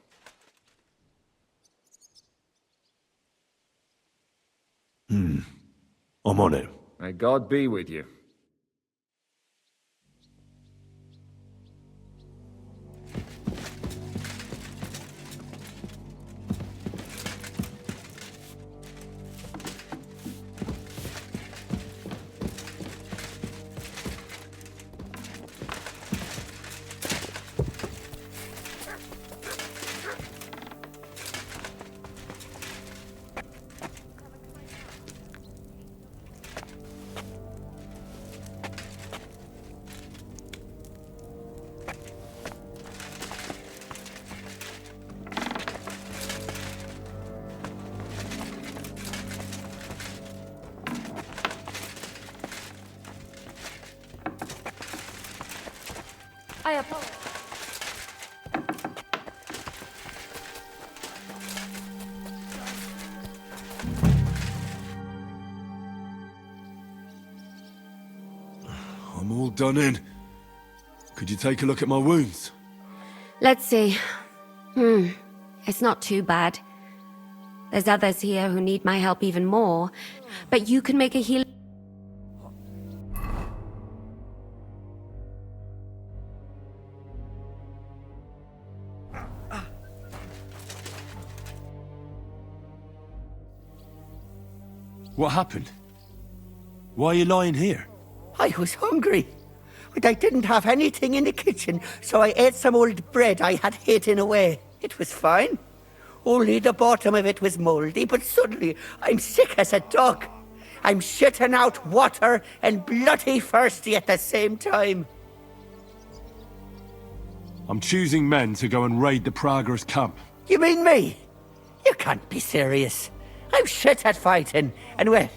I'm on it. May God be with you. I apologize. I'm all done in. Could you take a look at my wounds? Let's see. It's not too bad. There's others here who need my help even more, but you can make a healing. What happened? Why are you lying here? I was hungry, but I didn't have anything in the kitchen, so I ate some old bread I had hidden away. It was fine. Only the bottom of it was mouldy, but suddenly I'm sick as a dog. I'm shitting out water and bloody thirsty at the same time. I'm choosing men to go and raid the Prager's camp. You mean me? You can't be serious. I'm shit at fighting, and well,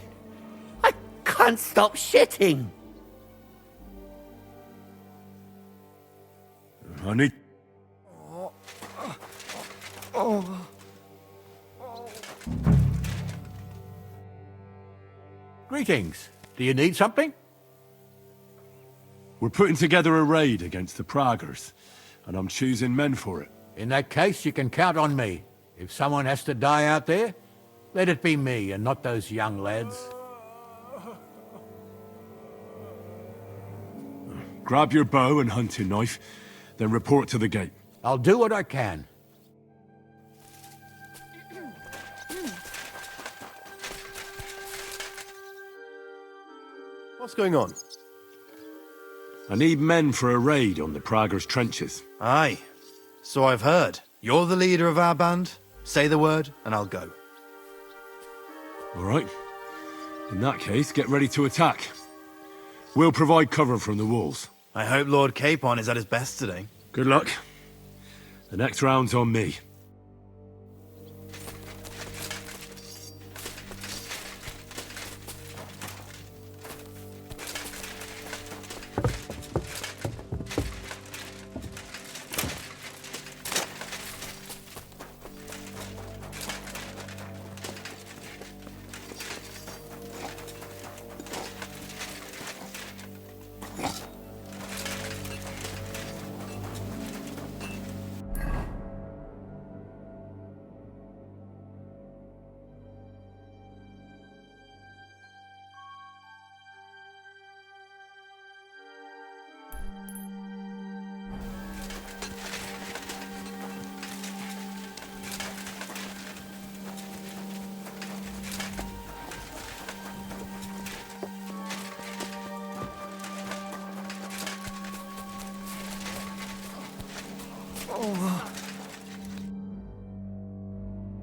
I can't stop shitting. I need... Greetings. Do you need something? We're putting together a raid against the Pragers, and I'm choosing men for it. In that case, you can count on me. If someone has to die out there, let it be me and not those young lads. Grab your bow and hunting knife, then report to the gate. I'll do what I can. What's going on? I need men for a raid on the Prager's trenches. Aye. So I've heard. You're the leader of our band. Say the word, and I'll go. All right. In that case, get ready to attack. We'll provide cover from the walls. I hope Lord Capon is at his best today. Good luck. The next round's on me.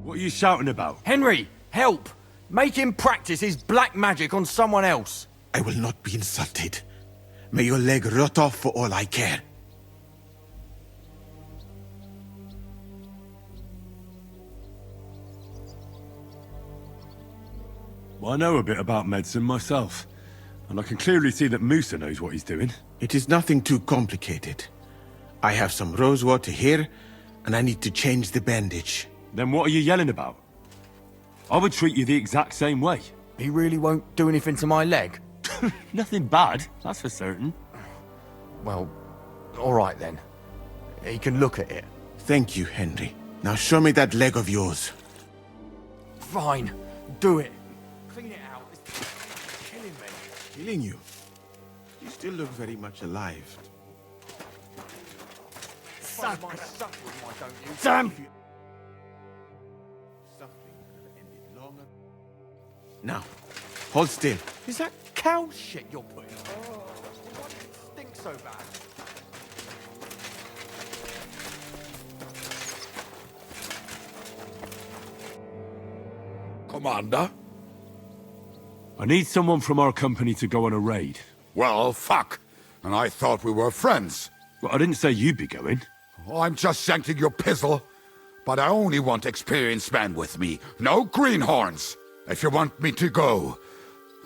What are you shouting about? Henry, help! Make him practice his black magic on someone else. I will not be insulted. May your leg rot off for all I care. Well, I know a bit about medicine myself, and I can clearly see that Musa knows what he's doing. It is nothing too complicated. I have some rose water here, and I need to change the bandage. Then what are you yelling about? I would treat you the exact same way. He really won't do anything to my leg? Nothing bad, that's for certain. Well, all right then. He can look at it. Thank you, Henry. Now show me that leg of yours. Fine. Do it. Clean it out. It's killing me. Killing you? You still look very much alive. Suck my suck with my, don't you? Damn! Suffering could have ended long ago. Now, hold still. Is that cow shit you're putting on? Why does it stink so bad? Commander? I need someone from our company to go on a raid. Well, fuck. And I thought we were friends. Well, I didn't say you'd be going. Oh, I'm just shanking your pizzle. But I only want experienced men with me. No greenhorns. If you want me to go,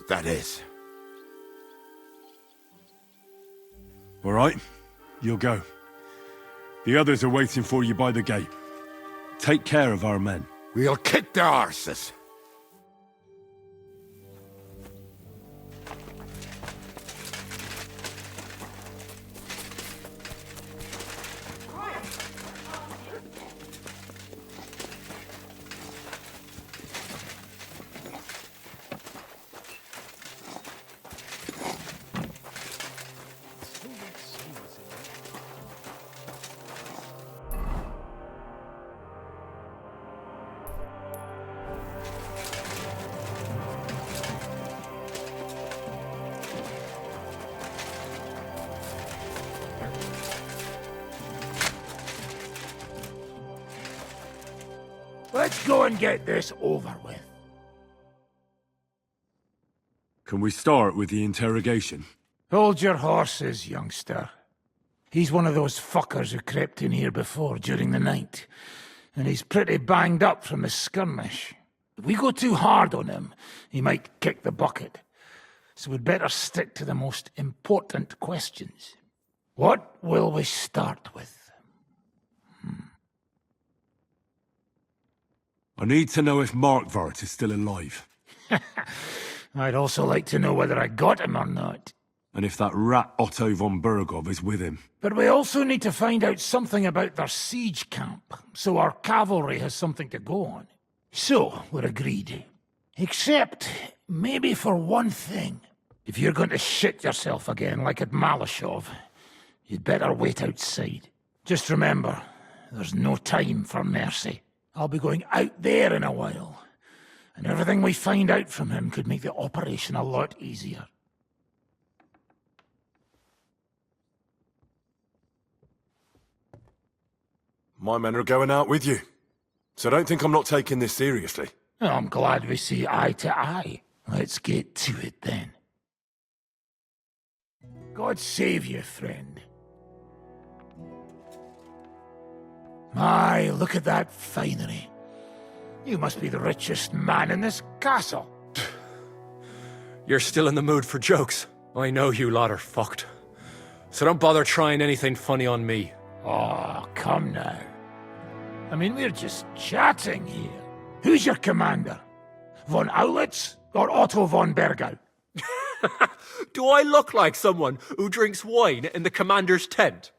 that is. All right, you'll go. The others are waiting for you by the gate. Take care of our men. We'll kick their arses. Let's go and get this over with. Can we start with the interrogation? Hold your horses, youngster. He's one of those fuckers who crept in here before during the night, and he's pretty banged up from the skirmish. If we go too hard on him, he might kick the bucket. So we'd better stick to the most important questions. What will we start with? I need to know if Markvart is still alive. I'd also like to know whether I got him or not. And if that rat Otto von Bergow is with him. But we also need to find out something about their siege camp, so our cavalry has something to go on. So, we're agreed. Except, maybe for one thing. If you're going to shit yourself again, like at Maleshov, you'd better wait outside. Just remember, there's no time for mercy. I'll be going out there in a while, and everything we find out from him could make the operation a lot easier. My men are going out with you. So don't think I'm not taking this seriously. Well, I'm glad we see eye to eye. Let's get to it then. God save you, friend. My, look at that finery. You must be the richest man in this castle. You're still in the mood for jokes. I know you lot are fucked. So don't bother trying anything funny on me. Oh, come now. I mean, we're just chatting here. Who's your commander? Von Aulitz or Otto von Bergow? Do I look like someone who drinks wine in the commander's tent?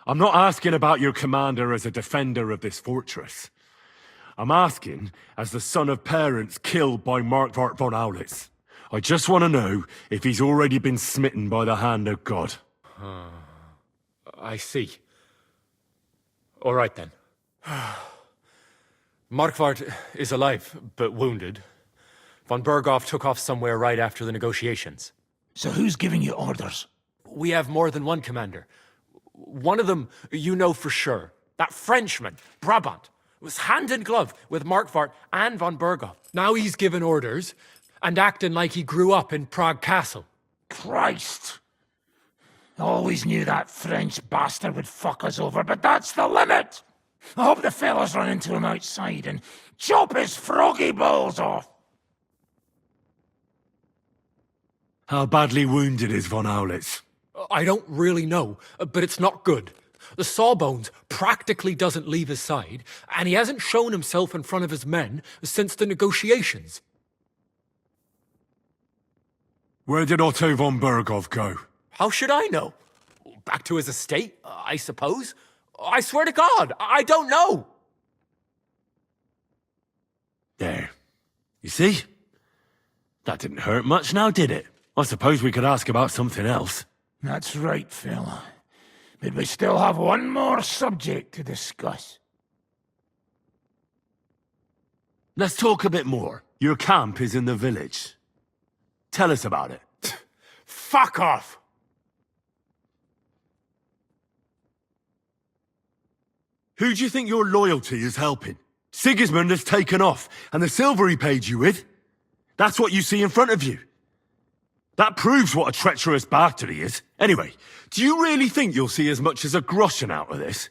I'm not asking about your commander as a defender of this fortress. I'm asking as the son of parents killed by Markvart von Aulitz. I just want to know if he's already been smitten by the hand of God. I see. All right then. Markvart is alive, but wounded. Von Bergow took off somewhere right after the negotiations. So who's giving you orders? We have more than one commander. One of them you know for sure. That Frenchman, Brabant, was hand in glove with Markvart and von Bergow. Now he's given orders and acting like he grew up in Prague Castle. Christ! Always knew that French bastard would fuck us over, but that's the limit! I hope the fellas run into him outside and chop his froggy balls off! How badly wounded is von Aulitz? I don't really know, but it's not good. The sawbones practically doesn't leave his side, and he hasn't shown himself in front of his men since the negotiations. Where did Otto von Bergow go? How should I know? Back to his estate, I suppose? I swear to God, I don't know! There. You see? That didn't hurt much now, did it? I suppose we could ask about something else. That's right, Phil. But we still have one more subject to discuss. Let's talk a bit more. Your camp is in the village. Tell us about it. Fuck off! Who do you think your loyalty is helping? Sigismund has taken off, and the silver he paid you with? That's what you see in front of you. That proves what a treacherous bastard he is. Anyway, do you really think you'll see as much as a groschen out of this?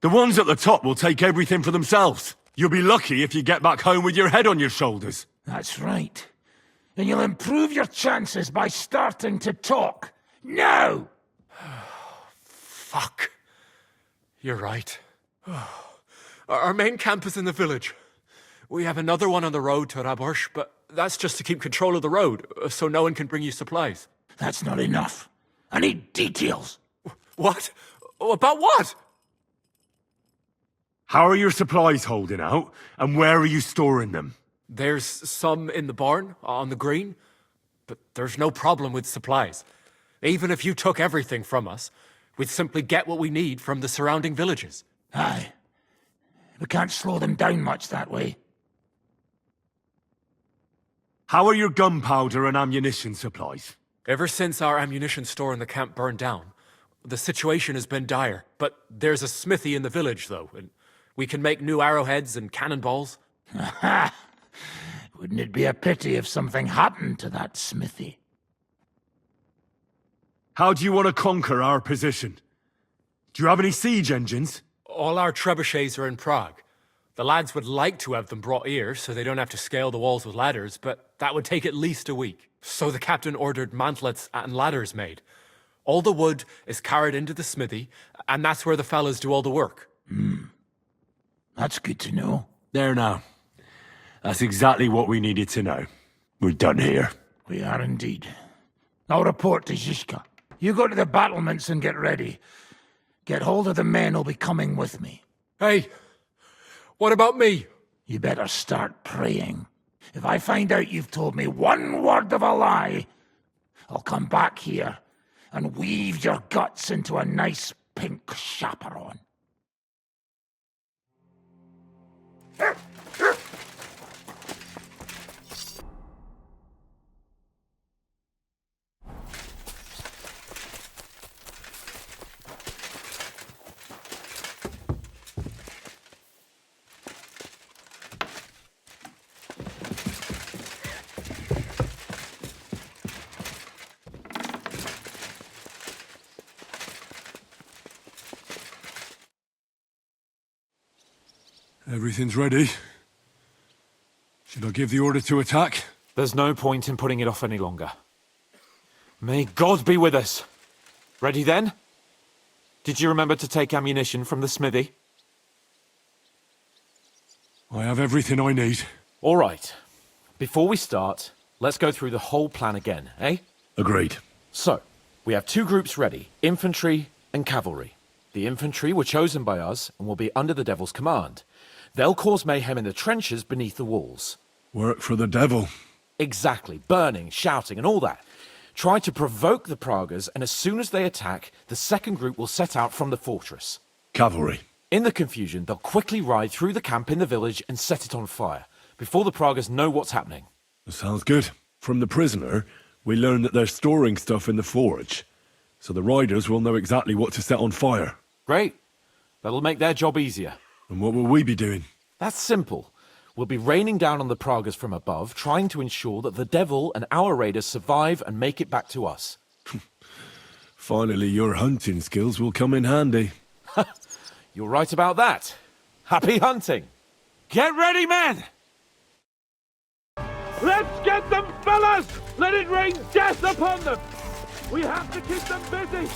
The ones at the top will take everything for themselves. You'll be lucky if you get back home with your head on your shoulders. That's right. And you'll improve your chances by starting to talk. Now! Fuck. You're right. Our main camp is in the village. We have another one on the road to Raborsh, but that's just to keep control of the road, so no one can bring you supplies. That's not enough. I need details. What? About what? How are your supplies holding out, and where are you storing them? There's some in the barn, on the green, but there's no problem with supplies. Even if you took everything from us, we'd simply get what we need from the surrounding villages. Aye. We can't slow them down much that way. How are your gunpowder and ammunition supplies? Ever since our ammunition store in the camp burned down, the situation has been dire. But there's a smithy in the village, though, and we can make new arrowheads and cannonballs. Aha! Wouldn't it be a pity if something happened to that smithy? How do you want to conquer our position? Do you have any siege engines? All our trebuchets are in Prague. The lads would like to have them brought here so they don't have to scale the walls with ladders, but that would take at least a week. So the captain ordered mantlets and ladders made. All the wood is carried into the smithy, and that's where the fellas do all the work. That's good to know. There now. That's exactly what we needed to know. We're done here. We are indeed. I'll report to Zizka. You go to the battlements and get ready. Get hold of the men who'll be coming with me. Hey, what about me? You better start praying. If I find out you've told me one word of a lie, I'll come back here and weave your guts into a nice pink chaperon. Everything's ready. Should I give the order to attack? There's no point in putting it off any longer. May God be with us. Ready then? Did you remember to take ammunition from the smithy? I have everything I need. All right. Before we start, let's go through the whole plan again, eh? Agreed. So, we have two groups ready, infantry and cavalry. The infantry were chosen by us and will be under the Devil's command. They'll cause mayhem in the trenches beneath the walls. Work for the devil. Exactly. Burning, shouting, and all that. Try to provoke the Pragas, and as soon as they attack, the second group will set out from the fortress. Cavalry. In the confusion, they'll quickly ride through the camp in the village and set it on fire, before the Pragas know what's happening. That sounds good. From the prisoner, we learned that they're storing stuff in the forge. so the riders will know exactly what to set on fire. Great. That'll make their job easier. And what will we be doing? That's simple. We'll be raining down on the Pragas from above, trying to ensure that the devil and our raiders survive and make it back to us. Finally, your hunting skills will come in handy. You're right about that. Happy hunting! Get ready, men! Let's get them, fellas! Let it rain death upon them! We have to keep them busy!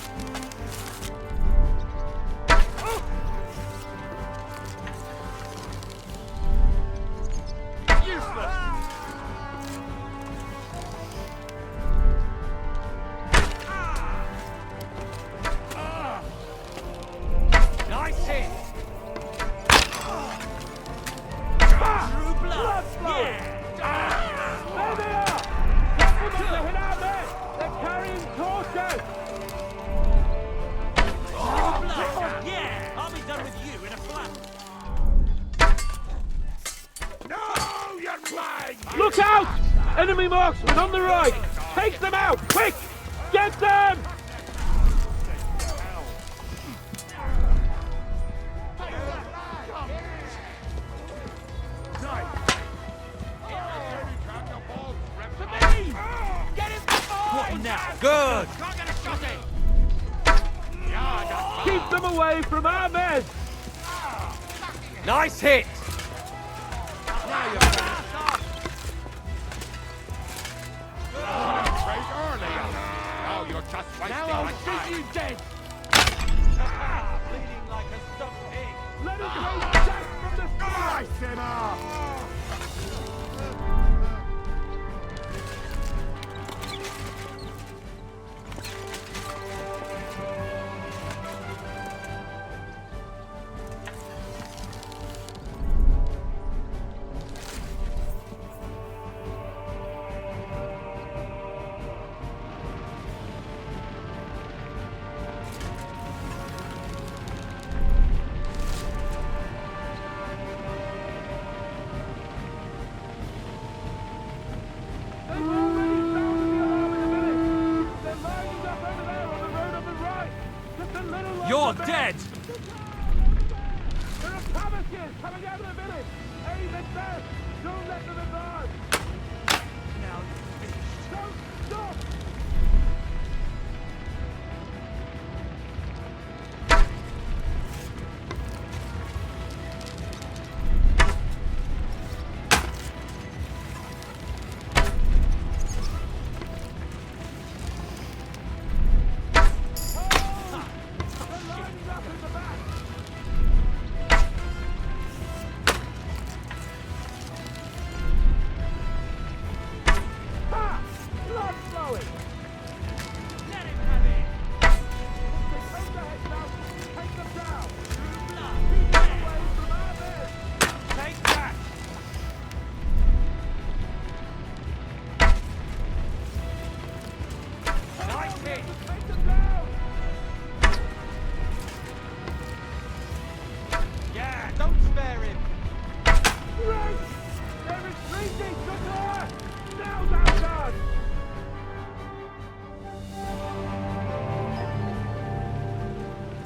Nice hit! True blood! There they are! Careful not to hit our men! They're carrying torches! Yeah! I'll be done with you in a flash! No, you're blind! Look out! Enemy marksmen on the right! Take them out! Quick! Get them! Good! Keep them away from our men! Nice hit! Now you're just wasting my time! You dead! Bleeding like a stuffed pig! Let us raise death from the sky! Sinner! You're dead! There are Pavikians coming out of the village! Aim at them! Don't let them advance! Now you're finished! Don't stop!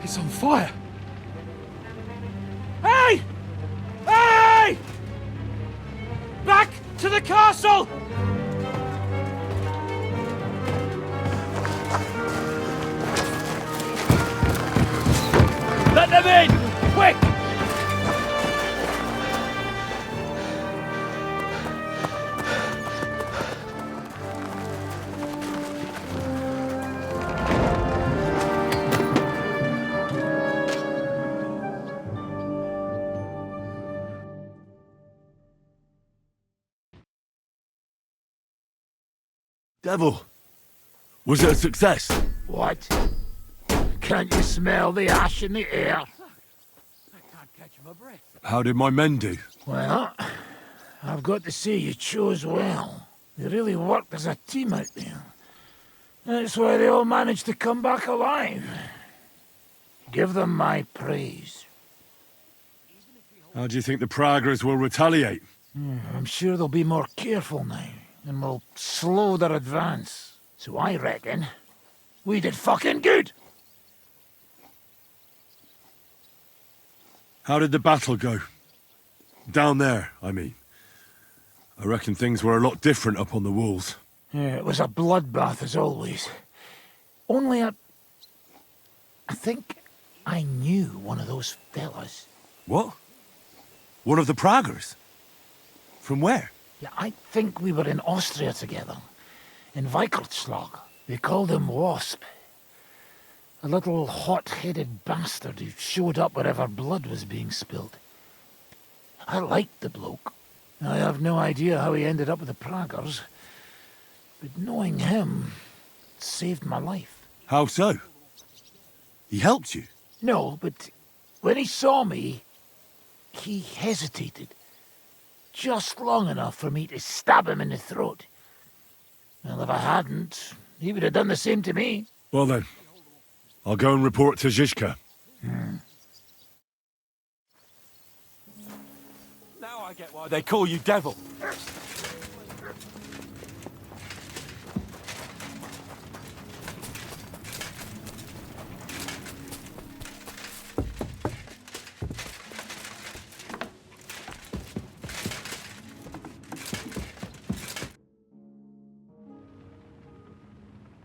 It's on fire! Hey! Hey! Back to the castle! Let them in! Quick! Devil, was it a success? What? Can't you smell the ash in the air? How did my men do? Well, I've got to say you chose well. You really worked as a team out there. That's why they all managed to come back alive. Give them my praise. How do you think the Pragas will retaliate? I'm sure they'll be more careful now, and will slow their advance. So I reckon We did fucking good. How did the battle go? Down there, I mean. I reckon things were a lot different up on the walls. Yeah, it was a bloodbath as always. Only I think I knew one of those fellas. What? One of the Praggers? From where? Yeah, I think we were in Austria together. In Weikertslag. They called him Wasp. A little hot-headed bastard who showed up wherever blood was being spilled. I liked the bloke. I have no idea how he ended up with the Praggers, but knowing him saved my life. How so? He helped you? No, but when he saw me, he hesitated. Just long enough for me to stab him in the throat. Well, if I hadn't, he would have done the same to me. Well then, I'll go and report to Zizka. Now I get why they call you Devil.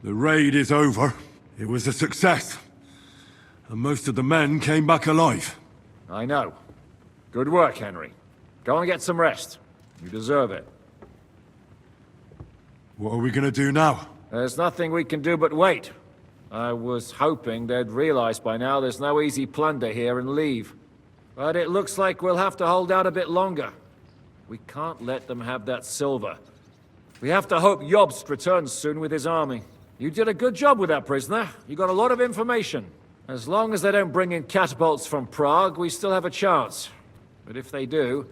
The raid is over. It was a success. And most of the men came back alive. I know. Good work, Henry. Go and get some rest. You deserve it. What are we gonna do now? There's nothing we can do but wait. I was hoping they'd realize by now there's no easy plunder here and leave. But it looks like we'll have to hold out a bit longer. We can't let them have that silver. We have to hope Jobst returns soon with his army. You did a good job with that prisoner. You got a lot of information. As long as they don't bring in catapults from Prague, we still have a chance. But if they do,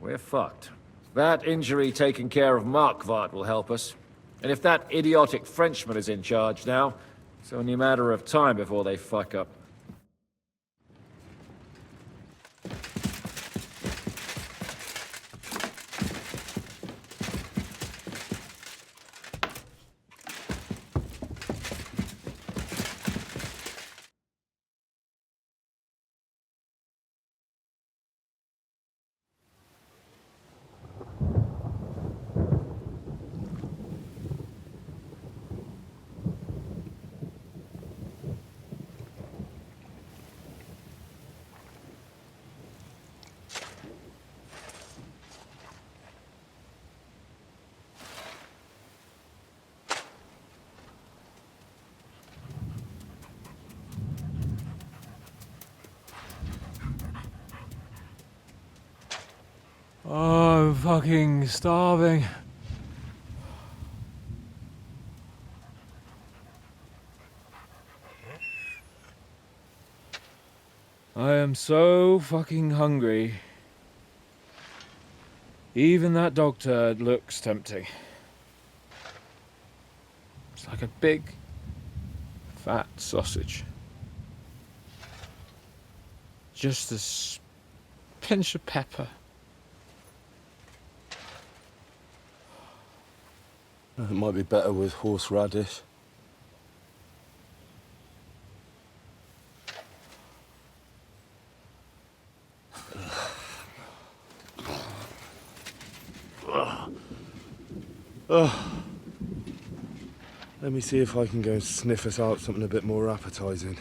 we're fucked. That injury taking care of Markvart will help us. And if that idiotic Frenchman is in charge now, it's only a matter of time before they fuck up. Oh, I'm fucking starving. I am so fucking hungry. Even that dog turd looks tempting. It's like a big, fat sausage. Just a pinch of pepper. It might be better with horseradish. Let me see if I can go and sniff us out something a bit more appetizing.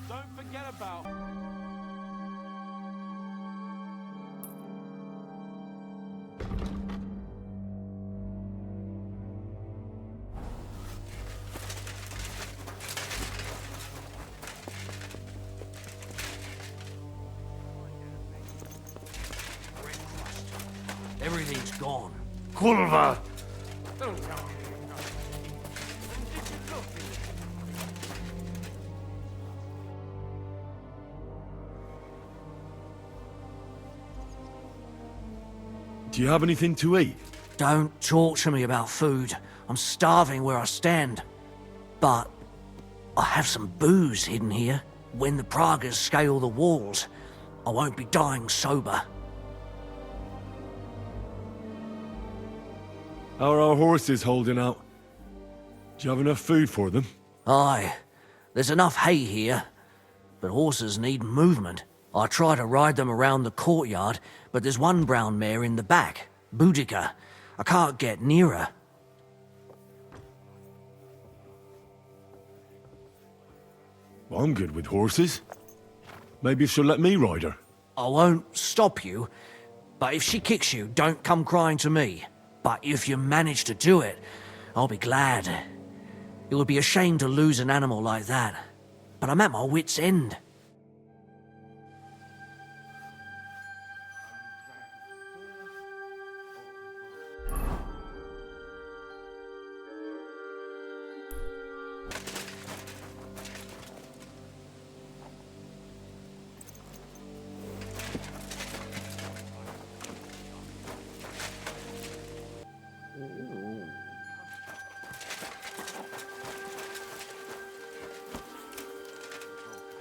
Don't forget about... Everything's gone. Kurva! Do you have anything to eat? Don't talk to me about food. I'm starving where I stand. But I have some booze hidden here. When the Pragas scale the walls, I won't be dying sober. How are our horses holding out? Do you have enough food for them? Aye, there's enough hay here, but horses need movement. I try to ride them around the courtyard, but there's one brown mare in the back, Boudica. I can't get near her. Well, I'm good with horses. Maybe she'll let me ride her. I won't stop you, but if she kicks you, don't come crying to me. But if you manage to do it, I'll be glad. It would be a shame to lose an animal like that, but I'm at my wit's end.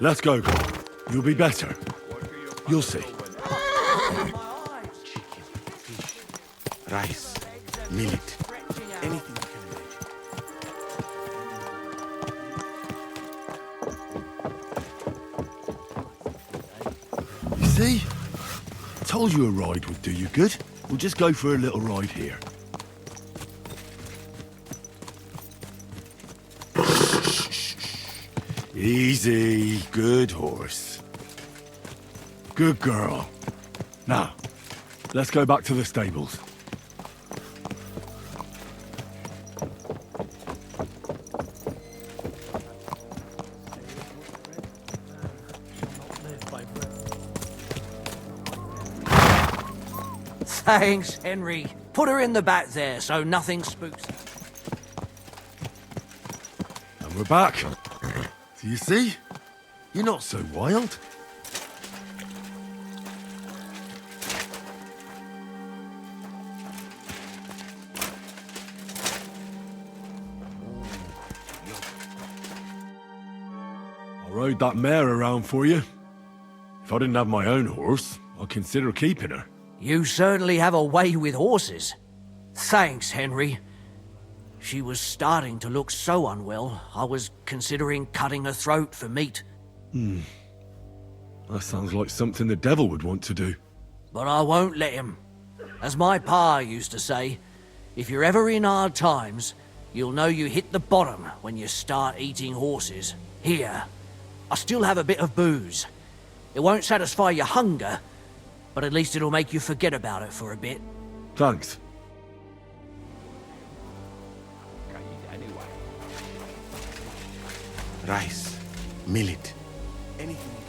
Let's go, girl. You'll be better. You'll see. Rice, millet, anything you can imagine. You see? Told you a ride would do you good. We'll just go for a little ride here. Easy. Good horse. Good girl. Now, let's go back to the stables. Thanks, Henry. Put her in the back there so nothing spooks her. And we're back. Do you see? You're not so wild. I rode that mare around for you. If I didn't have my own horse, I'd consider keeping her. You certainly have a way with horses. Thanks, Henry. She was starting to look so unwell, I was considering cutting her throat for meat. That sounds like something the devil would want to do. But I won't let him. As my pa used to say, if you're ever in hard times, you'll know you hit the bottom when you start eating horses. Here, I still have a bit of booze. It won't satisfy your hunger, but at least it'll make you forget about it for a bit. Thanks. Rice, millet, anything you can.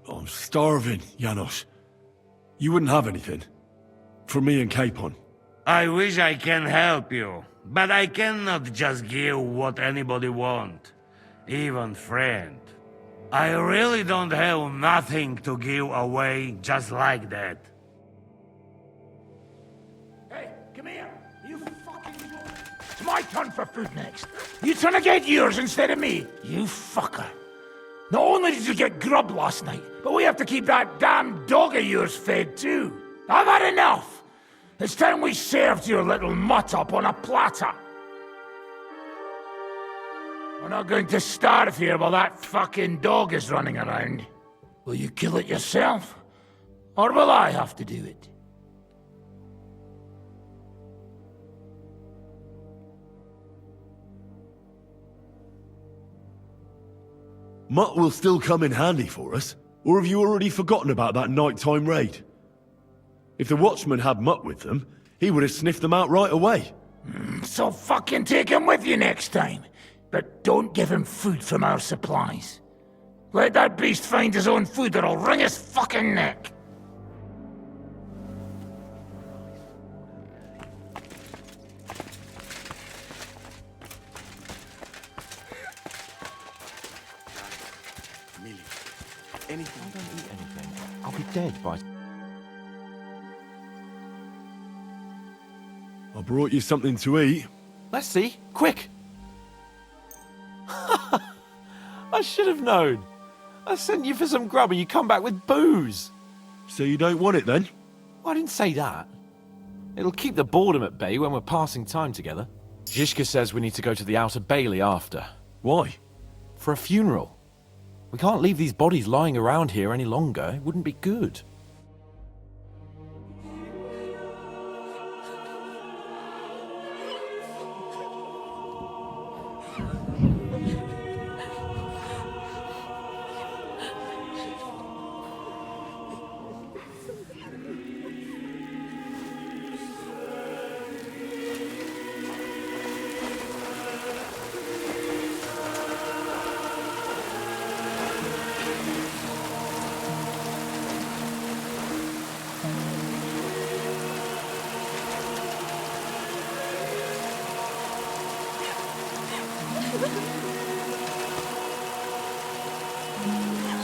I'm starving, Janos. You wouldn't have anything? For me and Capon? I wish I can help you, but I cannot just give what anybody want, even friend. I really don't have nothing to give away just like that. Hey, come here. You fucking... It's my turn for food next. You trying to get yours instead of me? You fucker. Not only did you get grub last night, but we have to keep that damn dog of yours fed too. I've had enough. It's time we served your little mutt up on a platter. We're not going to starve here while that fucking dog is running around. Will you kill it yourself? Or will I have to do it? Mutt will still come in handy for us, or have you already forgotten about that nighttime raid? If the watchman had Mutt with them, he would have sniffed them out right away. So fucking take him with you next time. But don't give him food from our supplies. Let that beast find his own food or I'll wring his fucking neck. anything. I don't eat anything. I'll be dead by... I brought you something to eat. Let's see. Quick! I should have known. I sent you for some grub and you come back with booze. So you don't want it then? Well, I didn't say that. It'll keep the boredom at bay when we're passing time together. Zizka says we need to go to the Outer Bailey after. Why? For a funeral. We can't leave these bodies lying around here any longer. It wouldn't be good.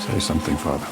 Say something, Father.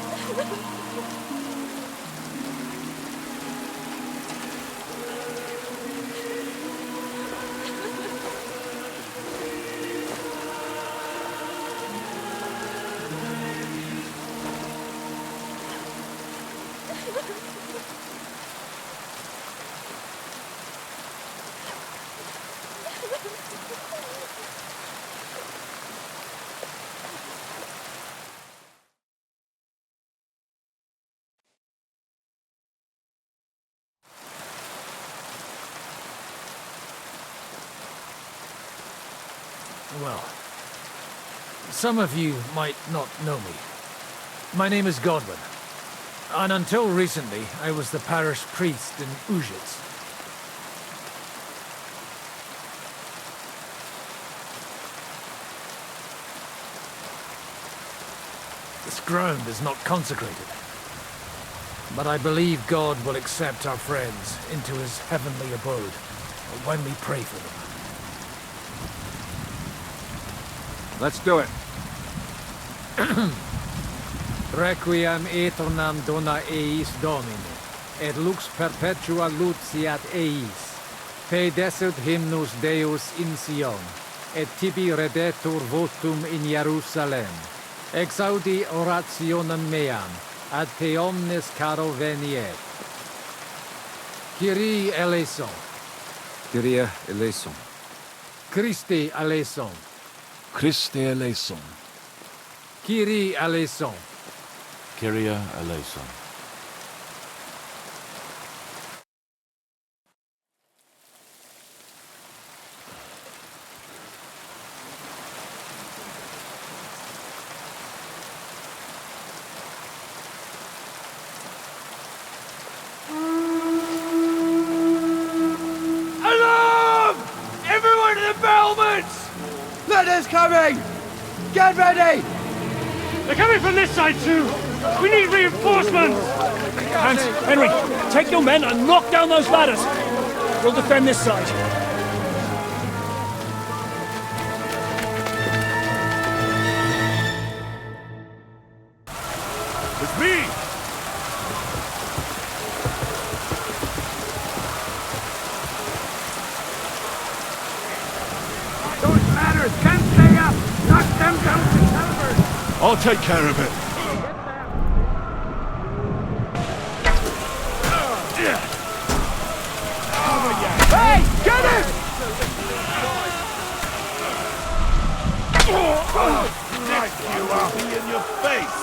Well, some of you might not know me. My name is Godwin, and until recently, I was the parish priest in Ujitz. This ground is not consecrated, but I believe God will accept our friends into his heavenly abode when we pray for them. Let's do it. Requiem aeternam dona eis Domine, et lux perpetua luciat eis. Pedesut hymnus Deus in Sion, et tibi redetur votum in Jerusalem. Exaudi orationem meam, ad te omnes caro veniet. Kyrie eleison. Kyrie eleison. Christe eleison. Christe eleison. Kyrie eleison. Kyrie eleison. Alarm! Everyone to the battlements! Letters coming! Get ready! They're coming from this side too! We need reinforcements! Hans, Henry, take your men and knock down those ladders! We'll defend this side. It's me! Those ladders can't stay up! Knock them down to calibers! I'll take care of it. Hey! Get him! Nick you up in your face!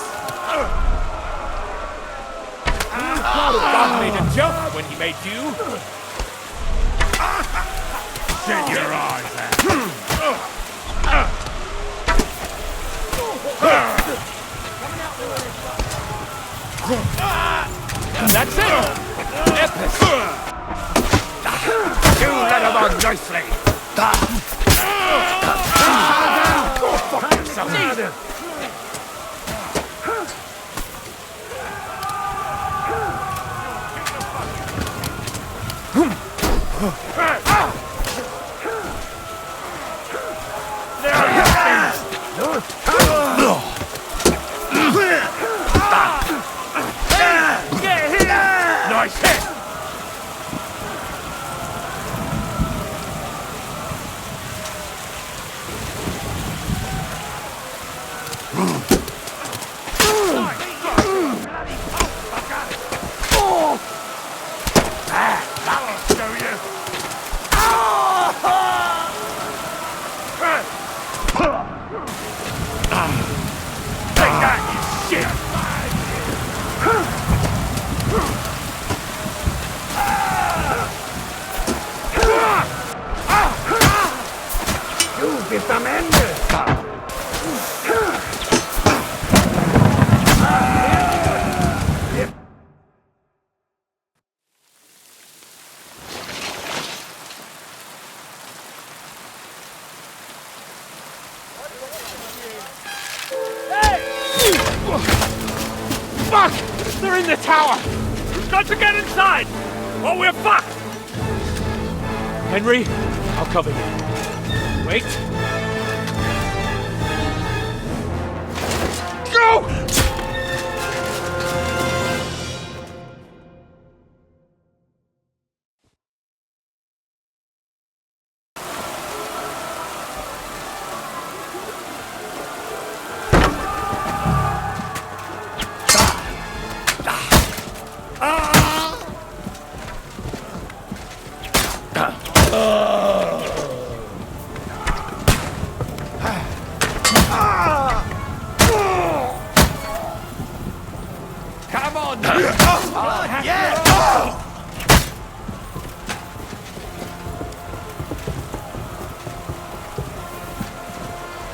God made a joke when he made you! Shut your eyes out! That's it! Epic! You let him on nicely! Go fuck yourself! am Ende! Fuck! They're in the tower! We've got to get inside! Or we're fucked! Henry, I'll cover you. Wait. Go! Come on!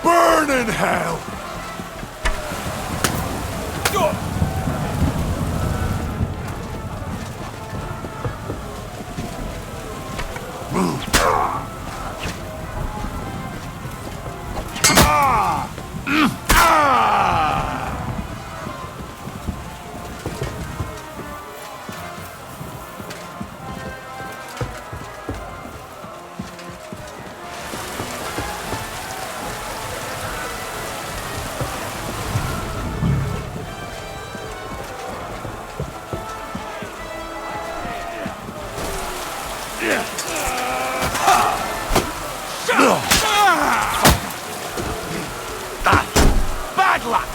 Burn in hell! Bad luck!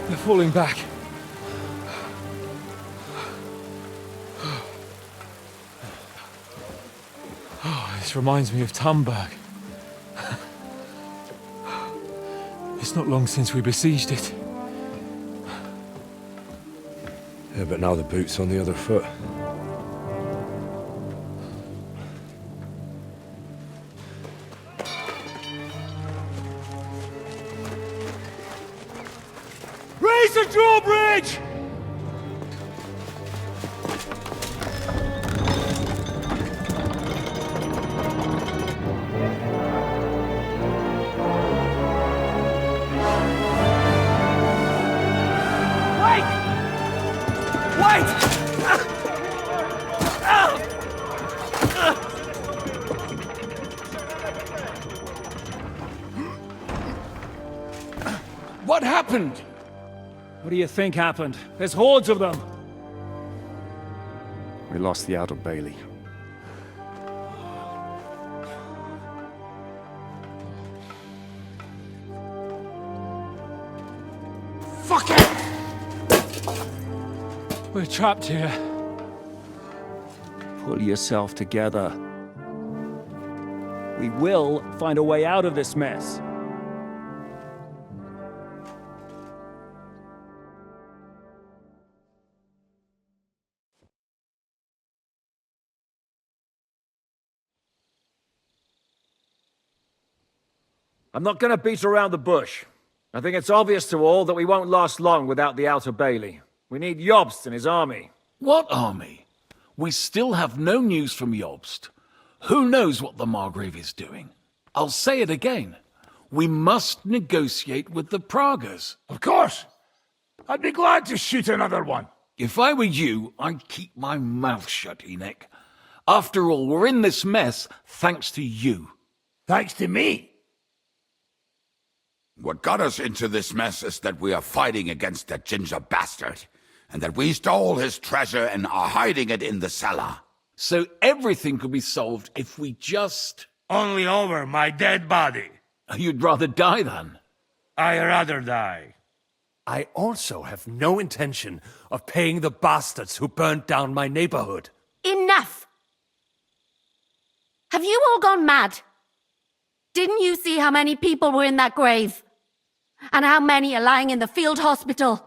They're falling back. Oh, this reminds me of Tamberg. It's not long since we besieged it. Yeah, but now the boot's on the other foot. Raise the drawbridge! What happened? What do you think happened? There's hordes of them. We lost the outer bailey. Fuck it! We're trapped here. Pull yourself together. We will find a way out of this mess. I'm not going to beat around the bush. I think it's obvious to all that we won't last long without the outer bailey. We need Jobst and his army. What army? We still have no news from Jobst. Who knows what the Margrave is doing? I'll say it again. We must negotiate with the Pragas. Of course. I'd be glad to shoot another one. If I were you, I'd keep my mouth shut, Enoch. After all, we're in this mess thanks to you. Thanks to me? What got us into this mess is that we are fighting against that ginger bastard, and that we stole his treasure and are hiding it in the cellar. So everything could be solved if we just... Only over my dead body. You'd rather die then? I'd rather die. I also have no intention of paying the bastards who burnt down my neighborhood. Enough! Have you all gone mad? Didn't you see how many people were in that grave? And how many are lying in the field hospital?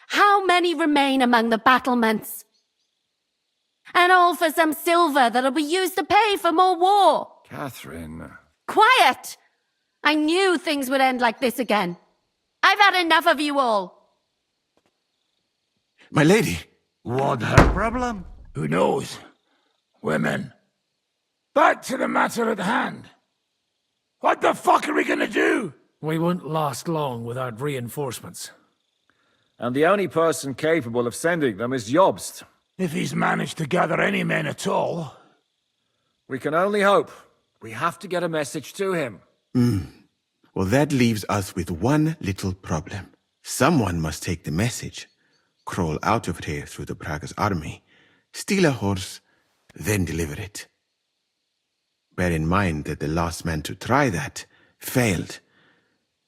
How many remain among the battlements? And all for some silver that'll be used to pay for more war. Catherine. Quiet! I knew things would end like this again. I've had enough of you all. My lady. What her problem? Who knows? Women. Back to the matter at hand. What the fuck are we gonna do? We won't last long without reinforcements. And the only person capable of sending them is Jobst. If he's managed to gather any men at all. We can only hope. We have to get a message to him. Well, that leaves us with one little problem. Someone must take the message, crawl out of here through the Prague's army, steal a horse, then deliver it. Bear in mind that the last man to try that failed,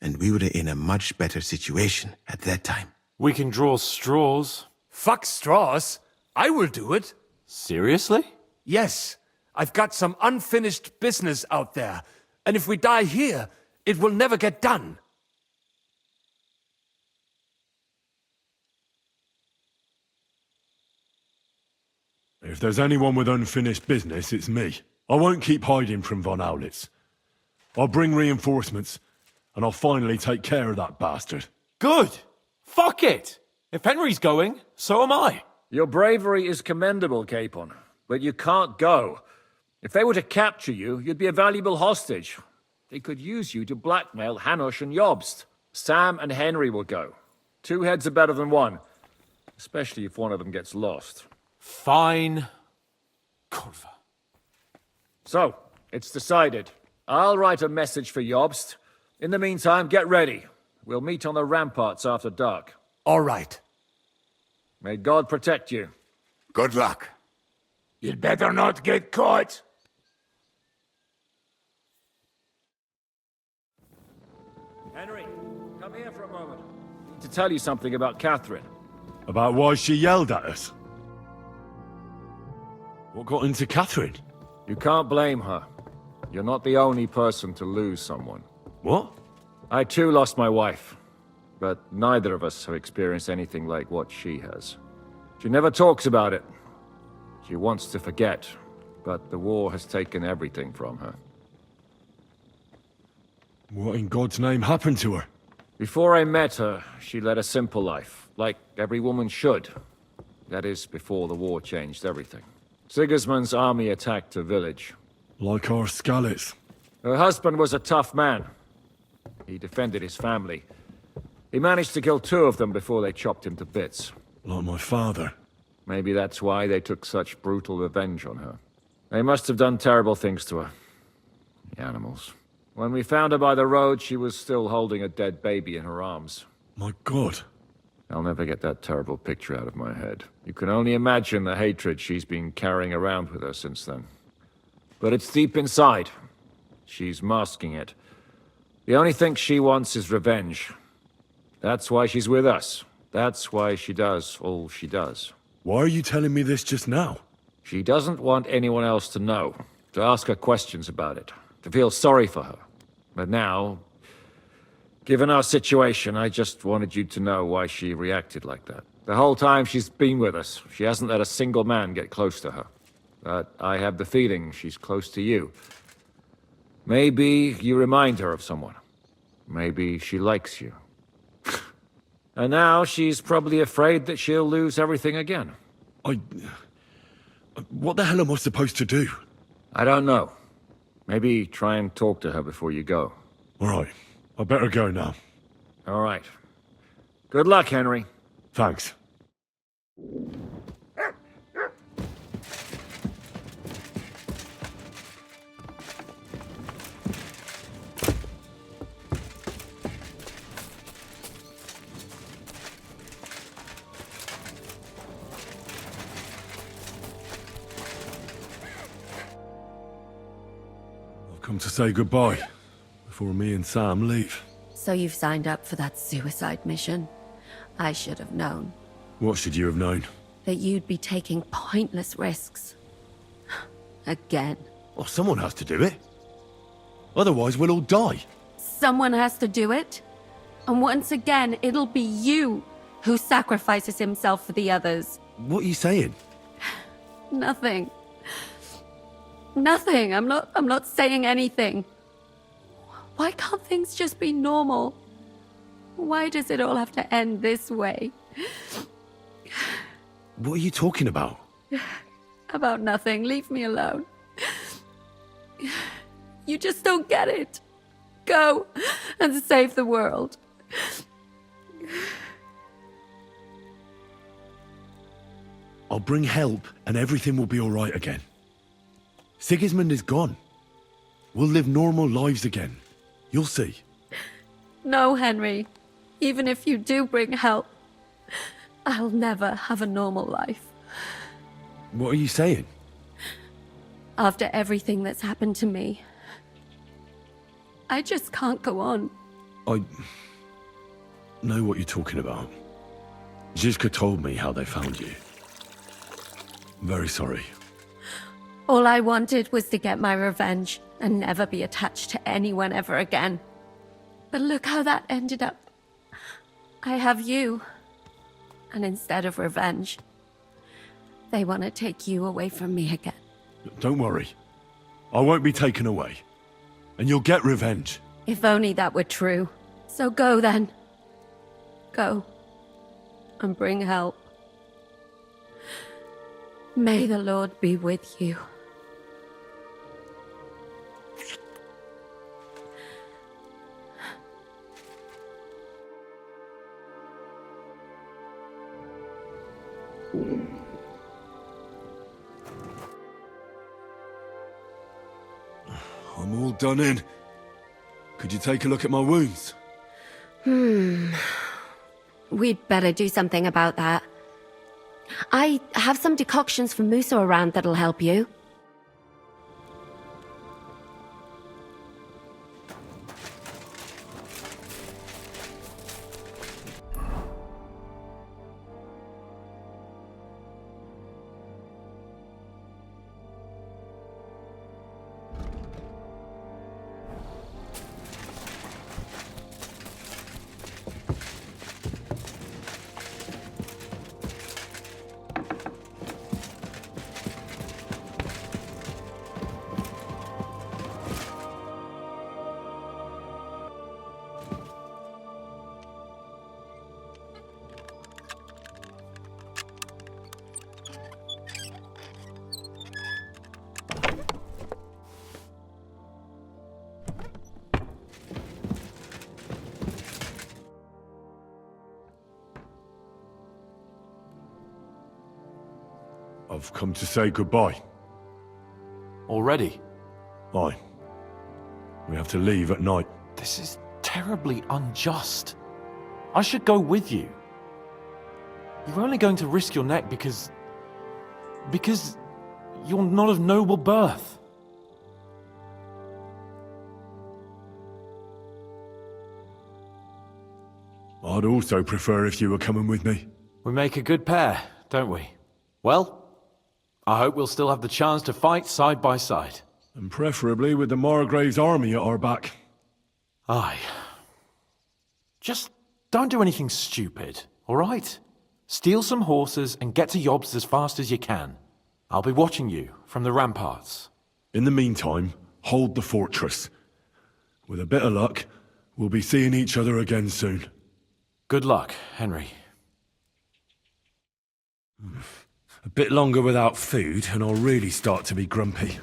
and we were in a much better situation at that time. We can draw straws. Fuck straws. I will do it. Seriously? Yes. I've got some unfinished business out there, and if we die here, it will never get done. If there's anyone with unfinished business, it's me. I won't keep hiding from von Aulitz. I'll bring reinforcements, and I'll finally take care of that bastard. Good. Fuck it. If Henry's going, so am I. Your bravery is commendable, Capon, but you can't go. If they were to capture you, you'd be a valuable hostage. They could use you to blackmail Hanush and Jobst. Sam and Henry will go. 2 heads are better than 1, especially if one of them gets lost. Fine. Kurva. So, it's decided. I'll write a message for Jobst. In the meantime, get ready. We'll meet on the ramparts after dark. All right. May God protect you. Good luck. You'd better not get caught. Henry, come here for a moment. I need to tell you something about Catherine. About why she yelled at us? What got into Catherine? You can't blame her. You're not the only person to lose someone. What? I too lost my wife, but neither of us have experienced anything like what she has. She never talks about it. She wants to forget, but the war has taken everything from her. What in God's name happened to her? Before I met her, she led a simple life, like every woman should. That is, before the war changed everything. Sigismund's army attacked her village. Like our Skalitz. Her husband was a tough man. He defended his family. He managed to kill 2 of them before they chopped him to bits. Like my father. Maybe that's why they took such brutal revenge on her. They must have done terrible things to her. The animals. When we found her by the road, she was still holding a dead baby in her arms. My God. I'll never get that terrible picture out of my head. You can only imagine the hatred she's been carrying around with her since then. But it's deep inside. She's masking it. The only thing she wants is revenge. That's why she's with us. That's why she does all she does. Why are you telling me this just now? She doesn't want anyone else to know, to ask her questions about it, to feel sorry for her. But now, given our situation, I just wanted you to know why she reacted like that. The whole time she's been with us, she hasn't let a single man get close to her. But I have the feeling she's close to you. Maybe you remind her of someone. Maybe she likes you. And now she's probably afraid that she'll lose everything again. What the hell am I supposed to do? I don't know. Maybe try and talk to her before you go. All right. I better go now. All right. Good luck, Henry. Thanks. Come to say goodbye before me and Sam leave. So you've signed up for that suicide mission? I should have known. What should you have known? That you'd be taking pointless risks. Again. Well, someone has to do it. Otherwise, we'll all die. Someone has to do it. And once again, it'll be you who sacrifices himself for the others. What are you saying? Nothing. Nothing. I'm not saying anything. Why can't things just be normal? Why does it all have to end this way? What are you talking about? About nothing. Leave me alone. You just don't get it. Go and save the world. I'll bring help and everything will be all right again. Sigismund is gone. We'll live normal lives again. You'll see. No, Henry. Even if you do bring help, I'll never have a normal life. What are you saying? After everything that's happened to me, I just can't go on. I know what you're talking about. Zizka told me how they found you. I'm very sorry. All I wanted was to get my revenge and never be attached to anyone ever again. But look how that ended up. I have you. And instead of revenge, they want to take you away from me again. Don't worry. I won't be taken away. And you'll get revenge. If only that were true. So go then. Go. And bring help. May the Lord be with you. I'm all done in. Could you take a look at my wounds? We'd better do something about that. I have some decoctions from Musa around that'll help you. I've come to say goodbye. Already? Aye. We have to leave at night. This is terribly unjust. I should go with you. You're only going to risk your neck because you're not of noble birth. I'd also prefer if you were coming with me. We make a good pair, don't we? Well, I hope we'll still have the chance to fight side by side. And preferably with the Margrave's army at our back. Aye. Just don't do anything stupid, all right? Steal some horses and get to Yobs as fast as you can. I'll be watching you from the ramparts. In the meantime, hold the fortress. With a bit of luck, we'll be seeing each other again soon. Good luck, Henry. A bit longer without food, and I'll really start to be grumpy.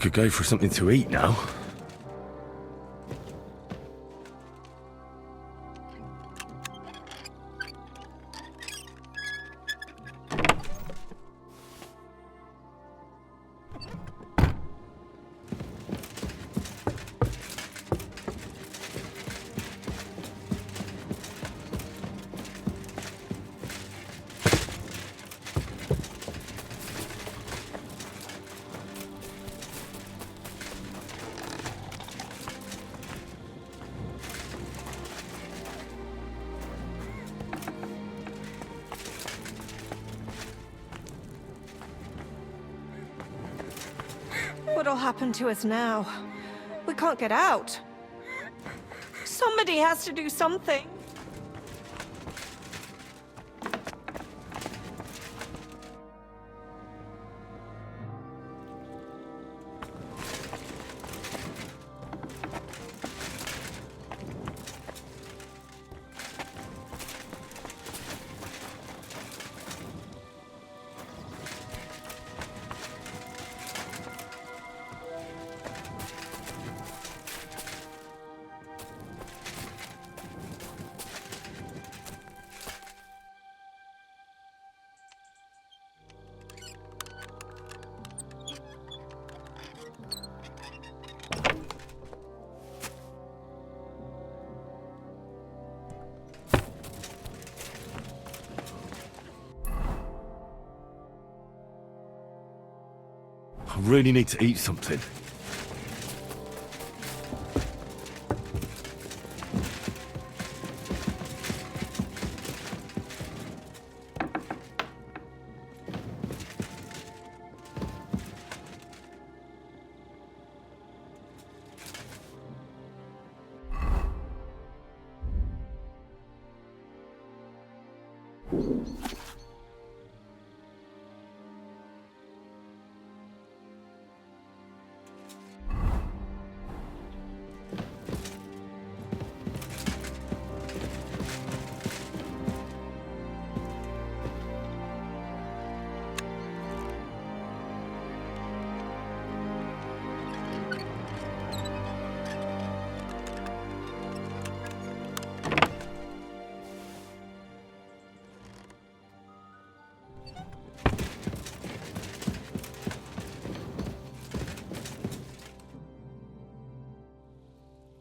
could go for something to eat now. What'll happen to us now? We can't get out. Somebody has to do something. I really need to eat something.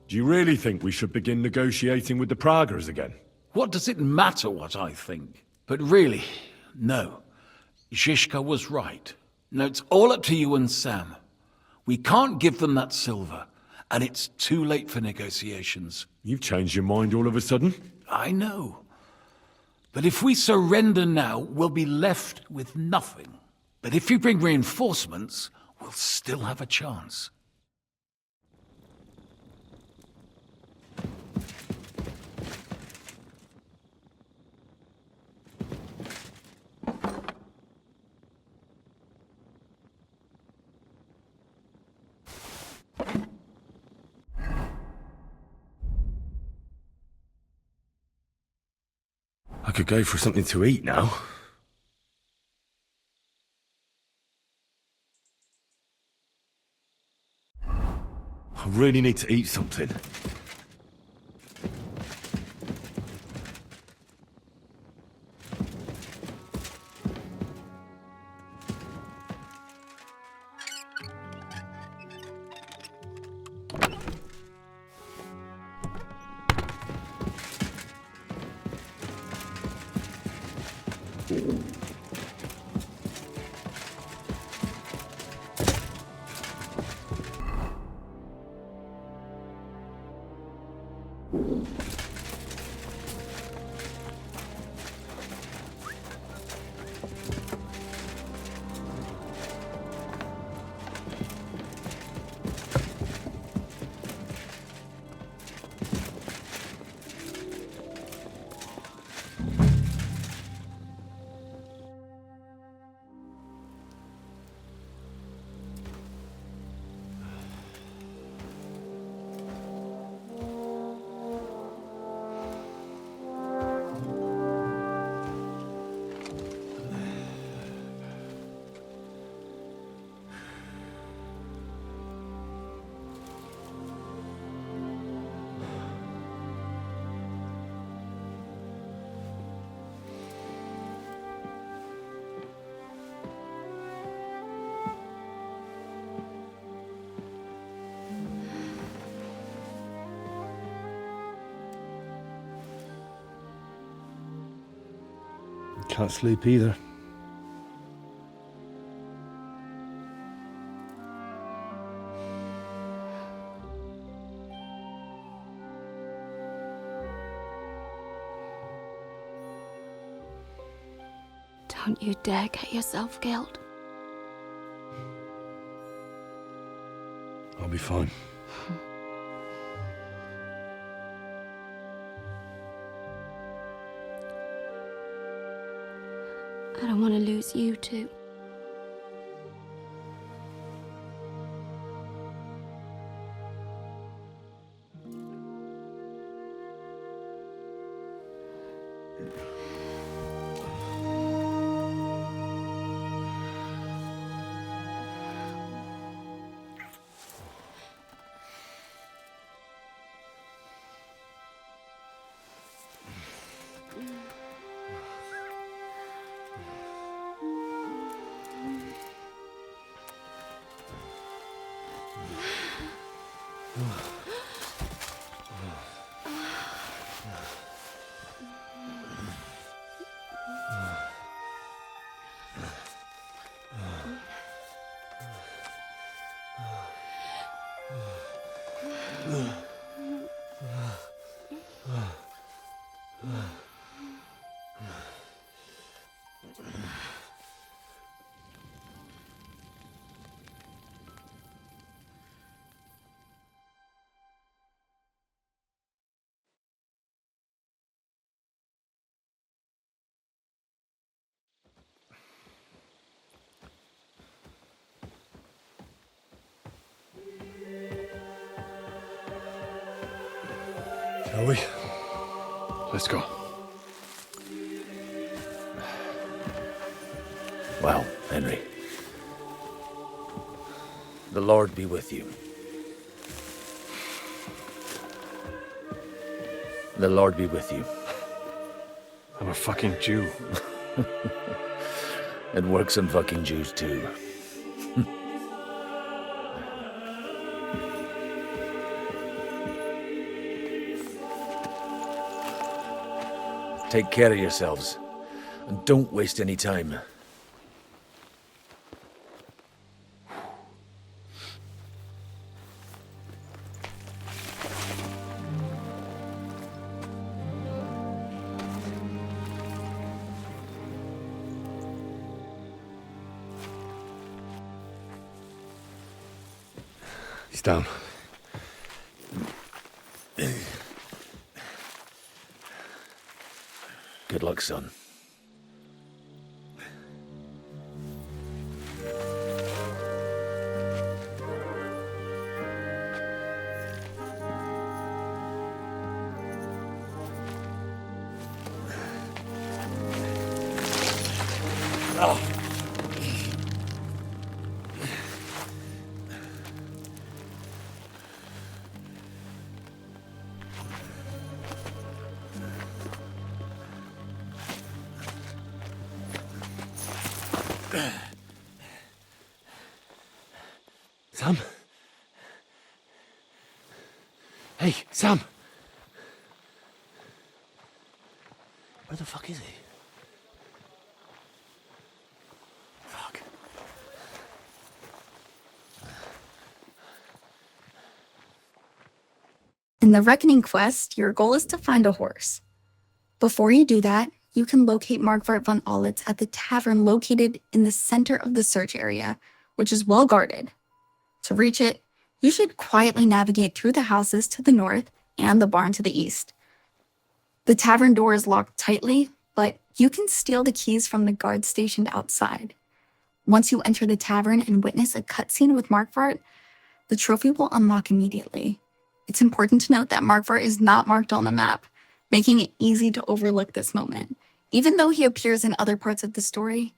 Do you really think we should begin negotiating with the Pragas again? What does it matter what I think? But really, no. Zizka was right. No, it's all up to you and Sam. We can't give them that silver, and it's too late for negotiations. You've changed your mind all of a sudden? I know. But if we surrender now, we'll be left with nothing. But if you bring reinforcements, we'll still have a chance. I could go for something to eat now. I really need to eat something. can't sleep either. Don't you dare get yourself killed. I'll be fine. I don't want to lose you too. Shall we? Let's go. Well, Henry. The Lord be with you. The Lord be with you. I'm a fucking Jew. It works on fucking Jews too. Take care of yourselves, and don't waste any time. He's down. Good luck, son. Oh. Sam? Hey, Sam! Where the fuck is he? Fuck. In the Reckoning quest, your goal is to find a horse. Before you do that, you can locate Markvart von Aulitz at the tavern located in the center of the search area, which is well guarded. To reach it, you should quietly navigate through the houses to the north and the barn to the east. The tavern door is locked tightly, but you can steal the keys from the guard stationed outside. Once you enter the tavern and witness a cutscene with Markvart, the trophy will unlock immediately. It's important to note that Markvart is not marked on the map, making it easy to overlook this moment. Even though he appears in other parts of the story,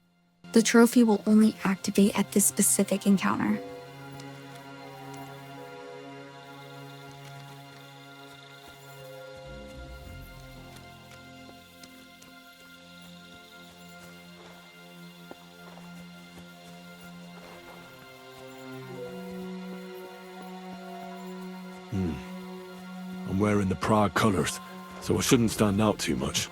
the trophy will only activate at this specific encounter. I'm wearing the Prague colours, so I shouldn't stand out too much.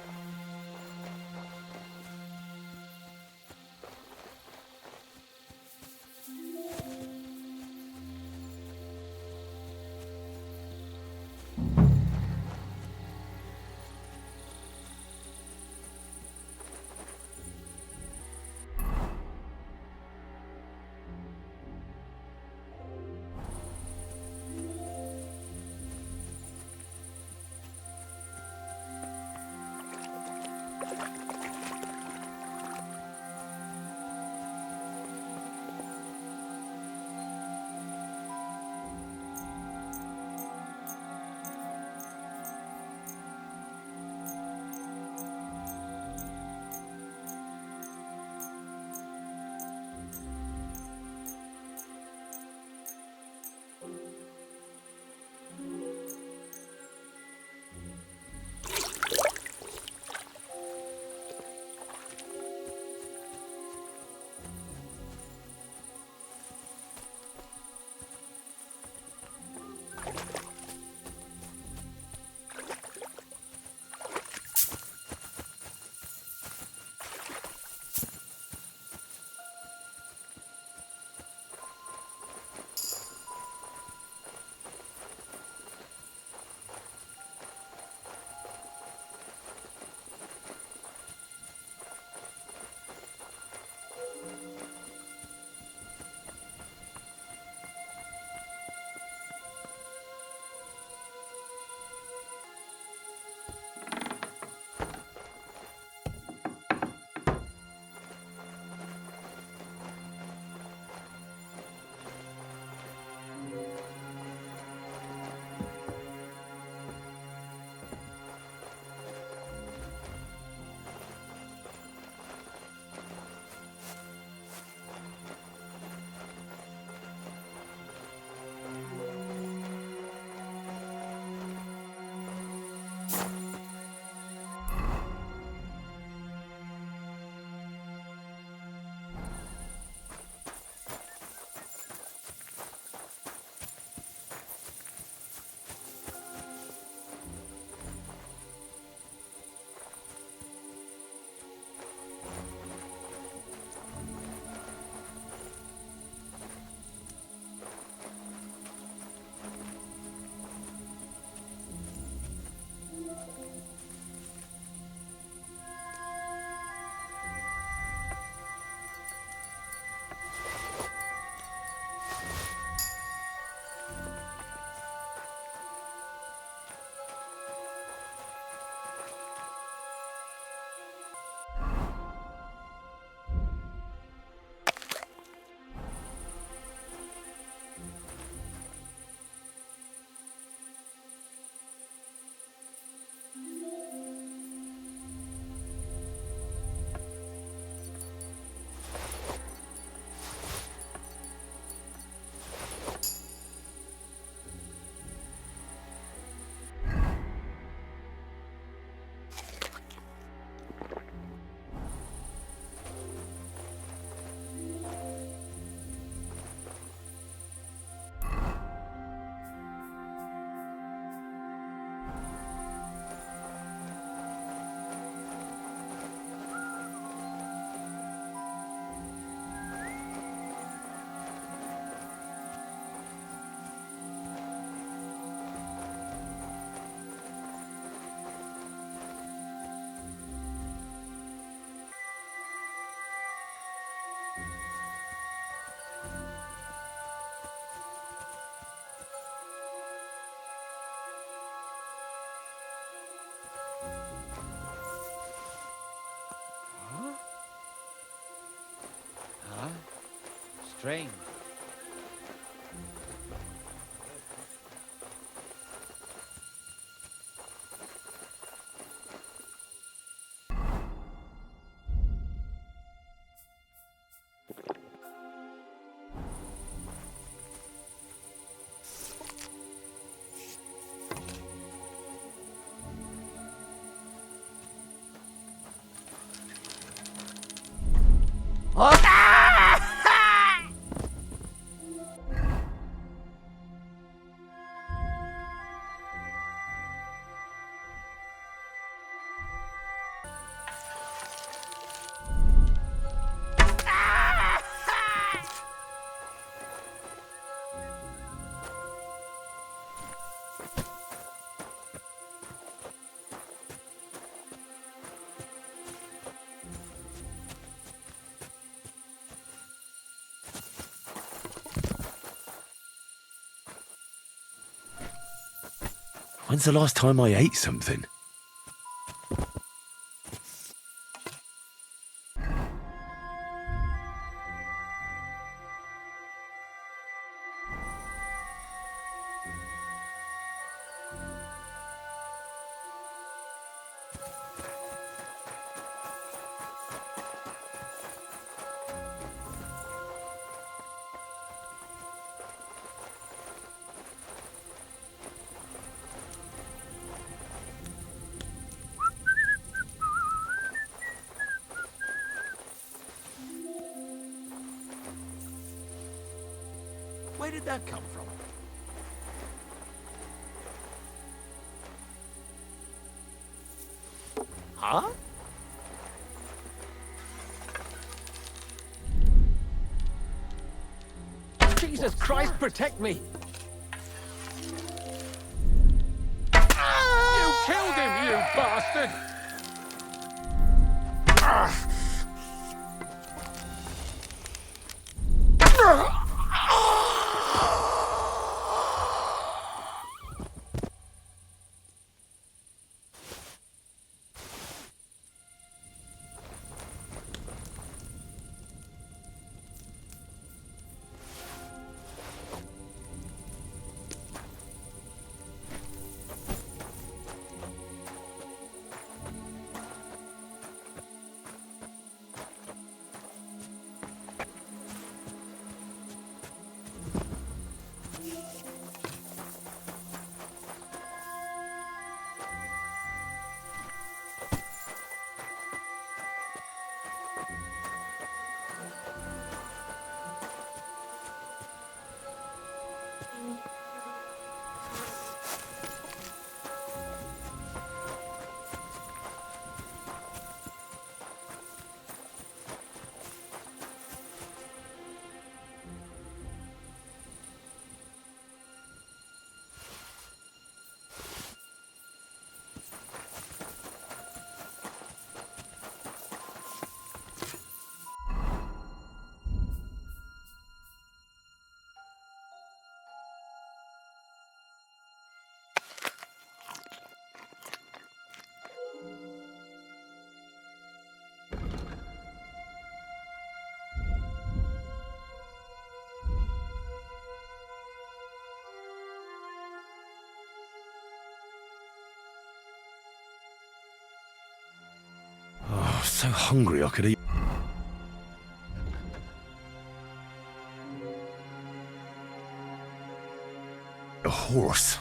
Train. When's the last time I ate something? Where did that come from? Huh? Jesus Christ, protect me! You killed him, you bastard! Oh, so hungry I could eat. A horse.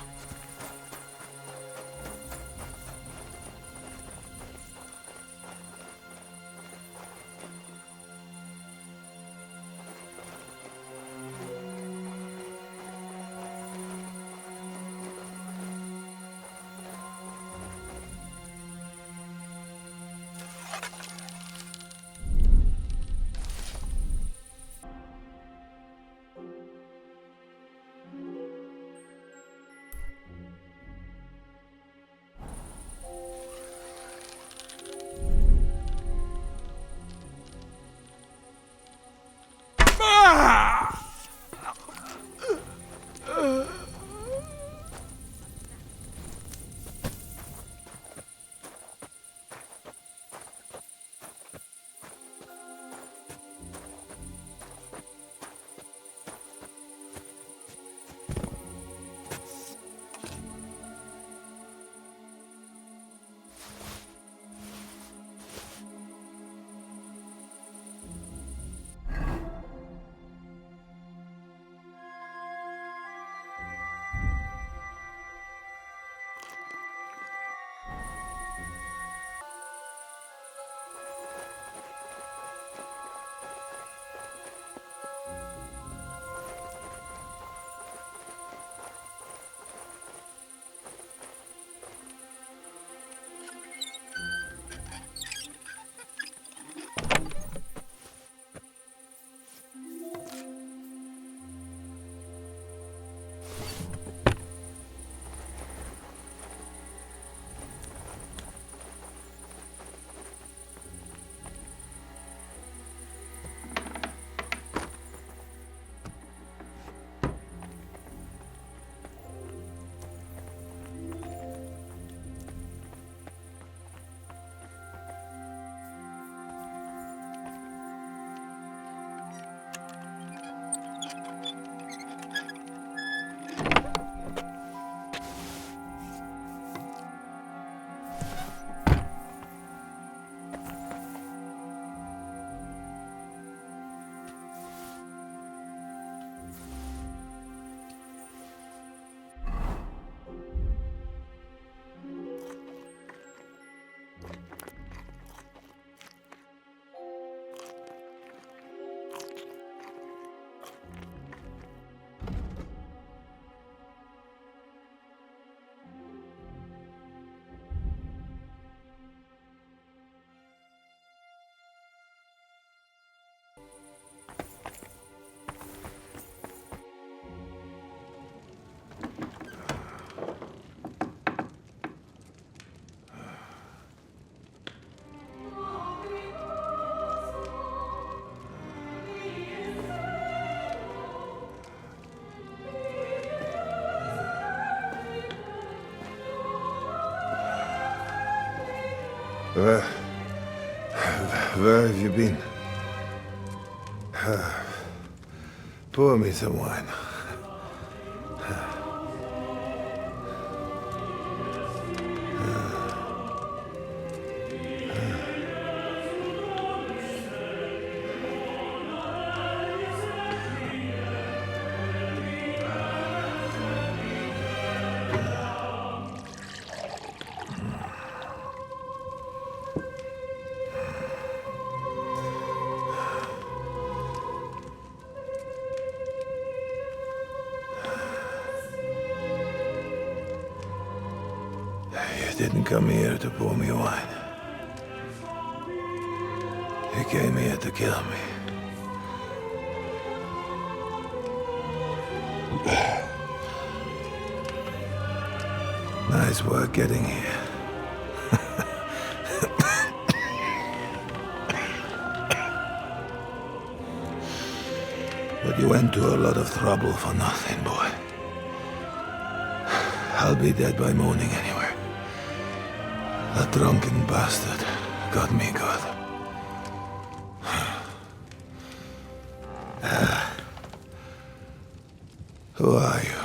Where have you been? Pour me some wine. You didn't come here to pour me wine. You came here to kill me. Nice work getting here. But you went to a lot of trouble for nothing, boy. I'll be dead by morning anyway. That drunken bastard got me good. Who are you?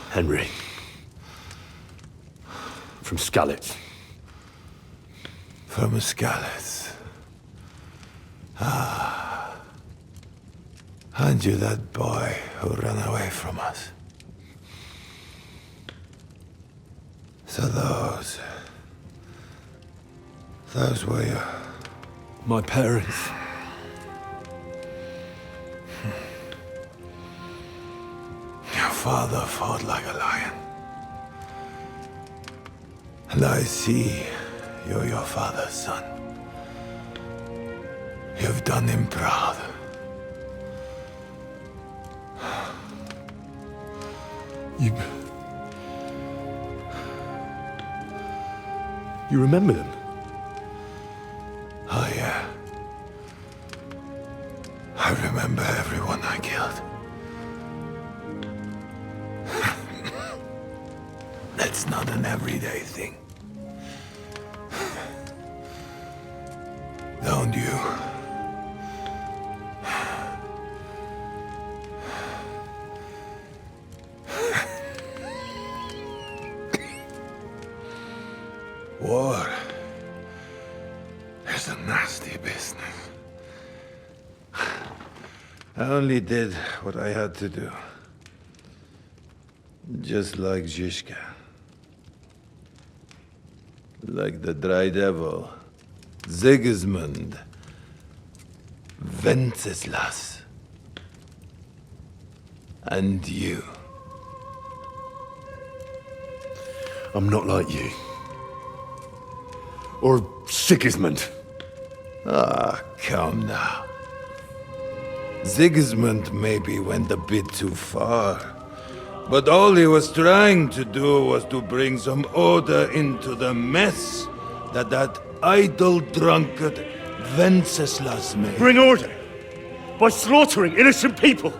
Henry. From Skalitz. From Skalitz. Ah. Aren't you that boy who ran away from us? So those were your... My parents. Your father fought like a lion. And I see you're your father's son. You've done him proud. You remember them? Oh, yeah. I remember everyone I killed. That's not an everyday thing. Don't you? War is a nasty business. I only did what I had to do. Just like Zizka. Like the Dry Devil. Sigismund. Wenceslas. And you. I'm not like you. Or Sigismund. Ah, come now. Sigismund maybe went a bit too far. But all he was trying to do was to bring some order into the mess that idle drunkard Wenceslas made. Bring order? By slaughtering innocent people?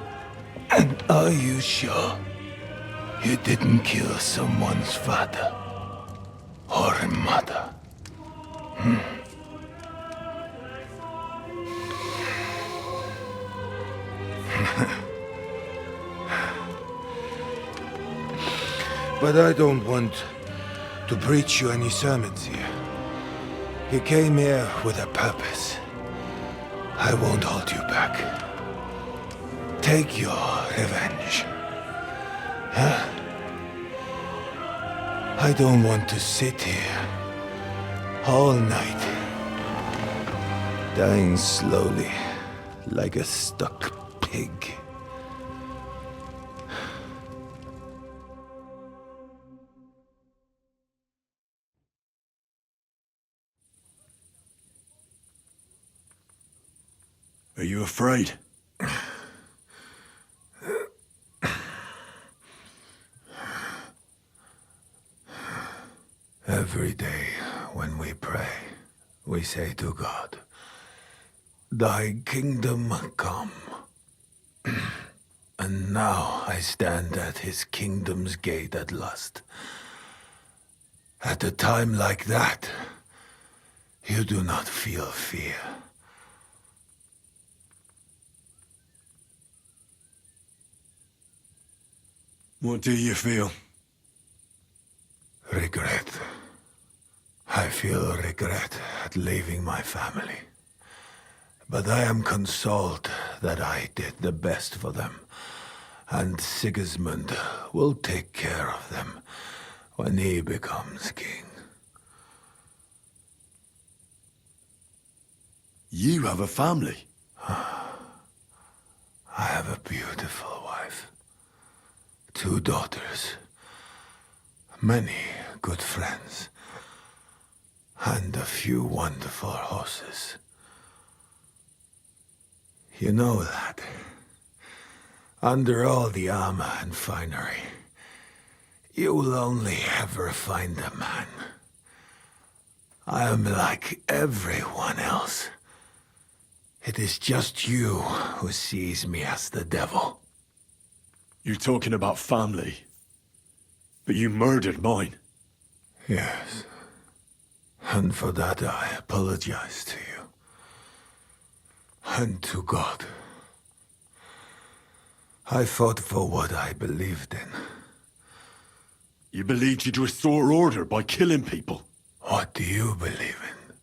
And are you sure you didn't kill someone's father or mother? But I don't want to preach you any sermons here. You came here with a purpose. I won't hold you back. Take your revenge. Huh? I don't want to sit here all night, dying slowly like a stuck pig. Are you afraid? Every day when we pray, we say to God, "Thy kingdom come." And now I stand at his kingdom's gate at last. At a time like that, you do not feel fear. What do you feel? Regret. I feel regret at leaving my family. But I am consoled that I did the best for them, and Sigismund will take care of them when he becomes king. You have a family? I have a beautiful wife. 2 daughters. Many good friends. And a few wonderful horses. You know that. Under all the armor and finery, you will only ever find a man. I am like everyone else. It is just you who sees me as the devil. You're talking about family. But you murdered mine. Yes. And for that I apologize to you. And to God. I fought for what I believed in. You believed you'd restore order by killing people? What do you believe in?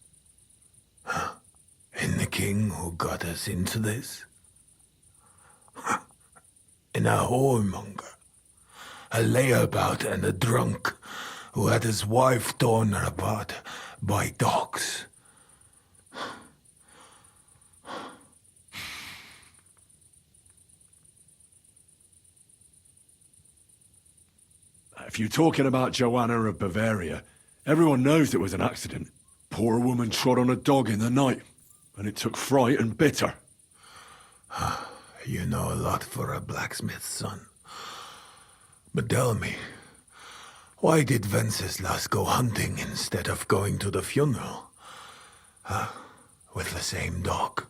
Huh? In the king who got us into this? Huh? In a whoremonger? A layabout and a drunk who had his wife torn apart by dogs? If you're talking about Joanna of Bavaria, everyone knows it was an accident. Poor woman trod on a dog in the night, and it took fright and bit her. You know a lot for a blacksmith's son. But tell me, why did Wenceslas go hunting instead of going to the funeral? With the same dog?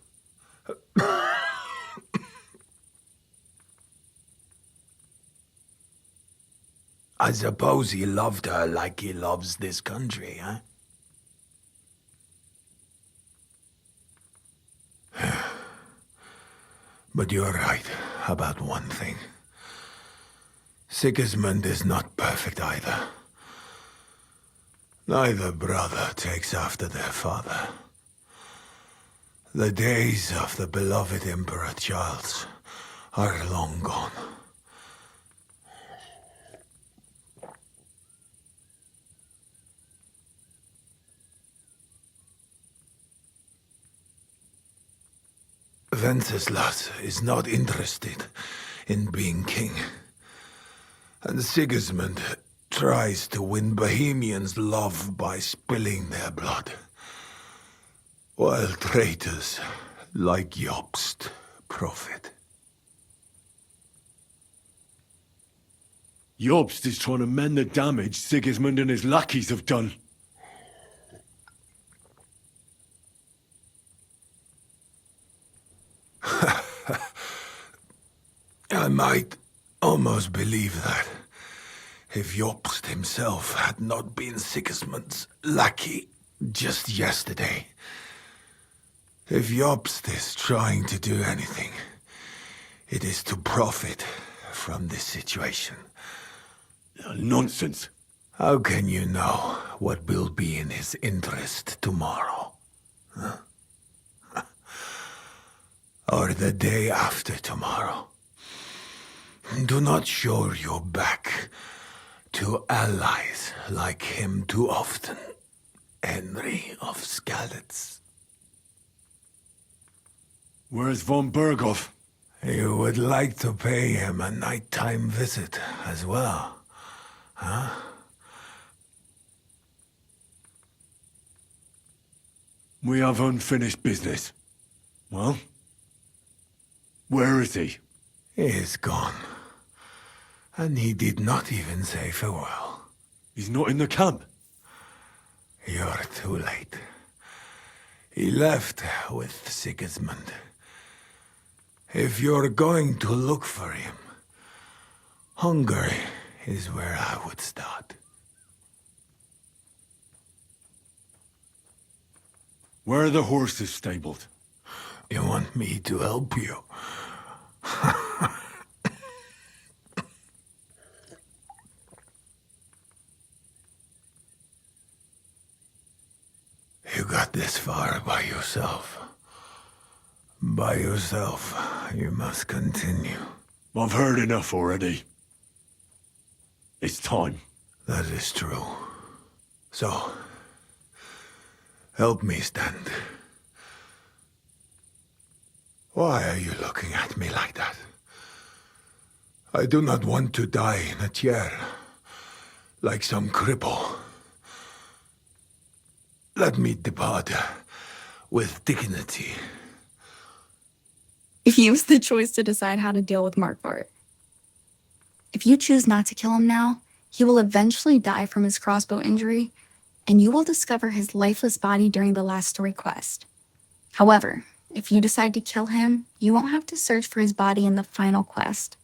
I suppose he loved her like he loves this country, huh? But you're right about one thing. Sigismund is not perfect either. Neither brother takes after their father. The days of the beloved Emperor Charles are long gone. Wenceslas is not interested in being king. And Sigismund tries to win Bohemians' love by spilling their blood. While traitors like Jobst profit. Jobst is trying to mend the damage Sigismund and his lackeys have done. I might almost believe that, if Jobst himself had not been Sigismund's lackey just yesterday. If Jobst is trying to do anything, it is to profit from this situation. Nonsense. How can you know what will be in his interest tomorrow? Huh? Or the day after tomorrow? Do not show your back to allies like him too often, Henry of Skalitz. Where's von Bergow? You would like to pay him a nighttime visit as well, huh? We have unfinished business. Well? Where is he? He is gone. And he did not even say farewell. He's not in the camp? You're too late. He left with Sigismund. If you're going to look for him, Hungary is where I would start. Where are the horses stabled? You want me to help you? You got this far by yourself. By yourself, you must continue. I've heard enough already. It's time. That is true. So, help me stand. Why are you looking at me like that? I do not want to die in a chair, like some cripple. Let me depart with dignity. You have the choice to decide how to deal with Markvart. If you choose not to kill him now, he will eventually die from his crossbow injury, and you will discover his lifeless body during the last story quest. However, if you decide to kill him, you won't have to search for his body in the final quest.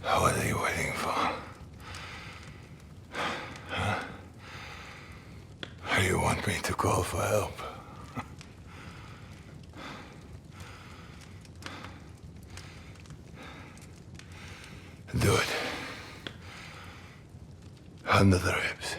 What are you waiting for? Huh? Or you want me to call for help? Do it. Under the ribs.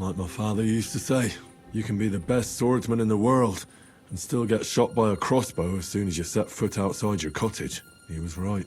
Like my father used to say, you can be the best swordsman in the world and still get shot by a crossbow as soon as you set foot outside your cottage. He was right.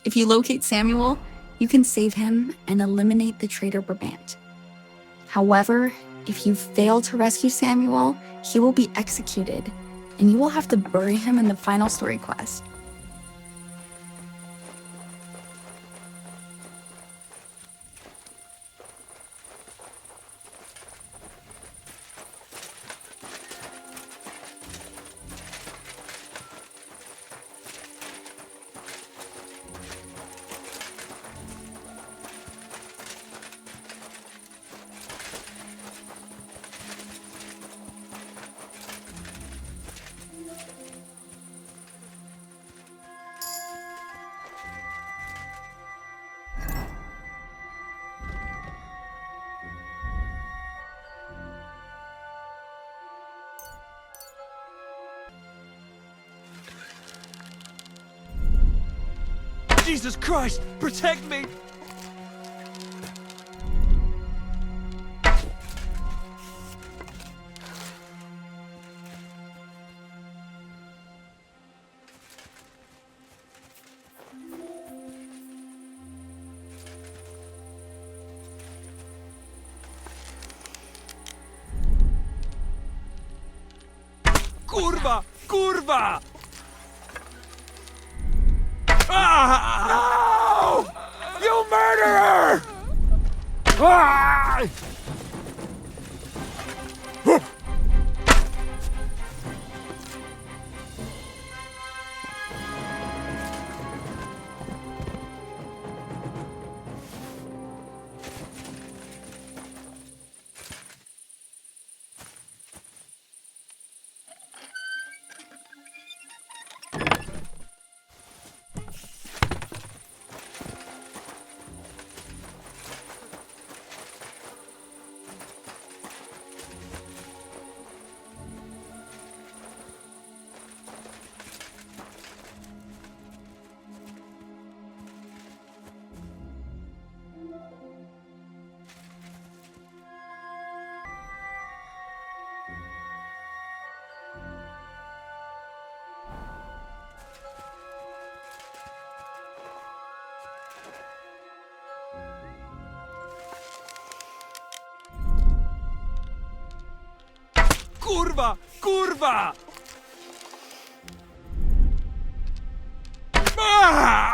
If you locate Samuel, you can save him and eliminate the traitor Brabant. However, if you fail to rescue Samuel, he will be executed, and you will have to bury him in the final story quest. Jesus Christ! Protect me! Kurwa! Kurwa! Ah! No! You murderer! Ah! Kurwa! Kurwa! Ah!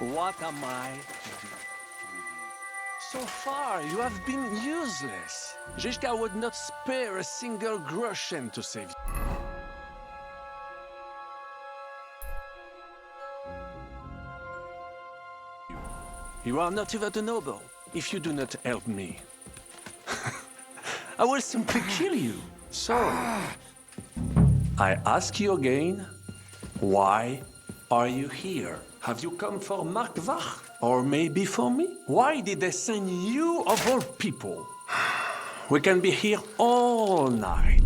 What am I to do? So far, you have been useless. Zizka would not spare a single groschen to save you. You are not even a noble if you do not help me. I will simply kill you. So, I ask you again, why are you here? Have you come for Markvart? Or maybe for me? Why did they send you of all people? We can be here all night.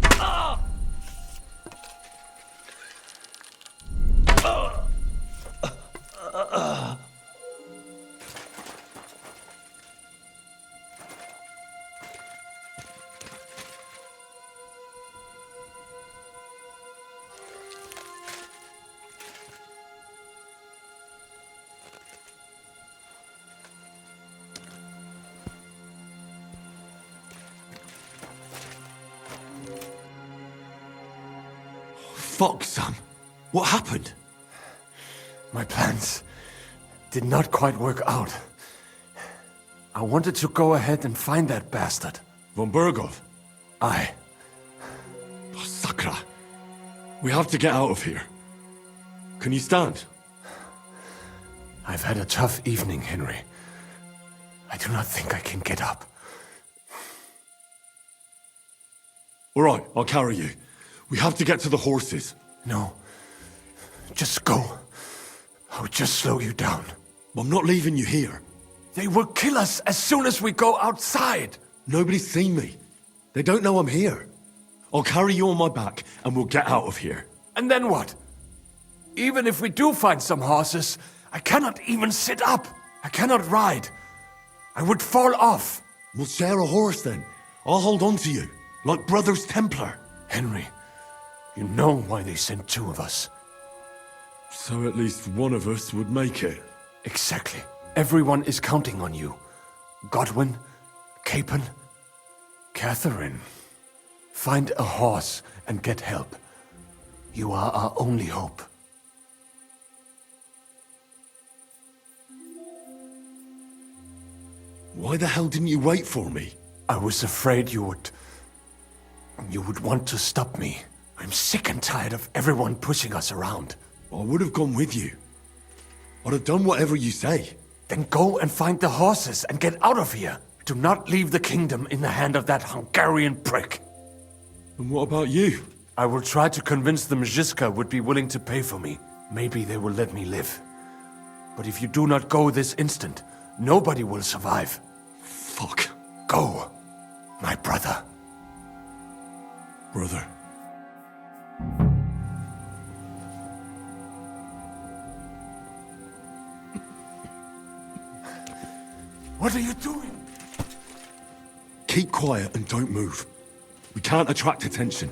Fuck, son. What happened? My plans did not quite work out. I wanted to go ahead and find that bastard. Von Bergow? Aye. Oh, Sakra. We have to get out of here. Can you stand? I've had a tough evening, Henry. I do not think I can get up. All right, I'll carry you. We have to get to the horses. No. Just go. I would just slow you down. I'm not leaving you here. They will kill us as soon as we go outside. Nobody's seen me. They don't know I'm here. I'll carry you on my back and we'll get out of here. And then what? Even if we do find some horses, I cannot even sit up. I cannot ride. I would fall off. We'll share a horse then. I'll hold on to you, like Brothers Templar. Henry, you know why they sent two of us. So at least one of us would make it. Exactly. Everyone is counting on you. Godwin, Capon, Catherine. Find a horse and get help. You are our only hope. Why the hell didn't you wait for me? I was afraid you would want to stop me. I'm sick and tired of everyone pushing us around. I would have gone with you. I'd have done whatever you say. Then go and find the horses and get out of here. Do not leave the kingdom in the hand of that Hungarian prick. And what about you? I will try to convince them Zizka would be willing to pay for me. Maybe they will let me live. But if you do not go this instant, nobody will survive. Fuck. Go, my brother. Brother. What are you doing? Keep quiet and don't move. We can't attract attention.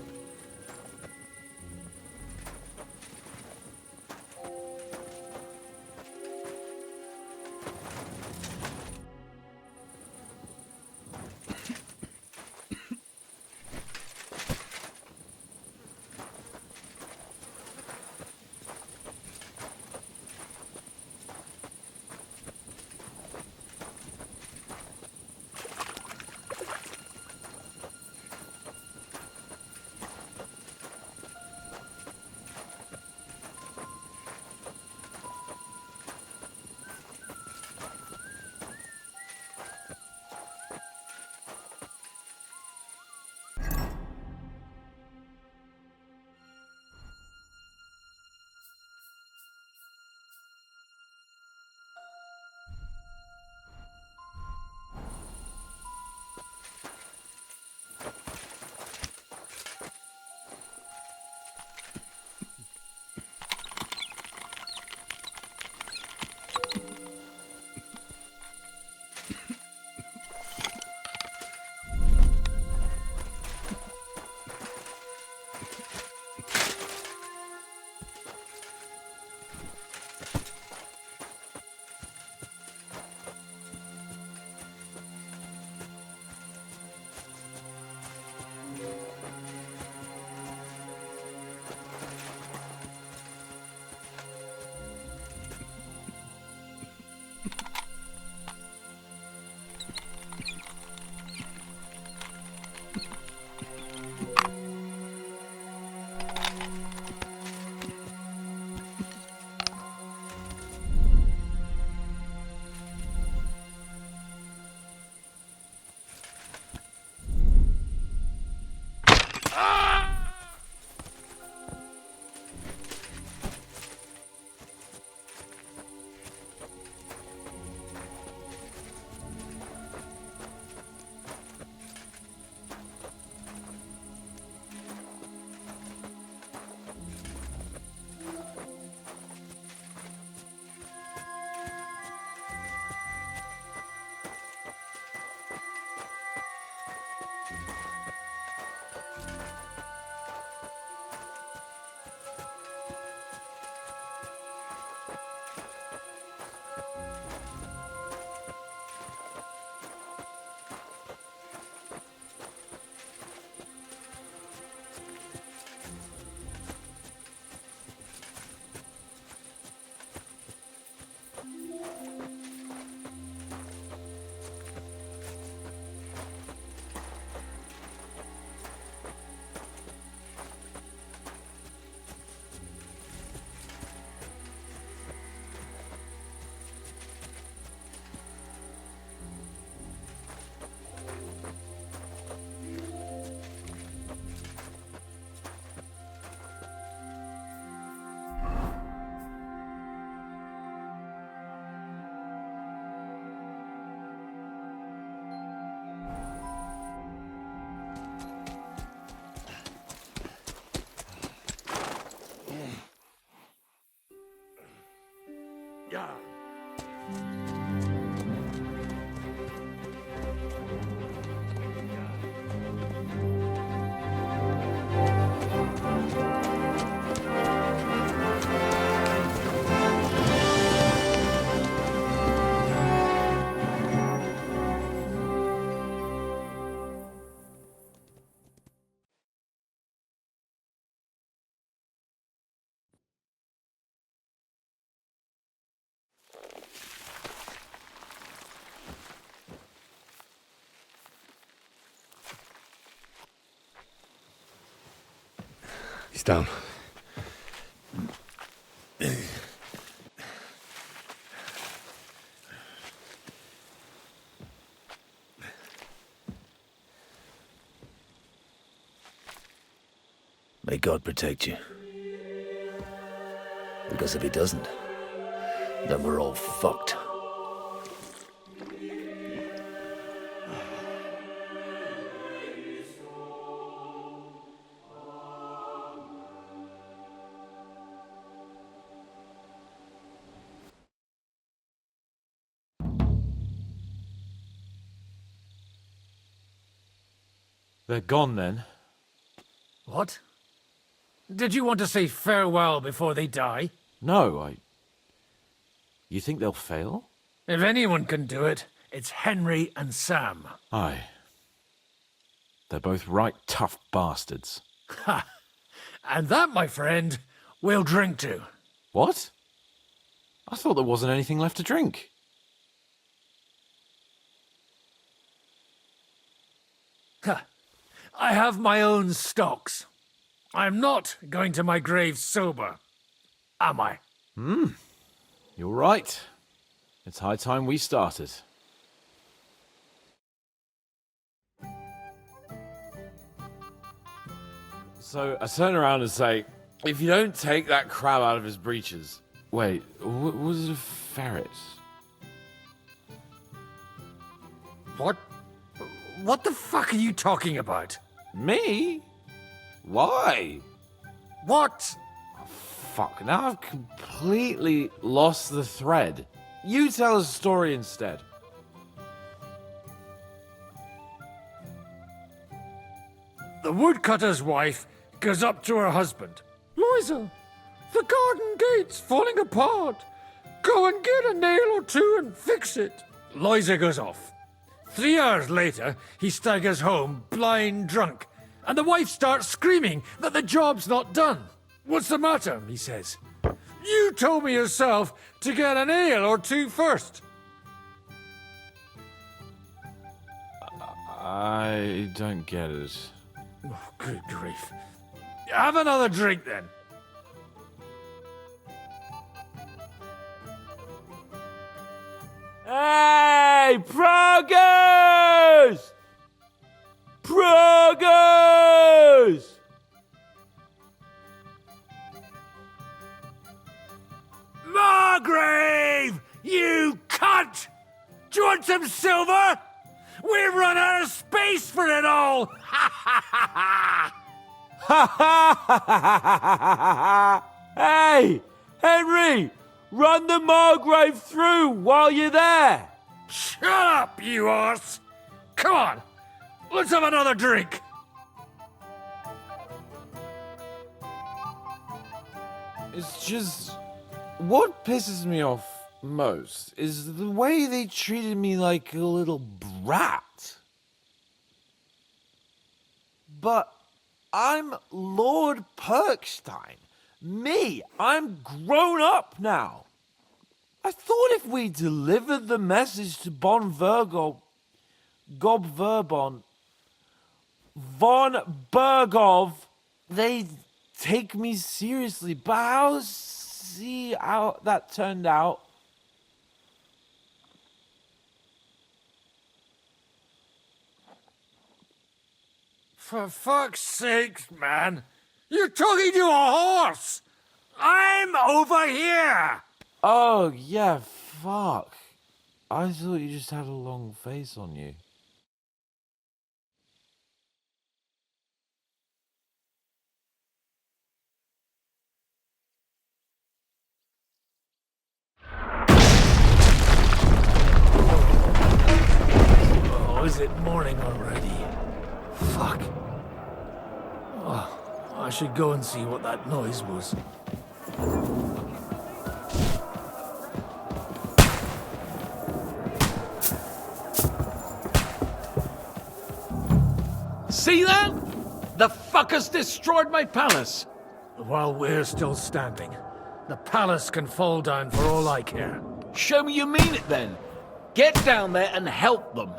He's down. May God protect you. Because if he doesn't, then we're all fucked. They're gone then. What? Did you want to say farewell before they die? No, You think they'll fail? If anyone can do it, it's Henry and Sam. Aye. They're both right tough bastards. Ha! And that, my friend, we'll drink to. What? I thought there wasn't anything left to drink. Ha! I have my own stocks. I'm not going to my grave sober, am I? You're right. It's high time we started. So I turn around and say, if you don't take that crab out of his breeches... Wait, was it a ferret? What? What the fuck are you talking about? Me? Why? What? Oh, fuck, now I've completely lost the thread. You tell us a story instead. The woodcutter's wife goes up to her husband. Liza, the garden gate's falling apart. Go and get a nail or two and fix it. Liza goes off. 3 hours later, he staggers home, blind drunk, and the wife starts screaming that the job's not done. What's the matter? He says. You told me yourself to get a nail or two first. I don't get it. Oh, good grief. Have another drink then. Hey, progress! Progress! Margrave! You cunt! Do you want some silver? We've run out of space for it all! Ha ha ha ha! Hey, Henry! Run the Margrave through while you're there! Shut up, you arse! Come on, let's have another drink! It's just... What pisses me off most is the way they treated me like a little brat. But I'm Lord Perkstein. Me, I'm grown up now. I thought if we delivered the message to von Bergow, von Bergow, they'd take me seriously. But see how that turned out. For fuck's sake, man. You're talking to a horse! I'm over here! Oh, yeah, fuck. I thought you just had a long face on you. morning already. Fuck. Oh, I should go and see what that noise was. See that? The fuckers destroyed my palace. While we're still standing, the palace can fall down for all I care. Show me you mean it then. Get down there and help them.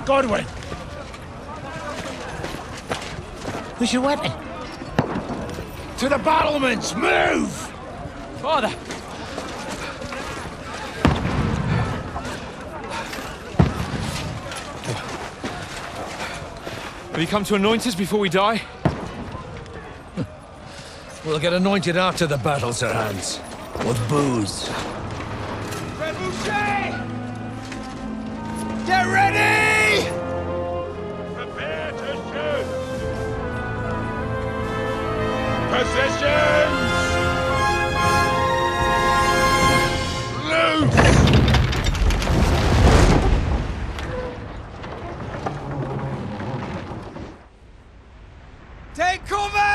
Godwin! Where's your weapon? To the battlements! Move! Father! Have you come to anoint us before we die? We'll get anointed after the battles are hands. With booze. Get ready! Prepare to shoot! Positions! Loose! Take cover!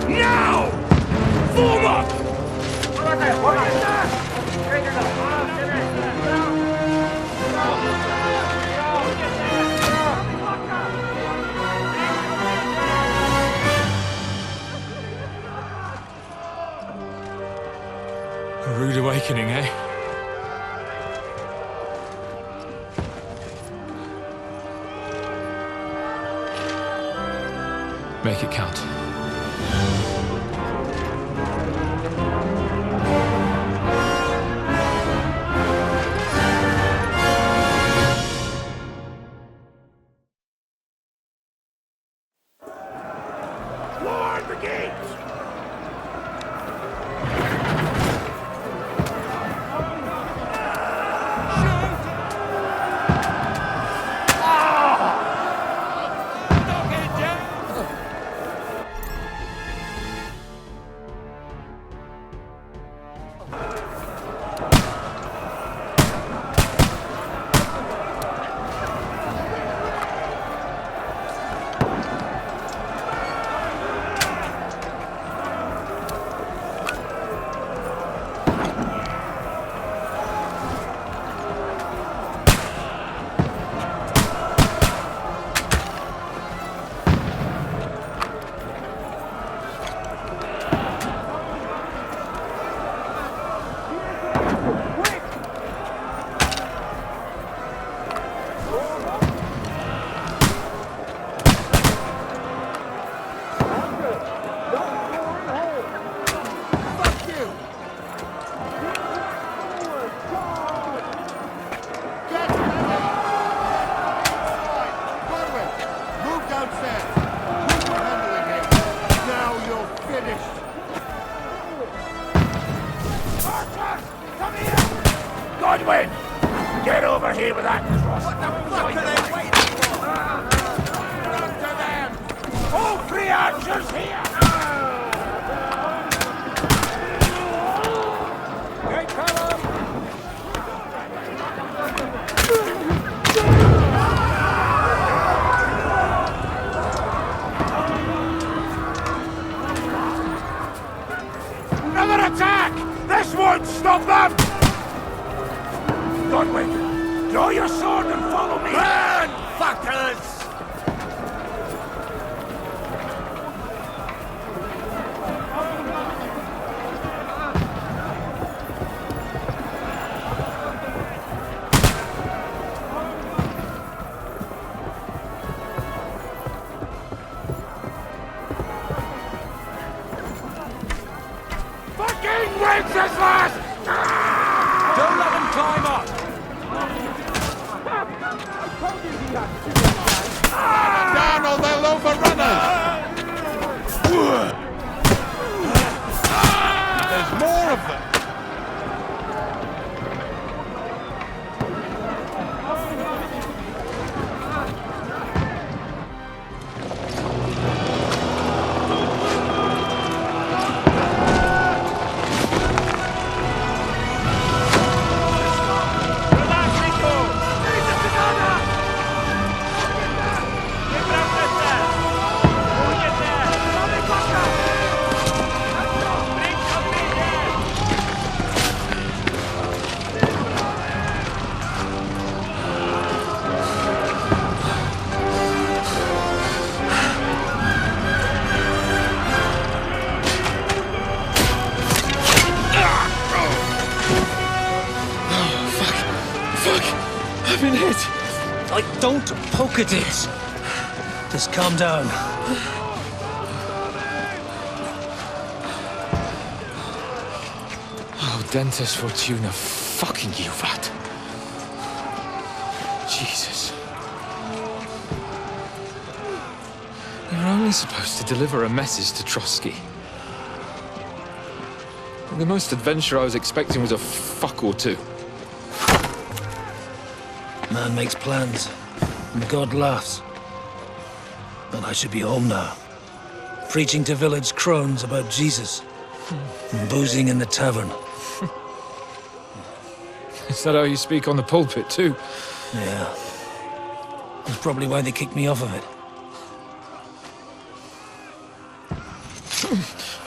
Now! Form up! A rude awakening, eh? Make it count. Ward the gates! Godwin! Get over here with that cross! What the fuck are they waiting for? Run to them! All three archers here! They come! Another attack! This won't stop them! Godwin, draw your sword and follow me! Burn, fuckers! Fuck! I've been hit! Don't poke at it! Just calm down. Oh, Dentes Fortuna, fucking you, Vat. Jesus. You're only supposed to deliver a message to Trotsky. The most adventure I was expecting was a fuck or two. Man makes plans, and God laughs. But I should be home now. Preaching to village crones about Jesus. And boozing in the tavern. Is that how you speak on the pulpit, too? Yeah. That's probably why they kicked me off of it.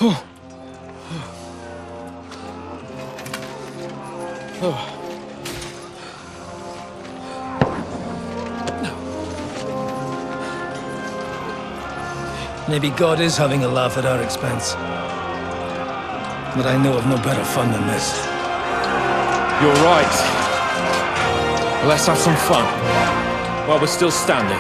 Oh. Oh. Maybe God is having a laugh at our expense. But I know of no better fun than this. You're right. Let's have some fun while we're still standing.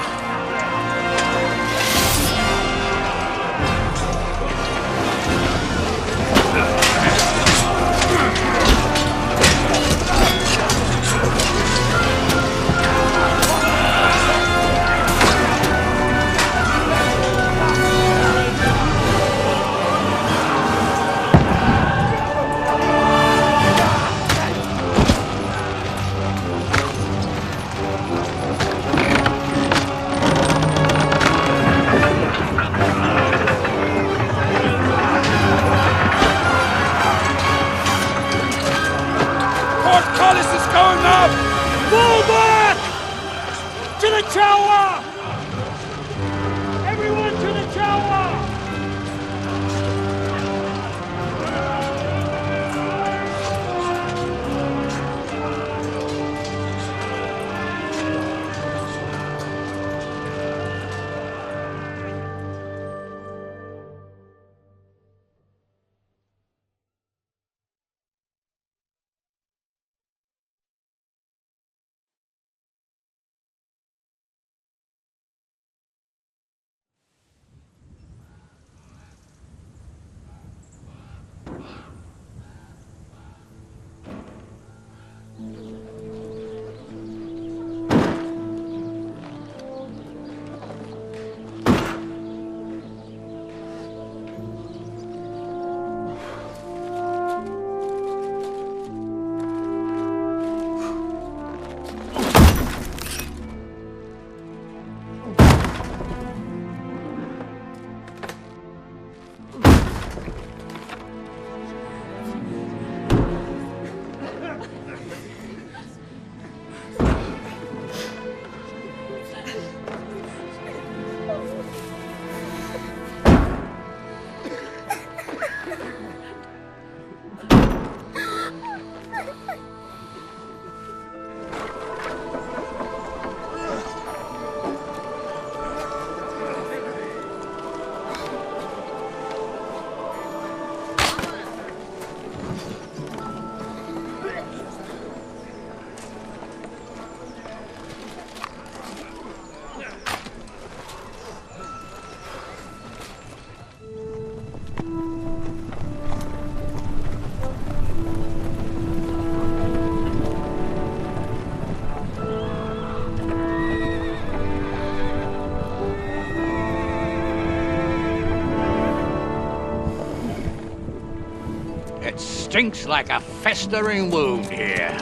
Stinks like a festering wound here.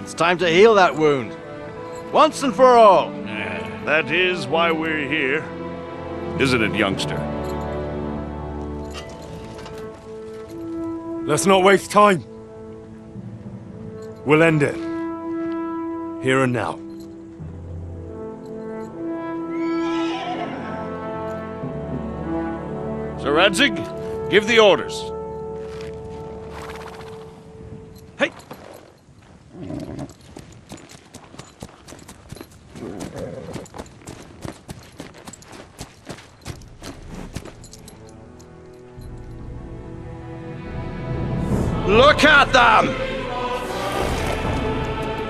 It's time to heal that wound. Once and for all. That is why we're here. Isn't it, youngster? Let's not waste time. We'll end it. Here and now. Sir Radzig, give the orders. Hey! Look at them!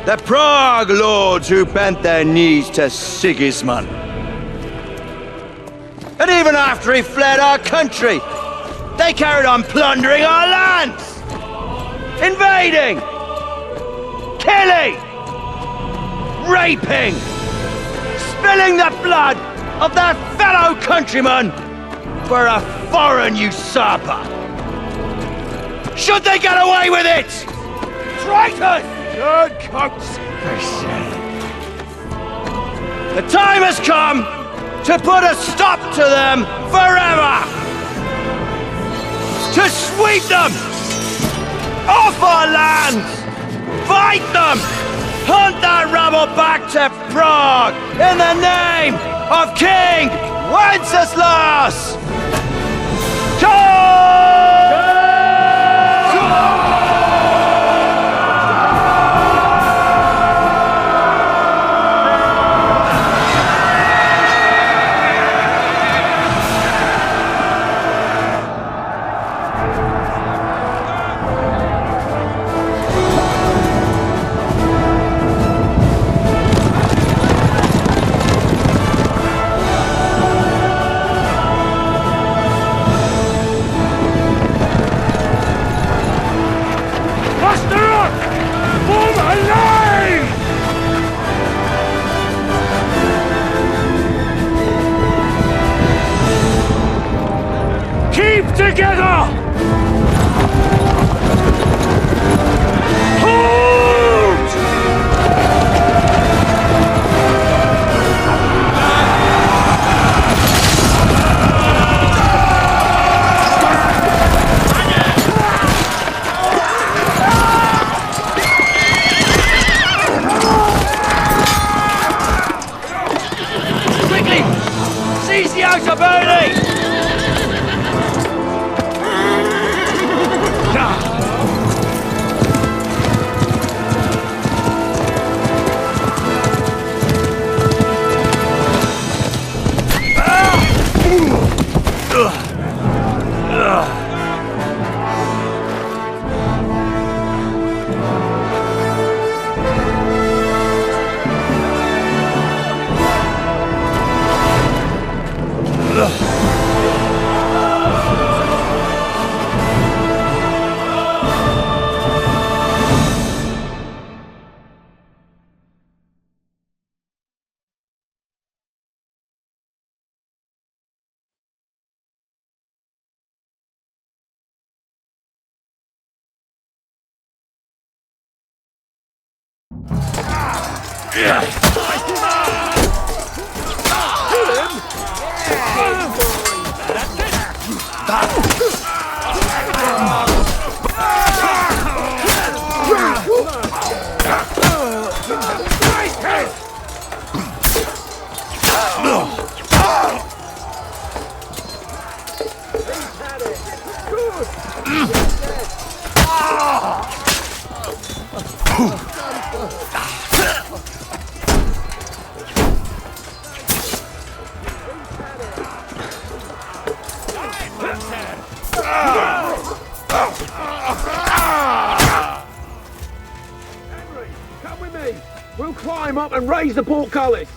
The Prague lords who bent their knees to Sigismund. And even after he fled our country, they carried on plundering our lands! Invading! Killing! Raping! Spilling the blood of their fellow countrymen for a foreign usurper! Should they get away with it? Traitors! Good coats! The time has come to put a stop to them forever! To sweep them off our lands! Fight them! Hunt that rabble back to Prague in the name of King Wenceslas! Together! Hold! Quickly! Seize the outer building! Come with me. We'll climb up and raise the portcullis.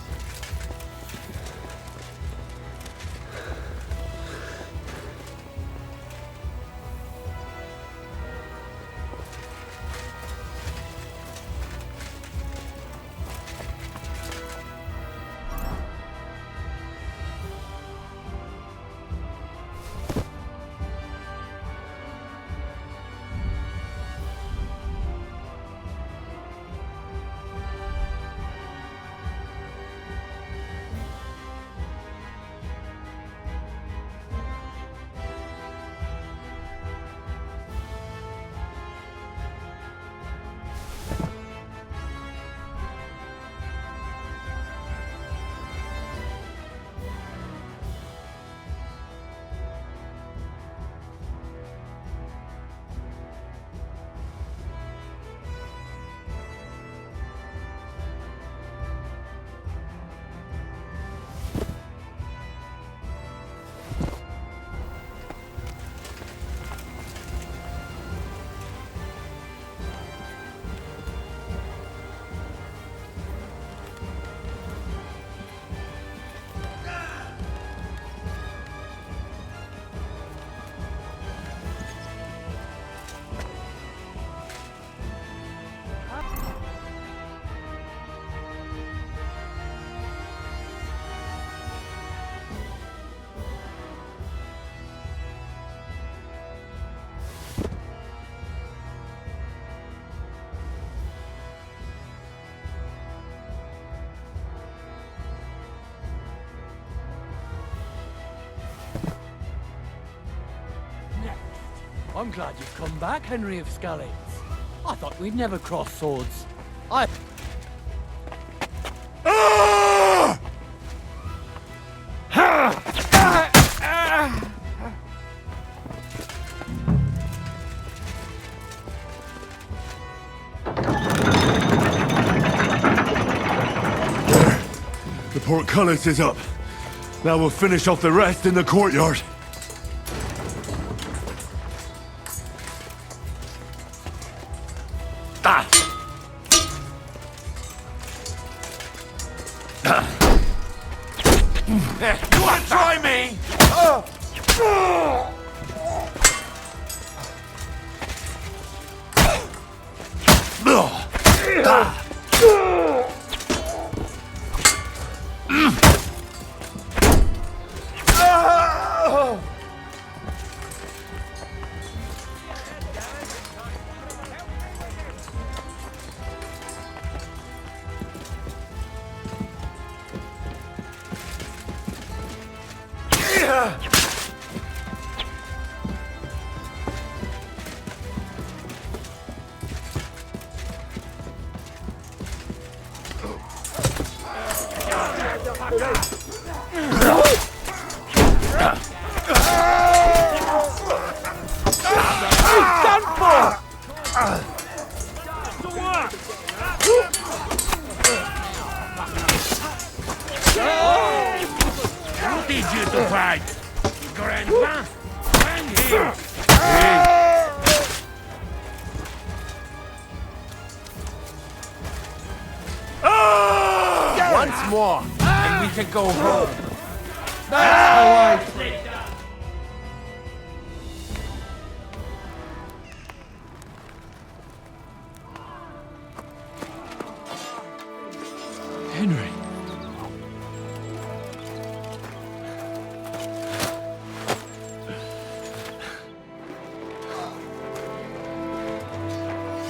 I'm glad you've come back, Henry of Scalise. I thought we'd never cross swords. The portcullis is up. Now we'll finish off the rest in the courtyard. You want to try me? Who did you to fight? Grandpa? Hang him! Once more, and we can go home. That's how I... Henry.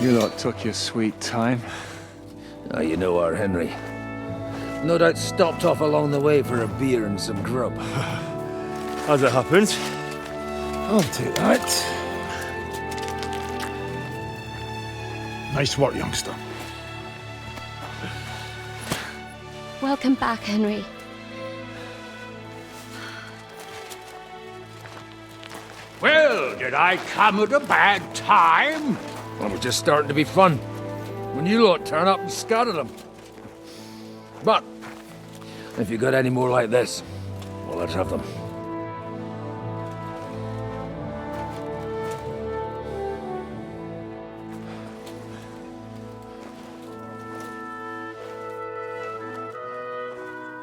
You lot took your sweet time. Ah, you know our Henry. No doubt stopped off along the way for a beer and some grub. As it happens. I'll take that. Nice work, youngster. Welcome back, Henry. Well, did I come at a bad time? Well, we're just starting to be fun. When you lot turn up and scatter them. But, if you got any more like this, well, let's have them.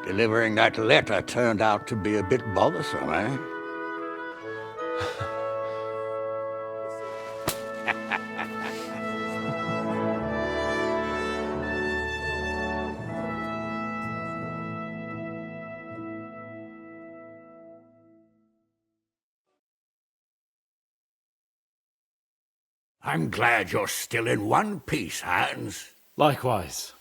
Delivering that letter turned out to be a bit bothersome, eh? I'm glad you're still in one piece, Hans. Likewise.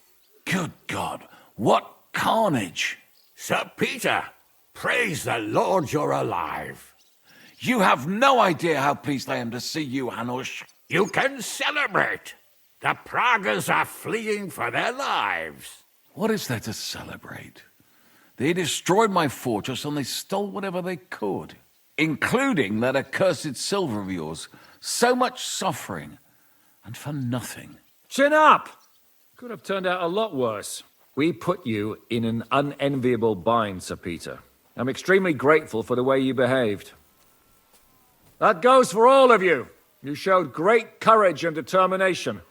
Good God, what carnage! Sir Peter, praise the Lord you're alive. You have no idea how pleased I am to see you, Hanush. You can celebrate. The Pragas are fleeing for their lives. What is there to celebrate? They destroyed my fortress and they stole whatever they could, including that accursed silver of yours. So much suffering, and for nothing. Chin up! Could have turned out a lot worse. We put you in an unenviable bind, Sir Peter. I'm extremely grateful for the way you behaved. That goes for all of you. You showed great courage and determination.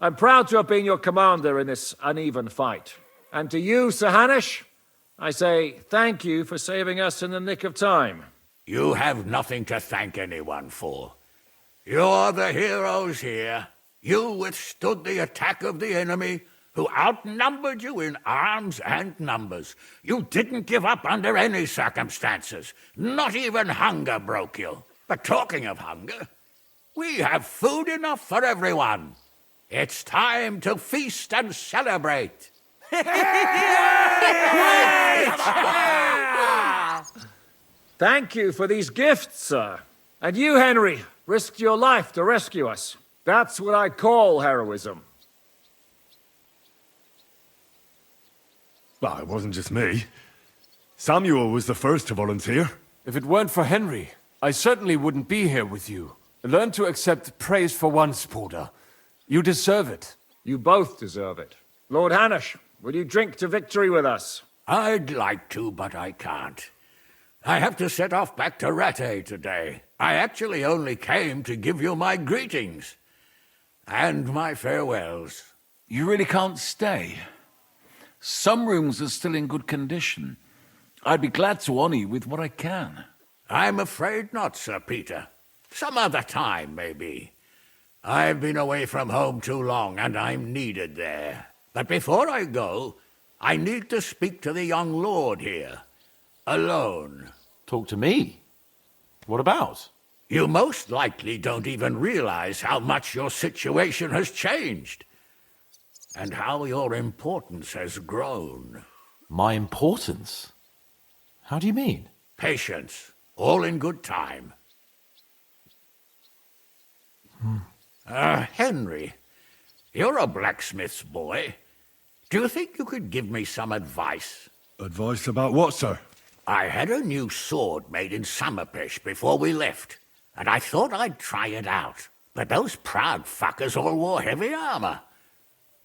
I'm proud to have been your commander in this uneven fight. And to you, Sir Hanush, I say thank you for saving us in the nick of time. You have nothing to thank anyone for. You're the heroes here. You withstood the attack of the enemy, who outnumbered you in arms and numbers. You didn't give up under any circumstances. Not even hunger broke you. But talking of hunger, we have food enough for everyone. It's time to feast and celebrate. Thank you for these gifts, sir. And you, Henry, risked your life to rescue us. That's what I call heroism. Well, it wasn't just me. Samuel was the first to volunteer. If it weren't for Henry, I certainly wouldn't be here with you. Learn to accept praise for once, Porter. You deserve it. You both deserve it. Lord Hanush, will you drink to victory with us? I'd like to, but I can't. I have to set off back to Rattay today. I actually only came to give you my greetings. And my farewells. You really can't stay. Some rooms are still in good condition. I'd be glad to honor you with what I can. I'm afraid not, Sir Peter. Some other time, maybe. I've been away from home too long, and I'm needed there. But before I go, I need to speak to the young lord here. Alone. Talk to me? What about? You most likely don't even realize how much your situation has changed. And how your importance has grown. My importance? How do you mean? Patience. All in good time. Henry, you're a blacksmith's boy. Do you think you could give me some advice? Advice about what, sir? I had a new sword made in Summerpish before we left, and I thought I'd try it out. But those proud fuckers all wore heavy armor.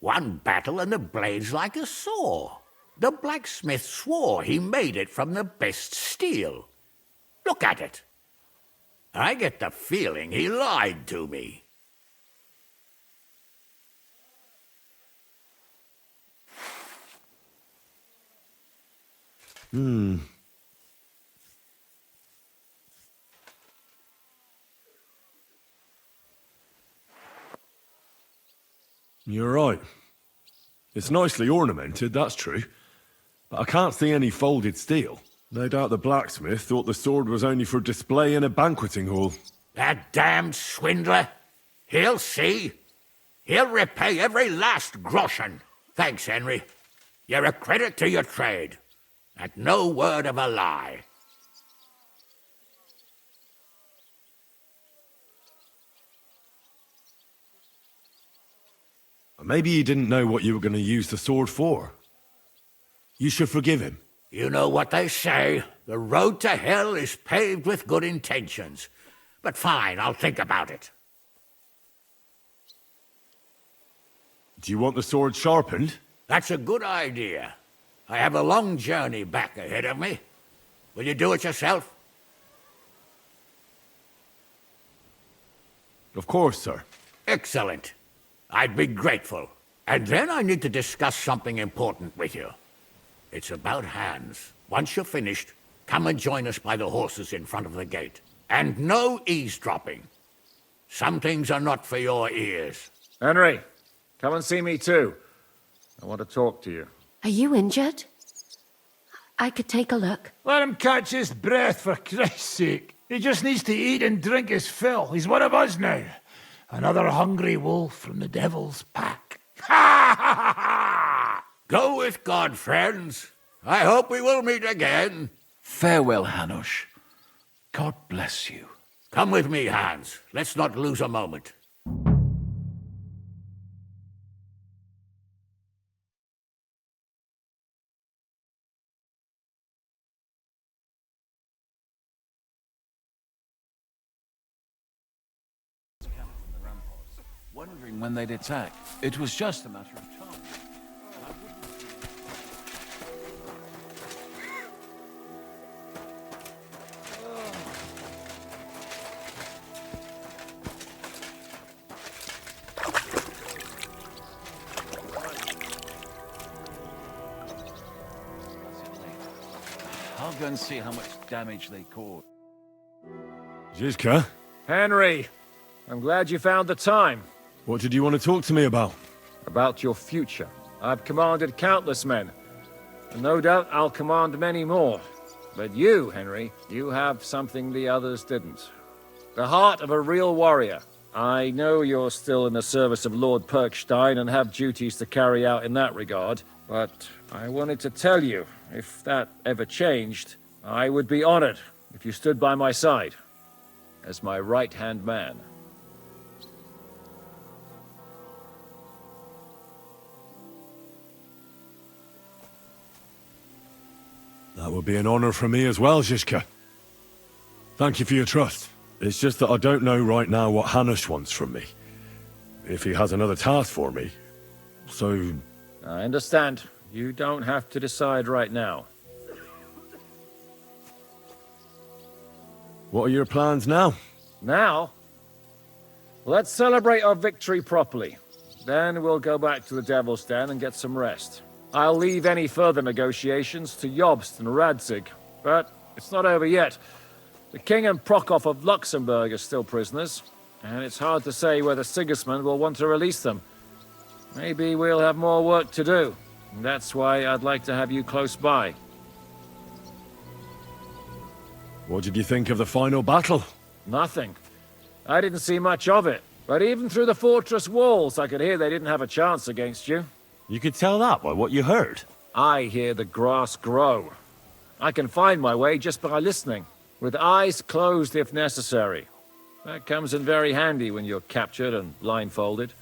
One battle and the blade's like a saw. The blacksmith swore he made it from the best steel. Look at it. I get the feeling he lied to me. You're right. It's nicely ornamented, that's true. But I can't see any folded steel. No doubt the blacksmith thought the sword was only for display in a banqueting hall. That damned swindler. He'll see. He'll repay every last groschen. Thanks, Henry. You're a credit to your trade. And no word of a lie. Maybe he didn't know what you were going to use the sword for. You should forgive him. You know what they say. The road to hell is paved with good intentions. But fine, I'll think about it. Do you want the sword sharpened? That's a good idea. I have a long journey back ahead of me. Will you do it yourself? Of course, sir. Excellent. I'd be grateful. And then I need to discuss something important with you. It's about Hans. Once you're finished, come and join us by the horses in front of the gate. And no eavesdropping. Some things are not for your ears. Henry, come and see me too. I want to talk to you. Are you injured? I could take a look. Let him catch his breath, for Christ's sake. He just needs to eat and drink his fill. He's one of us now. Another hungry wolf from the devil's pack. Ha ha ha ha! Go with God, friends. I hope we will meet again. Farewell, Hanush. God bless you. Come with me, Hans. Let's not lose a moment. Wondering when they'd attack. It was just a matter of time. I'll go and see how much damage they caused. Zizka? Henry, I'm glad you found the time. What did you want to talk to me about? About your future. I've commanded countless men, and no doubt I'll command many more. But you, Henry, you have something the others didn't. The heart of a real warrior. I know you're still in the service of Lord Perkstein and have duties to carry out in that regard, but I wanted to tell you, if that ever changed, I would be honored if you stood by my side. as my right-hand man. That would be an honor for me as well, Zizka. Thank you for your trust. It's just that I don't know right now what Hanush wants from me. If he has another task for me. So... I understand. You don't have to decide right now. What are your plans now? Now? Let's celebrate our victory properly. Then we'll go back to the Devil's Den and get some rest. I'll leave any further negotiations to Jobst and Radzig. But it's not over yet. The King and Prokop of Luxembourg are still prisoners, and it's hard to say whether Sigismund will want to release them. Maybe we'll have more work to do. And that's why I'd like to have you close by. What did you think of the final battle? Nothing. I didn't see much of it. But even through the fortress walls, I could hear they didn't have a chance against you. You could tell that by what you heard. I hear the grass grow. I can find my way just by listening, with eyes closed if necessary. That comes in very handy when you're captured and blindfolded.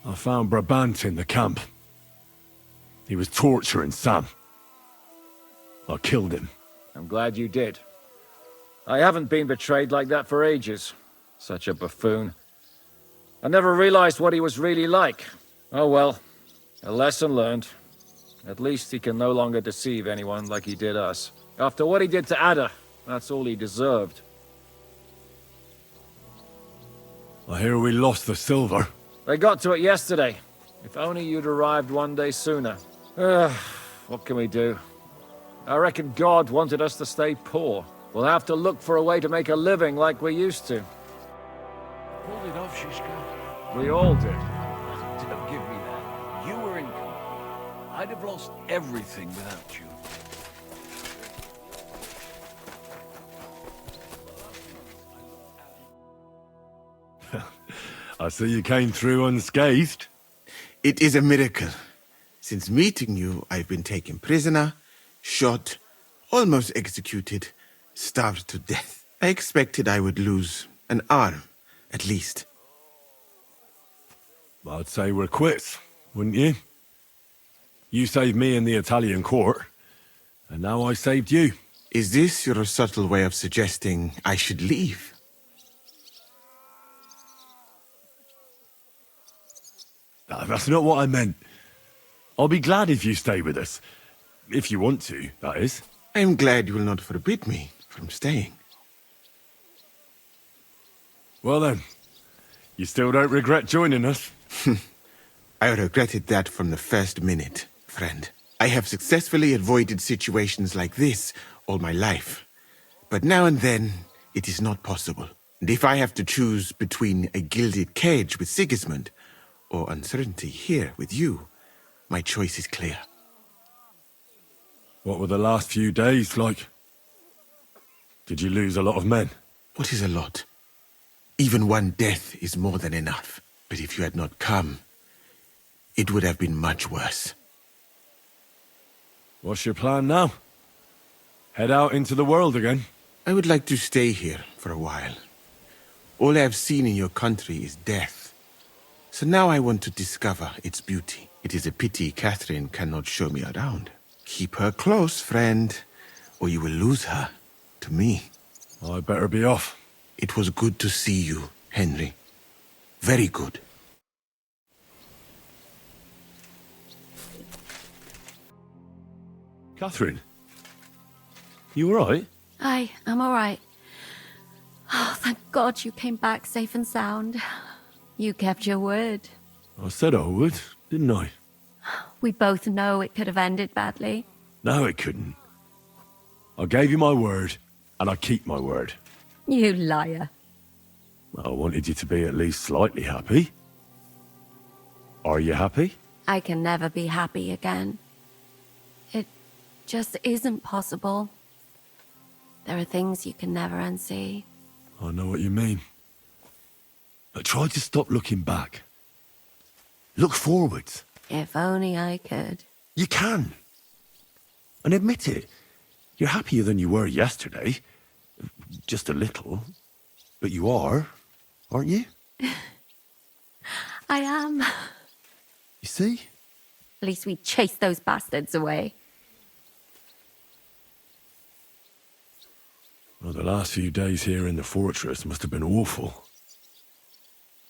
I found Brabant in the camp. He was torturing Sam. I killed him. I'm glad you did. I haven't been betrayed like that for ages. Such a buffoon. I never realized what he was really like. Oh well, a lesson learned. At least he can no longer deceive anyone like he did us. After what he did to Ada, that's all he deserved. I hear we lost the silver. They got to it yesterday. If only you'd arrived one day sooner. What can we do? I reckon God wanted us to stay poor. We'll have to look for a way to make a living like we used to. Pulled it off, Shishka. We all did. Don't give me that. You were in command. I'd have lost everything without you. I see you came through unscathed. It is a miracle. Since meeting you, I've been taken prisoner, shot, almost executed, starved to death. I expected I would lose an arm, at least. I'd say we're quits, wouldn't you? You saved me in the Italian court, and now I saved you. Is this your subtle way of suggesting I should leave? That's not what I meant. I'll be glad if you stay with us. If you want to, that is. I'm glad you will not forbid me from staying. Well then, you still don't regret joining us? I regretted that from the first minute, friend. I have successfully avoided situations like this all my life. But now and then, it is not possible. And if I have to choose between a gilded cage with Sigismund or uncertainty here with you, my choice is clear. What were the last few days like? Did you lose a lot of men? What is a lot? Even one death is more than enough. But if you had not come, it would have been much worse. What's your plan now? Head out into the world again? I would like to stay here for a while. All I have seen in your country is death. So now I want to discover its beauty. It is a pity Catherine cannot show me around. Keep her close, friend, or you will lose her to me. I better be off. It was good to see you, Henry. Very good. Catherine, you all right? I'm all right. Oh, thank God you came back safe and sound. You kept your word. I said I would, didn't I? We both know it could have ended badly. No, it couldn't. I gave you my word, and I keep my word. You liar. I wanted you to be at least slightly happy. Are you happy? I can never be happy again. It just isn't possible. There are things you can never unsee. I know what you mean. But try to stop looking back. Look forwards. If only I could. You can. And admit it. You're happier than you were yesterday. Just a little. But you are, aren't you? I am. You see? At least we chased those bastards away. Well, the last few days here in the fortress must have been awful.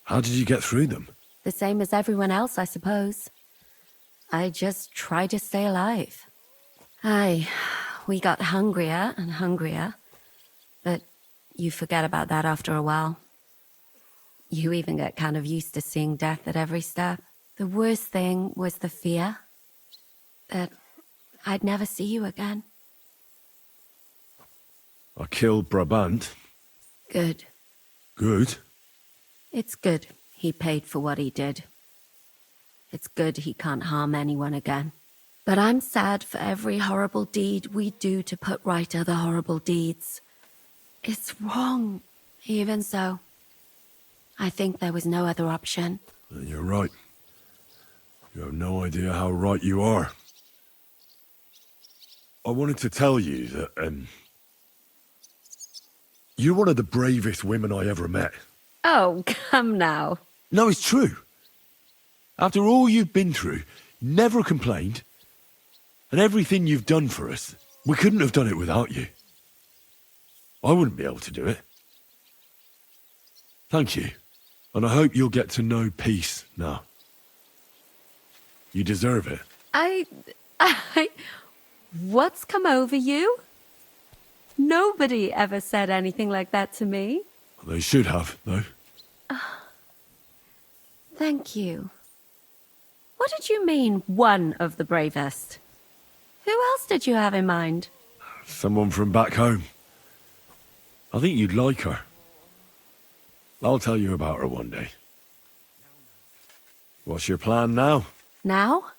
How did you get through them? The same as everyone else, I suppose. I just try to stay alive. Aye, we got hungrier and hungrier. But you forget about that after a while. You even get kind of used to seeing death at every step. The worst thing was the fear that I'd never see you again. I killed Brabant. Good. Good? It's good he paid for what he did. It's good he can't harm anyone again. But I'm sad for every horrible deed we do to put right other horrible deeds. It's wrong. Even so, I think there was no other option. You're right. You have no idea how right you are. I wanted to tell you that, you're one of the bravest women I ever met. Oh, come now. No, it's true. After all you've been through, never complained. And everything you've done for us, we couldn't have done it without you. I wouldn't be able to do it. Thank you. And I hope you'll get to know peace now. You deserve it. What's come over you? Nobody ever said anything like that to me. They should have, though. Thank you. What did you mean, one of the bravest? Who else did you have in mind? Someone from back home. I think you'd like her. I'll tell you about her one day. What's your plan now? Now?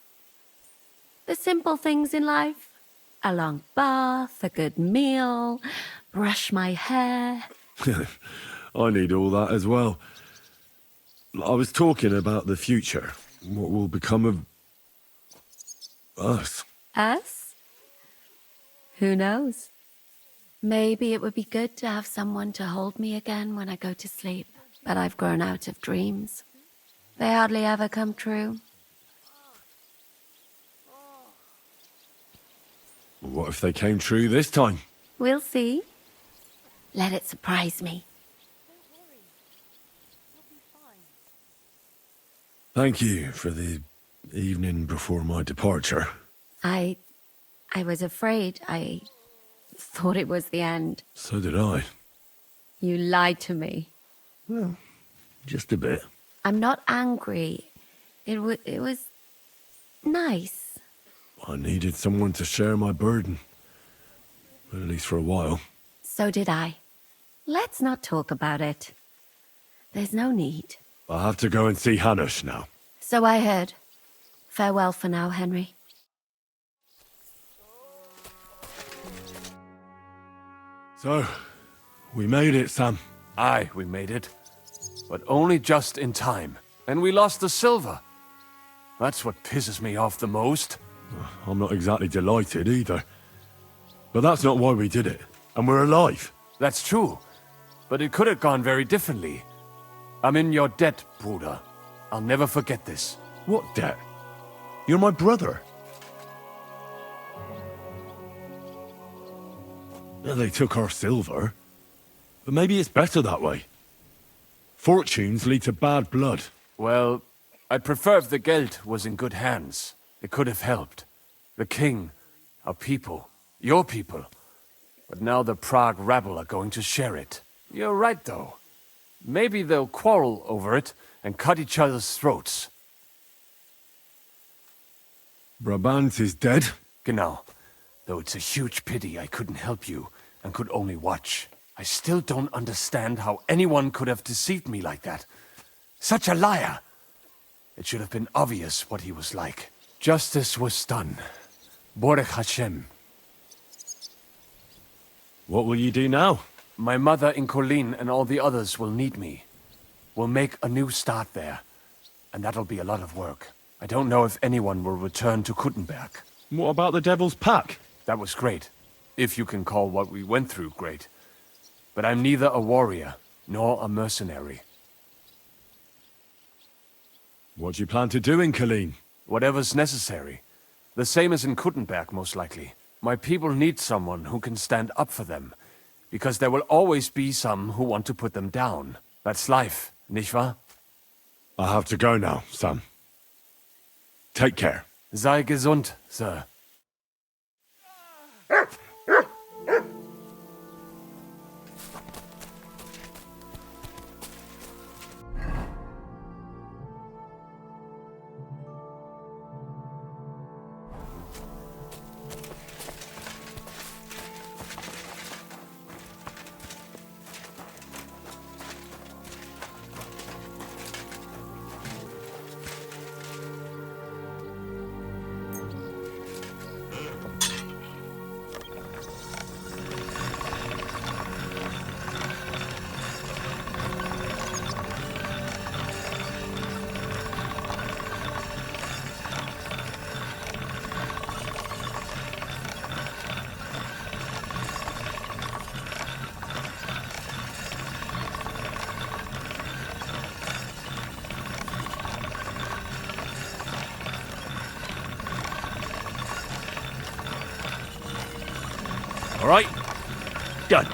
The simple things in life. A long bath, a good meal, brush my hair. I need all that as well. I was talking about the future. What will become of us? Us? Who knows? Maybe it would be good to have someone to hold me again when I go to sleep. But I've grown out of dreams. They hardly ever come true. What if they came true this time? We'll see. Let it surprise me. Thank you for the evening before my departure. I was afraid. I thought it was the end. So did I. You lied to me. Well, just a bit. I'm not angry. It was nice. I needed someone to share my burden. At least for a while. So did I. Let's not talk about it. There's no need. I have to go and see Hanush now. So I heard. Farewell for now, Henry. So, we made it, Sam. Aye, we made it. But only just in time. And we lost the silver. That's what pisses me off the most. I'm not exactly delighted either. But that's not why we did it. And we're alive. That's true. But it could have gone very differently. I'm in your debt, Bruder. I'll never forget this. What debt? You're my brother. They took our silver. But maybe it's better that way. Fortunes lead to bad blood. Well, I'd prefer if the Geld was in good hands. It could have helped. The king, our people, your people. But now the Prague rabble are going to share it. You're right, though. Maybe they'll quarrel over it and cut each other's throats. Brabant is dead? Genau. Though it's a huge pity I couldn't help you and could only watch. I still don't understand how anyone could have deceived me like that. Such a liar! It should have been obvious what he was like. Justice was done. Borech Hashem. What will you do now? My mother in Colleen and all the others will need me. We'll make a new start there. And that'll be a lot of work. I don't know if anyone will return to Kuttenberg. What about the Devil's Pack? That was great. If you can call what we went through great. But I'm neither a warrior, nor a mercenary. What do you plan to do in Colleen? Whatever's necessary. The same as in Kuttenberg, most likely. My people need someone who can stand up for them. Because there will always be some who want to put them down. That's life, nicht wahr? I have to go now, Sam. Take care. Sei gesund, Sir. All right, done.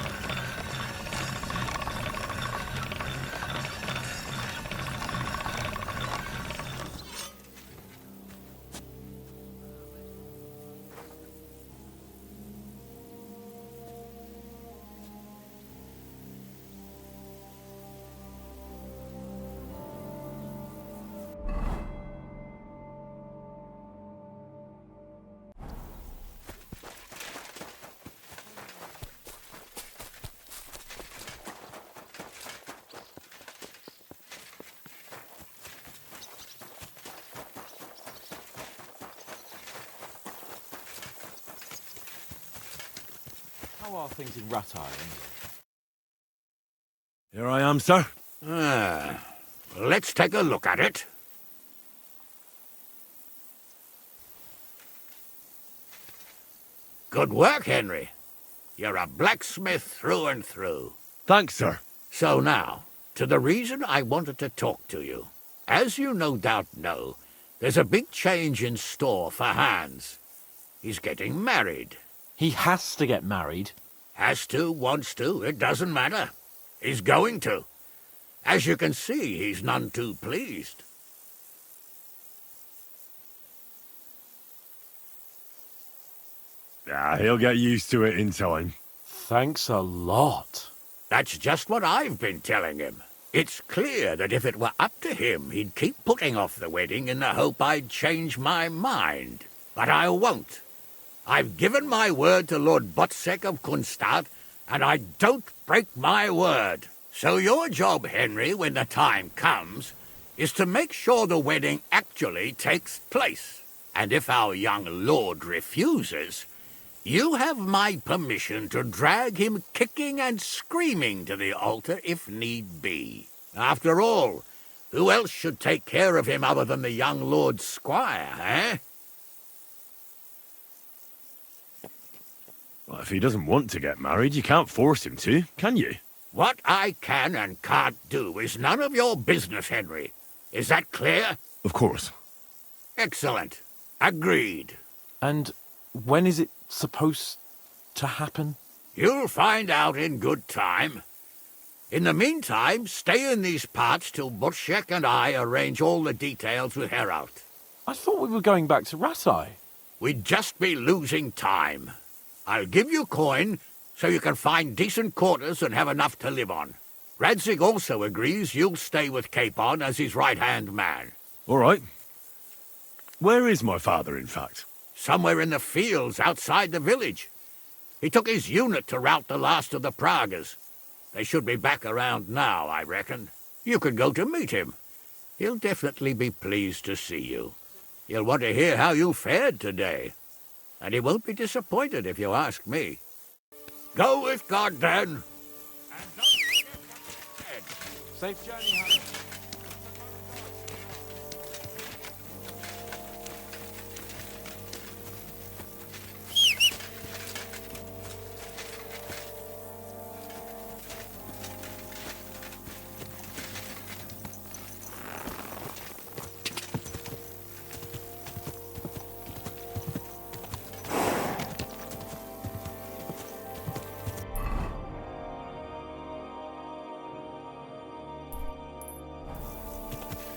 How are things in Rat Island? Here I am, sir. Let's take a look at it. Good work, Henry. You're a blacksmith through and through. Thanks, sir. So now, to the reason I wanted to talk to you. As you no doubt know, there's a big change in store for Hans. He's getting married. He has to get married. Has to, wants to, it doesn't matter. He's going to. As you can see, he's none too pleased. He'll get used to it in time. Thanks a lot. That's just what I've been telling him. It's clear that if it were up to him, he'd keep putting off the wedding in the hope I'd change my mind. But I won't. I've given my word to Lord Botzek of Kunstadt, and I don't break my word. So your job, Henry, when the time comes, is to make sure the wedding actually takes place. And if our young lord refuses, you have my permission to drag him kicking and screaming to the altar if need be. After all, who else should take care of him other than the young lord's squire, eh? Well, if he doesn't want to get married, you can't force him to, can you? What I can and can't do is none of your business, Henry. Is that clear? Of course. Excellent. Agreed. And when is it supposed to happen? You'll find out in good time. In the meantime, stay in these parts till Botzek and I arrange all the details with Herald. I thought we were going back to Ratai. We'd just be losing time. I'll give you coin so you can find decent quarters and have enough to live on. Radzig also agrees you'll stay with Capon as his right-hand man. All right. Where is my father, in fact? Somewhere in the fields outside the village. He took his unit to rout the last of the Pragas. They should be back around now, I reckon. You could go to meet him. He'll definitely be pleased to see you. He'll want to hear how you fared today. And he won't be disappointed if you ask me. Go with God, then. And don't forget what I said. Safe journey, Hannah.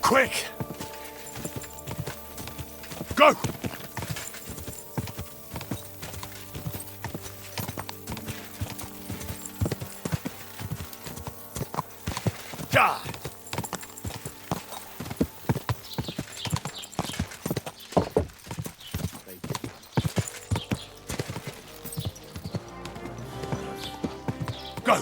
Quick! Go! Die! Go!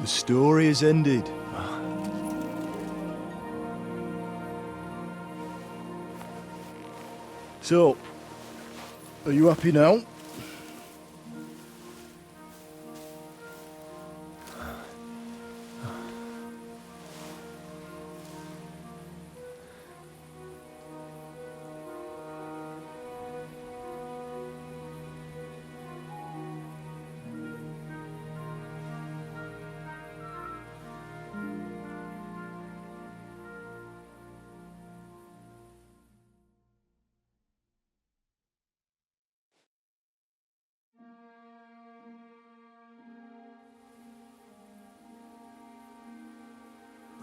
The story is ended. So, are you happy now?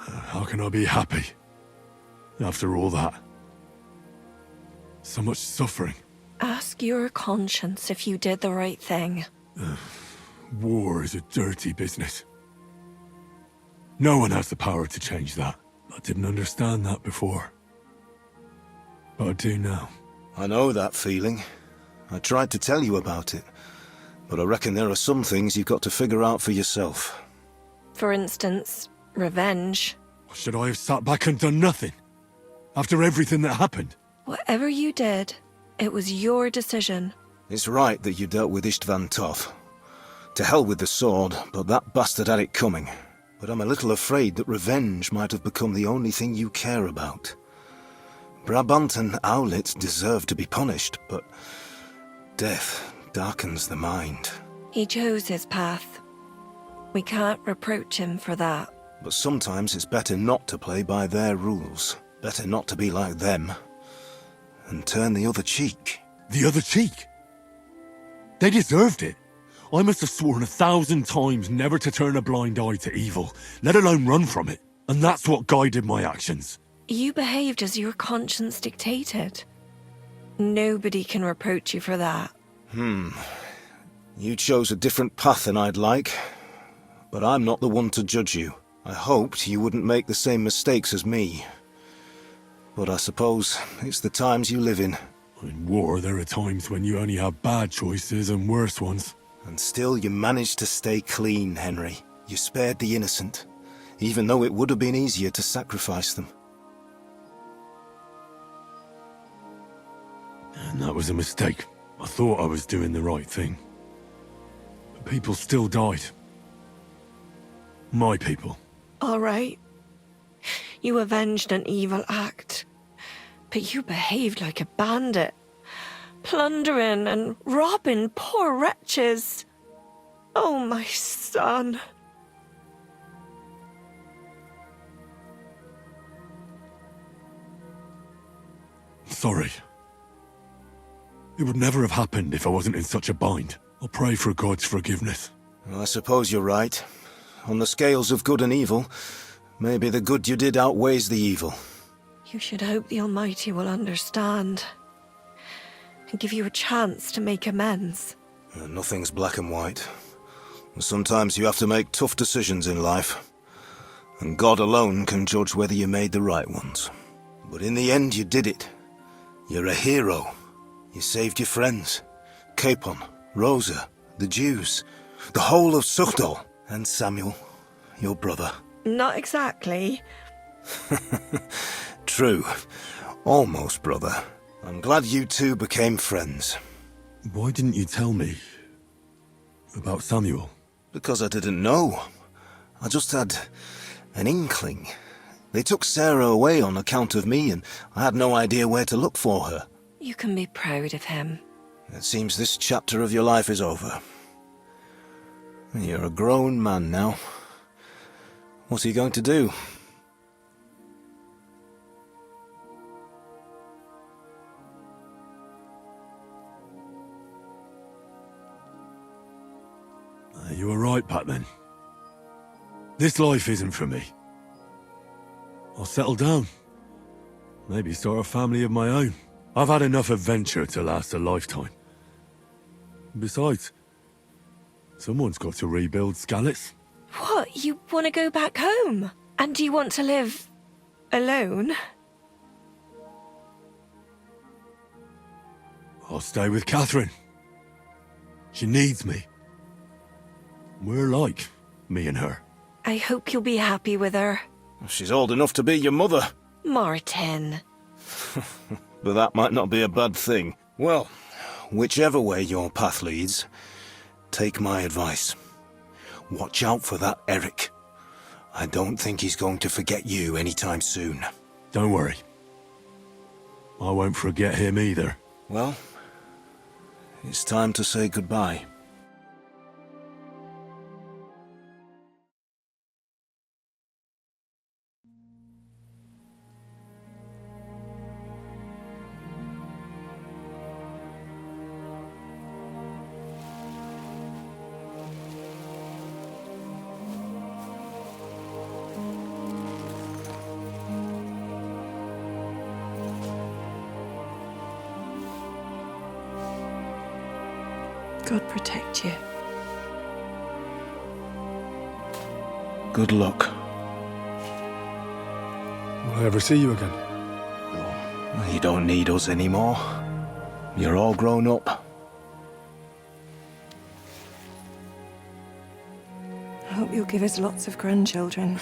How can I be happy? After all that. So much suffering. Ask your conscience if you did the right thing. War is a dirty business. No one has the power to change that. I didn't understand that before. But I do now. I know that feeling. I tried to tell you about it. But I reckon there are some things you've got to figure out for yourself. For instance, revenge. Should I have sat back and done nothing? After everything that happened? Whatever you did, it was your decision. It's right that you dealt with Istvan Toth. To hell with the sword, but that bastard had it coming. But I'm a little afraid that revenge might have become the only thing you care about. Brabant and Aulitz deserve to be punished, but death darkens the mind. He chose his path. We can't reproach him for that. But sometimes it's better not to play by their rules. Better not to be like them. And turn the other cheek. The other cheek? They deserved it. I must have sworn 1,000 times never to turn a blind eye to evil, let alone run from it. And that's what guided my actions. You behaved as your conscience dictated. Nobody can reproach you for that. You chose a different path than I'd like. But I'm not the one to judge you. I hoped you wouldn't make the same mistakes as me. But I suppose it's the times you live in. In war, there are times when you only have bad choices and worse ones. And still you managed to stay clean, Henry. You spared the innocent, even though it would have been easier to sacrifice them. And that was a mistake. I thought I was doing the right thing. But people still died. My people. All right. You avenged an evil act. But you behaved like a bandit. Plundering and robbing poor wretches. Oh, my son. sorry. It would never have happened if I wasn't in such a bind. I'll pray for God's forgiveness. Well, I suppose you're right. On the scales of good and evil, maybe the good you did outweighs the evil. You should hope the Almighty will understand and give you a chance to make amends. Nothing's black and white. Sometimes you have to make tough decisions in life, and God alone can judge whether you made the right ones. But in the end, you did it. You're a hero. You saved your friends. Capon, Rosa, the Jews, the whole of Suchdol, and Samuel, your brother. Not exactly. True. Almost brother. I'm glad you two became friends. Why didn't you tell me about Samuel? Because I didn't know. I just had an inkling. They took Sarah away on account of me, and I had no idea where to look for her. You can be proud of him. It seems this chapter of your life is over. You're a grown man now. What are you going to do? You were right, Patman. This life isn't for me. I'll settle down. Maybe start a family of my own. I've had enough adventure to last a lifetime. Besides, someone's got to rebuild Skalitz. What? You want to go back home? And do you want to live alone? I'll stay with Catherine. She needs me. We're like, me and her. I hope you'll be happy with her. She's old enough to be your mother. Martin. But that might not be a bad thing. Well, whichever way your path leads, take my advice. Watch out for that Eric. I don't think he's going to forget you anytime soon. Don't worry. I won't forget him either. Well, it's time to say goodbye. God protect you. Good luck. Will I ever see you again? You don't need us anymore. You're all grown up. I hope you'll give us lots of grandchildren.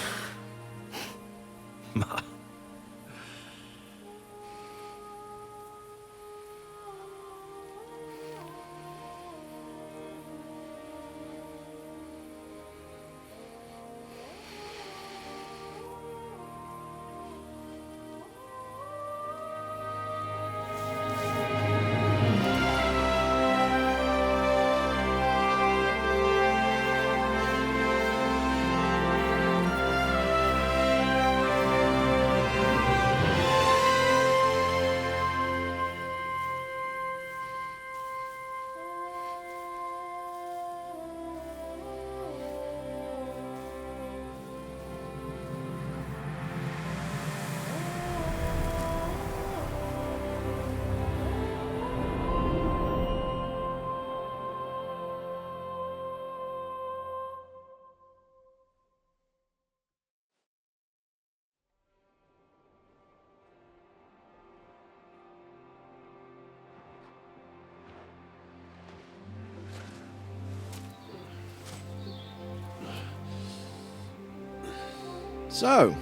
So,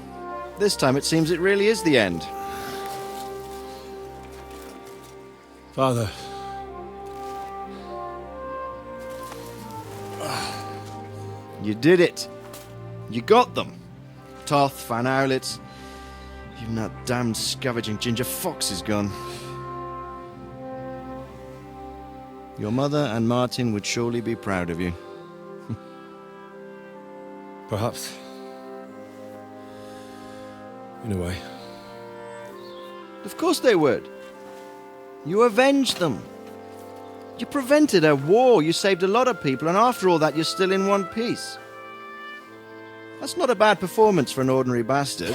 this time it seems it really is the end. Father. You did it. You got them. Toth, Van Aulitz. Even that damned scavenging ginger fox is gone. Your mother and Martin would surely be proud of you. Perhaps. In a way. Of course they would. You avenged them. You prevented a war, you saved a lot of people, and after all that, you're still in one piece. That's not a bad performance for an ordinary bastard.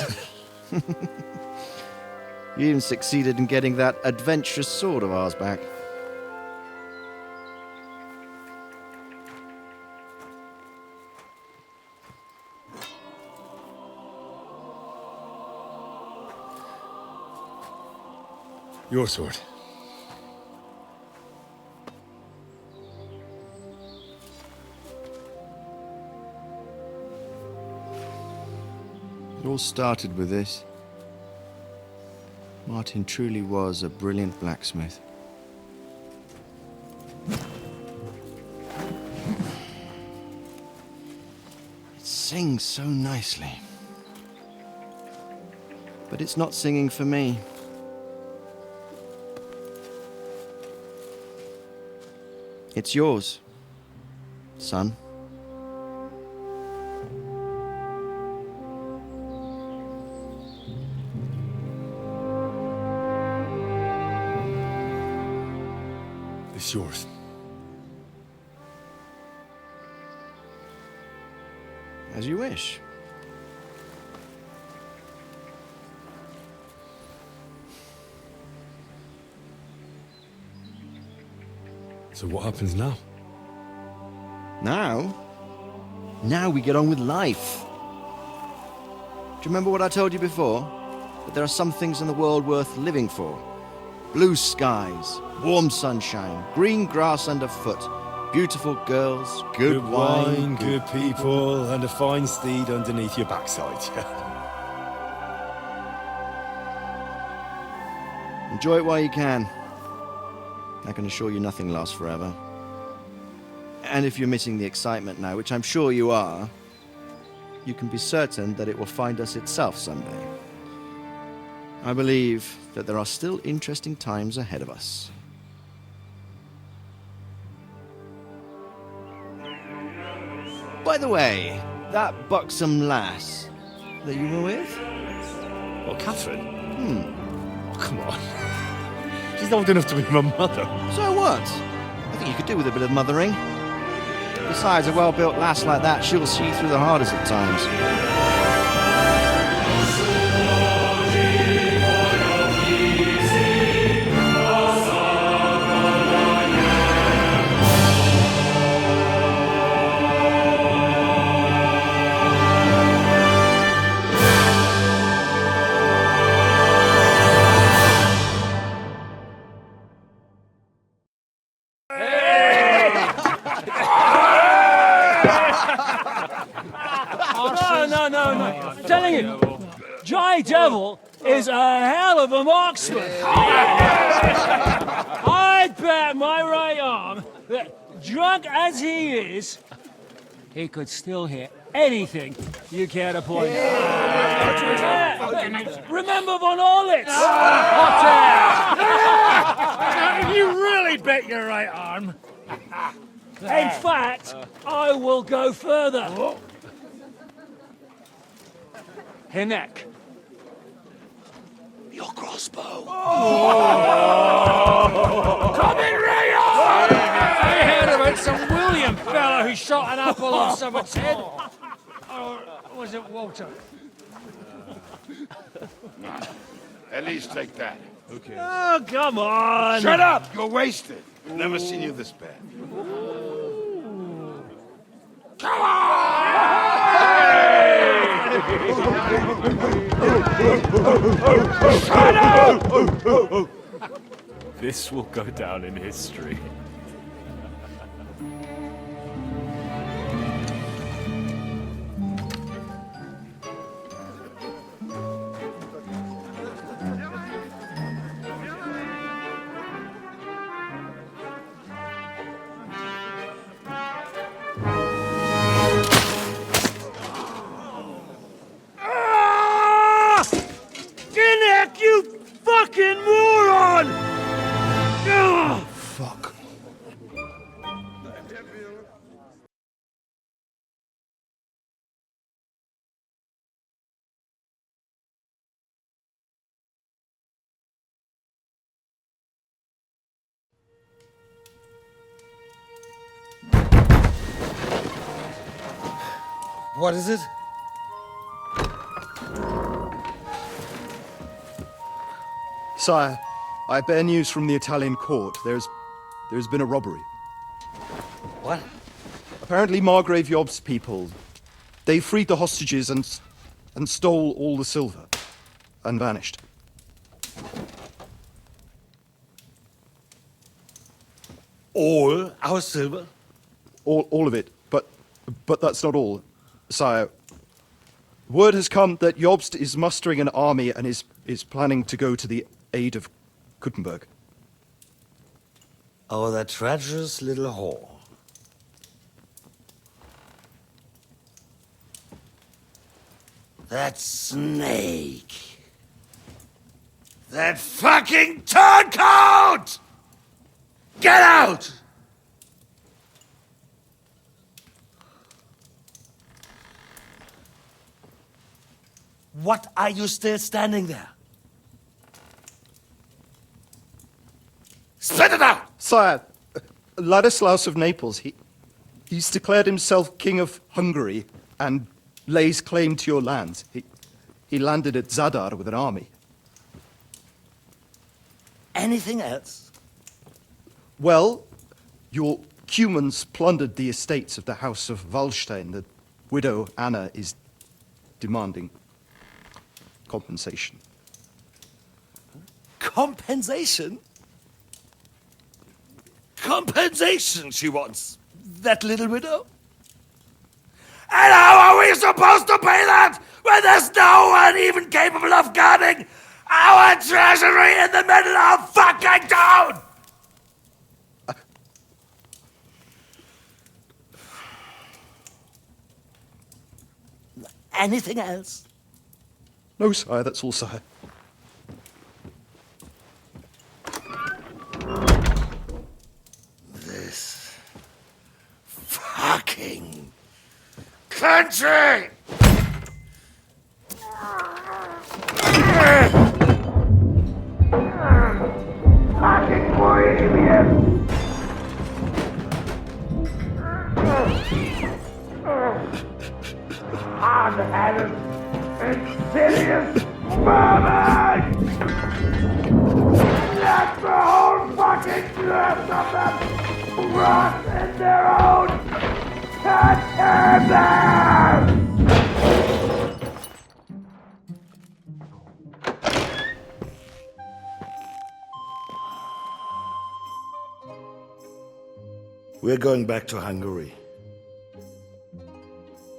You even succeeded in getting that adventurous sword of ours back. Your sword. It all started with this. Martin truly was a brilliant blacksmith. It sings so nicely. But it's not singing for me. It's yours, son. It's yours. As you wish. So what happens now? Now? Now we get on with life. Do you remember what I told you before? That there are some things in the world worth living for. Blue skies, warm sunshine, green grass underfoot, beautiful girls, good wine, good people, and a fine steed underneath your backside. Enjoy it while you can. I can assure you nothing lasts forever. And if you're missing the excitement now, which I'm sure you are, you can be certain that it will find us itself someday. I believe that there are still interesting times ahead of us. By the way, that buxom lass that you were with? What, Catherine? Oh, come on. She's old enough to be my mother. So what? I think you could do with a bit of mothering. Besides, a well-built lass like that, she'll see through the hardest at times. No. Telling you, Jai Devil is a hell of a marksman. I'd bet my right arm that, drunk as he is, he could still hit anything you care to point out. Remember von Aulitz? You really bet your right arm. In fact, I will go further. Hinek. Your crossbow. Come in, Ray! I heard about some William fella who shot an apple off someone's head. Or was it Walter? At least take that. Okay. Oh, come on! Shut up! You're wasted. I've never seen you this bad. Come on! Shut up! This will go down in history. You fucking moron! Fuck. What is it? Sire, I bear news from the Italian court. There's been a robbery. What? Apparently Margrave Job's people, they freed the hostages and stole all the silver and vanished. All our silver? All of it, but that's not all, sire. Word has come that Jobst is mustering an army and is planning to go to the aid of Kuttenberg. Oh, that treacherous little whore. That snake. That fucking turncoat! Get out! What are you still standing there? Spit it out! Sire, Ladislaus of Naples, he's declared himself King of Hungary and lays claim to your lands. He landed at Zadar with an army. Anything else? Well, your Cumans plundered the estates of the House of Wallstein. The widow Anna is demanding compensation. Compensation? Compensation she wants, that little widow? And how are we supposed to pay that when there's no one even capable of guarding our treasury in the middle of fucking town? Anything else? No, sire, that's all, sire. This fucking country! Fucking Bohemian! Hard-headed, insidious vermin! Let the whole fucking rest of them rot in their own containers! We're going back to Hungary.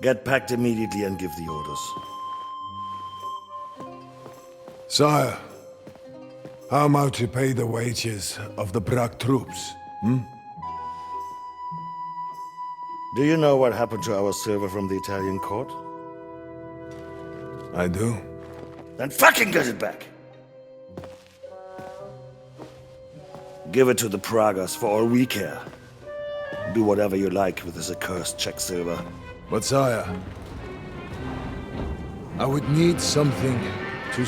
Get packed immediately and give the orders. Sire, how am I to pay the wages of the Prague troops? Do you know what happened to our silver from the Italian court? I do. Then fucking get it back! Give it to the Pragas for all we care. Do whatever you like with this accursed Czech silver. But sire, I would need something to...